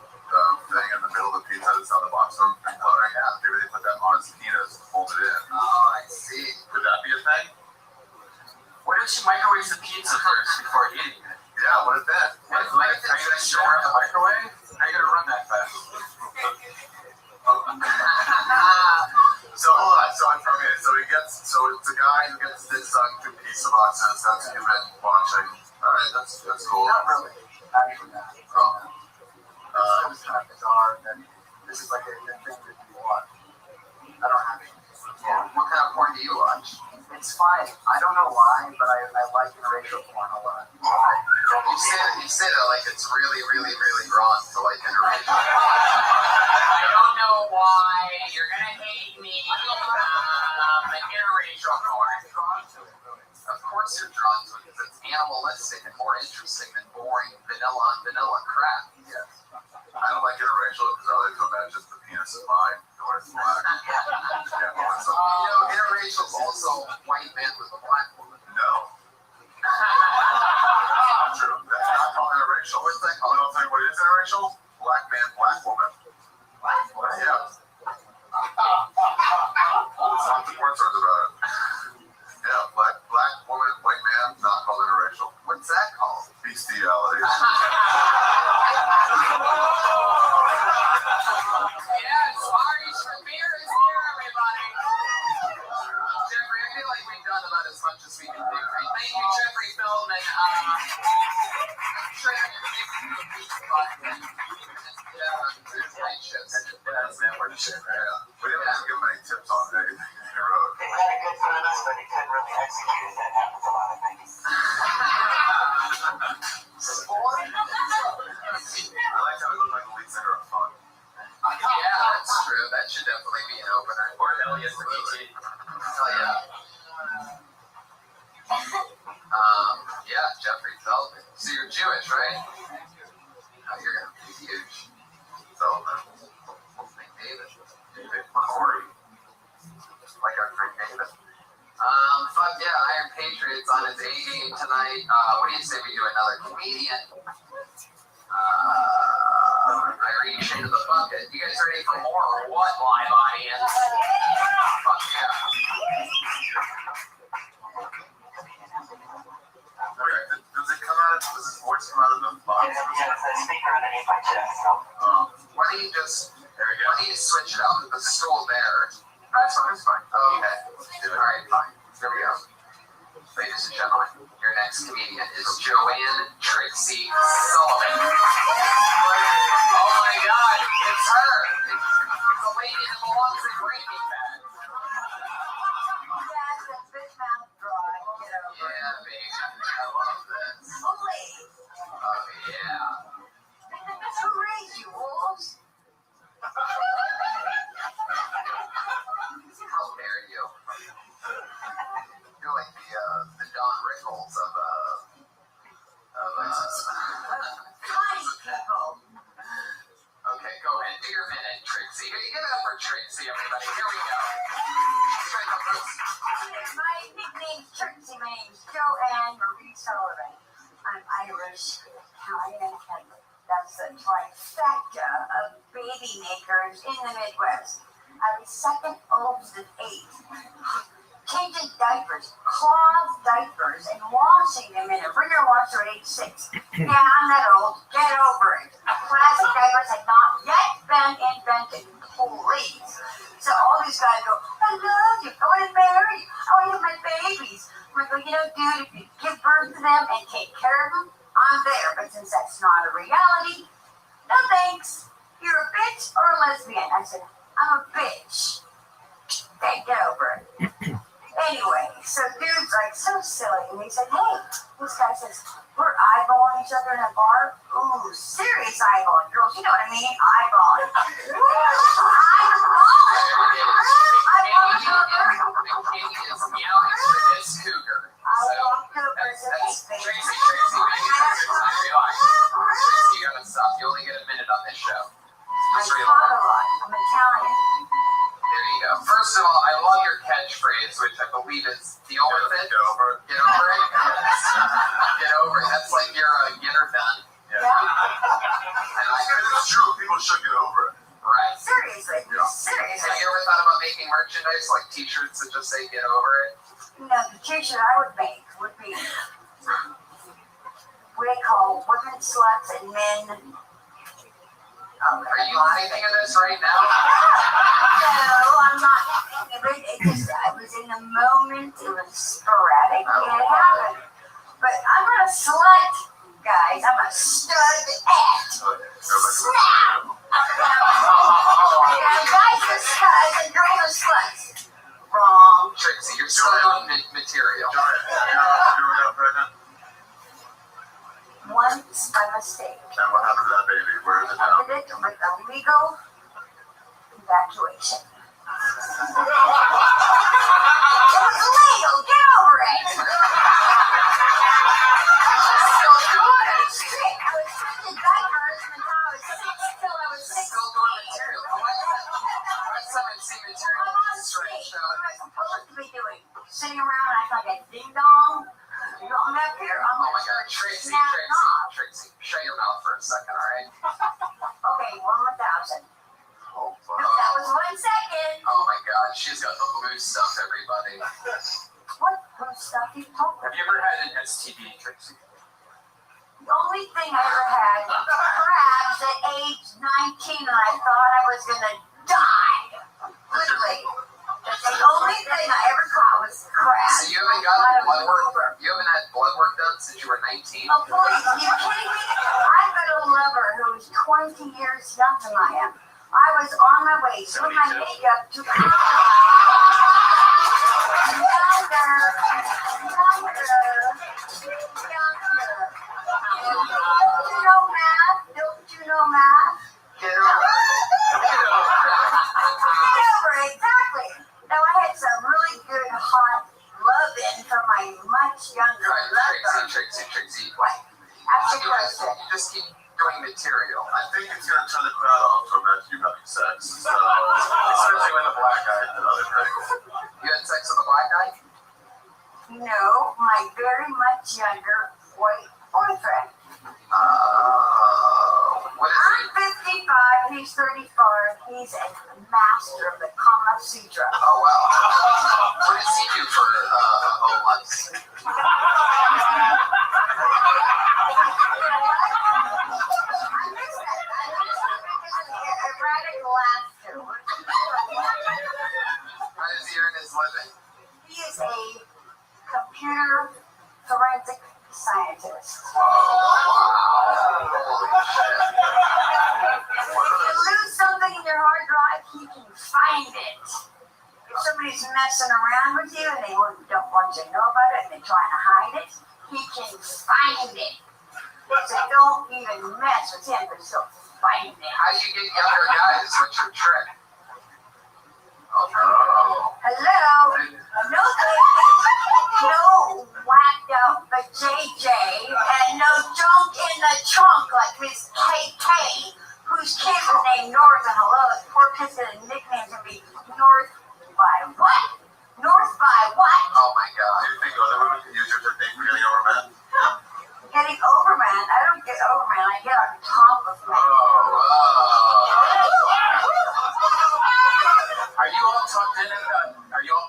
in the middle of the pizza that's on the box room. Maybe they put that on his penis to hold it in. Oh, I see. Could that be a thing? Why don't you microwave the pizza first before eating it? Yeah, what if that? Are you going to store it in the microwave? How are you going to run that fast? So hold on. So it's a guy who gets this through pizza boxes. That's what you've been watching. All right, that's cool. Not really. Actually, not. It was kind of bizarre that this is like a thing that you watch. I don't have it. Yeah. What kind of porn do you watch? It's fine. I don't know why, but I like interracial porn a lot. You say that like it's really, really, really wrong to like interracial. I don't know why. You're going to hate me. Interracial porn. Of course you're drawn to it because it's animalistic and more interesting than boring vanilla crap. Yes. I don't like interracial because I like to imagine the penis is mine or it's black. Interracial is also white men with a black woman. No. Not true. That's not called interracial. What's that called? I'll tell you what is interracial? Black man, black woman. What? Yeah. Lots of porn stars about it. Yeah, black woman, white man, not called interracial. What's that called? Bestiality. Yes, Ari's from beer is here, everybody. Jeffrey, I feel like we've done about as much as we can do. Thank you, Jeffrey Feldman. We didn't have to give him any tips on anything he wrote. He had a good premise, but he couldn't really execute it. That happens a lot of things. I like how he looked like the lead singer of Fun. Yeah, that's true. That should definitely be an opener. Or Elliot from ET. Hell yeah. Yeah, Jeffrey Feldman. So you're Jewish, right? Oh, you're gonna be huge. Feldman. Like David. David McCory. Like our friend David. Fuck yeah, Iron Patriot's on his A game tonight. What do you say we do another comedian? I reach into the bucket. You guys ready for more or what, live audience? Fuck yeah. Does it come out? Does his voice come out of the box? Yeah, it's a speaker underneath my chest. So. Why don't you just, There we go. why don't you switch it out with the stool there? That's fine. Okay. Alright, fine. Here we go. Ladies and gentlemen, your next comedian is Joanne Trixie Sullivan. Oh my god, it's her! It's the lady that belongs in Breaking Bad. Yeah, baby. I love this. Oh yeah. How dare you? You're like the Don Rickles of Okay, go ahead. Do your minute, Trixie. Give it up for Trixie, everybody. Here we go. baby makers in the Midwest. I was second oldest of 8. Changing diapers, cloth diapers, and washing them in a rigger washer at age 6. Yeah, I'm that old. Get over it. Plastic diapers had not yet been invented. Please. So all these guys go, I love you. I want to marry you. I want to have my babies. I'm like, dude, if you give birth to them and take care of them, I'm there. But since that's not a reality, no thanks. You're a bitch or a lesbian. I said, I'm a bitch. Okay, get over it. Anyway, so dude's like so silly, and he said, hey, this guy says, we're eyeballing each other in a bar. Ooh, serious eyeballing. Girls, you know what I mean? Eyeballing. The king is meowing for this cougar. That's Tracy, relax. You gotta stop. You only get a minute on this show. Just I talk a lot. I'm Italian. There you go. First of all, I love your catchphrase, which I believe is deal with it. Get over it. Get over it. Get over it. That's like your get her done. Yeah. And It's true. People should get over it. Right. Seriously. Yeah. Seriously. Have you ever thought about making merchandise like t-shirts that just say get over it? No, the t-shirt I would make would be what they call women sluts and men. Are you thinking of this right now? No, I'm not. I was in the moment. It was sporadic. It happened. But I'm not a slut, guys. I'm a stud-at. Snap! Guys are studs and girls are sluts. Wrong. Trixie, you're still on material. Once by mistake. And what happened to that baby? Where is it now? Ended it with a legal evacuation. It was illegal. Get over it. Still doing it. I was changing diapers until I was 6 till I was 6. Still doing material. What's some see material? I'm on stage. What am I supposed to be doing? Sitting around acting like a ding dong? You know, I'm up here. I'm Oh my like, God, Trixie, snap knob. Trixie, shut your mouth for a second, all right? Okay, 1,000. Oh, That was 1 second. oh my God, she's got the blue stuff, everybody. What stuff you talking Have about? you ever had an STD, Trixie? The only thing I ever had was crabs at age 19, and I thought I was going to die. Literally. That's the only thing I ever caught was crabs. So you haven't gotten blood work? You haven't had blood work done since you were 19? Oh, please. Are you kidding me? I've got a lover who is 20 years younger than I am. I was on my way to my makeup to younger. Don't you know math? Don't you know math? Get over it. Get over it. Get over it, exactly. Now I had some really good hot love-in from my much younger All right, lover. Trixie. What? Ask your question. You just keep doing material. I think it's going to turn the crowd off from you having sex. So, especially when the black guy and other things. You had sex with a black guy? No, my very much younger white boyfriend. What is I'm 55, he's 35, he's a master of the Kama Sutra. Oh, wow. What does he do for homeless? How does he earn his living? He is a computer forensic scientist. Oh, wow. Holy shit. If you lose something in your hard drive, he can find it. If somebody's messing around with you and they don't want you to know about it and they're trying to hide it, he can find it. So don't even mess with him, but he'll find it. How do you get younger guys? What's your trick? Oh, no. Hello? No whacked out the JJ and no junk in the trunk like Miss KK, whose kids are named North and hello, his poor kids and nicknames would be North by what? North by what? Oh my God. Do you think other women can use your technique for getting over men? Getting over man. I don't get over man. I get on top of man. Oh,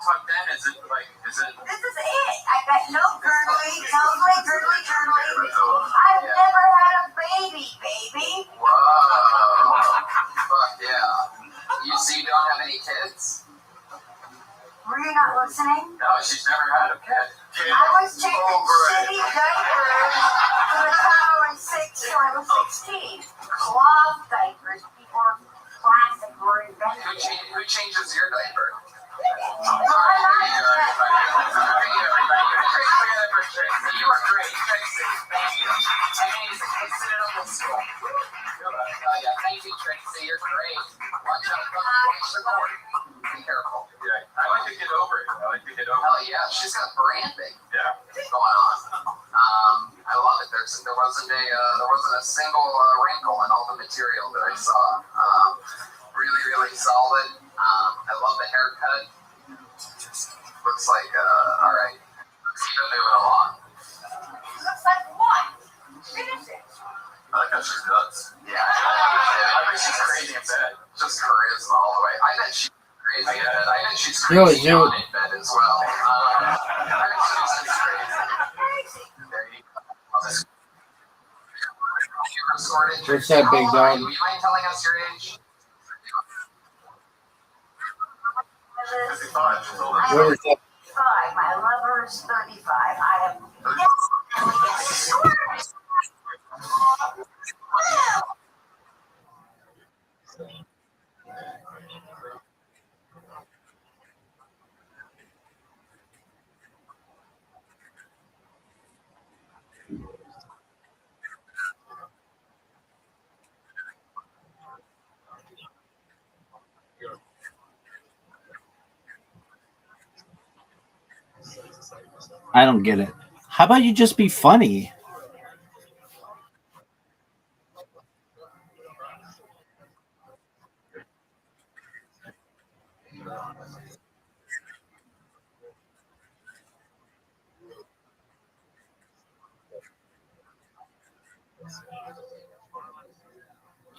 tucked in? Is it? This is it. I got no girdly. I've never had a baby. Whoa. Fuck yeah. You see, you don't have any kids? Were you not listening? No, she's never had a kid. I was changing shitty diapers from the time I was 6 till I was 16. Cloth diapers before plastic were invented. Who changes your diaper? You are great, Tracy. Thank you. Amazing. Consider it a school. Oh yeah, thank you, Tracy. You're great. Watch out, watch the cord. Be careful. Yeah, I like to get over it. Hell yeah, she's got branding. Yeah. Going on. I love it. There wasn't a single wrinkle in all the material that I saw. Really, really solid. I love the haircut. Looks like all right. She's moving along. Looks like what? Finish it. I like how she's nuts. Yeah. I bet she's crazy in bed. Just charisma all the way. I bet she's crazy in bed. I bet she's Really, crazy on in bed as well. I bet she's just crazy. There you go. What's that, big dog? You mind telling us your age? 55. She's older. What is that? 35. My lover is 35. I have. I don't get it. How about you just be funny?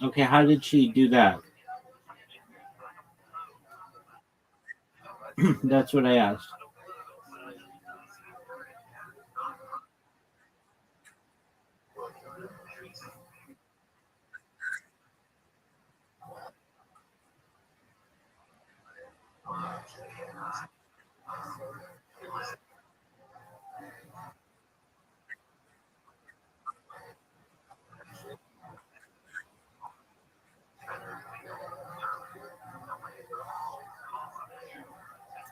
Okay, how did she do that? That's what I asked.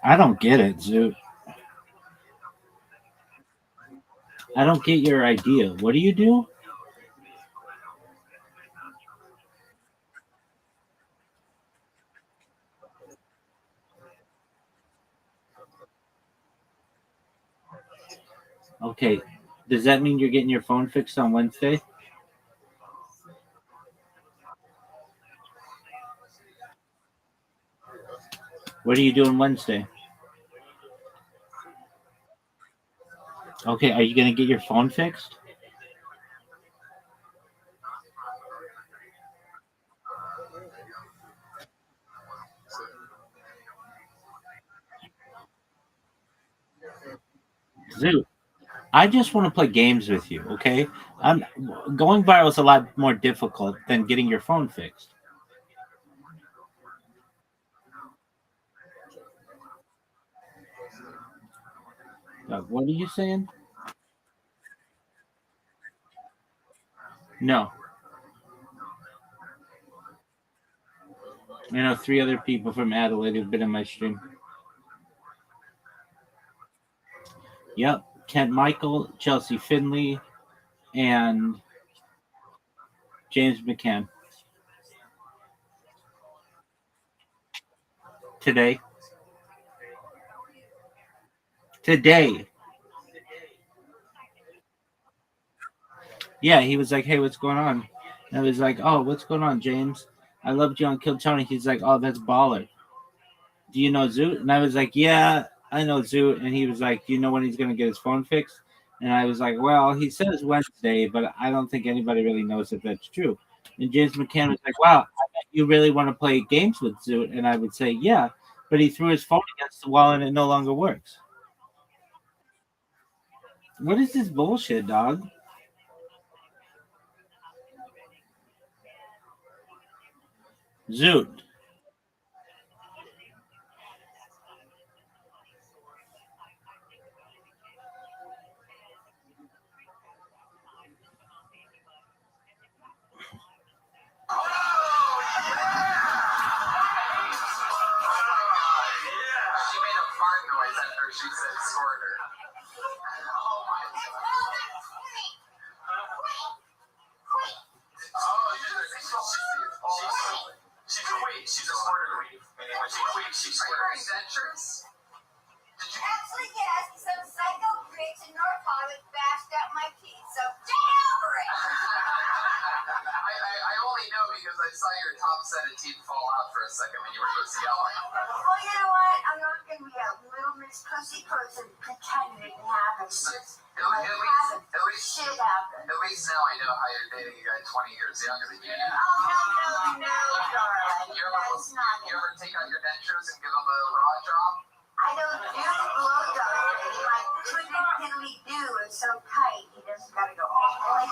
I don't get it, Zoot. I don't get your idea. What do you do? Okay. Does that mean you're getting your phone fixed on Wednesday? What are you doing Wednesday? Okay, are you going to get your phone fixed? Zoot, I just want to play games with you, okay? Going viral is a lot more difficult than getting your phone fixed. What are you saying? No. I know 3 other people from Adelaide who've been in my stream. Yep. Kent Michael, Chelsea Finley, and James McCann. Today. Yeah, he was like, hey, what's going on? And I was like, oh, what's going on, James? I loved you on Kill Tony. He's like, oh, that's baller. Do you know Zoot? And I was like, yeah, I know Zoot. And he was like, do you know when he's going to get his phone fixed? And I was like, well, he says Wednesday, but I don't think anybody really knows if that's true. And James McCann was like, wow, I bet you really want to play games with Zoot. And I would say, yeah. But he threw his phone against the wall and it no longer works. What is this bullshit, dog? Zoot. She made a fart noise after she said squirter. Oh my god. She's queef. She's a squirter queef. Meaning when she queefs, she squirts. Are you wearing dentures? Did you? Actually, yes. Some psycho pricks in North Hollywood bashed out my teeth, so get over it! I only know because I saw your top set of teeth fall out for a second when you were just yelling. Well, you know what? I'm not going to be a little Miss Pussy person pretending it happened. At least Shit happened. At least now I know how you're dating a guy 20 years younger than you. Oh, no, darling. You That's not you ever take out your dentures and give them a raw job? I don't do blowjob. My twiddly piddly do is so tight, he just gotta go all like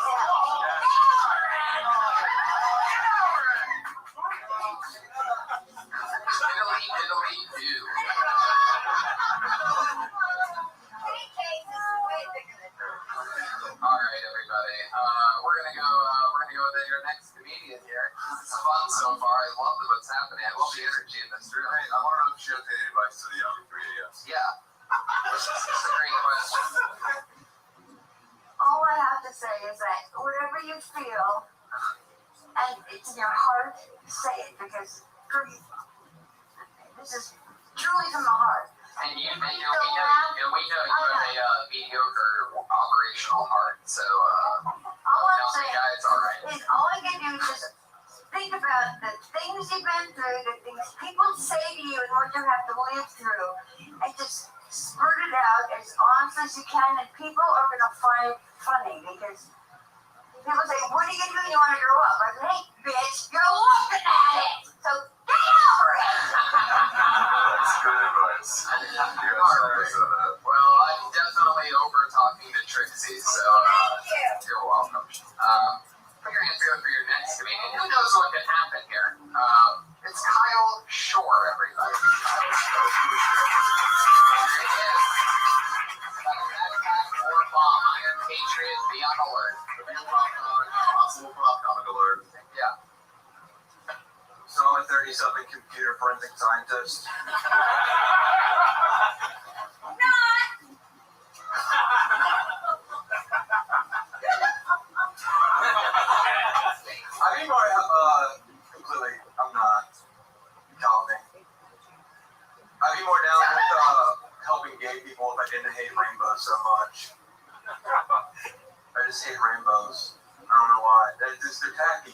Diddly do. All right, everybody. We're gonna go with your next comedian here. It's fun so far. I love what's happening. I love the energy in this room. Hey, I want to know if she has any advice to the young 3AS. Yeah. That's a great question. All I have to say is that whatever you feel, and it's in your heart, say it, because this is truly from the heart. And we know you have a mediocre operational heart, so all I'm no, saying guys, all right. is all I can do is just think about the things you've been through, the things people say to you and what you have to live through, and just spurt it out as honest as you can, and people are going to find it funny, because people say, what are you going to do when you want to grow up? Like, hey, bitch, you're looking at it, so get over it! That's good advice. Well, I'm definitely over talking to Trixie, so you're welcome. Put your hands together for your next comedian. Who knows what could happen here? It's Kyle Shore, everybody. Or bomb, Iron Patriot, be on alert. Possible pop comic alert. Yeah. So I'm a 30-something computer forensic scientist. I mean, completely, I'm not counting. I'd be more down with helping gay people if I didn't hate rainbows so much. I just hate rainbows. I don't know why. They're tacky.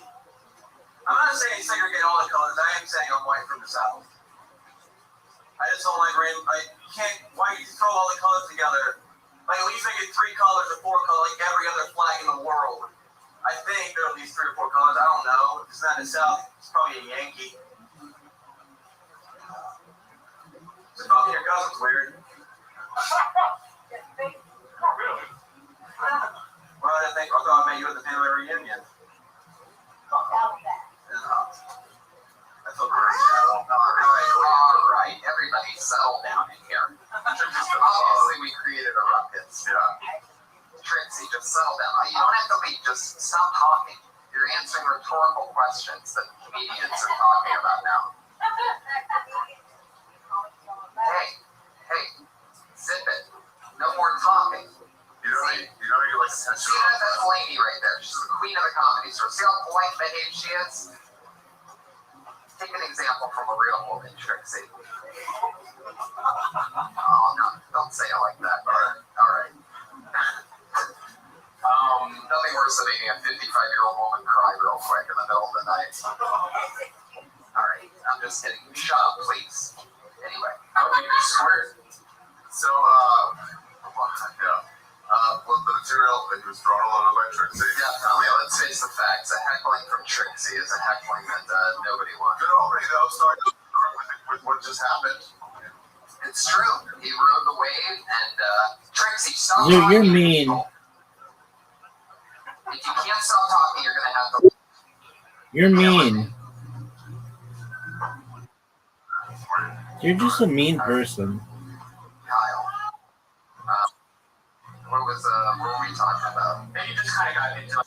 I'm not saying segregate all the colors. I am saying I'm white from the South. I just don't like rainbow. You can't. Why you throw all the colors together? Like at least make it 3 colors or 4 colors, like every other flag in the world. I think there are at least 3 or 4 colors. I don't know. If it's not in the South, it's probably a Yankee. So fucking your cousin's weird. Well, I thought I met you at the family reunion. All right. Everybody settle down in here. Obviously, we created a ruckus. Yeah. Trixie, just settle down. You don't have to leave. Just stop talking. You're answering rhetorical questions that comedians are talking about now. Hey, zip it. No more talking. You know you're like a See that lady right there? She's the queen of the comedy store. See how polite behaved she is? Take an example from a real woman, Trixie. Oh, no, don't say it like that. All right. Nothing worse than making a 55-year-old woman cry real quick in the middle of the night. All right, I'm just kidding. Shut up, please. Anyway, how do you squirt? So, with the material that was drawn a lot by Trixie. Definitely. Let's face the facts. A heckling from Trixie is a heckling that nobody wants. Good opening, though. Starting with the with what just happened. It's true. He rode the wave, and Trixie, stop Dude, talking. you're mean. If you can't stop talking, you're gonna have to. You're mean. You're just a mean person. Kyle. What were we talking about? And you just kind of got into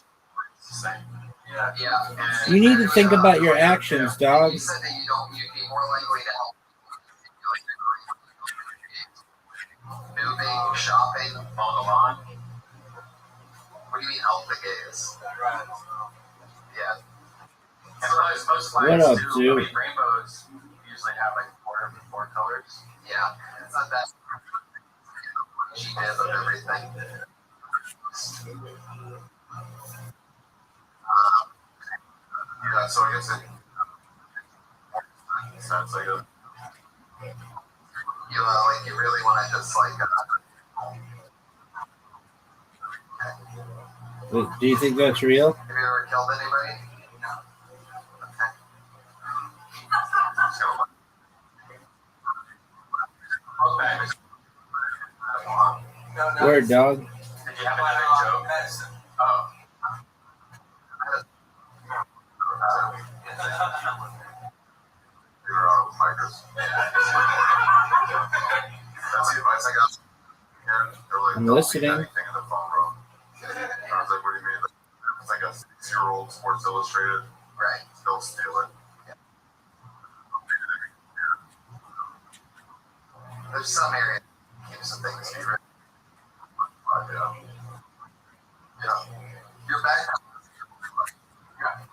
Yeah. You need to think about your actions, dog. You said that you'd be more likely to help. Moving, shopping, mowing the lawn. What do you mean help the gays? Yeah. And most What flags up, do. dude? I mean, rainbows usually have like four colors. Yeah. It's not that she did of everything. Yeah, so I guess it sounds like a. You really want to just like. Do you think that's real? Have you ever killed anybody? No. Okay. Word, dog. Did you have a joke? Oh. You're on Micros. That's the advice I got. I'm listening. Anything in the phone room. I was like, what do you mean? It's like a 6-year-old Sports Illustrated. Right. They'll steal it. There's some area some things to be right. Yeah. Yeah. Your background. Yeah.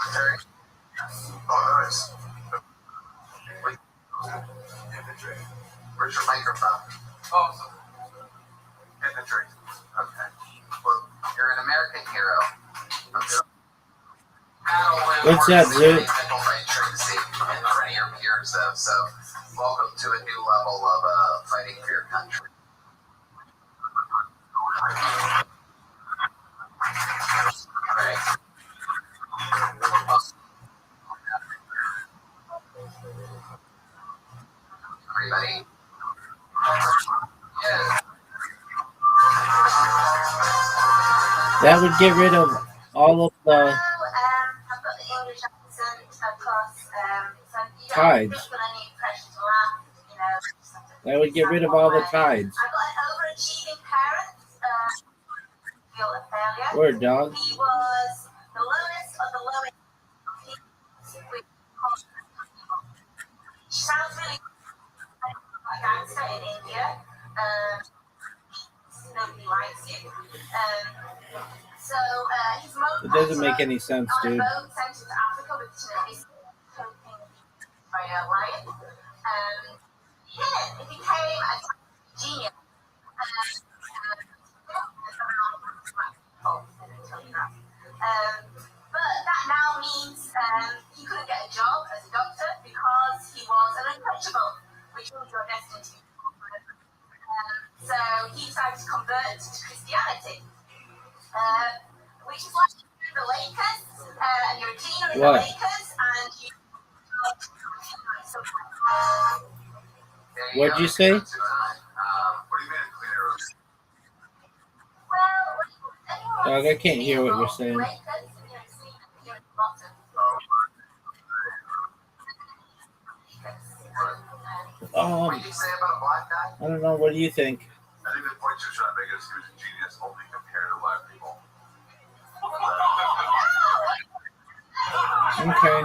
Military. Oh, nice. Infantry. Where's your microphone? Oh, infantry. Okay. Well, you're an American hero. What's that, dude? In front of your peers, though. So, welcome to a new level of fighting for your country. Right. Everybody. Yeah. That would get rid of all of the I've got the English accent, of course. So you tides. don't feel any pressure to laugh, you know. That would get rid of all the tides. I've got an overachieving parent. Feel a failure. Word, dog. He was the lowest of the lowest. She sounds really like a gangster in India. Nobody likes you. So his mom. It doesn't make any sense, on a dude. boat sent to Africa with his hoping by a lion. He became a genius. But that now means he couldn't get a job as a doctor because he was an untouchable, which means you're destined to be. So he decided to convert to Christianity, which is like the Lakers, and you're a team in the Lakers, and you. What'd you say? What do you mean clean arrows? Dog, I can't hear what you're saying. What did you say about a black guy? I don't know. What do you think? I think the point you're trying to make is he was a genius only compared to black people. Okay.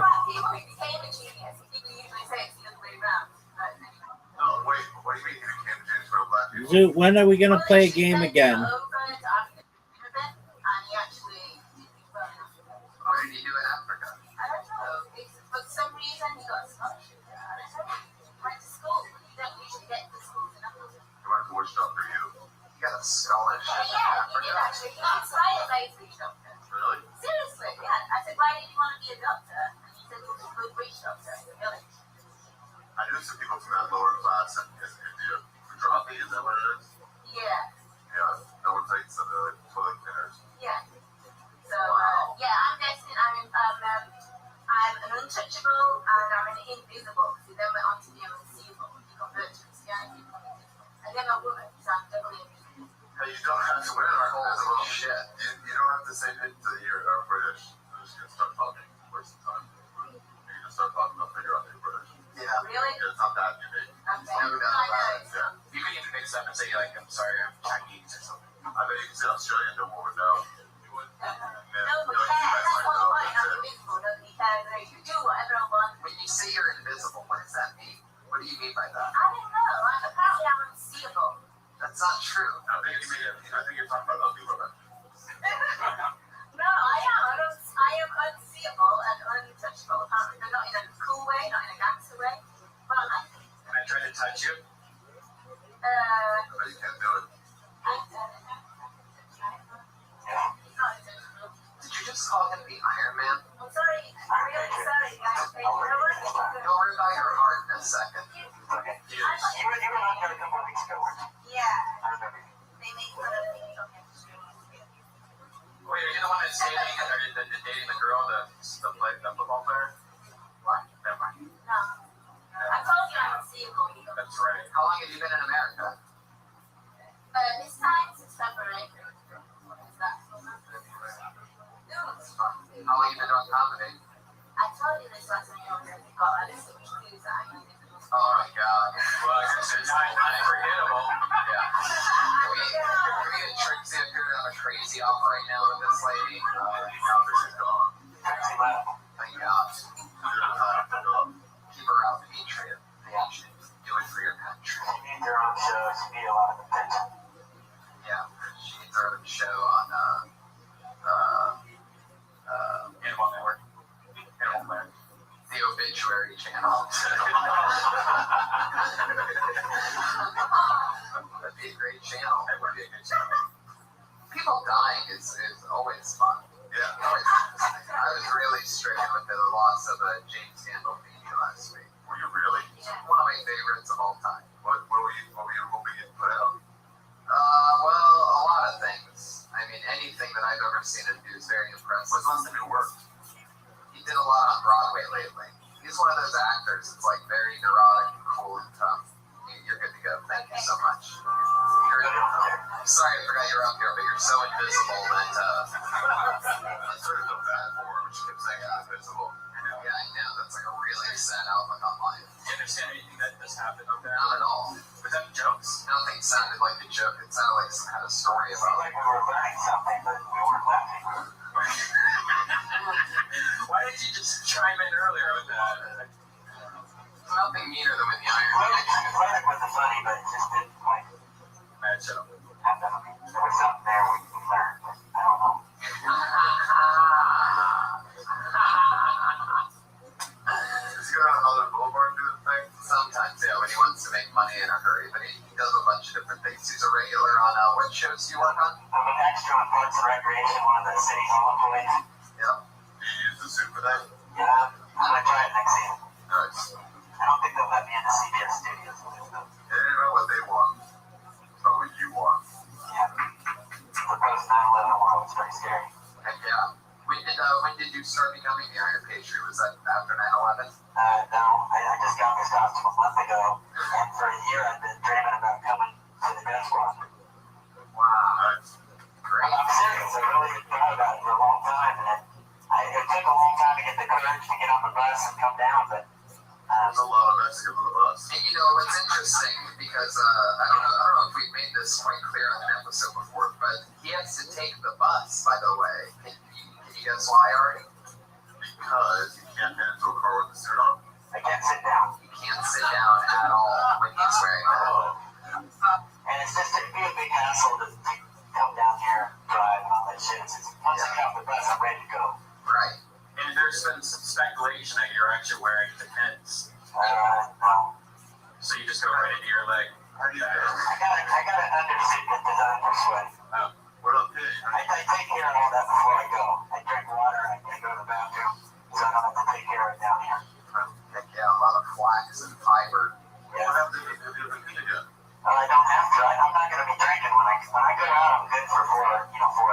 No, wait, what do you mean he became a genius for black people? Zoo, when are we gonna play a game again? What did he do in Africa? I don't know. For some reason, he got scholarship. Went to school. You don't usually get to school in Africa. He went to which doctor you? He got a scholarship in Yeah, he Africa. did actually. He got inspired by his witch doctor. Really? Seriously, yeah. I said, why did you want to be a doctor? And he said, well, a good witch doctor in the village. I knew some people from that lower class in India who dropped me. Is that what it is? Yeah, Yeah. No one takes some of the toilet cleaners. yeah. So, yeah, I'm destined. I'm an untouchable and I'm an invisible. So then went on to be unseeable. You convert to Christianity. And then a woman, so I'm definitely invisible. Hey, you don't have to wear our whole shit. You don't have to say it to you're British. You're just gonna start talking for some time. You can start talking about figure out that you're British. Yeah. Really? It's not that unique. Okay. Yeah. You can even mix up and say like, I'm sorry, I'm Chinese or something. I bet you can say Australian, no one would know. Nobody cares. That's the whole point. I'm invisible. Nobody cares. You do whatever I want. When you say you're invisible, what does that mean? What do you mean by that? I don't know. Apparently I'm unseeable. That's not true. I think you're talking about ugly women. No, I am unseeable and untouchable. Apparently, but not in a cool way, not in a gangster way. But I like it. Can I try to touch you? I bet you can't do it. Did you just call him the Iron Man? I'm sorry. I'm really sorry, guys. You know what? Don't worry about your heart in a second. Okay. You were on here a couple of weeks ago, weren't you? Yeah. I remember you. They make fun of me. Wait, are you the one that's dating the girl, the football player? What? Never mind. No. I told you I'm unseeable. That's right. How long have you been in America? This time since February. What is that? How long have you been doing comedy? I told you this last time you got a list of clues that I needed. Oh my god. Well, it's unforgettable. Yeah. We get Trixie up here to have a crazy off right now with this lady. She's gone. Thank God. Keep her out, Patriot. Do it for your country. You need your own shows, you need a lot of attention. Yeah. She needs her own show on Animal Network. Animal Network. the obituary channel. That'd be a great channel. That would be a good channel. People dying is always fun. Yeah. I was really stricken with the loss of James Gandolfini last week. Were you really? One of my favorites of all time. What were you hoping you'd put out? Well, a lot of things. I mean, anything that I've ever seen him do is very impressive. What's last time you worked? He did a lot on Broadway lately. He's one of those actors that's like very neurotic and cool and tough. You're good to go. Thank you so much. Sorry, I forgot you were up here, but you're so invisible that That's sort of a bad form, which keeps saying I'm invisible. yeah, I know. That's like a really sad outlook on life. Do you understand anything that just happened up there? Not at all. Was that jokes? Nothing sounded like a joke. It sounded like some kind of story It about seemed like we were learning something, but we weren't laughing. Why did you just chime in earlier with that? nothing meaner than with the Iron Well, Man. it flirted with the funny, but it just didn't quite Match up. happen. There was something there we learned, but I don't know. Does he go down Hollywood Boulevard and do the thing? Sometimes, yeah, when he wants to make money in a hurry, but he does a bunch of different things. He's a regular on what shows do you work on? I'm an extra on Parks and Recreation, one of the city hall employees. Yep. Do you use the suit for that? Yeah, I'm gonna try it next season. Nice. I don't think they'll let me into CBS Studios. They didn't know what they want. But what you want. Yeah. The post 9/11 world was very scary. Heck yeah. When did you start becoming the Iron Patriot? Was that after 9/11? No, I just got this costume a month ago, and for a year I've been dreaming about coming to the Death Squad. Wow. Nice. Great. I'm serious. I really thought about it for a long time, and it took a long time to get the courage to get on the bus and come down, but There's a lot of Mexicans on the bus. And you know, it's interesting because I don't know if we made this quite clear on an episode before, but he has to take the bus, by the way. Can you guess why, Ari? Because you can't get into a car with the suit on. I can't sit down. He can't sit down at all when he's wearing that. And it's just, it'd be a big hassle to come down here, drive, and all that shit. Once I get off the bus, I'm ready to go. Right. And there's been some speculation that you're actually wearing the pins. No. So you just go right into your leg. How do you do it? I got an undersuit that's designed for sweat. Oh, what up, pig? I take care of all that before I go. I drink water, I go to the bathroom, so I don't have to take care of it down here. Heck yeah, a lot of flax and fiber. What happened if you do it again? Well, I don't have to. I'm not going to be drinking when I go out. I'm good for 4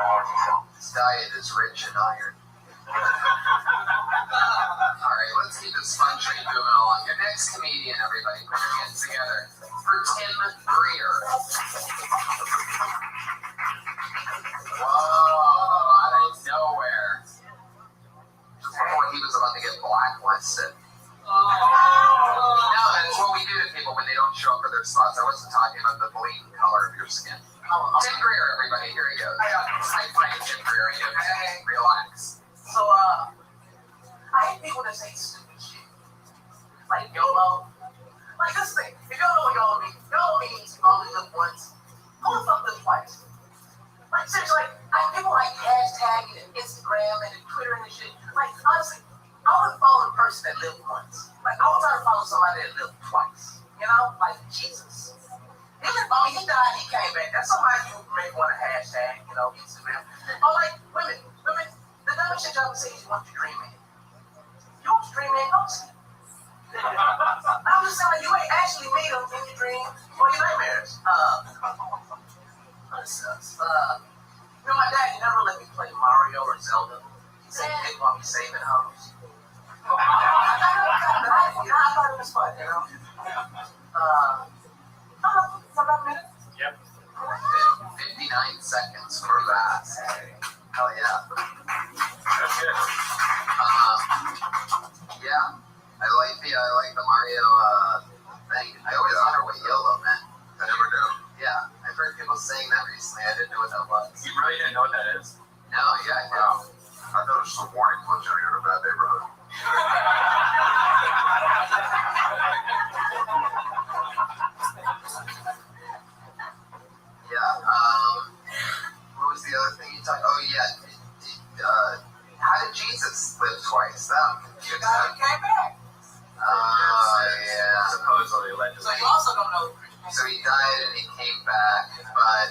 hours or so. His diet is rich in iron. All right, let's together for Tim Greer. Whoa, out of nowhere. Just before he was about to get blacklisted. No, that's what we do to people when they don't show up for their spots. I wasn't talking about the blatant color of your skin. Tim Greer, everybody, here he goes. Hi, friend, Tim Greer. Hey, relax. So, I hate people that say stupid shit. Like YOLO. Like, this thing, if y'all know what YOLO means you only live once. Only fuck live twice. Like, seriously, people like hashtagging and Instagram and Twitter and shit. Like, honestly, I wouldn't follow a person that lived once. Like, I would try to follow somebody that lived twice. You know? Like, Jesus. He died and he came back. That's somebody you may want to hashtag, you know, Instagram. Or like, women, the dumb shit y'all say is you want your dream man. You want your dream man, don't see. I'm just saying, you ain't actually made them in your dream or your nightmares. That sucks. You know, my dad never let me play Mario or Zelda. He said he didn't want me saving hoes. I thought it was fun, you know? About a minute? Yep. 59 seconds for that. Hell yeah. That's good. Yeah. I like the Mario thing. I always wonder what YOLO meant. I never knew. Yeah. I've heard people saying that recently. I didn't know what that was. You really didn't know what that is? No, yeah, I know. I thought it was just a warning to let you know you're in a bad neighborhood. Yeah. What was the other thing you talked? Oh yeah. How did Jesus live twice? That I'm confused. He came back. Yeah. Supposedly, allegedly. So you also don't know. So he died and he came back, but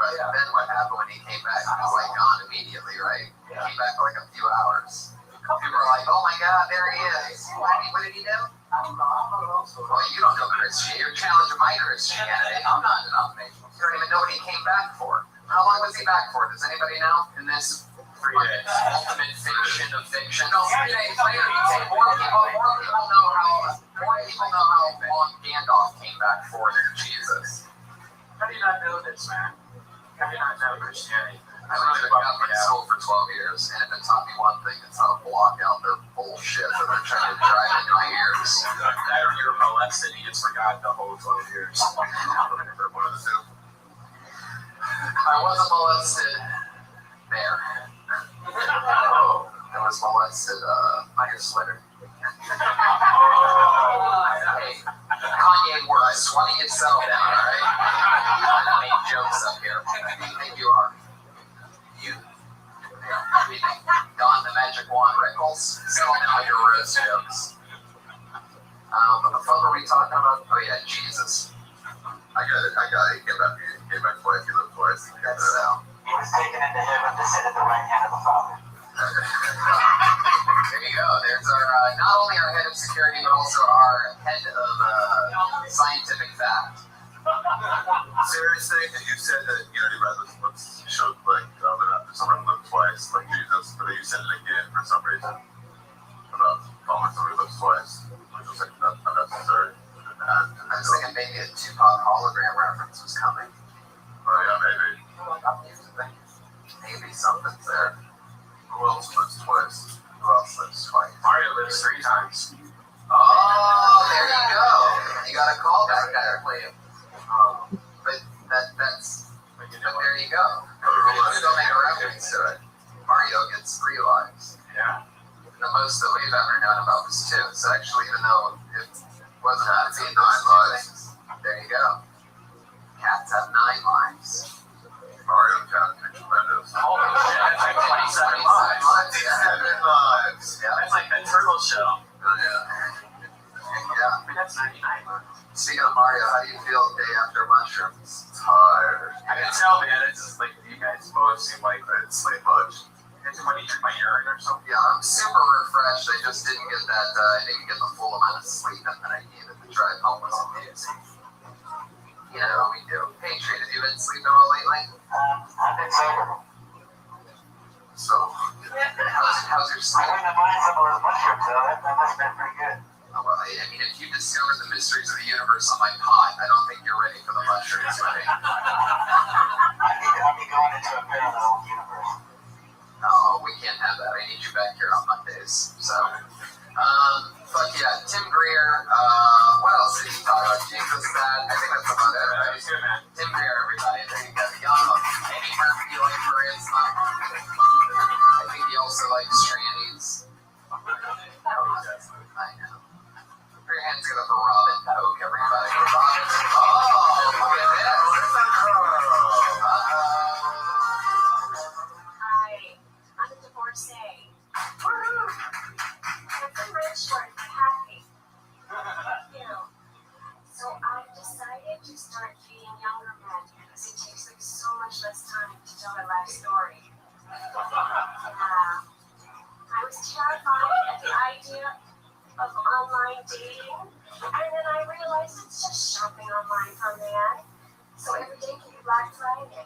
then what happened when he came back? He was like gone immediately, right? He came back for like a few hours. People were like, "Oh my God, there he is!" What did he do? I don't know. Well, you don't know Christianity. You're challenging my Christianity. I'm not denominational. You don't even know what he came back for. How long was he back for? Does anybody know? In this 3 days. Ultimate fiction of fiction. No, 3 days later, more people know how long Gandalf came back for than Jesus. How do you not know this, man? How do you not know Christianity? I went to Catholic school for 12 years, and it taught me one thing: it's how to block out their bullshit that they're trying to drive into my ears. That or you're molested, he gets forgotten the whole 12 years. One of the two. I wasn't molested there. I was molested by your sweater. Hey, Kanye works. Why don't you settle down, alright? I make jokes up here. Who do you think you are? You? Don the Magic Wand Rickles? Settle down with your roast jokes. What the fuck are we talking about? Oh yeah, Jesus. I got it. He came back twice. He lived twice. That's so. He was taken into heaven to sit at the right hand of the Father. There you go. There's our not only our head of security, but also our head of scientific fact. Seriously, and you said that you read this book showed like that someone lived twice, like Jesus, but then you said it again for some reason about calling somebody lives twice, which was like unnecessary. I was thinking maybe a Tupac hologram reference was coming. Oh yeah, maybe. Maybe something's there. Who else lives twice? Who else lives twice? Mario lives 3 times. Oh, there you go. You got a callback there. But that's. But there you go. Still make a reference to it. Mario gets 3 lives. Yeah. And the most that we've ever known about was 2. So actually, even though it wasn't meant to be 9 lives, there you go. Cats have 9 lives. Mario Cat is tremendous. Holy shit, that's like 27 lives. 27 lives. Yeah. That's like the turtle shell. Yeah. Yeah. I mean, that's 99 lives. Speaking of Mario, how do you feel day after mushrooms? Tired. I can tell, man. It's just like you guys both seem like it's like much. It's when you drink my urine or something. Yeah, I'm super refreshed. I just didn't get that. I didn't get the full amount of sleep that I needed to drive home with some days. You know how we do. Patriot, have you been sleeping well lately? I've been sober. So, how's your sleep? I wouldn't have minded some of those mushrooms, though. That must have been pretty good. Oh, well, I mean, if you discover the mysteries of the universe on my pod, I don't think you're ready for the mushrooms, buddy. I'll be going into a parallel universe. Oh, we can't have that. I need you back here on Mondays. So, fuck yeah. Tim Greer. What else did he talk about? Jesus, that. I think that's about it, right? Tim Greer, everybody. There you go. Eddie Murphy, like Charisma. I think he also likes Strandies. I know. Put your hands together for Robin Hoke, everybody. Robin. Oh, look at this. Hi, I'm a divorcee. Woohoo! I'm from Richmond, happy. You know, so I've decided to start dating younger men because it takes like so much less time to tell my life story. I was terrified at the idea of online dating, and then I realized it's just shopping online for a man. So every day can be Black Friday.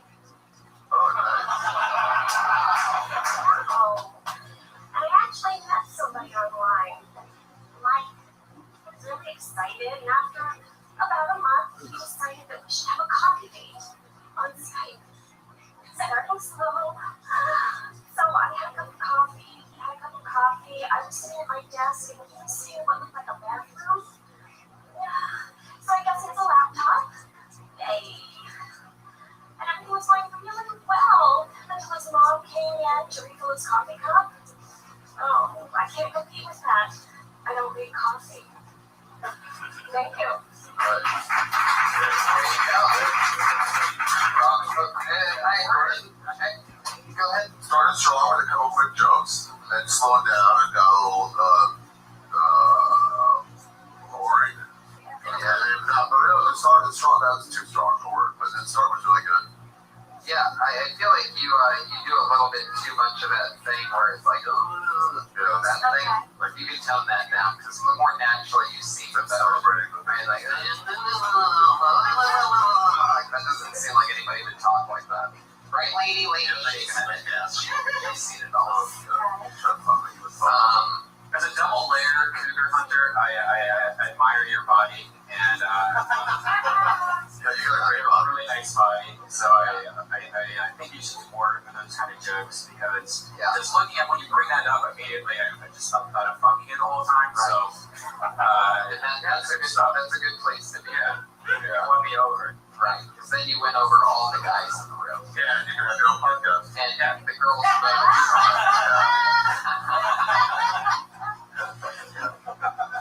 Oh, I actually met somebody online. Mike was really excited, and after about a month, he decided that we should have a coffee date on Skype. Starting slow. So I had a cup of coffee. I was sitting at my desk, and you can see what looked like a bathroom. So I guess it's a laptop. Hey. And everything was going really well until his mom came in to refill his coffee cup. Oh, I can't compete with that. I don't need coffee. Thank you. Go ahead. Started strong with a couple quick jokes, then slowed down and got a little boring. Yeah, but really, it started strong. That was too strong for word, but the start was really good. Yeah, I feel like you do a little bit too much of that thing where it's like, that thing. Like you can tone that down because the more natural you seem, the better. Right? Like, that doesn't seem like anybody would talk like that. Right, lady? You've seen it all. As a double layer cougar hunter, I admire your body, and you got a really nice body. So I think you should do more of those kind of jokes because just looking at when you bring that up immediately, I just thought about fucking you the whole time. So that's a good place to be. Yeah, won me over. Right, because then you went over all the guys in the room. Yeah, you can have your own podcast. And the girls.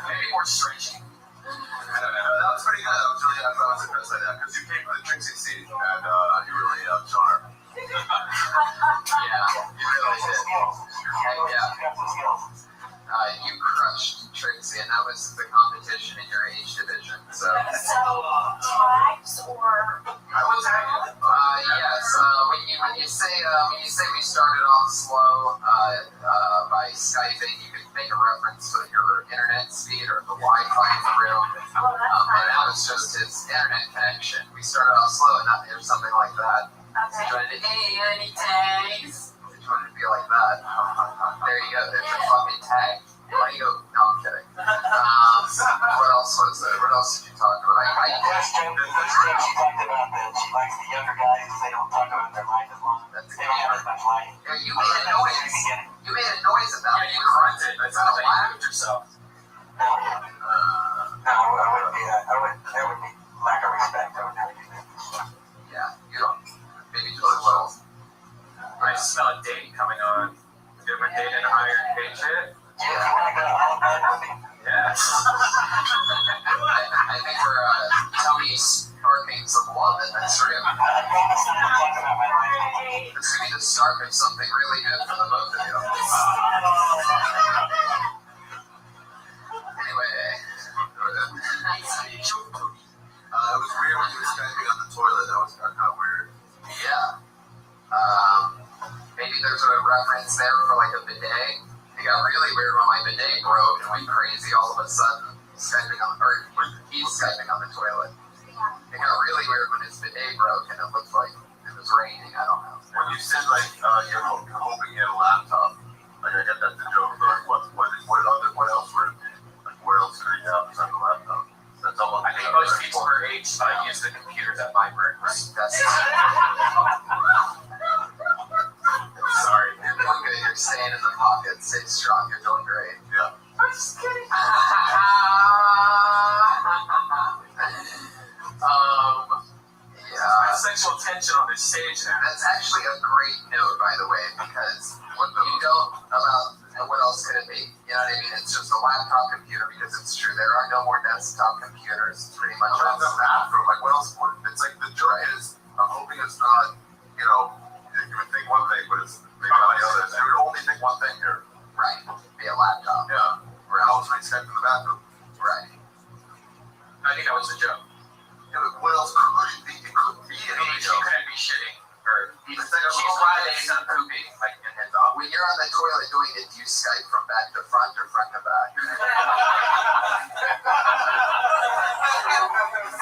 Maybe more stretching. That was pretty good. I was impressed by that because you came from the Trixie scene and you really charmed. Yeah, you really did. You crushed Trixie, and that was the competition in your age division. So tags or I was yes. When you say we started off slow by Skyping, you could make a reference to your internet speed or the Wi-Fi in the room. And that was just his internet connection. We started off slow, and or something like that. Okay. So any tags? If you wanted to be like that, there you go. There's your fucking tag. Why you go? No, I'm kidding. What else was there? What else did you talk about? First thing she talked about that she likes the younger guys because they don't talk about their life as long. They don't have as much life. Yeah, you made a noise. You made a noise about it. You grunted. That's how you laughed yourself. No, I wouldn't do that. That would be lack of respect. I would never do that. Yeah, you don't. Maybe just a little. I smell a date coming on. Different date and a higher date shit. Yeah, if you want to go to Hollywood with me. Yeah. I think we're Tony's hurricanes of love in this room. I promise not to talk about my life. This could be the start of something really good for the both of you. Anyway. It was weird when you were Skyping on the toilet. That was kind of weird. Yeah. Maybe there's a reference there for like a bidet. It got really weird when my bidet broke and went crazy all of a sudden. He's Skyping on the toilet. It got really weird when his bidet broke and it looked like it was raining. I don't know. When you said like you're hoping you had a laptop, like I get that the joke. Like what else were like where else could you laptops on the laptop. That's almost. I think most people her age use the computers at libraries. That's Sorry, you're doing good. You're staying in the pocket. Stay strong. You're doing great. Yeah. I'm just kidding. Yeah. Sexual tension on this stage there. That's actually a great note, by the way, because what you don't about what else could it be? You know what I mean? It's just a laptop computer because it's true. There are no more desktop computers. It's pretty much in the bathroom. Like, what else would? It's like the joy is. I'm hoping it's not. You know, you would think one thing, but it's maybe not the other. You would only think one thing here. Right. Be a laptop. Yeah. Or else we Skype in the bathroom. Right. I think that was a joke. Yeah, but what else could it be? It could be a She joke. couldn't be shitting. Or She's riding on poopy. Like, and when you're on the toilet doing it, do you Skype from back to front or front to back?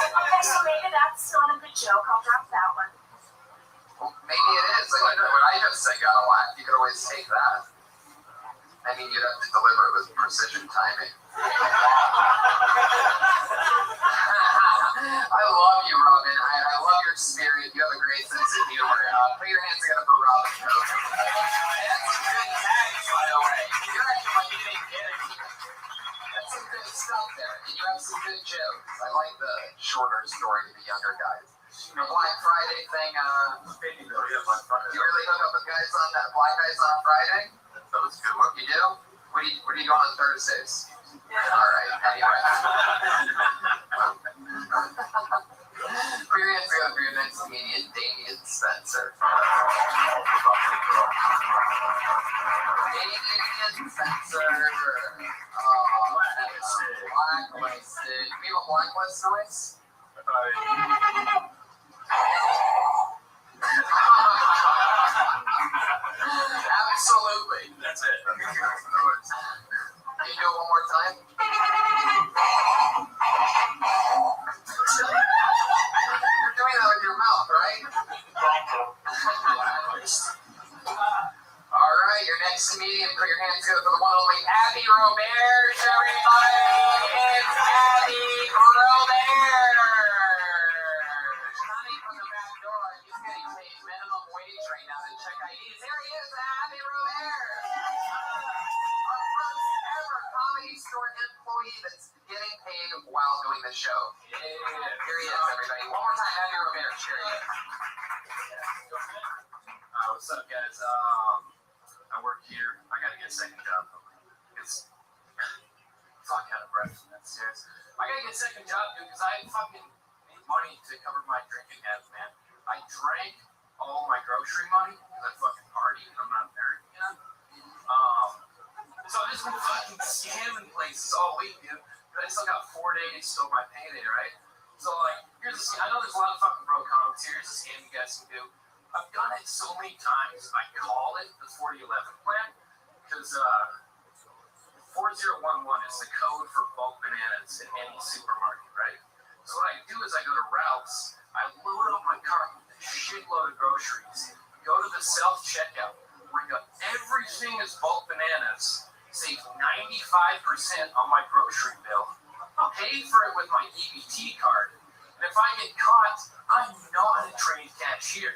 Okay, so maybe that's not a good joke. I'll drop that one. Well, maybe it is. Like, what I just said got a laugh. You could always take that. I mean, you'd have to deliver it with precision timing. I love you, Robin. I love your spirit. You have a great sense of humor. Put your hands together for Robin. That's some good tags, by the way. You're acting like you didn't get it. That's some good stuff there. And you have some good jokes. I like the shorter story to the younger guys. The Black Friday thing, you really hook up with guys on that Black Guys on Friday? that was a good one. You do? What do you do on Thursdays? Alright, anyway. Put your hands together for your next comedian, Damien Spencer. Damien Spencer. Blacklisted. Do we have a blacklist noise? Absolutely. That's it. Can you do it one more time? You're doing that with your mouth, right? All right, your next comedian, put your hands together for the one and only Abby Robert, everybody. It's Abby Robert. Coming from the back door, he's getting paid minimum wage right now to check IDs. Here he is, Abby Robert. Our first ever Comedy Store employee that's getting paid while doing the show. Yeah, here he is, everybody. One more time, Abby Robert. Here he is. What's up, guys? I work here. I gotta get a second job. It's fuck out of breath. That's serious. I gotta get a second job, dude, because I fucking need money to cover my drinking habits, man. I drank all my grocery money because I fucking party and I'm not married yet. So I've just been fucking scamming places all week, dude. But I still got 4 days till my payday, right? So like, here's a scam. I know there's a lot of fucking broke comics. Here's a scam you guys can do. I've done it so many times, I call it the 4011 plan, because 4011 is the code for bulk bananas in any supermarket, right? So what I do is I go to Ralph's, I load up my cart with a shitload of groceries, go to the self-checkout, bring up everything is bulk bananas, save 95% on my grocery bill, pay for it with my EBT card, and if I get caught, I'm not a trained cashier.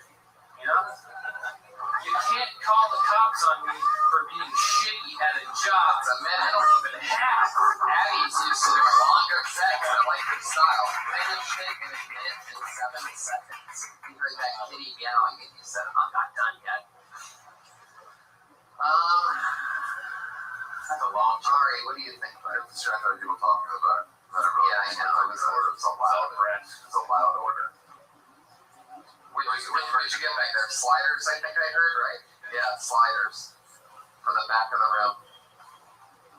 You know? You can't call the cops on me for being shitty at a job that I don't even have. Abby's used to doing longer sets. I like her style. Finish it in a minute and 7 seconds. You heard that kitty meowing and you said, I'm not done yet. That's a long story. What do you think? I have to check other people talking about it. Yeah, I know. It's a loud order. What did you get back there? Sliders, I think I heard, right? Yeah, sliders. From the back of the room.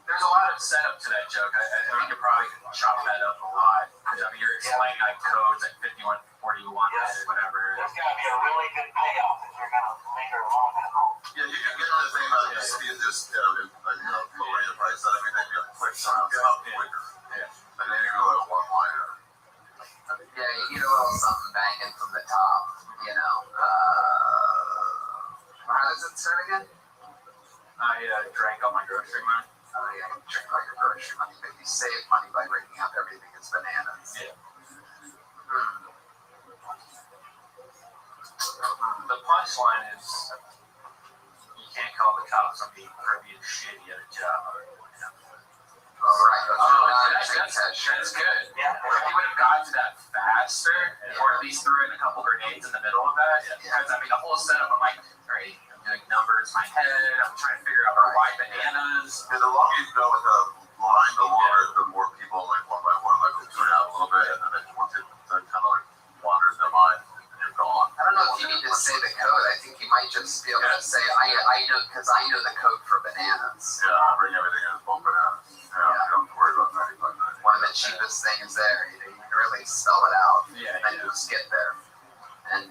There's a lot of setup to that joke. I think you probably could chop that up a lot. I mean, you're explaining like codes like 5141 whatever. There's got to be a really good payoff if you're going to linger long that long. Yeah, you can get the thing about just lowering the price on everything. You have to quick get up quicker. Yeah. And then you go like one liner. Yeah, you need a little something banging from the top, you know. How does it start again? I drank all my grocery money. Oh, yeah, you drink all your grocery money, but you save money by breaking up everything as bananas. Yeah. The punchline is you can't call the cops on me for being shitty at a job. Right. That's good. Yeah. If you would have gotten to that faster, or at least threw in a couple grenades in the middle of that, because I mean, the whole setup, I'm like, all right, I'm doing numbers in my head, I'm trying to figure out why bananas. Yeah, the longer you go with the line, the more people, like, one by one, like, will tune out a little bit, and then once it kind of, like, wanders their mind, and you're gone. I don't know if you need to say the code. I think you might just be able to say, I know, because I know the code for bananas. Yeah, I bring everything in as one banana. Yeah, you don't have to worry about 95. One of the cheapest things there. You can really spell it out. Yeah. And then you just get there. And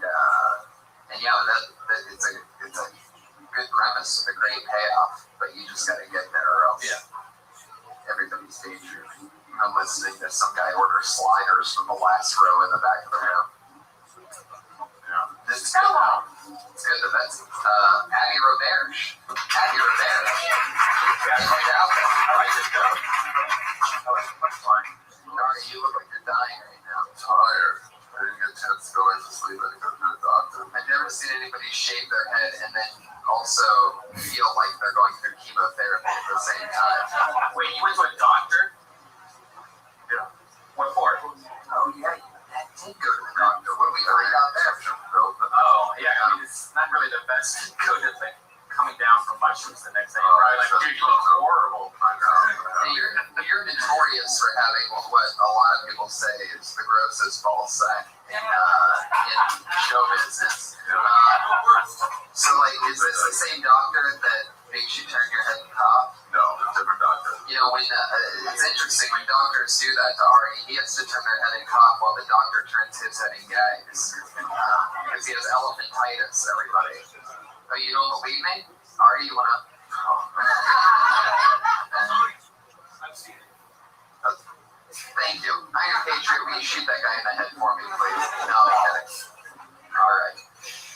yeah, it's a good premise with a great payoff, but you just got to get there, or else everybody's daydreaming. I'm listening to some guy order sliders from the last row in the back of the room. Yeah, this is good. It's good that that's Abby Roberge. Abby Roberge. Yeah, no doubt. I like this go. That's fine. Nari, you look like you're dying right now. I'm tired. I didn't get a chance to go into sleep. I had to go to the doctor. I've never seen anybody shave their head and then also feel like they're going through chemotherapy at the same time. Wait, you went to a doctor? Yeah. What for? Oh, yeah, that did go to the doctor. What do we find out there? Oh, yeah, I mean, it's not really the best to go to, like, coming down from mushrooms the next day. Right? Like, dude, you look horrible. I know. You're notorious for having what a lot of people say is the grossest ball sack in show business. So, like, is this the same doctor that makes you turn your head and cough? No, different doctor. You know, when it's interesting when doctors do that to Ari, he has to turn their head and cough while the doctor turns his head and gags because he has elephantitis. Everybody. Oh, you don't believe me? Ari, you wanna? Thank you. Iron Patriot, will you shoot that guy in the head for me, please? No, I'm kidding. All right.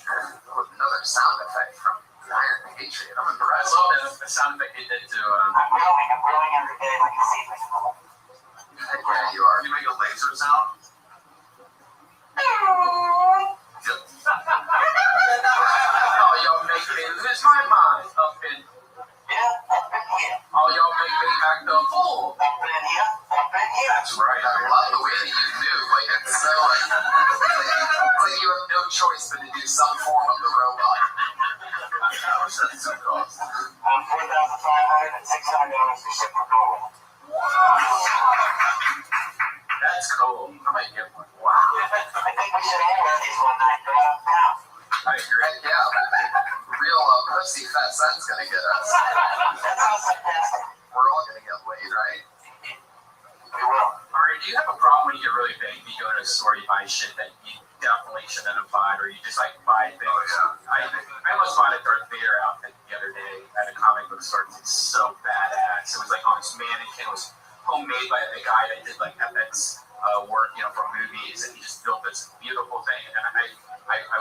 Another sound effect from Iron Patriot. I'm impressed. I love the sound effect he did to. I'm growing every day like a seed vegetable. Yeah, you are. You make a laser sound? Oh, y'all make me lose my mind up in. Yeah, up in here. Oh, y'all make me act a fool. Up in here. Up in here. That's right. I love the way that you do. Like, it's so like you have no choice but to do some form of the robot. How much does it cost? $4,500 and $600 to ship for gold. That's cool. I might get one. Wow. I think we should all wear these one night now. I agree. Heck yeah, real pussy fat son's gonna get us. That sounds fantastic. We're all gonna get laid, right? We will. Alright, do you have a problem when you get really big? You go to a store, you buy shit that you definitely shouldn't have bought, or you just like buy things? Oh, yeah. I almost bought a Darth Vader outfit the other day at a comic book store. It's so badass. It was like on this mannequin. It was homemade by a guy that did like FX work, you know, for movies, and he just built this beautiful thing. And I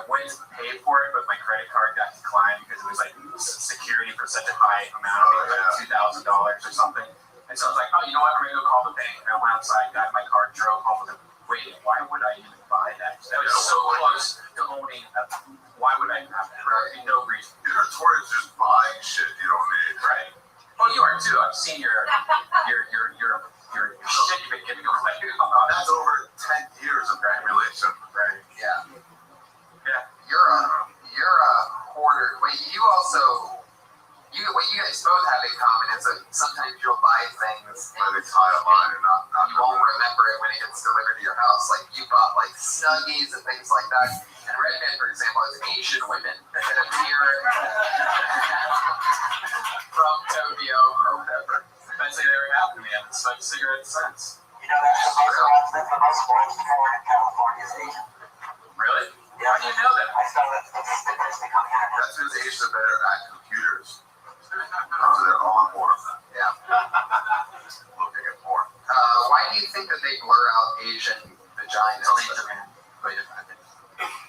went to pay for it, but my credit card got declined because it was like security for such a high amount. I think it was like $2,000 or something. And so I was like, oh, you know what? I'm gonna go call the bank. And I went outside, got my card, drove home with it. Wait, why would I even buy that? That was so close to owning a. Why would I have that? Right? No reason. You're notorious just buying shit you don't need. Right. Well, you are too. I've seen your shit you've been giving away. That's over 10 years of accumulation. Right. Yeah. Yeah. You're a hoarder. Wait, what you guys both have in common is that sometimes you'll buy things By the time line and not you won't remember it when it gets delivered to your house. Like you bought like Snuggies and things like that. And Redman, for example, has Asian women that appear from Tokyo or whatever. Best thing that ever happened to me. I haven't smoked a cigarette since. You know, that's the most forced foreign in California is Asian. Really? Yeah. How do you know that? I saw that statistic on the internet. That's because Asians are better at computers. So they're all on porn. Yeah. Looking at porn. Why do you think that they blur out Asian vaginas? Only in Japan.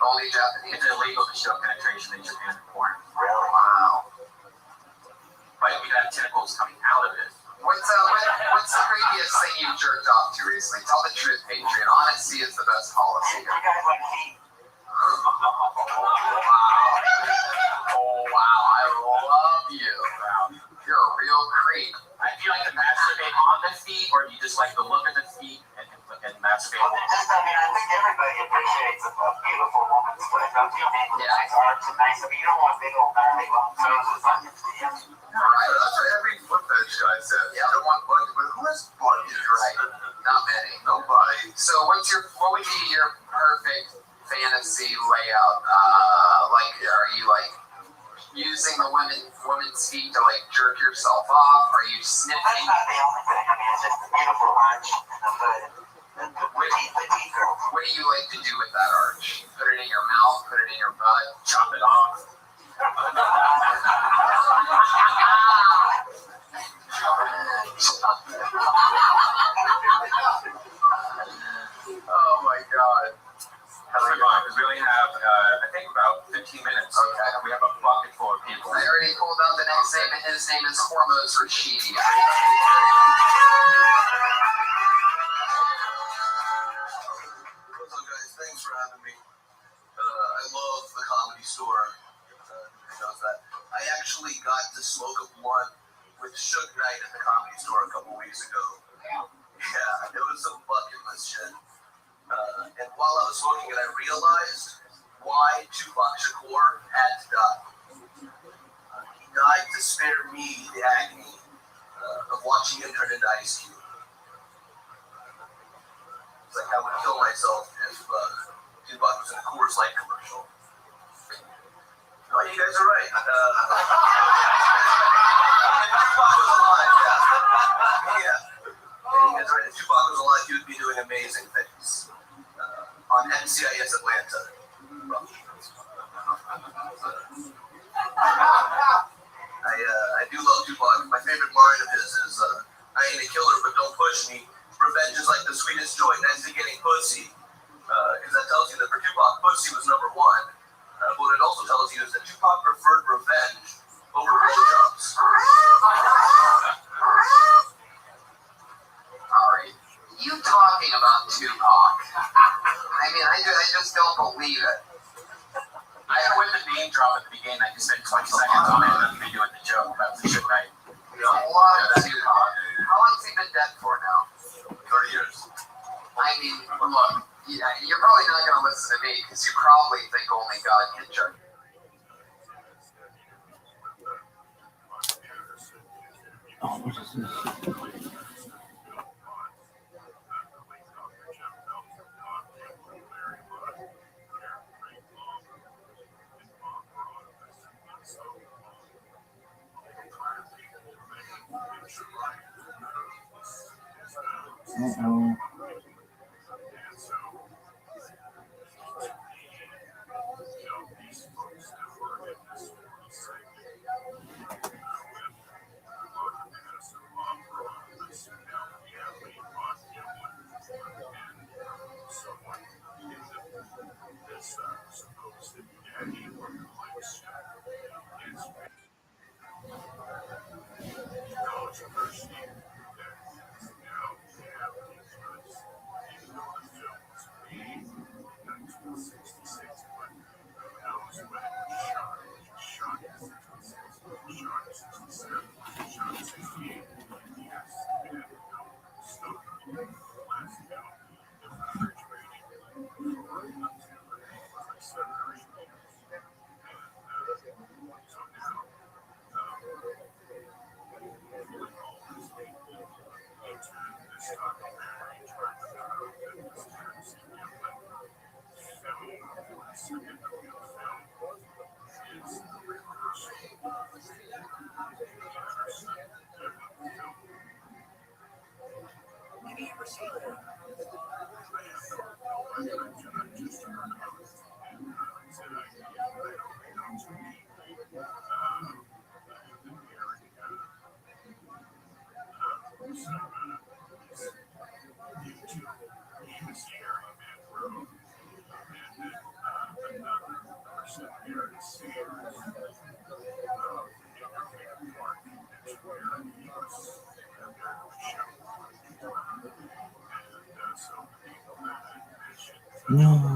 Only Japanese. It's illegal to show penetration in Japan in porn. Really? Wow. But we have tentacles coming out of it. Wait, What's the craziest thing you've jerked off to recently? Tell the truth, Patriot. Honesty is the best policy. You guys like feet? Oh, wow. I love you. You're a real creep. Do you like to masturbate on the feet, or do you just like to look at the feet and masturbate? Well, I think everybody appreciates a beautiful woman's foot. Don't you think nice arms and nice? I mean, you don't want big old gnarly long toes on your feet. Right. That's what every foot fetish guy says. Yeah. You don't want bugs, but who has bugs? Right. Not many. Nobody. So what would be your perfect fantasy layout? Are you like using the women's feet to like jerk yourself off? Are you sniffing? That's not the only thing. I mean, it's just a beautiful arch in the foot. The teeth girl. What do you like to do with that arch? Put it in your mouth, put it in your butt, chop it off. Oh my god. Because we only have, I think, about 15 minutes. Okay. We have a bucket full of people. I already pulled out the next name, and his name is Hormos Rashidi. What's up, guys? Thanks for having me. I love the Comedy Store. Who knows that? I actually got to smoke a blunt with Suge Knight at the Comedy Store a couple weeks ago. Yeah, it was some bucket list shit. And while I was smoking it, I realized why Tupac Shakur had to die. He died to spare me the agony of watching him turn into Ice Cube. It's like I would kill myself if Tupac was in a Coors Light commercial. Oh, you guys are right. If Tupac was alive, yeah. You guys are right. If Tupac was alive, he would be doing amazing things. On NCIS Atlanta. I do love Tupac. My favorite line of his is, I ain't a killer, but don't push me. Revenge is like the sweetest joy next to getting pussy. Because that tells you that for Tupac, pussy was number one. But what it also tells you is that Tupac preferred revenge over blowjobs. Alright. You talking about Tupac? I mean, I just don't believe it. I had with the name drop at the beginning. I just spent 20 seconds on it, and then be doing the joke about the Suge Knight. I love Tupac. How long has he been dead for now? 30 years. I mean, look, you're probably not going to listen to me because you probably think only God can judge. Oh, what is this? Uh-oh. No.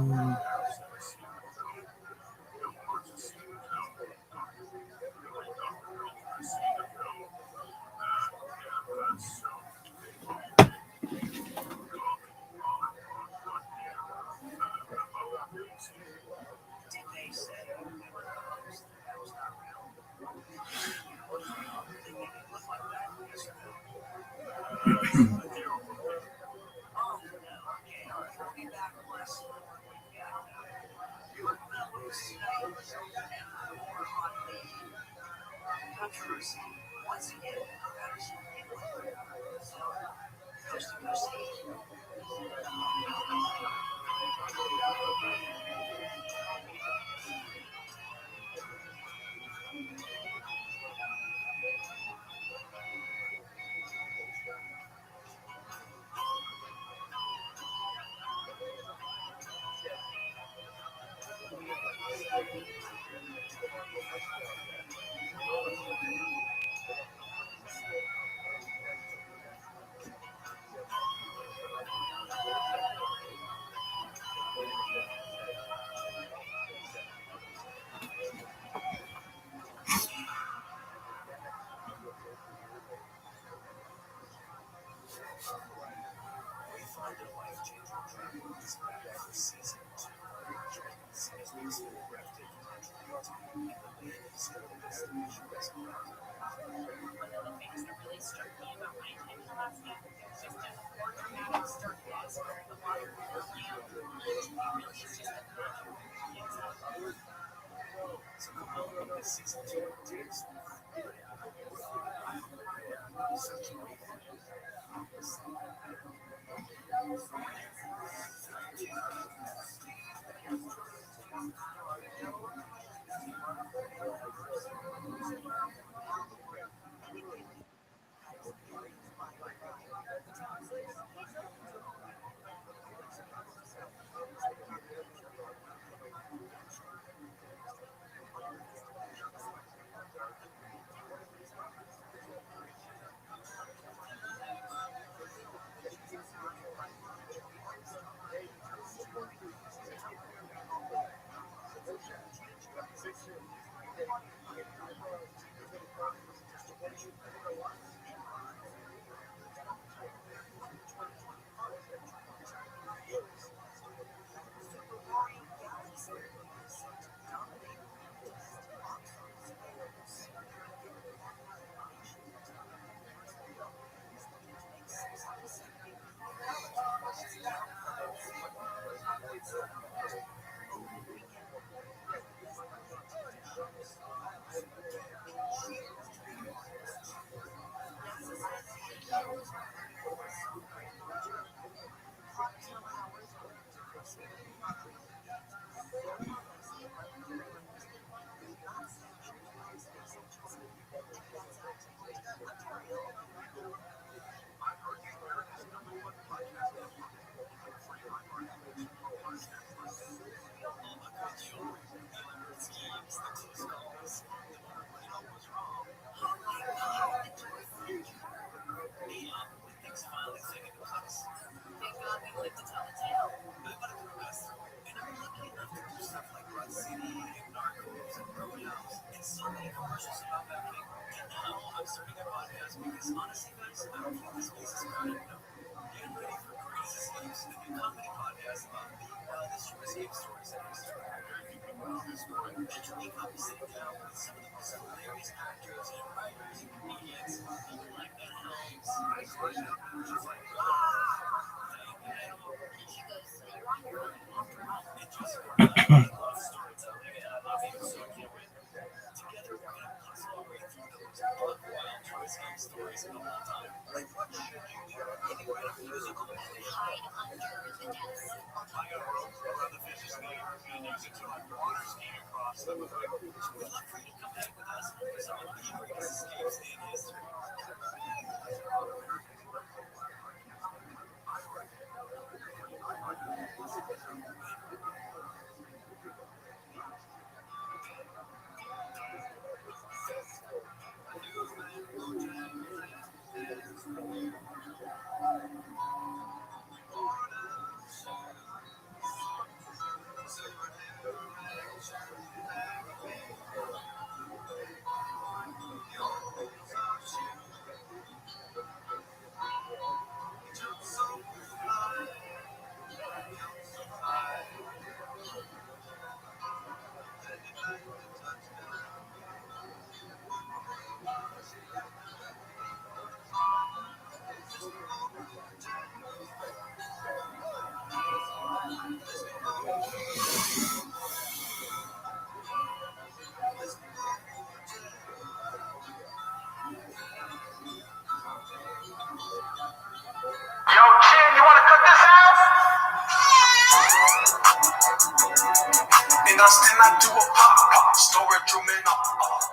Dustin, I do a pop. Storage room in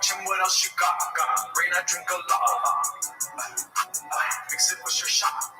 Jim, what else you got? Rain, I drink a lot. Mix it with your shot.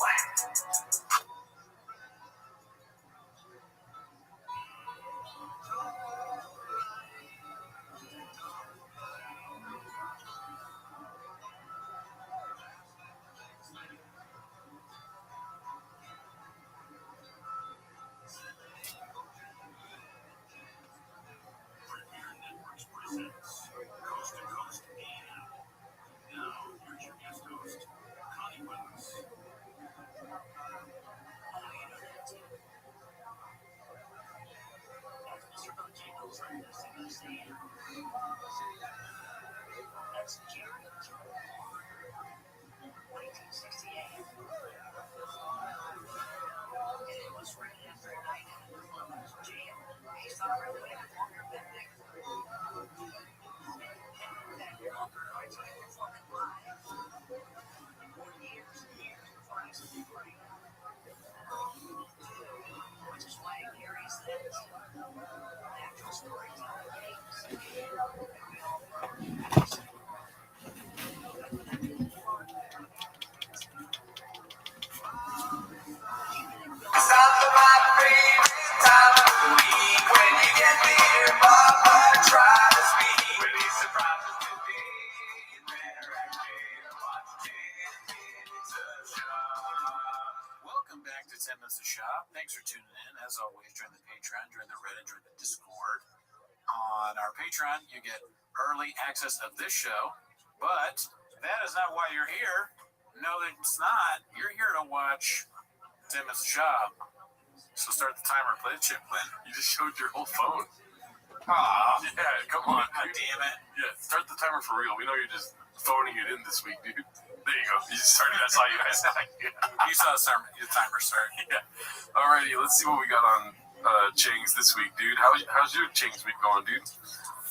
Welcome back to 10 Minutes to Shop. Thanks for tuning in. As always, join the Patreon, join the Reddit, join the Discord. On our Patreon, you get early access of this show, but that is not why you're here. No, it's not. You're here to watch 10 Minutes to Shop. So start the timer, play the chip plan. You just showed your whole phone. Ah, yeah, come on. God damn it. Yeah, start the timer for real. We know you're just phoning it in this week, dude. There you go. You started. I saw you guys. You saw the timer start. Yeah. Alrighty, let's see what we got on Chang's this week, dude. How's your Chang's week going, dude?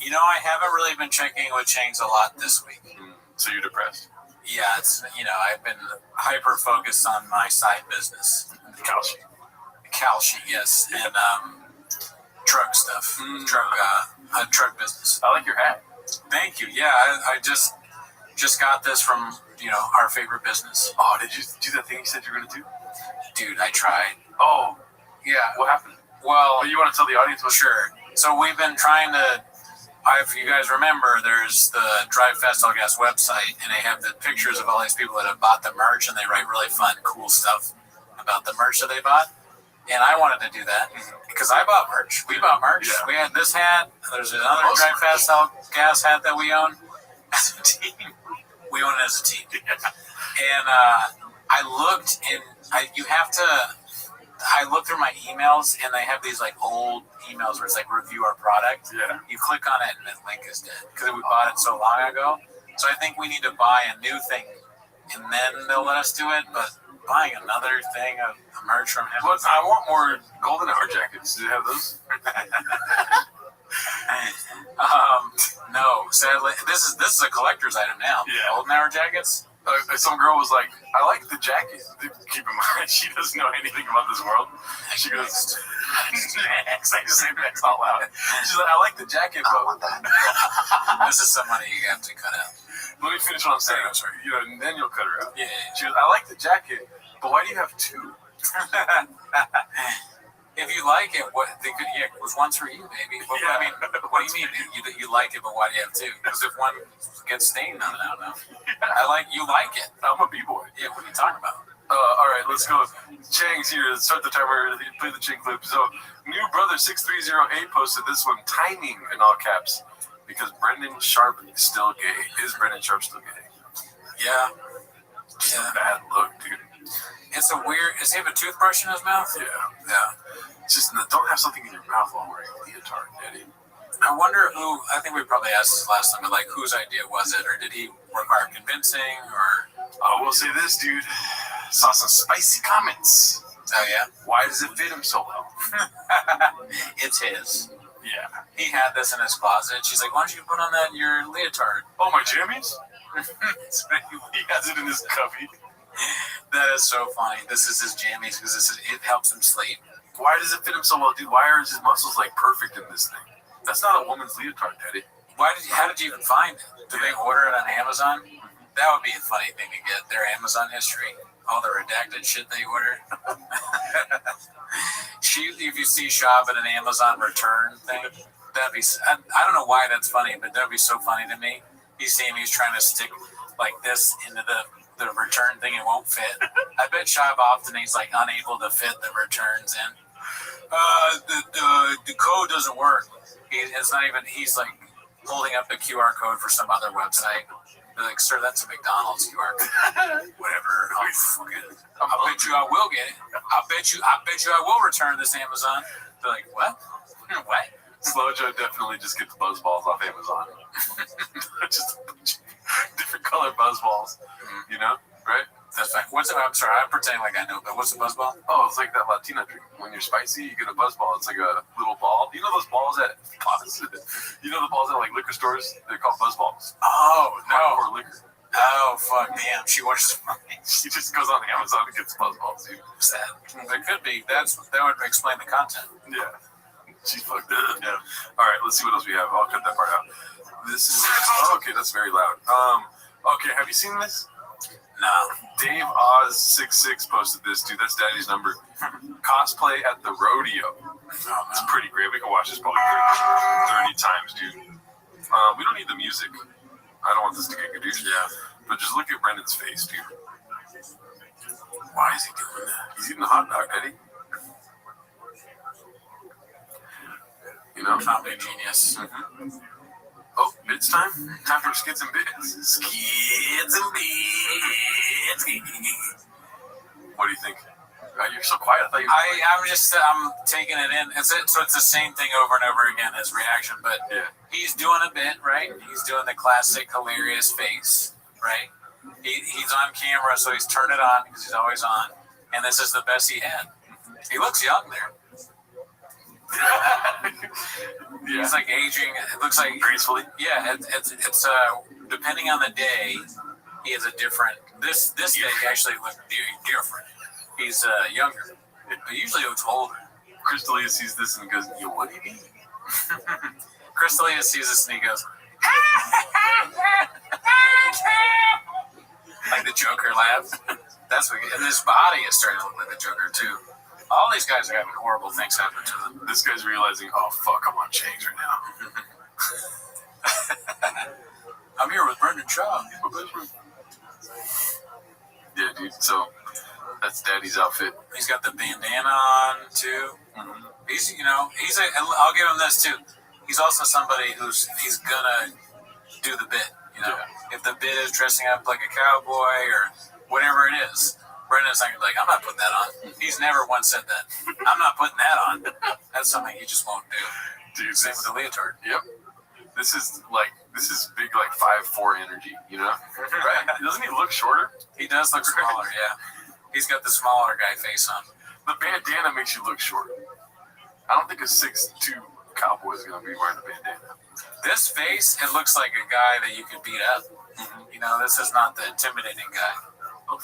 You know, I haven't really been checking with Chang's a lot this week. So you're depressed? Yeah, it's, I've been hyper focused on my side business. Calci, yes, and truck stuff, truck business. I like your hat. Thank you. Yeah, I just got this from our favorite business. Oh, did you do that thing you said you were gonna do? Dude, I tried. Oh, yeah. What happened? Well, you want to tell the audience what? Sure. So we've been trying to. If you guys remember, there's the Drive Fast All Gas website, and they have the pictures of all these people that have bought the merch, and they write really fun, cool stuff about the merch that they bought. And I wanted to do that because I bought merch. We bought merch. Yeah. We had this hat. There's another Drive Fast All Gas hat that we own as a team. We own it as a team. And I looked, and I looked through my emails, and they have these like old emails where it's like review our product. Yeah. You click on it, and the link is dead because we bought it so long ago. So I think we need to buy a new thing, and then they'll let us do it. But buying another thing of merch from him. But I want more golden hour jackets. Do you have those? No, sadly, this is a collector's item now. Yeah. Golden hour jackets. Some girl was like, "I like the jacket." Keep in mind, she doesn't know anything about this world. She goes, "Next." I just say next out loud. She's like, "I like the jacket, but I want that." This is somebody you have to cut out. Let me finish what I'm saying. Sorry. And then you'll cut her out. Yeah. She goes, "I like the jacket, but why do you have two?" If you like it, it was one for you, maybe. But, yeah. I mean, what do you mean? You like it, but why do you have two? Because if one gets stained on it, I don't know. You like it. I'm a B-boy. Yeah, what are you talking about? All right, let's go. Chang's here. Start the timer. Play the Chang clip. So, new brother 6308 posted this one, timing in all caps, because Brendan Sharp is still gay. Is Brendan Sharp still gay? Yeah. Just a bad look, dude. It's a weird. Does he have a toothbrush in his mouth? Yeah. It's just don't have something in your mouth while wearing a leotard, Eddie. I wonder who. I think we probably asked this last time, but like, whose idea was it, or did he require convincing, or? I will say this, dude. Saw some spicy comments. Oh yeah. Why does it fit him so well? It's his. Yeah. He had this in his closet. She's like, "Why don't you put on your leotard?" Oh, my jammies. He has it in his cubby. That is so funny. This is his jammies because it helps him sleep. Why does it fit him so well, dude? Why are his muscles like perfect in this thing? That's not a woman's leotard, Daddy. How did you even find it? Did they order it on Amazon? That would be a funny thing to get, their Amazon history. All the redacted shit they ordered. If you see shop at an Amazon return thing, that'd be, I don't know why that's funny, but that'd be so funny to me. He's saying he's trying to stick like this into the return thing, it won't fit. I bet shop often he's like unable to fit the returns in. The code doesn't work. He's like holding up a QR code for some other website. They're like, sir, that's a McDonald's QR code. Whatever. I'll bet you I will get it. I bet you I will return this Amazon. They're like, what? What? Slow Joe definitely just gets buzz balls off Amazon. Just a bunch of different color buzz balls. You know? Right? That's fine. I'm sorry, I'm pretending like I know, but what's a buzz ball? Oh, it's like that Latina drink. When you're spicy, you get a buzz ball. It's like a little ball. You know those balls at you know the balls at like liquor stores? They're called buzz balls. Oh, no. Or liquor. Oh, fuck, damn. She watches money. She just goes on Amazon and gets buzz balls, dude. Sad. There could be. That would explain the content. Yeah. She's fucked up. Yeah. All right, let's see what else we have. I'll cut that part out. This is... okay, that's very loud. Okay, have you seen this? No. Dave Oz66 posted this, dude. That's Daddy's number. Cosplay at the rodeo. It's pretty great. We can watch this probably 30 times, dude. We don't need the music. I don't want this to get Gadoosh. Yeah. But just look at Brendan's face, dude. Why is he doing that? He's eating a hot dog, Eddie. You know? Comedy genius. Mm-hmm. Oh, it's time. Time for Skids and Bits. Skids and Bits. What do you think? You're so quiet. I thought you were I'm taking it in. So it's the same thing over and over again as reaction, but yeah. He's doing a bit, right? He's doing the classic hilarious face, right? He's on camera, so he's turned it on because he's always on, and this is the best he had. He looks young there. Yeah. He's like aging. It looks like gracefully. Yeah, it's depending on the day, he has a different. This day he actually looked different. He's younger, but usually he looks older. Crystalia sees this and goes, "Yo, what do you mean?" Crystalia sees this and he goes, like the Joker laughs. That's what. And his body is starting to look like the Joker too. All these guys are having horrible things happen to them. This guy's realizing, oh fuck, I'm on chains right now. I'm here with Brendan Shaw. Yeah, dude. So that's Daddy's outfit. He's got the bandana on too. Mm-hmm. I'll give him this too. He's also somebody he's gonna do the bit. You know, if the bit is dressing up like a cowboy or whatever it is. Brendan's not like, I'm not putting that on. He's never once said that. I'm not putting that on. That's something he just won't do. Dude, same with the leotard. Yep. This is big, like 5'4" energy, you know? Right? Doesn't he look shorter? He does look smaller, yeah. He's got the smaller guy face on. The bandana makes you look shorter. I don't think a 6'2" cowboy is going to be wearing a bandana. This face, it looks like a guy that you could beat up. Mm-hmm. You know, this is not the intimidating guy. He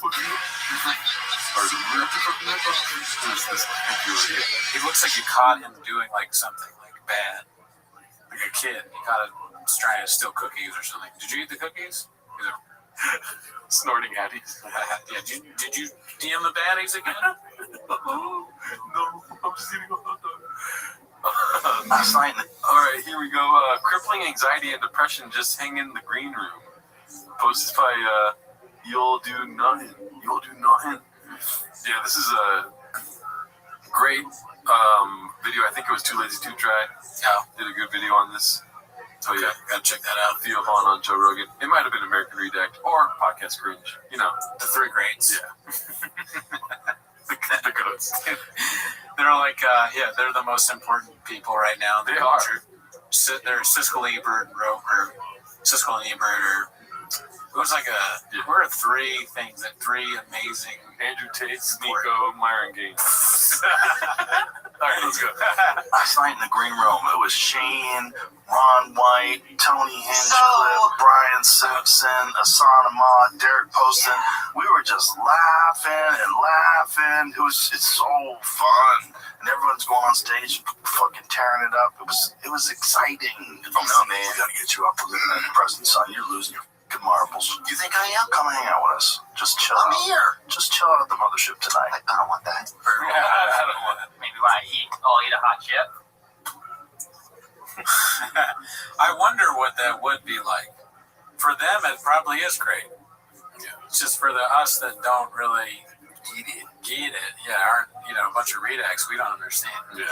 looks like you caught him doing like something like bad, like a kid. You caught him trying to steal cookies or something. Did you eat the cookies? Snorting addies. Yeah. Did you DM the baddies again? No, I'm just eating a hot dog. All right, here we go. Crippling anxiety and depression just hang in the green room. Posted by You'll Do Nothing. Yeah, this is a great video. I think it was Too Lazy to Try. Yeah. Did a good video on this. So okay, yeah, gotta check that out. Theo Vaughn on Joe Rogan. It might have been American Redact or Podcast Cringe. You know. The three greats. Yeah. the goats. They're like, they're the most important people right now in the culture. They're Siskel and Ebert, or it was like we're three things, that three amazing Andrew Tate, Nico, Myron Gaines. All right, let's go. Last night in the green room, it was Shane, Ron White, Tony Hinchcliffe, Brian Simpson, Asana Ahmad, Derek Poston. We were were just laughing and laughing. It's so fun, and everyone's going on stage and fucking tearing it up. It was exciting. Oh no, man, we gotta get you up for living in the present, son. You're losing your fucking marbles. You think I am? Come hang out with us. Just chill. I'm here. Just chill out at the mothership tonight. I don't want that. I don't want it. Maybe when I'll eat a hot chip. I wonder what that would be like. For them, it probably is great. Yeah. It's just for us that don't really get it. Yeah, aren't a bunch of redacts we don't understand. Yeah.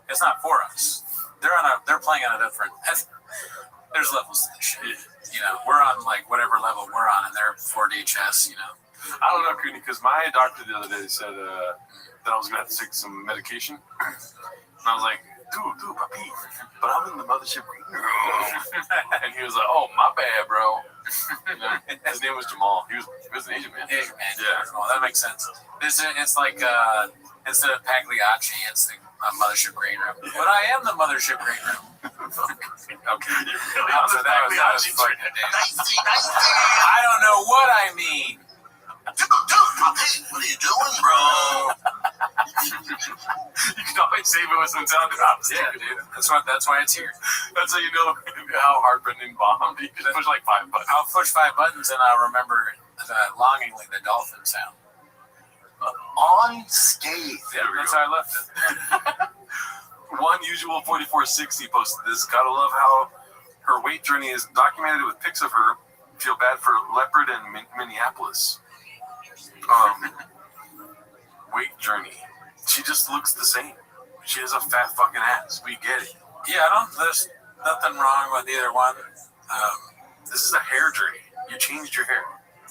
It's not for us. They're playing on a different. There's levels to this shit. We're on like whatever level we're on, and they're 4D chess. I don't know, Cooney, because my doctor the other day said that I was gonna have to take some medication, and I was like, dude, papi, but I'm in the mothership green room. And he was like, oh, my bad, bro. His name was Jamal. He was an Asian man. Asian man. Yeah. Well, that makes sense. It's like instead of Pagliacci, it's the mothership green room. Yeah. But I am the mothership green room. Okay. I don't know what I mean. Dude, papi, what are you doing, bro? You can always save it with some sound drops. Yeah, dude. That's why it's here. That's how you know how hard Brendan bombed. You just push like 5 buttons. I'll push 5 buttons and I'll remember longingly the dolphin sound. Unscathed. Yeah, that's how I left it. One usual 4460 posted this. Gotta love how her weight journey is documented with pics of her. Feel bad for Leopard in Minneapolis. Weight journey. She just looks the same. She has a fat fucking ass. We get it. Yeah, there's nothing wrong with either one. This is a hair journey. You changed your hair.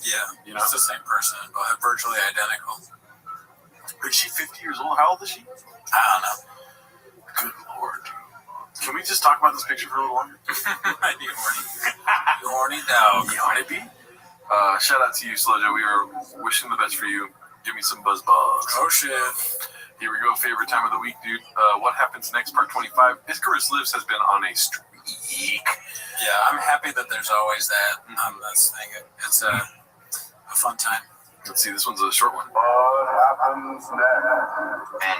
Yeah, it's the same person, but virtually identical. Is she 50 years old? How old is she? I don't know. Good Lord. Can we just talk about this picture for a little longer? I'd be horny. You horny dog. You horny bee? Shout out to you, Slojo. We are wishing the best for you. Give me some buzz. Oh, shit. Here we go. Favorite time of the week, dude. What happens next? Part 25. Icarus Lives has been on a streak. Yeah, I'm happy that there's always that on this thing. It's a fun time. Let's see. This one's a short one. What happens next? And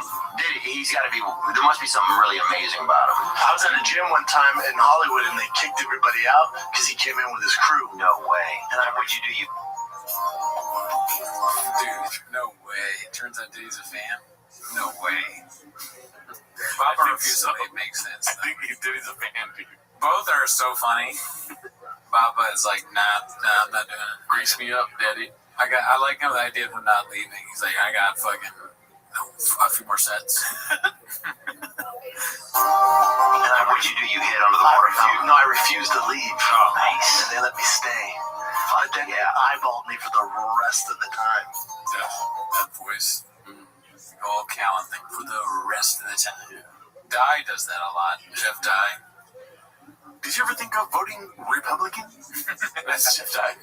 he's got to be. There must be something really amazing about him. I was at a gym one time in Hollywood, and they kicked everybody out because he came in with his crew. No way. And what'd you do? Dude, no way. It turns out he's a fan. No way. I think it makes sense. I think he's a fan, dude. Both are so funny. Baba is like, nah, I'm not doing it. Grease me up, daddy. I like him, the idea of him not leaving. He's like, I got fucking a few more sets. And what'd you do? You hit under the water fountain? No, I refused to leave. Oh, nice. And they let me stay. But then they eyeballed me for the rest of the time. Yeah, that voice. All Callan thing for the rest of the time. Yeah. Dye does that a lot. Jeff Dye. Did you ever think of voting Republican? That's Jeff Dye.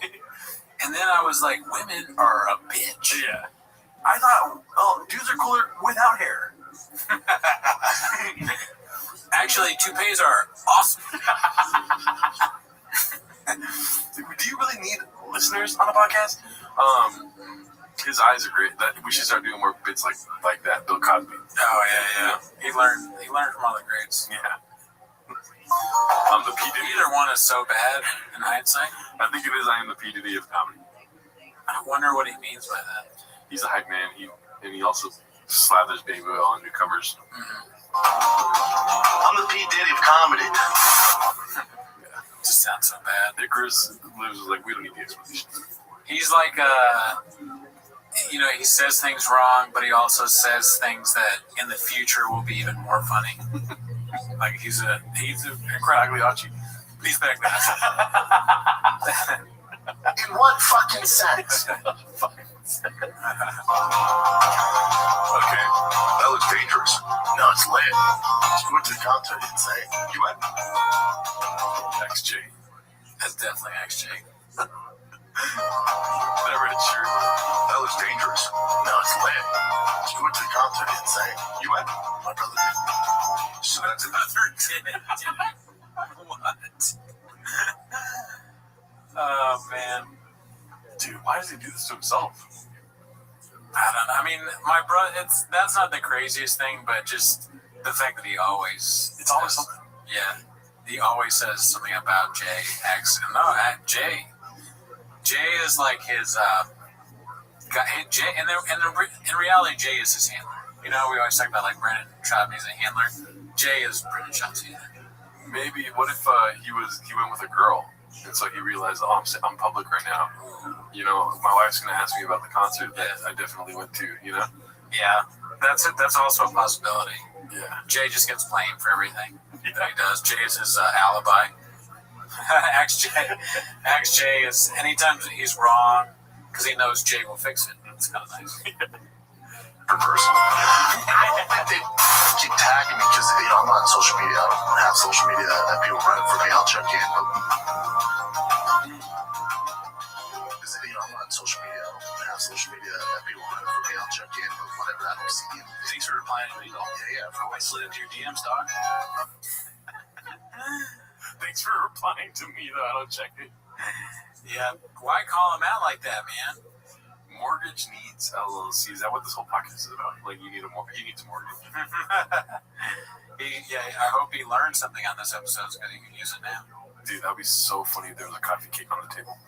And then I was like, women are a bitch. Yeah. I thought, dudes are cooler without hair. Actually, toupees are awesome. Do you really need listeners on a podcast? His eyes are great. We should start doing more bits like that. Bill Cosby. Oh yeah. He learned from all the greats. Yeah. I'm the P. Diddy. Either one is so bad in hindsight. I think it is. I am the P. Diddy of comedy. I wonder what he means by that. He's a hype man. He also slathers baby oil on new covers. Mm-hmm. I'm the P. Diddy of comedy. Yeah. Just sounds so bad. Icarus Lives was like, we don't need the explanation. He's like, he says things wrong, but he also says things that in the future will be even more funny. Like he's an incredible Pagliacci. He's Pagliacci. In what fucking sense? Okay, that looks dangerous. No, it's lit. Just went to the concert and say, you went. XJ. That's definitely XJ. Never a shirt. That looks dangerous. No, it's lit. Just went to the concert and say, you went. My brother did. So that's another did. What? Oh man. Dude, why does he do this to himself? I don't know. I mean, my brother, that's not the craziest thing, but just the fact that he always... It's always something. Yeah. He always says something about Jay. Jay. Jay is like his... Jay, in reality, Jay is his handler. You know, we always talk about like Brendan Schaub, he's a handler. Jay is Brendan Schaub's handler. Maybe, what if he went with a girl, and so he realized, oh, I'm public right now. You know, my wife's going to ask me about the concert that I definitely went to, you know? Yeah, that's it. That's also a possibility. Yeah. Jay just gets blamed for everything that he does. Jay is his alibi. Ask Jay is, anytime he's wrong, because he knows Jay will fix it. It's kind of nice. Per person. I don't think they keep tagging me because, you know, I'm not on social media. I don't have social media that people run for me. I'll check in. But, because, you know, I'm not on social media. I don't have social media that people run for me. I'll check in. But whatever, I don't see you. Thanks for replying to me, though. Yeah. I slid into your DMs, dog. Thanks for replying to me, though. I don't check it. Yeah. Why call him out like that, man? Mortgage Needs LLC. Is that what this whole podcast is about? Like, you need a mortgage. He needs a mortgage. I hope he learned something on this episode because he can use it now. Dude, that would be so funny if there was a coffee cake on the table.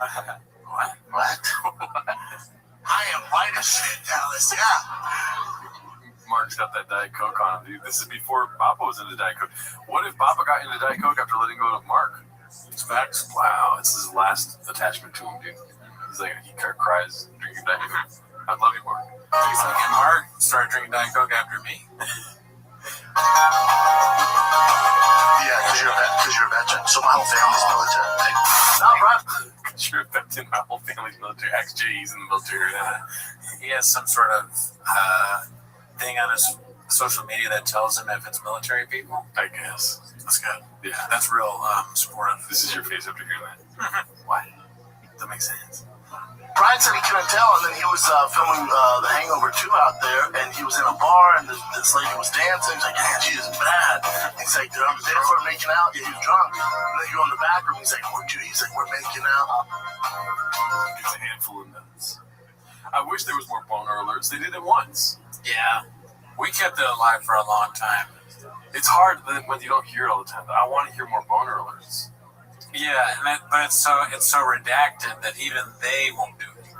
What? I am white as shit, Dallas. Yeah. Mark's got that Diet Coke on him, dude. This is before Papa was into Diet Coke. What if Papa got into Diet Coke after letting go of Mark? It's facts. Wow, it's his last attachment to him, dude. He's like, he cries drinking Diet Coke. I love you, Mark. He's like, and Mark started drinking Diet Coke after me. Yeah, because you're a veteran. So my whole family's military. Not right. Because you're a veteran. My whole family's military. Ask Jay, he's in the military. He has some sort of thing on his social media that tells him if it's military people. I guess. That's good. Yeah. That's real supportive. This is your face after hearing that. Why? That makes sense. Brian said he couldn't tell, and then he was filming The Hangover 2 out there, and he was in a bar, and this lady was dancing. He's like, man, she is bad. He's like, they're on the dance floor making out. Yeah, he was drunk. And then you go in the back room, he's like, we're making out. It's a handful of nuts. I wish there was more boner alerts. They did it once. Yeah. We kept it alive for a long time. It's hard when you don't hear it all the time. I want to hear more boner alerts. Yeah, but it's so redacted that even they won't do it.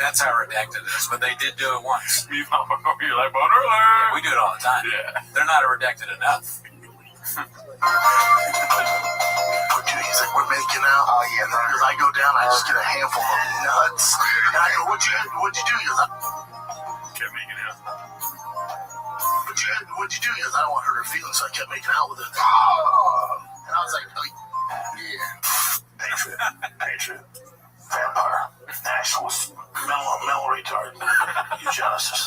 That's how redacted it is. But they did do it once. You're like, boner alert! We do it all the time. Yeah. They're not redacted enough. He's like, we're making out. Oh, yeah. Because I go down, I just get a handful of nuts. And I go, what'd you do? He goes, kept making out. What'd you do? He goes, I don't want to hurt her feelings, so I kept making out with her. And I was like, yeah. Patriot. Vampire. Nationalist. Mental retard. Eugenicist.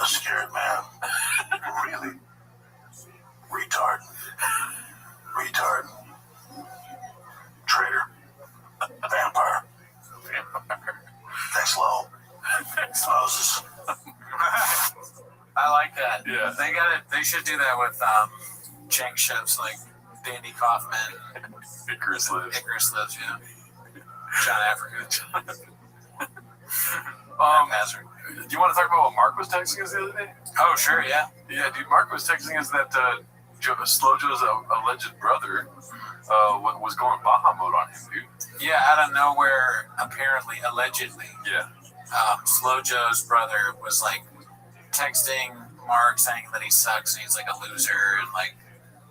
A scared man. Really? Retard. Traitor. Vampire. Thanks, Lowell. Thanks, Moses. I like that. Yeah. They should do that with Chang chefs like Dandy Kaufman. Icarus Lives, yeah. John Africa. Hazard. Do you want to talk about what Mark was texting us the other day? Oh, sure, yeah. Yeah, dude, Mark was texting us that Slow Joe's alleged brother was going Baja mode on him, dude. Yeah, out of nowhere, apparently, allegedly. Yeah. Slow Joe's brother was like texting Mark saying that he sucks and he's like a loser and like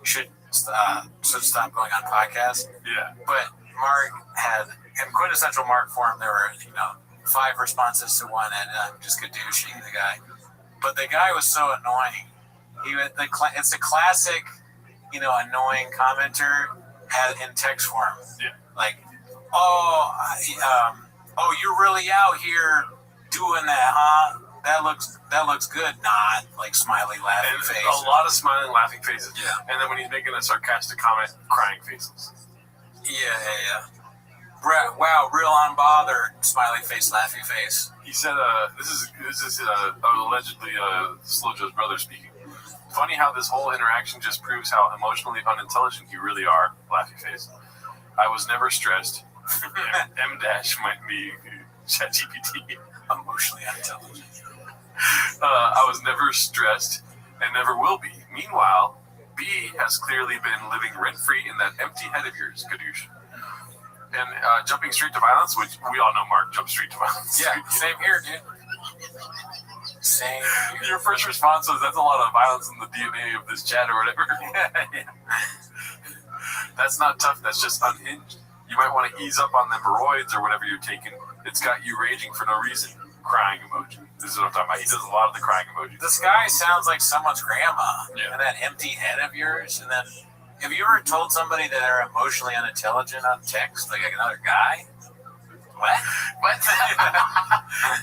should stop going on podcasts. Yeah. But Mark had, in quintessential Mark form, there were 5 responses to one, and I'm just gadooshing the guy. But the guy was so annoying. It's a classic, annoying commenter in text form. Yeah. Like, you're really out here doing that, huh? That looks good. Not like smiley laughing face. A lot of smiling laughing faces. Yeah. And then when he's making a sarcastic comment, crying faces. Yeah. Wow, real unbothered, smiley face, laughy face. He said, this is allegedly Slow Joe's brother speaking. Funny how this whole interaction just proves how emotionally unintelligent you really are, laughy face. I was never stressed. M dash might be ChatGPT. Emotionally unintelligent. I was never stressed and never will be. Meanwhile, B has clearly been living rent-free in that empty head of yours, Kadoosh. And jumping straight to violence, which we all know Mark jumps straight to violence. Yeah, same here, dude. Same here. Your first response was, that's a lot of violence in the DNA of this chat or whatever. That's not tough, that's just unhinged. You might want to ease up on them roids or whatever you're taking. It's got you raging for no reason. Crying emoji. This is what I'm talking about. He does a lot of the crying emojis. This guy sounds like someone's grandma. Yeah. And that empty head of yours. And then, have you ever told somebody that they're emotionally unintelligent on text, like another guy? What?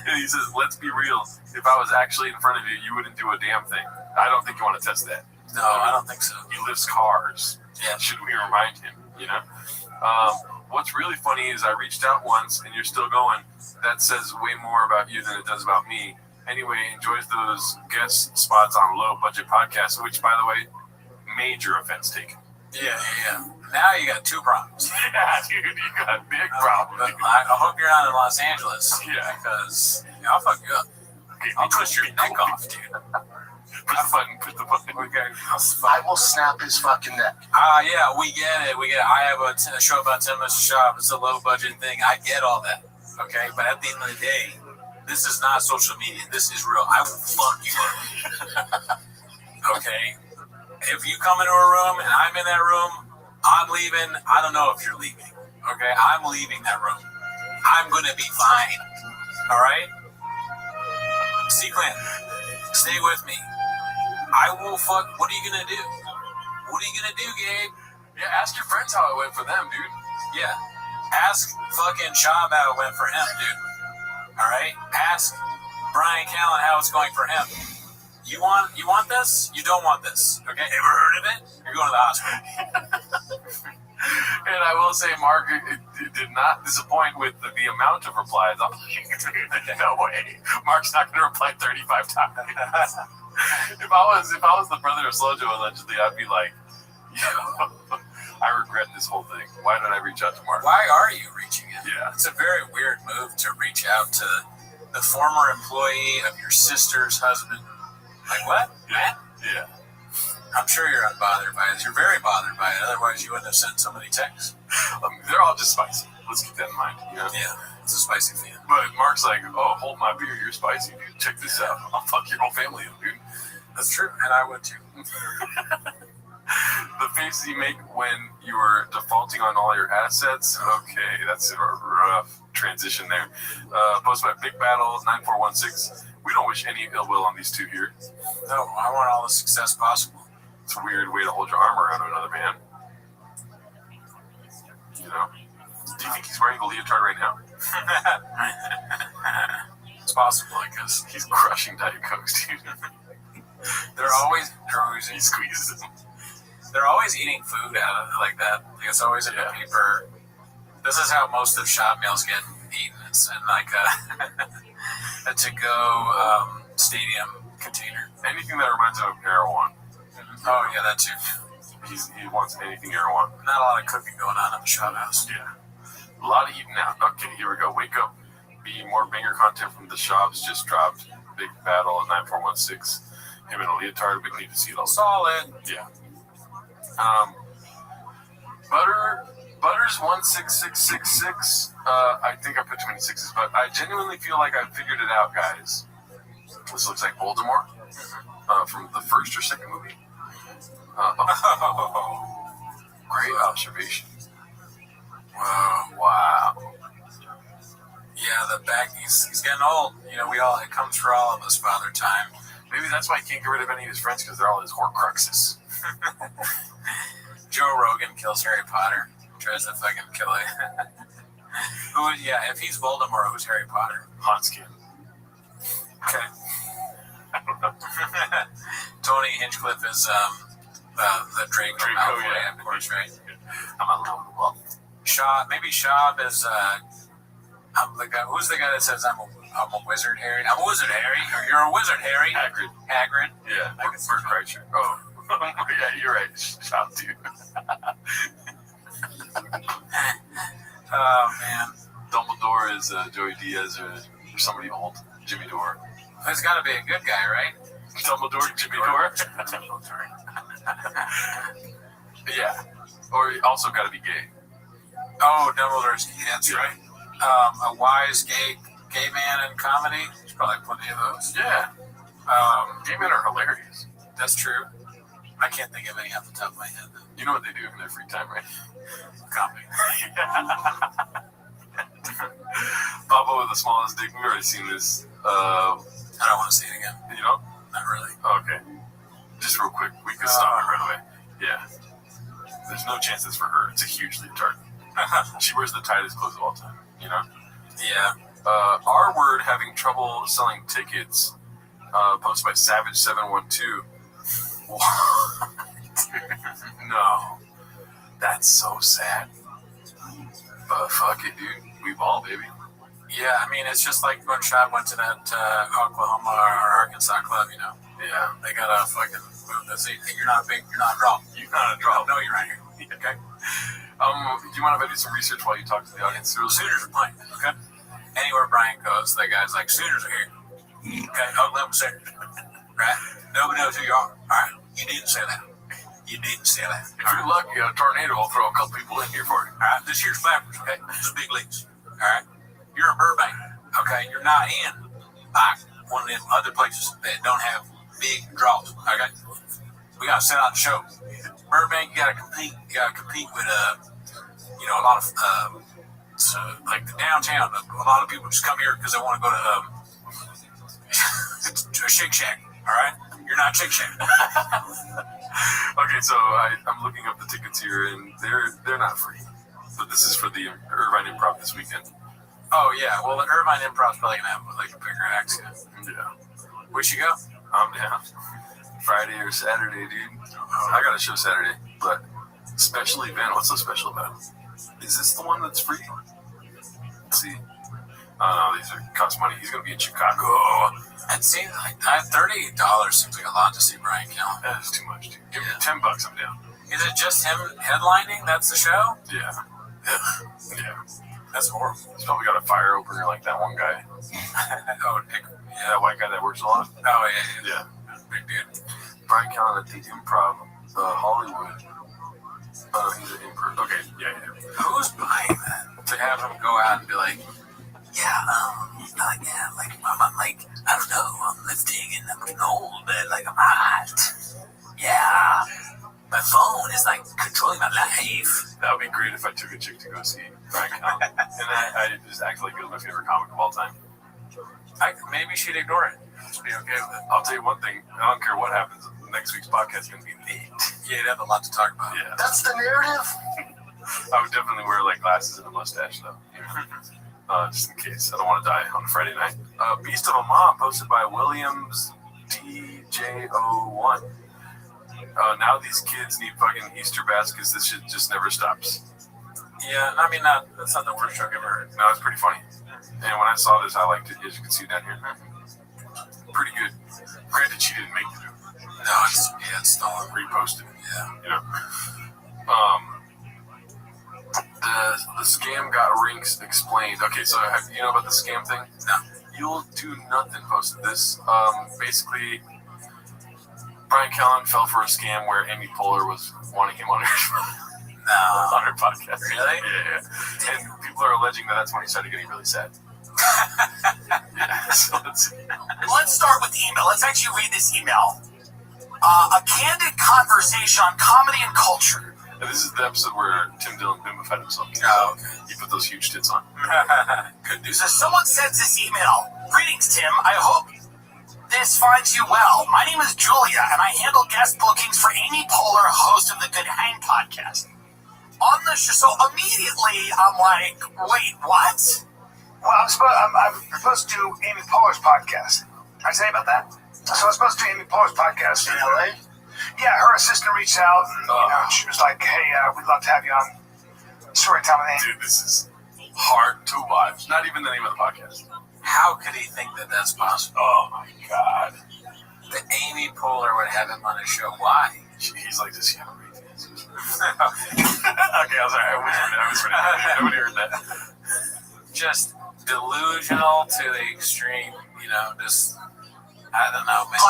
And he says, let's be real. If I was actually in front of you, you wouldn't do a damn thing. I don't think you want to test that. No, I don't think so. He lifts cars. Yeah. Should we remind him, you know? What's really funny is I reached out once and you're still going. That says way more about you than it does about me. Anyway, enjoys those guest spots on low budget podcasts, which, by the way, major offense taken. Yeah. Now you got two problems. Yeah, dude, you got a big problem. I hope you're not in Los Angeles. Yeah. Because I'll fuck you up. Okay, I'll twist your neck off, dude. Push the button. Okay. I will snap his fucking neck. Yeah, we get it. I have a show about 10 minutes to shop. It's a low budget thing. I get all that. Okay, but at the end of the day, this is not social media. This is real. I will fuck you up. Okay? If you come into a room and I'm in that room, I'm leaving. I don't know if you're leaving. Okay? I'm leaving that room. I'm going to be fine. All right? Sequin, stay with me. I will fuck. What are you going to do? What are you going to do, Gabe? Yeah, ask your friends how it went for them, dude. Yeah. Ask fucking Shab how it went for him, dude. All right? Ask Brian Callen how it's going for him. You want this? You don't want this. Okay? Ever heard of it? You're going to the hospital. And I will say, Mark, it did not disappoint with the amount of replies. I'm like, no way. Mark's not going to reply 35 times. If I was the brother of Slojo, allegedly, I'd be like, yo, I regret this whole thing. Why did I reach out to Mark? Why are you reaching out? Yeah. It's a very weird move to reach out to the former employee of your sister's husband. Like, what? Yeah. I'm sure you're unbothered by it. You're very bothered by it. Otherwise, you wouldn't have sent so many texts. They're all just spicy. Let's keep that in mind. You know? Yeah, it's a spicy fan. But Mark's like, oh, hold my beer. You're spicy, dude. Check this out. I'll fuck your whole family up, dude. That's true. And I would too. The faces you make when you were defaulting on all your assets. Okay, that's a rough transition there. Posted by Big Battle 9416. We don't wish any ill will on these two here. No, I want all the success possible. It's a weird way to hold your arm around another man. You know? Do you think he's wearing the leotard right now? It's possible, I guess. He's crushing Diet Cokes, dude. They're always He squeezes them. They're always eating food out of it like that. Like it's always in a paper. This is how most of shop meals get eaten. It's in like a to-go stadium container. Anything that reminds him of Erewhon. Oh yeah, that too. He wants anything Erewhon. Not a lot of cooking going on in the shop house. Yeah. A lot of eating out. Okay, here we go. Wake up. Be more banger content from the shops. Just dropped Big Battle at 9416. Him in a leotard. We need to see it all. Solid. Yeah. Butters 16666. I think I put too many sixes, but I genuinely feel like I figured it out, guys. This looks like Voldemort from the first or second movie. Great observation. Wow. Yeah, the back. He's getting old. You know, it comes for all of us, Father Time. Maybe that's why he can't get rid of any of his friends because they're all his Horcruxes. Joe Rogan kills Harry Potter. Tries to fucking kill it. If he's Voldemort, who's Harry Potter? Hanskin. Okay. I don't know. Tony Hinchcliffe is the Draco Malfoy, yeah, of course, right? I'm a little wolf. Maybe Shab is I'm the guy. Who's the guy that says I'm a wizard, Harry? I'm a wizard, Harry. Or you're a wizard, Harry. Hagrid. Yeah, I can first right. Oh, yeah, you're right. Shab, dude. Oh, man. Dumbledore is Joey Diaz or somebody old. Jimmy Dore. He's got to be a good guy, right? Dumbledore, Jimmy Dore? Yeah. Or also got to be gay. Oh, Dumbledore's gay, that's right. A wise gay man in comedy. There's probably plenty of those. Yeah. Gay men are hilarious. That's true. I can't think of any off the top of my head. You know what they do in their free time, right? Comedy. Papa with the smallest dick. We've already seen this. I don't want to see it again. You know? Not really. Okay. Just real quick. We can stop it right away. Yeah. There's no chance it's for her. It's a huge leotard. She wears the tightest clothes of all time. You know? Yeah. R Word having trouble selling tickets. Posted by Savage712. What? No. That's so sad. But fuck it, dude. We ball, baby. Yeah, I mean, it's just like when Chad went to that Oklahoma or Arkansas club, you know? Yeah. They got a fucking move that says, you're not a draw. You're not a draw. No, you're right here. Okay? Do you mind if I do some research while you talk to the audience? The Sooners are playing, okay? Anywhere Brian goes, that guy's like, Sooners are here. Okay, Oklahoma Sooners. Right? Nobody knows who you are. All right? You didn't say that. You didn't say that. If you're lucky, a tornado will throw a couple people in here for you. All right? This here's Flappers, okay? This is big leagues. All right? You're in Burbank, okay? You're not in like one of them other places that don't have big draws, okay? We gotta set out the show. Burbank, you gotta compete. You gotta compete with you know, a lot of like the downtown. A lot of people just come here because they want to go to a Shake Shack. All right, you're not Shake Shack. Okay, so I'm looking up the tickets here, and they're not free. But this is for the Irvine Improv this weekend. Oh yeah, well the Irvine Improv's probably gonna have like a bigger act. Yeah. Where'd you go? I'm down. Friday or Saturday, dude. I got a show Saturday, but special event. What's so special about it? Is this the one that's free? Let's see. Oh no, these cost money. He's gonna be in Chicago. It seems like $30 seems like a lot to see Brian Callen. That's too much, dude. Give me $10. I'm down. Is it just him headlining? That's the show? Yeah. Yeah. That's horrible. He's probably got a fire opener like that one guy. Oh, yeah, that white guy that works a lot. Oh yeah. Yeah. Big dude. Brian Callen at the Improv, Hollywood. He's an improv. Okay, yeah. Who's buying that? To have him go out and be like, I'm like, I don't know, I'm lifting and I'm getting old, but like I'm hot. Yeah. My phone is like controlling my life. That would be great if I took a chick to go see Brian Callen. And I just act like it was my favorite comic of all time. Maybe she'd ignore it. Just be okay with it. I'll tell you one thing. I don't care what happens. Next week's podcast is going to be neat. Yeah, you'd have a lot to talk about. Yeah. That's the narrative. I would definitely wear like glasses and a mustache though. Just in case. I don't want to die on a Friday night. Beast of a Mom posted by Williams TJ01. Now these kids need fucking Easter baskets. This shit just never stops. Yeah, I mean, that's not the worst joke I've ever heard. No, it's pretty funny. And when I saw this, I liked it. As you can see down here. Pretty good. Granted, she didn't make the joke. No, it's stolen. Reposted. Yeah. You know. The scam got rinks explained. Okay, so you know about the scam thing? No. You'll do nothing posted this. Basically, Brian Callen fell for a scam where Amy Poehler was wanting him on her podcast. Really? Yeah. And people are alleging that that's when he started getting really sad. Yeah, so Let's start with the email. Let's actually read this email. A candid conversation on comedy and culture. And this is the episode where Tim Dillon bimbified himself. Oh, okay. He put those huge tits on. Good news. So someone sends this email. Greetings, Tim. I hope this finds you well. My name is Julia, and I handle guest bookings for Amy Poehler, host of the Good Hang podcast. On the show, so immediately I'm like, wait, what? Well, I'm supposed to do Amy Poehler's podcast. Can I say about that? So I'm supposed to do Amy Poehler's podcast in LA. Yeah, her assistant reached out, and she was like, "Hey, we'd love to have you on Storytime with Amy." Dude, this is hard to watch. Not even the name of the podcast. How could he think that that's possible? Oh my god! That Amy Poehler would have him on his show. Why? He's like this young lady. Okay, I'm sorry. I was ready. Nobody heard that. Just delusional to the extreme, you know, just, I don't know, man.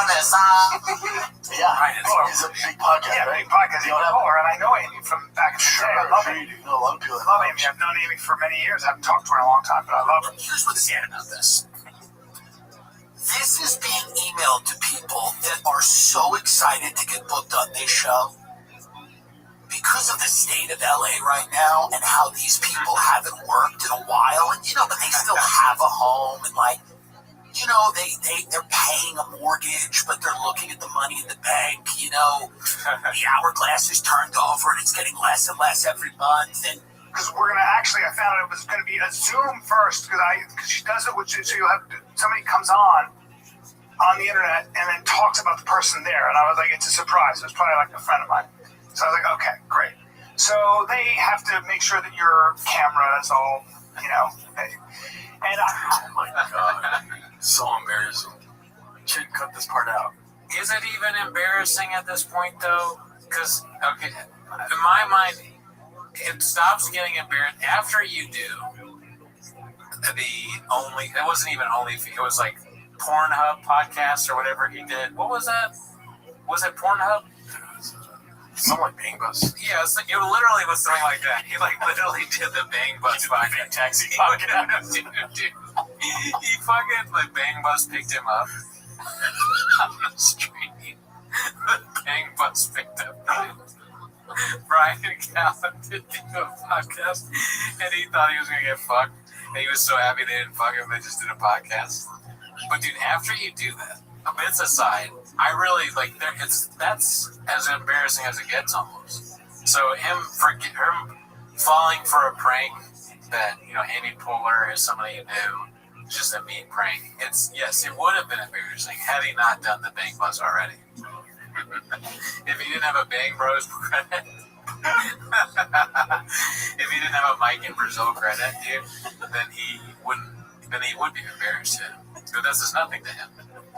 Yeah, Right, he's a big podcast, Yeah, right? big podcast. You know, and I know Amy from back in the day. I love Amy. You know a lot of people. I love Amy. I've known Amy for many years. I haven't talked to her in a long time, but I love her. Here's what's sad about this. This is being emailed to people that are so excited to get booked on this show. Because of the state of LA right now and how these people haven't worked in a while, and you know, but they still have a home and like, you know, they're paying a mortgage, but they're looking at the money in the bank, you know, the hourglass is turned over and it's getting less and less every month. And because we're gonna actually, I found out it was gonna be a Zoom first because she does it with you, so you'll have somebody comes on the internet and then talks about the person there, and I was like, it's a surprise. It was probably like a friend of mine. So I was like, okay, great. So they have to make sure that your camera is all, you know, and oh my god, so embarrassing. Should cut this part out. Is it even embarrassing at this point, though? Because, okay, in my mind, it stops getting embarrassing after you do it wasn't even only, it was like Pornhub podcast or whatever he did. What was that? Was it Pornhub? Something like Bang Bus. Yeah, it literally was something like that. He like literally did the Bang Bus fucking taxi podcast. Dude. He fucking, like, Bang Bus picked him up on the street. The Bang Bus picked up Brian Callen did do a podcast, and he thought he was gonna get fucked, and he was so happy they didn't fuck him. They just did a podcast. But dude, after you do that, bits aside, I really like that's as embarrassing as it gets almost. So him falling for a prank that, you know, Amy Poehler is somebody you knew, just a mean prank. It would have been embarrassing had he not done the Bang Bus already. If he didn't have a Bang Bros credit, if he didn't have a Mike in Brazil credit, dude, then he would be embarrassed. So this is nothing to him.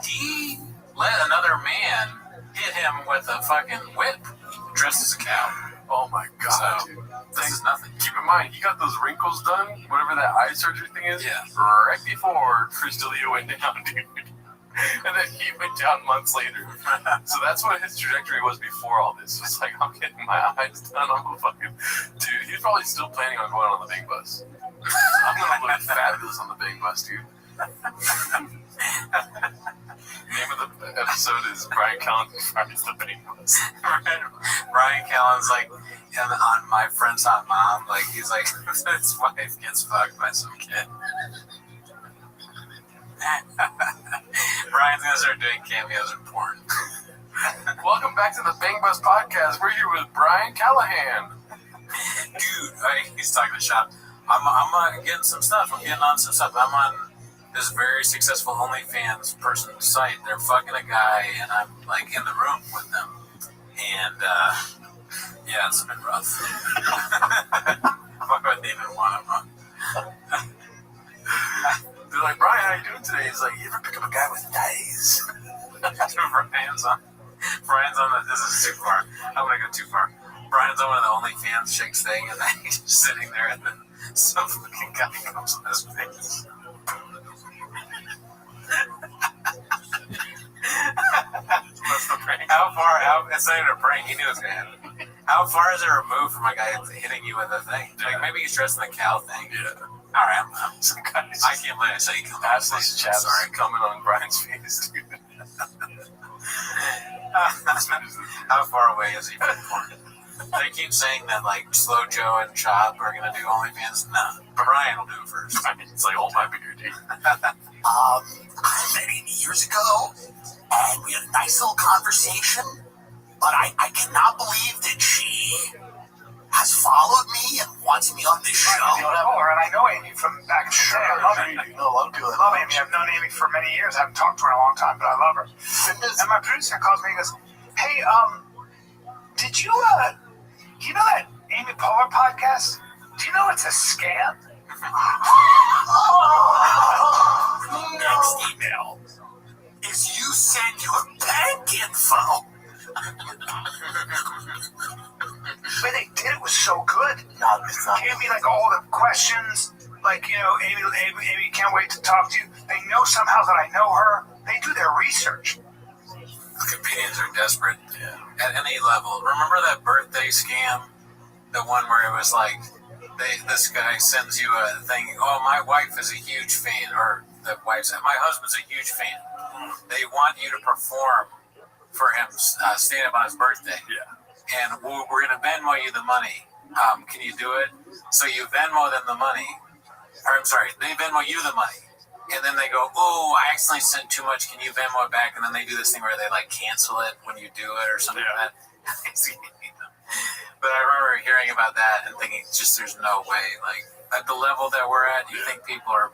He let another man hit him with a fucking whip dressed as a cow. Oh my god. So, this is nothing. Keep in mind, he got those wrinkles done, whatever that eye surgery thing is, yeah, right before Chris D'Elia went down, dude. And then he went down months later. So that's what his trajectory was before all this. It was like, I'm getting my eyes done. I'm a fucking dude. He's probably still planning on going on the Bang Bus. I'm gonna look fabulous on the Bang Bus, dude. Name of the episode is Brian Callen finds the Bang Bus. Brian Callen's like, on My Friend's Hot Mom, like, he's like, his wife gets fucked by some kid. Brian's gonna start doing cameos in porn. Welcome back to the Bang Bus podcast. We're here with Brian Callahan. Dude, he's talking to shop. I'm getting some stuff. I'm getting on some stuff. I'm on this very successful OnlyFans person's site. They're fucking a guy, and I'm like in the room with them. And yeah, it's been rough. Why would they even want him on? They're like, Brian, how you doing today? He's like, you ever pick up a guy with thighs? Brian's on the, this is too far. I'm gonna go too far. Brian's on one of the OnlyFans chicks thing, and then he's just sitting there, and then some fucking guy comes on his face. That's the prank. It's not even a prank, he knew it was gonna happen. How far is it removed from a guy hitting you with a thing? Like, maybe he's dressed in the cow thing. Yeah. Alright, some guys. I can't let it say you come past this chat. Sorry, coming on Brian's face, dude. How far away is he from porn? They keep saying that, like, Slow Joe and Chop are gonna do OnlyFans. No, Brian will do it first. It's like, hold my beer, dude. I met Amy years ago, and we had a nice little conversation, but I cannot believe that she has followed me and wants me on this show. And I know Amy from back in the day. I love Amy. You know a lot of people. I love Amy. I've known Amy for many years. I haven't talked to her in a long time, but I love her. And my producer calls me and goes, hey, did you, you know that Amy Poehler podcast? Do you know it's a scam? Next email is you send your bank info. gave me like all the questions. Like, Amy can't wait to talk to you. They know somehow that I know her. They do their research. Comedians are desperate at any level. Remember that birthday scam? The one where it was like, this guy sends you a thing. Oh, my wife is a huge fan, or the wife's. My husband's a huge fan. They want you to perform for him, stand up on his birthday. Yeah. And we're gonna Venmo you the money. Can you do it? So you Venmo them the money. Or I'm sorry, they Venmo you the money. And then they go, oh, I accidentally sent too much. Can you Venmo it back? And then they do this thing where they like cancel it when you do it or something like that. But I remember hearing about that and thinking, just there's no way. Like at the level that we're at, you think people are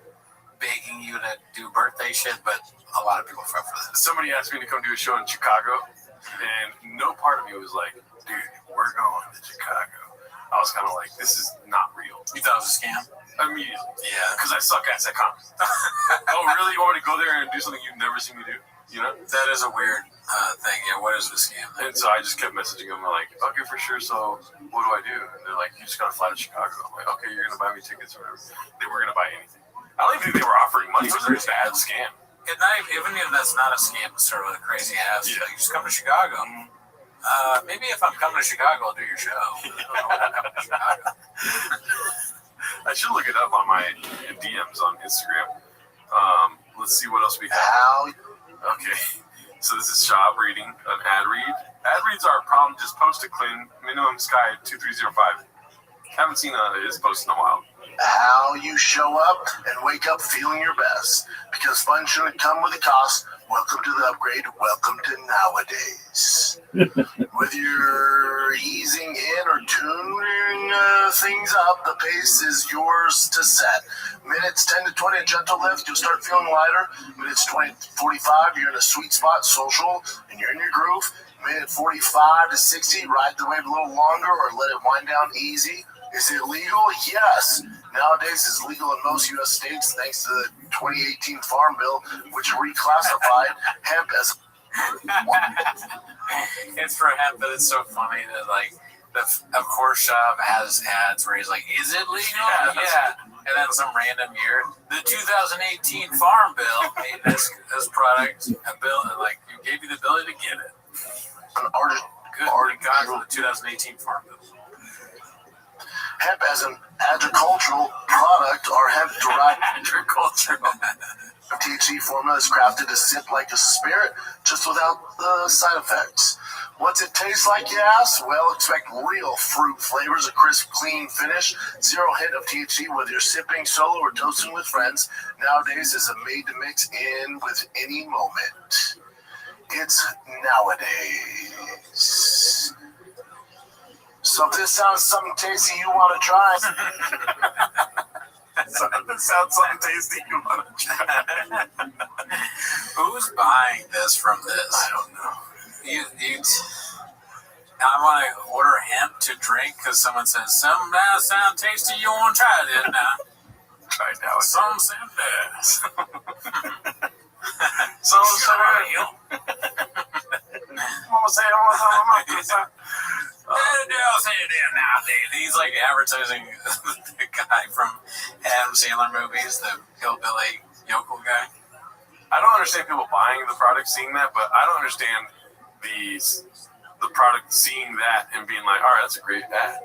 begging you to do birthday shit, but a lot of people fall for that. Somebody asked me to come do a show in Chicago, and no part of me was like, dude, we're going to Chicago. I was kind of like, this is not real. You thought it was a scam? Immediately. Yeah. Because I suck ass at comedy. Oh, really? You want me to go there and do something you've never seen me do? You know? That is a weird thing. Yeah, what is the scam? And so I just kept messaging them like, okay, for sure. So what do I do? And they're like, you just got to fly to Chicago. I'm like, okay, you're going to buy me tickets or whatever. They weren't going to buy anything. I don't even think they were offering money. It was a bad scam. Even if that's not a scam, it's sort of a crazy ass. Yeah. Like, just come to Chicago. Maybe if I'm coming to Chicago, I'll do your show. I should look it up on my DMs on Instagram. Let's see what else we have. Okay, so this is Shab reading an ad read. Ad reads are a problem. Just post a clean minimum sky 2305. Haven't seen his post in a while. How you show up and wake up feeling your best. Because fun shouldn't come with a cost. Welcome to the upgrade. Welcome to nowadays. Whether you're easing in or tuning things up, the pace is yours to set. Minutes 10 to 20, a gentle lift, you'll start feeling lighter. Minutes 20 to 45, you're in a sweet spot, social, and you're in your groove. Minute 45 to 60, ride the wave a little longer or let it wind down easy. Is it legal? Yes. Nowadays, it's legal in most U.S. states thanks to the 2018 Farm Bill, which reclassified hemp as... It's for hemp, but it's so funny that, like, of course, Shab has ads where he's like, is it legal? Yeah. And then some random year, the 2018 Farm Bill made this product a bill, and, like, you gave you the ability to get it. Good God for the 2018 Farm Bill. Hemp as an agricultural product or hemp-derived agricultural THC formula is crafted to sip like a spirit, just without the side effects. What's it taste like, you ask? Well, expect real fruit flavors, a crisp, clean finish, zero hint of THC, whether you're sipping solo or toasting with friends. Nowadays is a made to mix in with any moment. It's nowadays. So if this sounds something tasty you want to try. So this sounds something tasty you want to try. Who's buying this from this? I don't know. I want to order hemp to drink because someone says, something that sound tasty, you want to try it now. Try it now. Some sound bad. Some real. Mama say, He's like advertising the guy from Adam Sandler movies, the hillbilly yokel guy. I don't understand people buying the product, seeing that, but I don't understand the product seeing that and being like, all right, that's a great ad.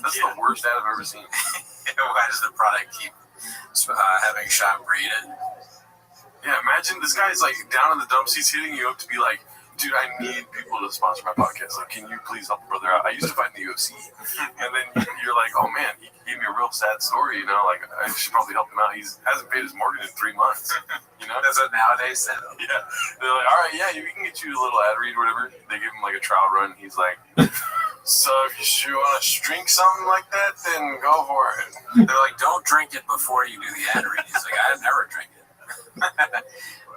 That's the worst ad I've ever seen. Why does the product keep having Shab read it? Yeah, imagine this guy's like down in the dump seats hitting you up to be like, dude, I need people to sponsor my podcast. Like, can you please help a brother out? I used to fight in the UFC. And then you're like, oh man, he gave me a real sad story, you know? Like, I should probably help him out. He hasn't paid his mortgage in 3 months. You know? That's what nowadays said. Yeah. They're like, all right, yeah, we can get you a little ad read or whatever. They give him like a trial run. He's like, so if you want to drink something like that, then go for it. They're like, don't drink it before you do the ad read. He's like, I'd never drink it.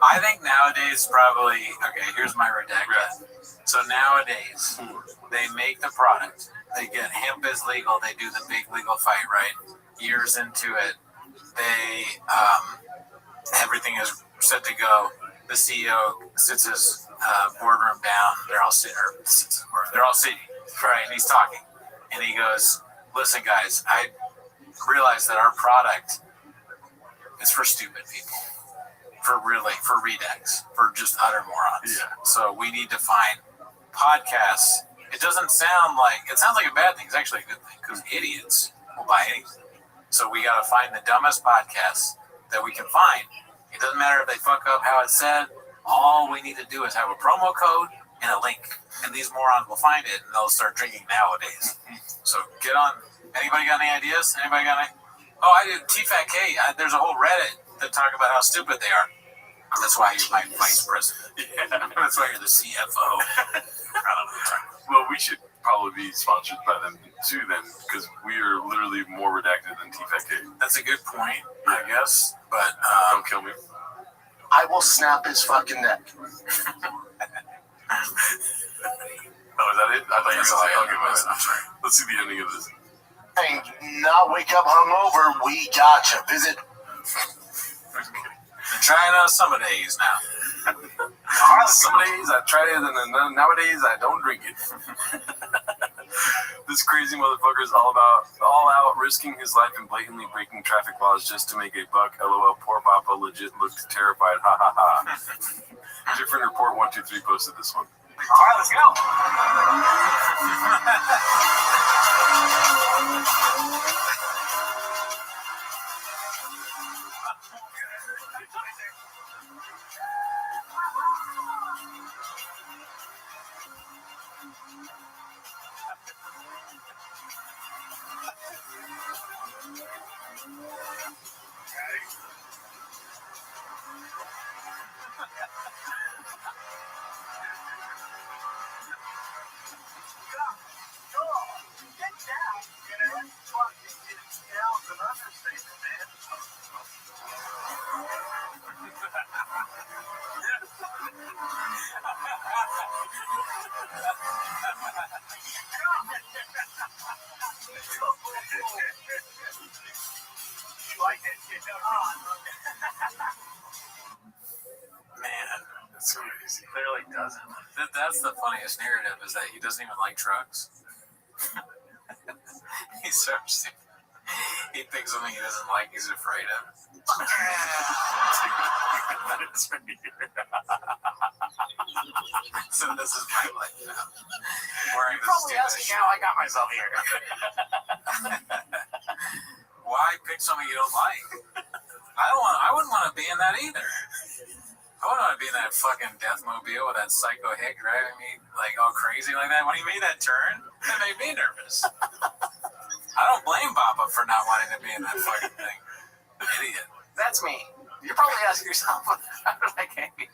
I think nowadays probably, okay, here's my redacted. So nowadays, they make the product. They get hemp is legal. They do the big legal fight, right? Years into it, they, everything is set to go. The CEO sits his boardroom down. They're all sitting, right? And he's talking. And he goes, listen, guys, I realize that our product is for stupid people, for rednecks, for just utter morons. Yeah. So we need to find podcasts. It sounds like a bad thing. It's actually a good thing because idiots will buy anything. So we got to find the dumbest podcasts that we can find. It doesn't matter if they fuck up how it's said. All we need to do is have a promo code and a link, and these morons will find it, and they'll start drinking nowadays. So get on. Anybody got any ideas? Anybody got any? Oh, I did TFATK. There's a whole Reddit that talk about how stupid they are. That's why you're my vice president. Yeah. That's why you're the CFO. Well, we should probably be sponsored by them too then, because we are literally more redacted than TFATK. That's a good point, I guess. But don't kill me. I will snap his fucking neck. Oh, is that it? I thought you were going to say, okay, I'm sorry. Let's see the ending of this. And not wake up hungover, we gotcha. Visit. Trying some days now. Some days I try it, and then nowadays I don't drink it. This crazy motherfucker is all out risking his life and blatantly breaking traffic laws just to make a buck. LOL, poor Papa legit looked terrified. Ha ha ha. Different Report 123 posted this one. All right, let's go. That's crazy. Clearly doesn't. That's the funniest narrative is that he doesn't even like trucks. He's so stupid. He thinks something he doesn't like, he's afraid of. So this is my life now. You're probably asking how I got myself here. Why pick something you don't like? I wouldn't want to be in that either. I wouldn't want to be in that fucking Deathmobile with that psycho hick driving me like all crazy like that. When he made that turn, that made me nervous. I don't blame Papa for not wanting to be in that fucking thing. Idiot. That's me. You're probably asking yourself, how did I get here?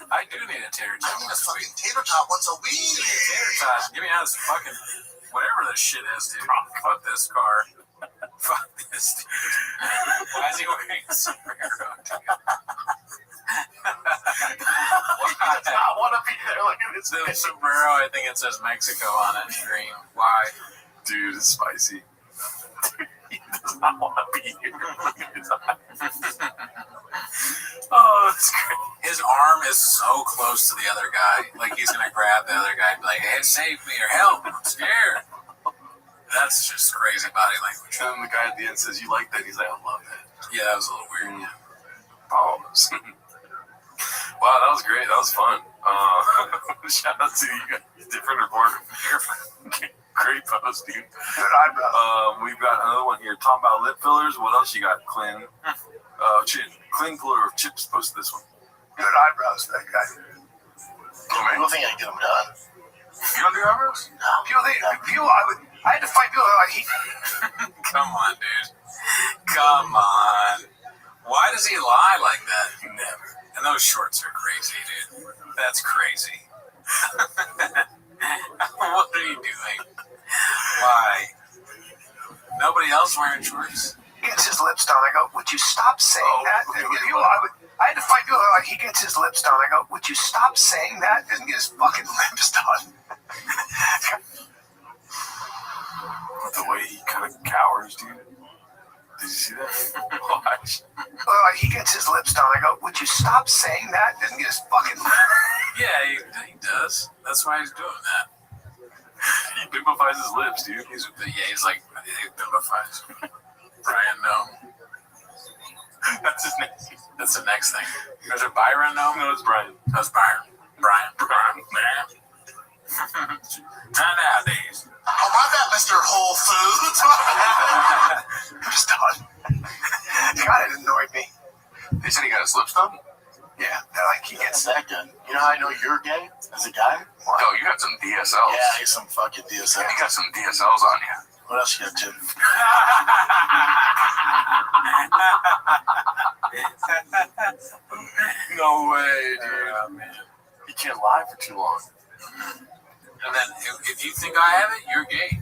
I do need a tater tot. I need a fucking tater tot once a week. Tater tot. Give me out this fucking whatever this shit is, dude. Fuck this car. Fuck this dude. Why is he wearing a sombrero, dude? He does not want to be there. Look at this. The sombrero, I think it says Mexico on it. Stream. Why? Dude, it's spicy. He does not want to be here. Oh, that's great. His arm is so close to the other guy. Like he's going to grab the other guy and be like, hey, save me or help. I'm scared. That's just crazy body language. And then the guy at the end says, you like that? He's like, I love that. Yeah, that was a little weird. Yeah. Pause. Wow, that was great. That was fun. Shout out to you guys. Different Report. Great post, dude. Good eyebrows. We've got another one here. Talking about lip fillers. What else you got, Clint? Clean puller of Chips posted this one. Good eyebrows, that guy. People think I can get them done. You don't do eyebrows? No. I had to fight people like he. Come on, dude. Come on. Why does he lie like that? Never. And those shorts are crazy, dude. That's crazy. What are you doing? Why? Nobody else wearing shorts? He gets his lips done. I go, would you stop saying that? I had to fight people like he gets his lips done. I go, would you stop saying that? Doesn't get his fucking lips done. The way he kind of cowers, dude. Did you see that? Watch. He gets his lips done. I go, would you stop saying that? Doesn't get his fucking lips. Yeah, he does. That's why he's doing that. He bimbofies his lips, dude. He's like, he bimbofies. Brian Gnome. That's his name. That's the next thing. Is it Byron Gnome? No, it's Brian. That's Byron. Brian. Not nowadays. Oh, my bad, Mr. Whole Foods. I'm just done. God, it annoyed me. They said he got his lips done? Yeah, they're like, he gets That good. You know how I know you're gay as a guy? Yo, you got some DSLs. Yeah, I got some fucking DSLs. You got some DSLs on you. What else you got, Jim? No way, dude. Man. You can't lie for too long. And then if you think I have it, you're gay.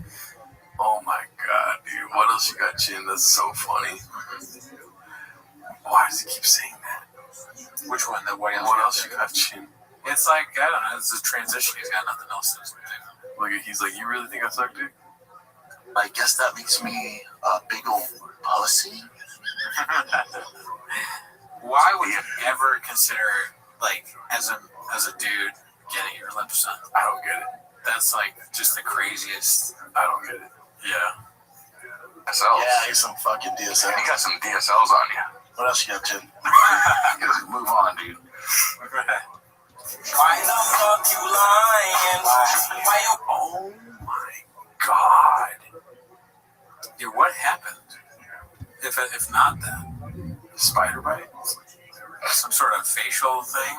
Oh my god, dude. What else you got, Jim? That's so funny. Why does he keep saying that? Which one? What else you got, Jim? It's like, I don't know, it's a transition. He's got nothing else to do. Like, he's like, you really think I suck dick? I guess that makes me a big old pussy. Why would you ever consider, like, as a dude, getting your lips done? I don't get it. That's like just the craziest. I don't get it. Yeah. DSLs. Yeah, I got some fucking DSLs. You got some DSLs on you. What else you got, Jim? Move on, dude. Why the fuck you lying? Why you? Oh my god. Dude, what happened? If not that? Spider bite? Some sort of facial thing?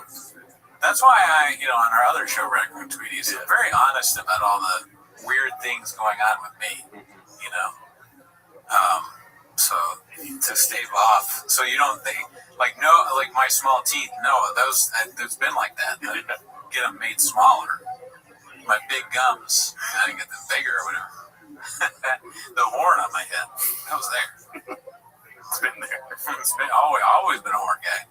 That's why on our other show, Raccoon Tweeties, I'm very honest about all the weird things going on with me, so to stave off, so you don't think, like my small teeth, it's been like that. I get them made smaller. My big gums, I didn't get them bigger or whatever. The horn on my head, that was there. It's been there. It's been always been a horn guy.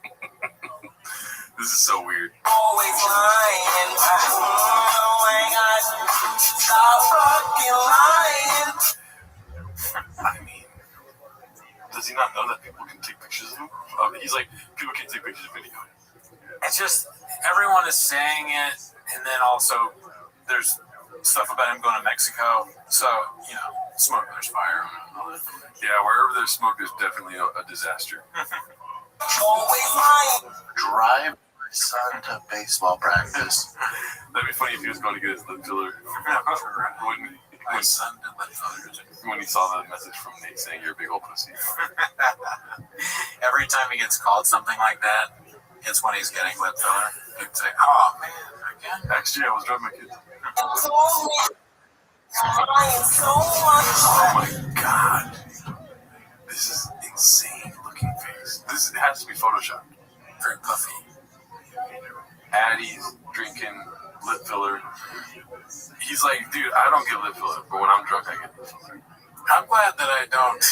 This is so weird. Always lying. Stop fucking lying. I mean, does he not know that people can take pictures of him? He's like, people can take pictures of video. It's just, everyone is saying it, and then also there's stuff about him going to Mexico. So, smoke, there's fire. Yeah, wherever there's smoke, there's definitely a disaster. Always lying. Drive my son to baseball practice. That'd be funny if he was going to get his lip filler. My son did lip fillers. When he saw the message from Nate saying you're a big old pussy. Every time he gets called something like that, it's when he's getting lip filler. He'd say, oh man, again? Actually, I was driving my kids. Oh my god. This is insane looking face. This has to be photoshopped. Very puffy. Addie's drinking lip filler. He's like, dude, I don't get lip filler, but when I'm drunk, I get lip filler. I'm glad that I don't.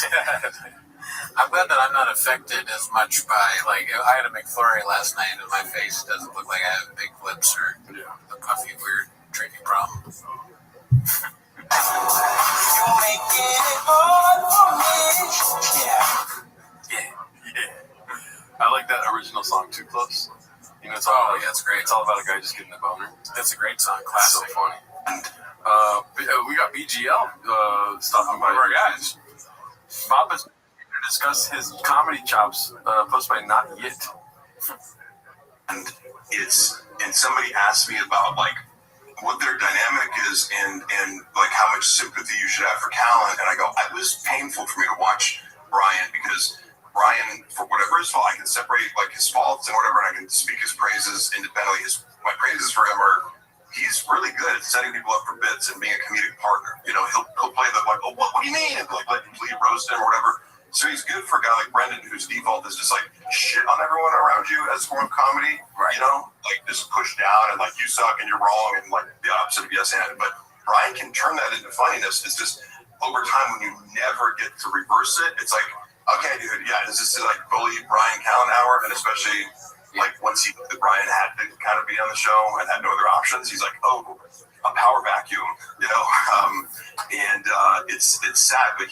I'm glad that I'm not affected as much by, like, I had a McFlurry last night and my face doesn't look like I have big lips or a puffy, weird drinking problem. You're making it hard for me. Yeah. I like that original song, Too Close. It's great. It's all about a guy just getting a boner. That's a great song, classic. It's so funny. And we got BGL stopping by. One of our guys. Bob is here to discuss his comedy chops, posted by Not Yet. And somebody asked me about like what their dynamic is and like how much sympathy you should have for Callan, and I go, it was painful for me to watch Brian because Brian, for whatever his fault, I can separate like his faults and whatever, and I can speak his praises independently. My praises for him are he's really good at setting people up for bits and being a comedic partner. He'll play the like, oh, what do you mean? And like let him roast him or whatever. So he's good for a guy like Brendan, whose default is just like shit on everyone around you as a form of comedy. Right. Like just push down and like you suck and you're wrong and like the opposite of yes and. But Brian can turn that into funniness. It's just over time when you never get to reverse it, it's like, okay, dude, yeah, is this like bully Brian Kallenauer? And especially like once Brian had to kind of be on the show and had no other options, he's like, oh, a power vacuum, and it's sad. But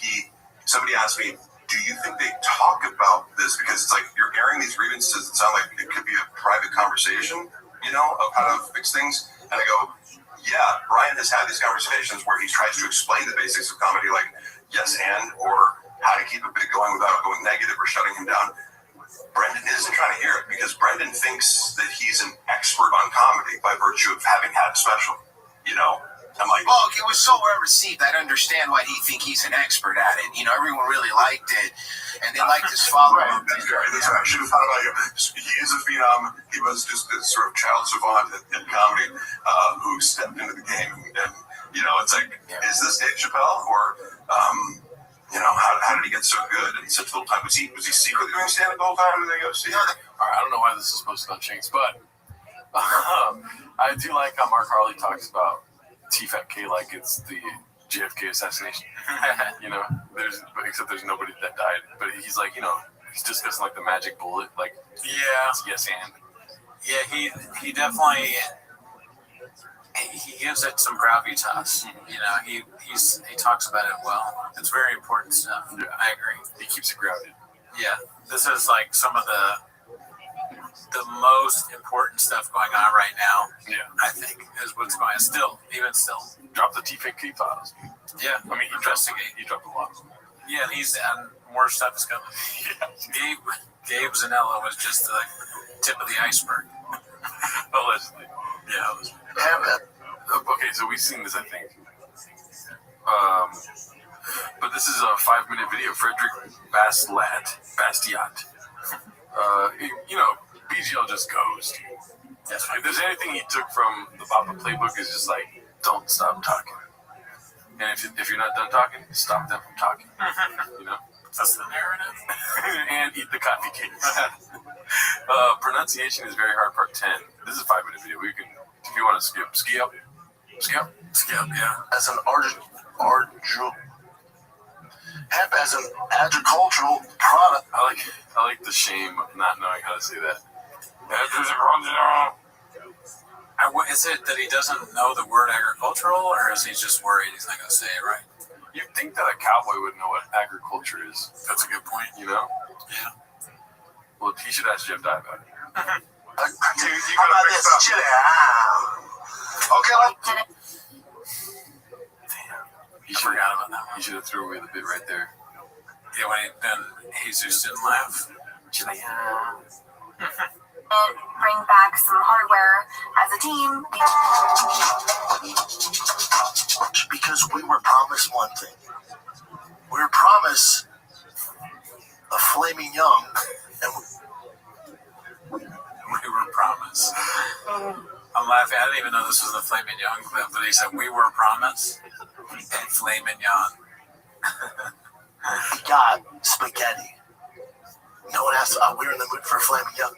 somebody asked me, do you think they talk about this? Because it's like you're airing these grievances that sound like it could be a private conversation, of how to fix things. And I go, yeah, Brian has had these conversations where he tries to explain the basics of comedy, like yes and, or how to keep a bit going without going negative or shutting him down. Brendan isn't trying to hear it because Brendan thinks that he's an expert on comedy by virtue of having had a special. You know, I'm like, well, it was so well received. I understand why he think he's an expert at it. You know, everyone really liked it, and they liked his follow-up. That's right. That's right. I should have thought about him. He is a phenom. He was just this sort of child savant in comedy who stepped into the game. And you know, it's like, is this Dave Chappelle or, you know, how did he get so good in such little time? Was he secretly doing stand-up the whole time? Did they go see it? All right, I don't know why this is supposed to go on Chinks, but I do like how Mark Harley talks about TFK like it's the JFK assassination. You know, except there's nobody that died. But he's like, you know, he's discussing like the magic bullet, like yes and. Yeah, he definitely he gives it some gravitas. You know, he talks about it well. It's very important stuff. Yeah. I agree. He keeps it grounded. Yeah, this is like some of the most important stuff going on right now. Yeah, I think is what's going on. Still. Drop the TFK files. Yeah, I mean, he dropped a lot. Yeah, and more stuff is coming. Yeah. Gabe Zanella was just the tip of the iceberg. Allegedly. Yeah. Okay, so we've seen this, I think. But this is a 5-minute video. Frederick Bastiat. You know, BGL just goes. Yes. If there's anything he took from the Papa playbook, is just like, don't stop talking. And if you're not done talking, stop them from talking. You know? That's the narrative. And eat the coffee cake. Pronunciation is very hard, part 10. This is a 5-minute video. We can, if you want to skip, yeah. As an hemp as an agricultural product. I like the shame of not knowing how to say that. Is it that he doesn't know the word agricultural, or is he just worried he's not going to say it right? You'd think that a cowboy would know what agriculture is. That's a good point. You know? Yeah. Well, he should ask Jeff Dye about it. How about this? Chill out. Okay. Damn. I forgot about that. He should have threw away the bit right there. Yeah, then Jesus didn't laugh. Chill out. Bring back some hardware as a team. Because we were promised one thing. We were promised a flaming young, and we were promised. I'm laughing. I didn't even know this was the Flaming Young clip, but he said we were promised a Flaming Young. We got spaghetti. No one asked. We were in the mood for a flaming young.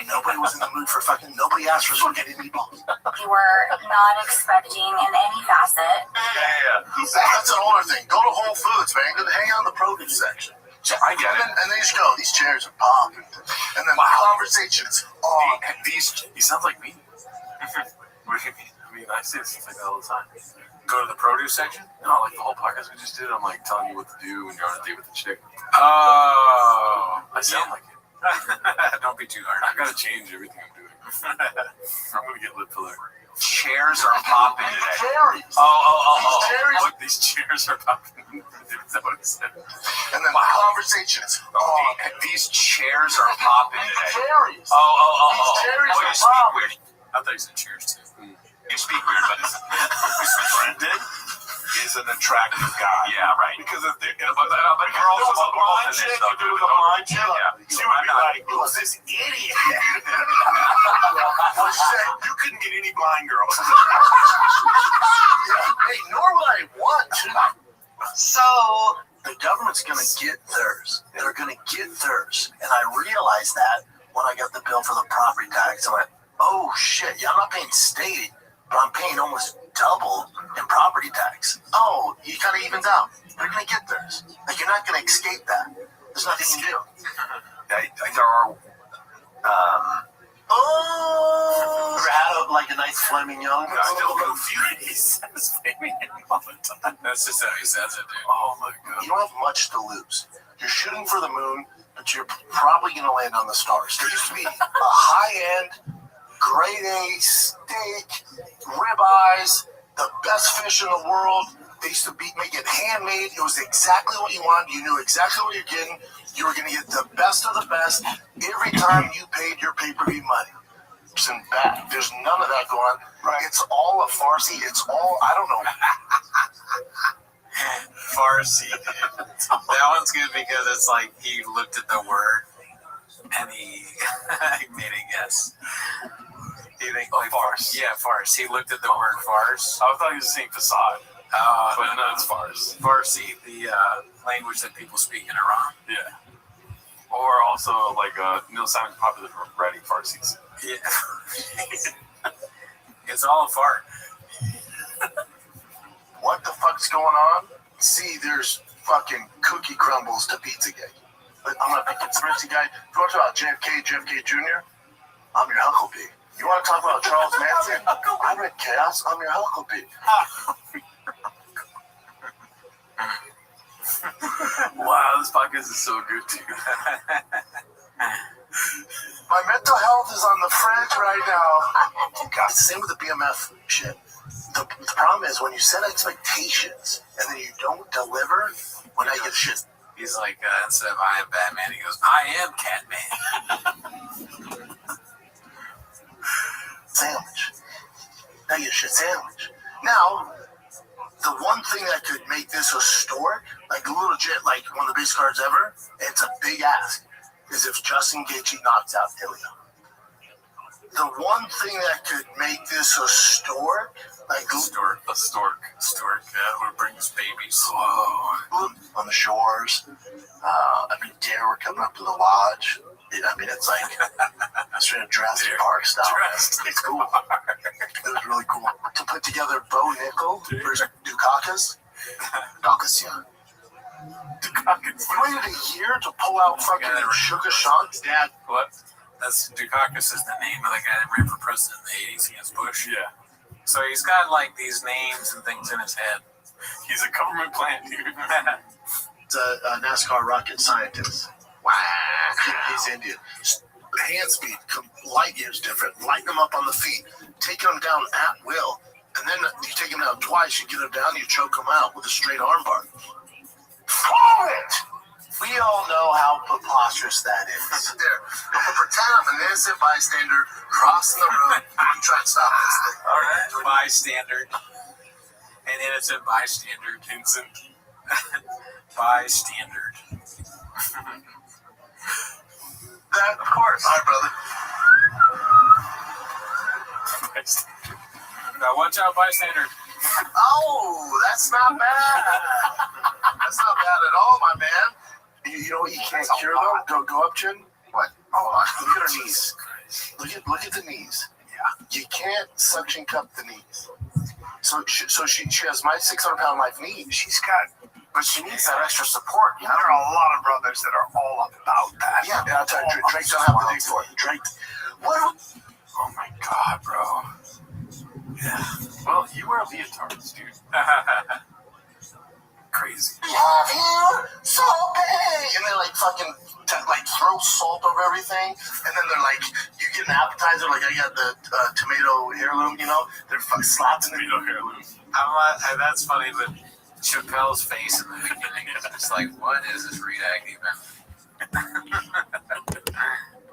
Nobody was in the mood for nobody asked for spaghetti meatballs. You were not expecting in any facet. Yeah. That's an older thing. Go to Whole Foods, man. Go hang out in the produce section. I get it. And then you just go, these chairs are popping. And then conversations. He sounds like me. What do you mean? I mean, I say stuff like that all the time. Go to the produce section? No, like the whole podcast we just did, I'm like telling you what to do when you're on a date with the chick. Oh. I sound like it. Don't be too hard. I gotta change everything I'm doing. I'm gonna get lip filler. Chairs are popping today. Cherries. Oh. Look, these chairs are popping. Is that what it said? And then conversations. These chairs are popping today. Cherries. Oh. These cherries are popping. I thought you said cheers too. You speak weird, but Brendan is an attractive guy. Yeah, right. Because but you're also a blind chick. You do with a blind chick. She would be like, who's this idiot? You couldn't get any blind girl. Hey, nor would I want to. So the government's gonna get theirs. They're gonna get theirs. And I realized that when I got the bill for the property tax. I went, oh shit, yeah, I'm not paying state, but I'm paying almost double in property tax. Oh, you kind of evens out. They're going to get theirs. Like, you're not going to escape that. There's nothing you can do. There are... Like a nice flaming young. I'm still confused. He says flaming young all the time. That's just how he says it, dude. Oh my god. You don't have much to lose. You're shooting for the moon, but you're probably going to land on the stars. There used to be a high-end, grade A steak, ribeyes, the best fish in the world. They used to make it handmade. It was exactly what you wanted. You knew exactly what you're getting. You were going to get the best of the best every time you paid your pay-per-view money. There's none of that going on. Right. It's all a Farsi. It's all, I don't know. Farsi. That one's good because it's like he looked at the word and he made a guess. He think like farce. Yeah, farce. He looked at the word farce. I thought he was saying facade. But no, it's farce. Farsi, the language that people speak in Iran. Yeah. Or also like Neil Simon's popular for writing Farsis. Yeah. It's all a fart. What the fuck's going on? See, there's fucking cookie crumbles to Pizzagate. But I'm not a conspiracy guy. You want to talk about JFK Jr.? I'm your Huckleberry. You want to talk about Charles Manson? I read Chaos. I'm your Huckleberry. Wow, this podcast is so good, too. My mental health is on the fridge right now. God, it's the same with the BMF shit. The problem is when you set expectations and then you don't deliver, when I get shit. He's like, instead of I am Batman, he goes, I am Catman. Sandwich. Now you get shit sandwich. Now, the one thing that could make this historic, like legit, like one of the biggest cards ever, it's a big ask, is if Justin Gaethje knocks out Ilya. The one thing that could make this historic, like a stork, yeah, who brings babies. Whoa. On the shores. Deer were coming up to the lodge. It's like straight up Jurassic Park style. It's cool. It was really cool to put together Bo Nickel versus Dukakis. Dukakis, yeah. Dukakis. You waited a year to pull out fucking Sugar Sean's dad. What? That's Dukakis is the name of the guy that ran for president in the 80s against Bush. Yeah. So he's got like these names and things in his head. He's a government plant, dude. It's a NASCAR rocket scientist. Wow. He's Indian. Hand speed, light years different. Lighten them up on the feet. Taking them down at will. And then you take them down twice. You get them down, you choke them out with a straight arm bar. Follow it! We all know how preposterous that is. There. Pretend I'm an innocent bystander crossing the road and try to stop this thing. All right. Bystander. An innocent bystander. Vincent. Bystander. That, of course. All right, brother. Now, watch out, bystander. Oh, that's not bad. That's not bad at all, my man. You know what you can't cure though? Go up, Jen. What? Oh, look at her knees. Look at the knees. Yeah. You can't suction cup the knees. So she has my 600-pound life knee. But she needs that extra support. You know? There are a lot of brothers that are all about that. Yeah, I'll tell you, Drake don't have the dig for it. Drake. What? Oh my God, bro. Yeah. Well, you wear leotards, dude. Crazy. We have here salt bay, and they like fucking throw salt over everything, and then they're like, you get an appetizer, like I got the tomato heirloom, you know, they're fucking slapped in the tomato heirloom. That's funny, but Chappelle's face in the beginning is just like, what is this react even?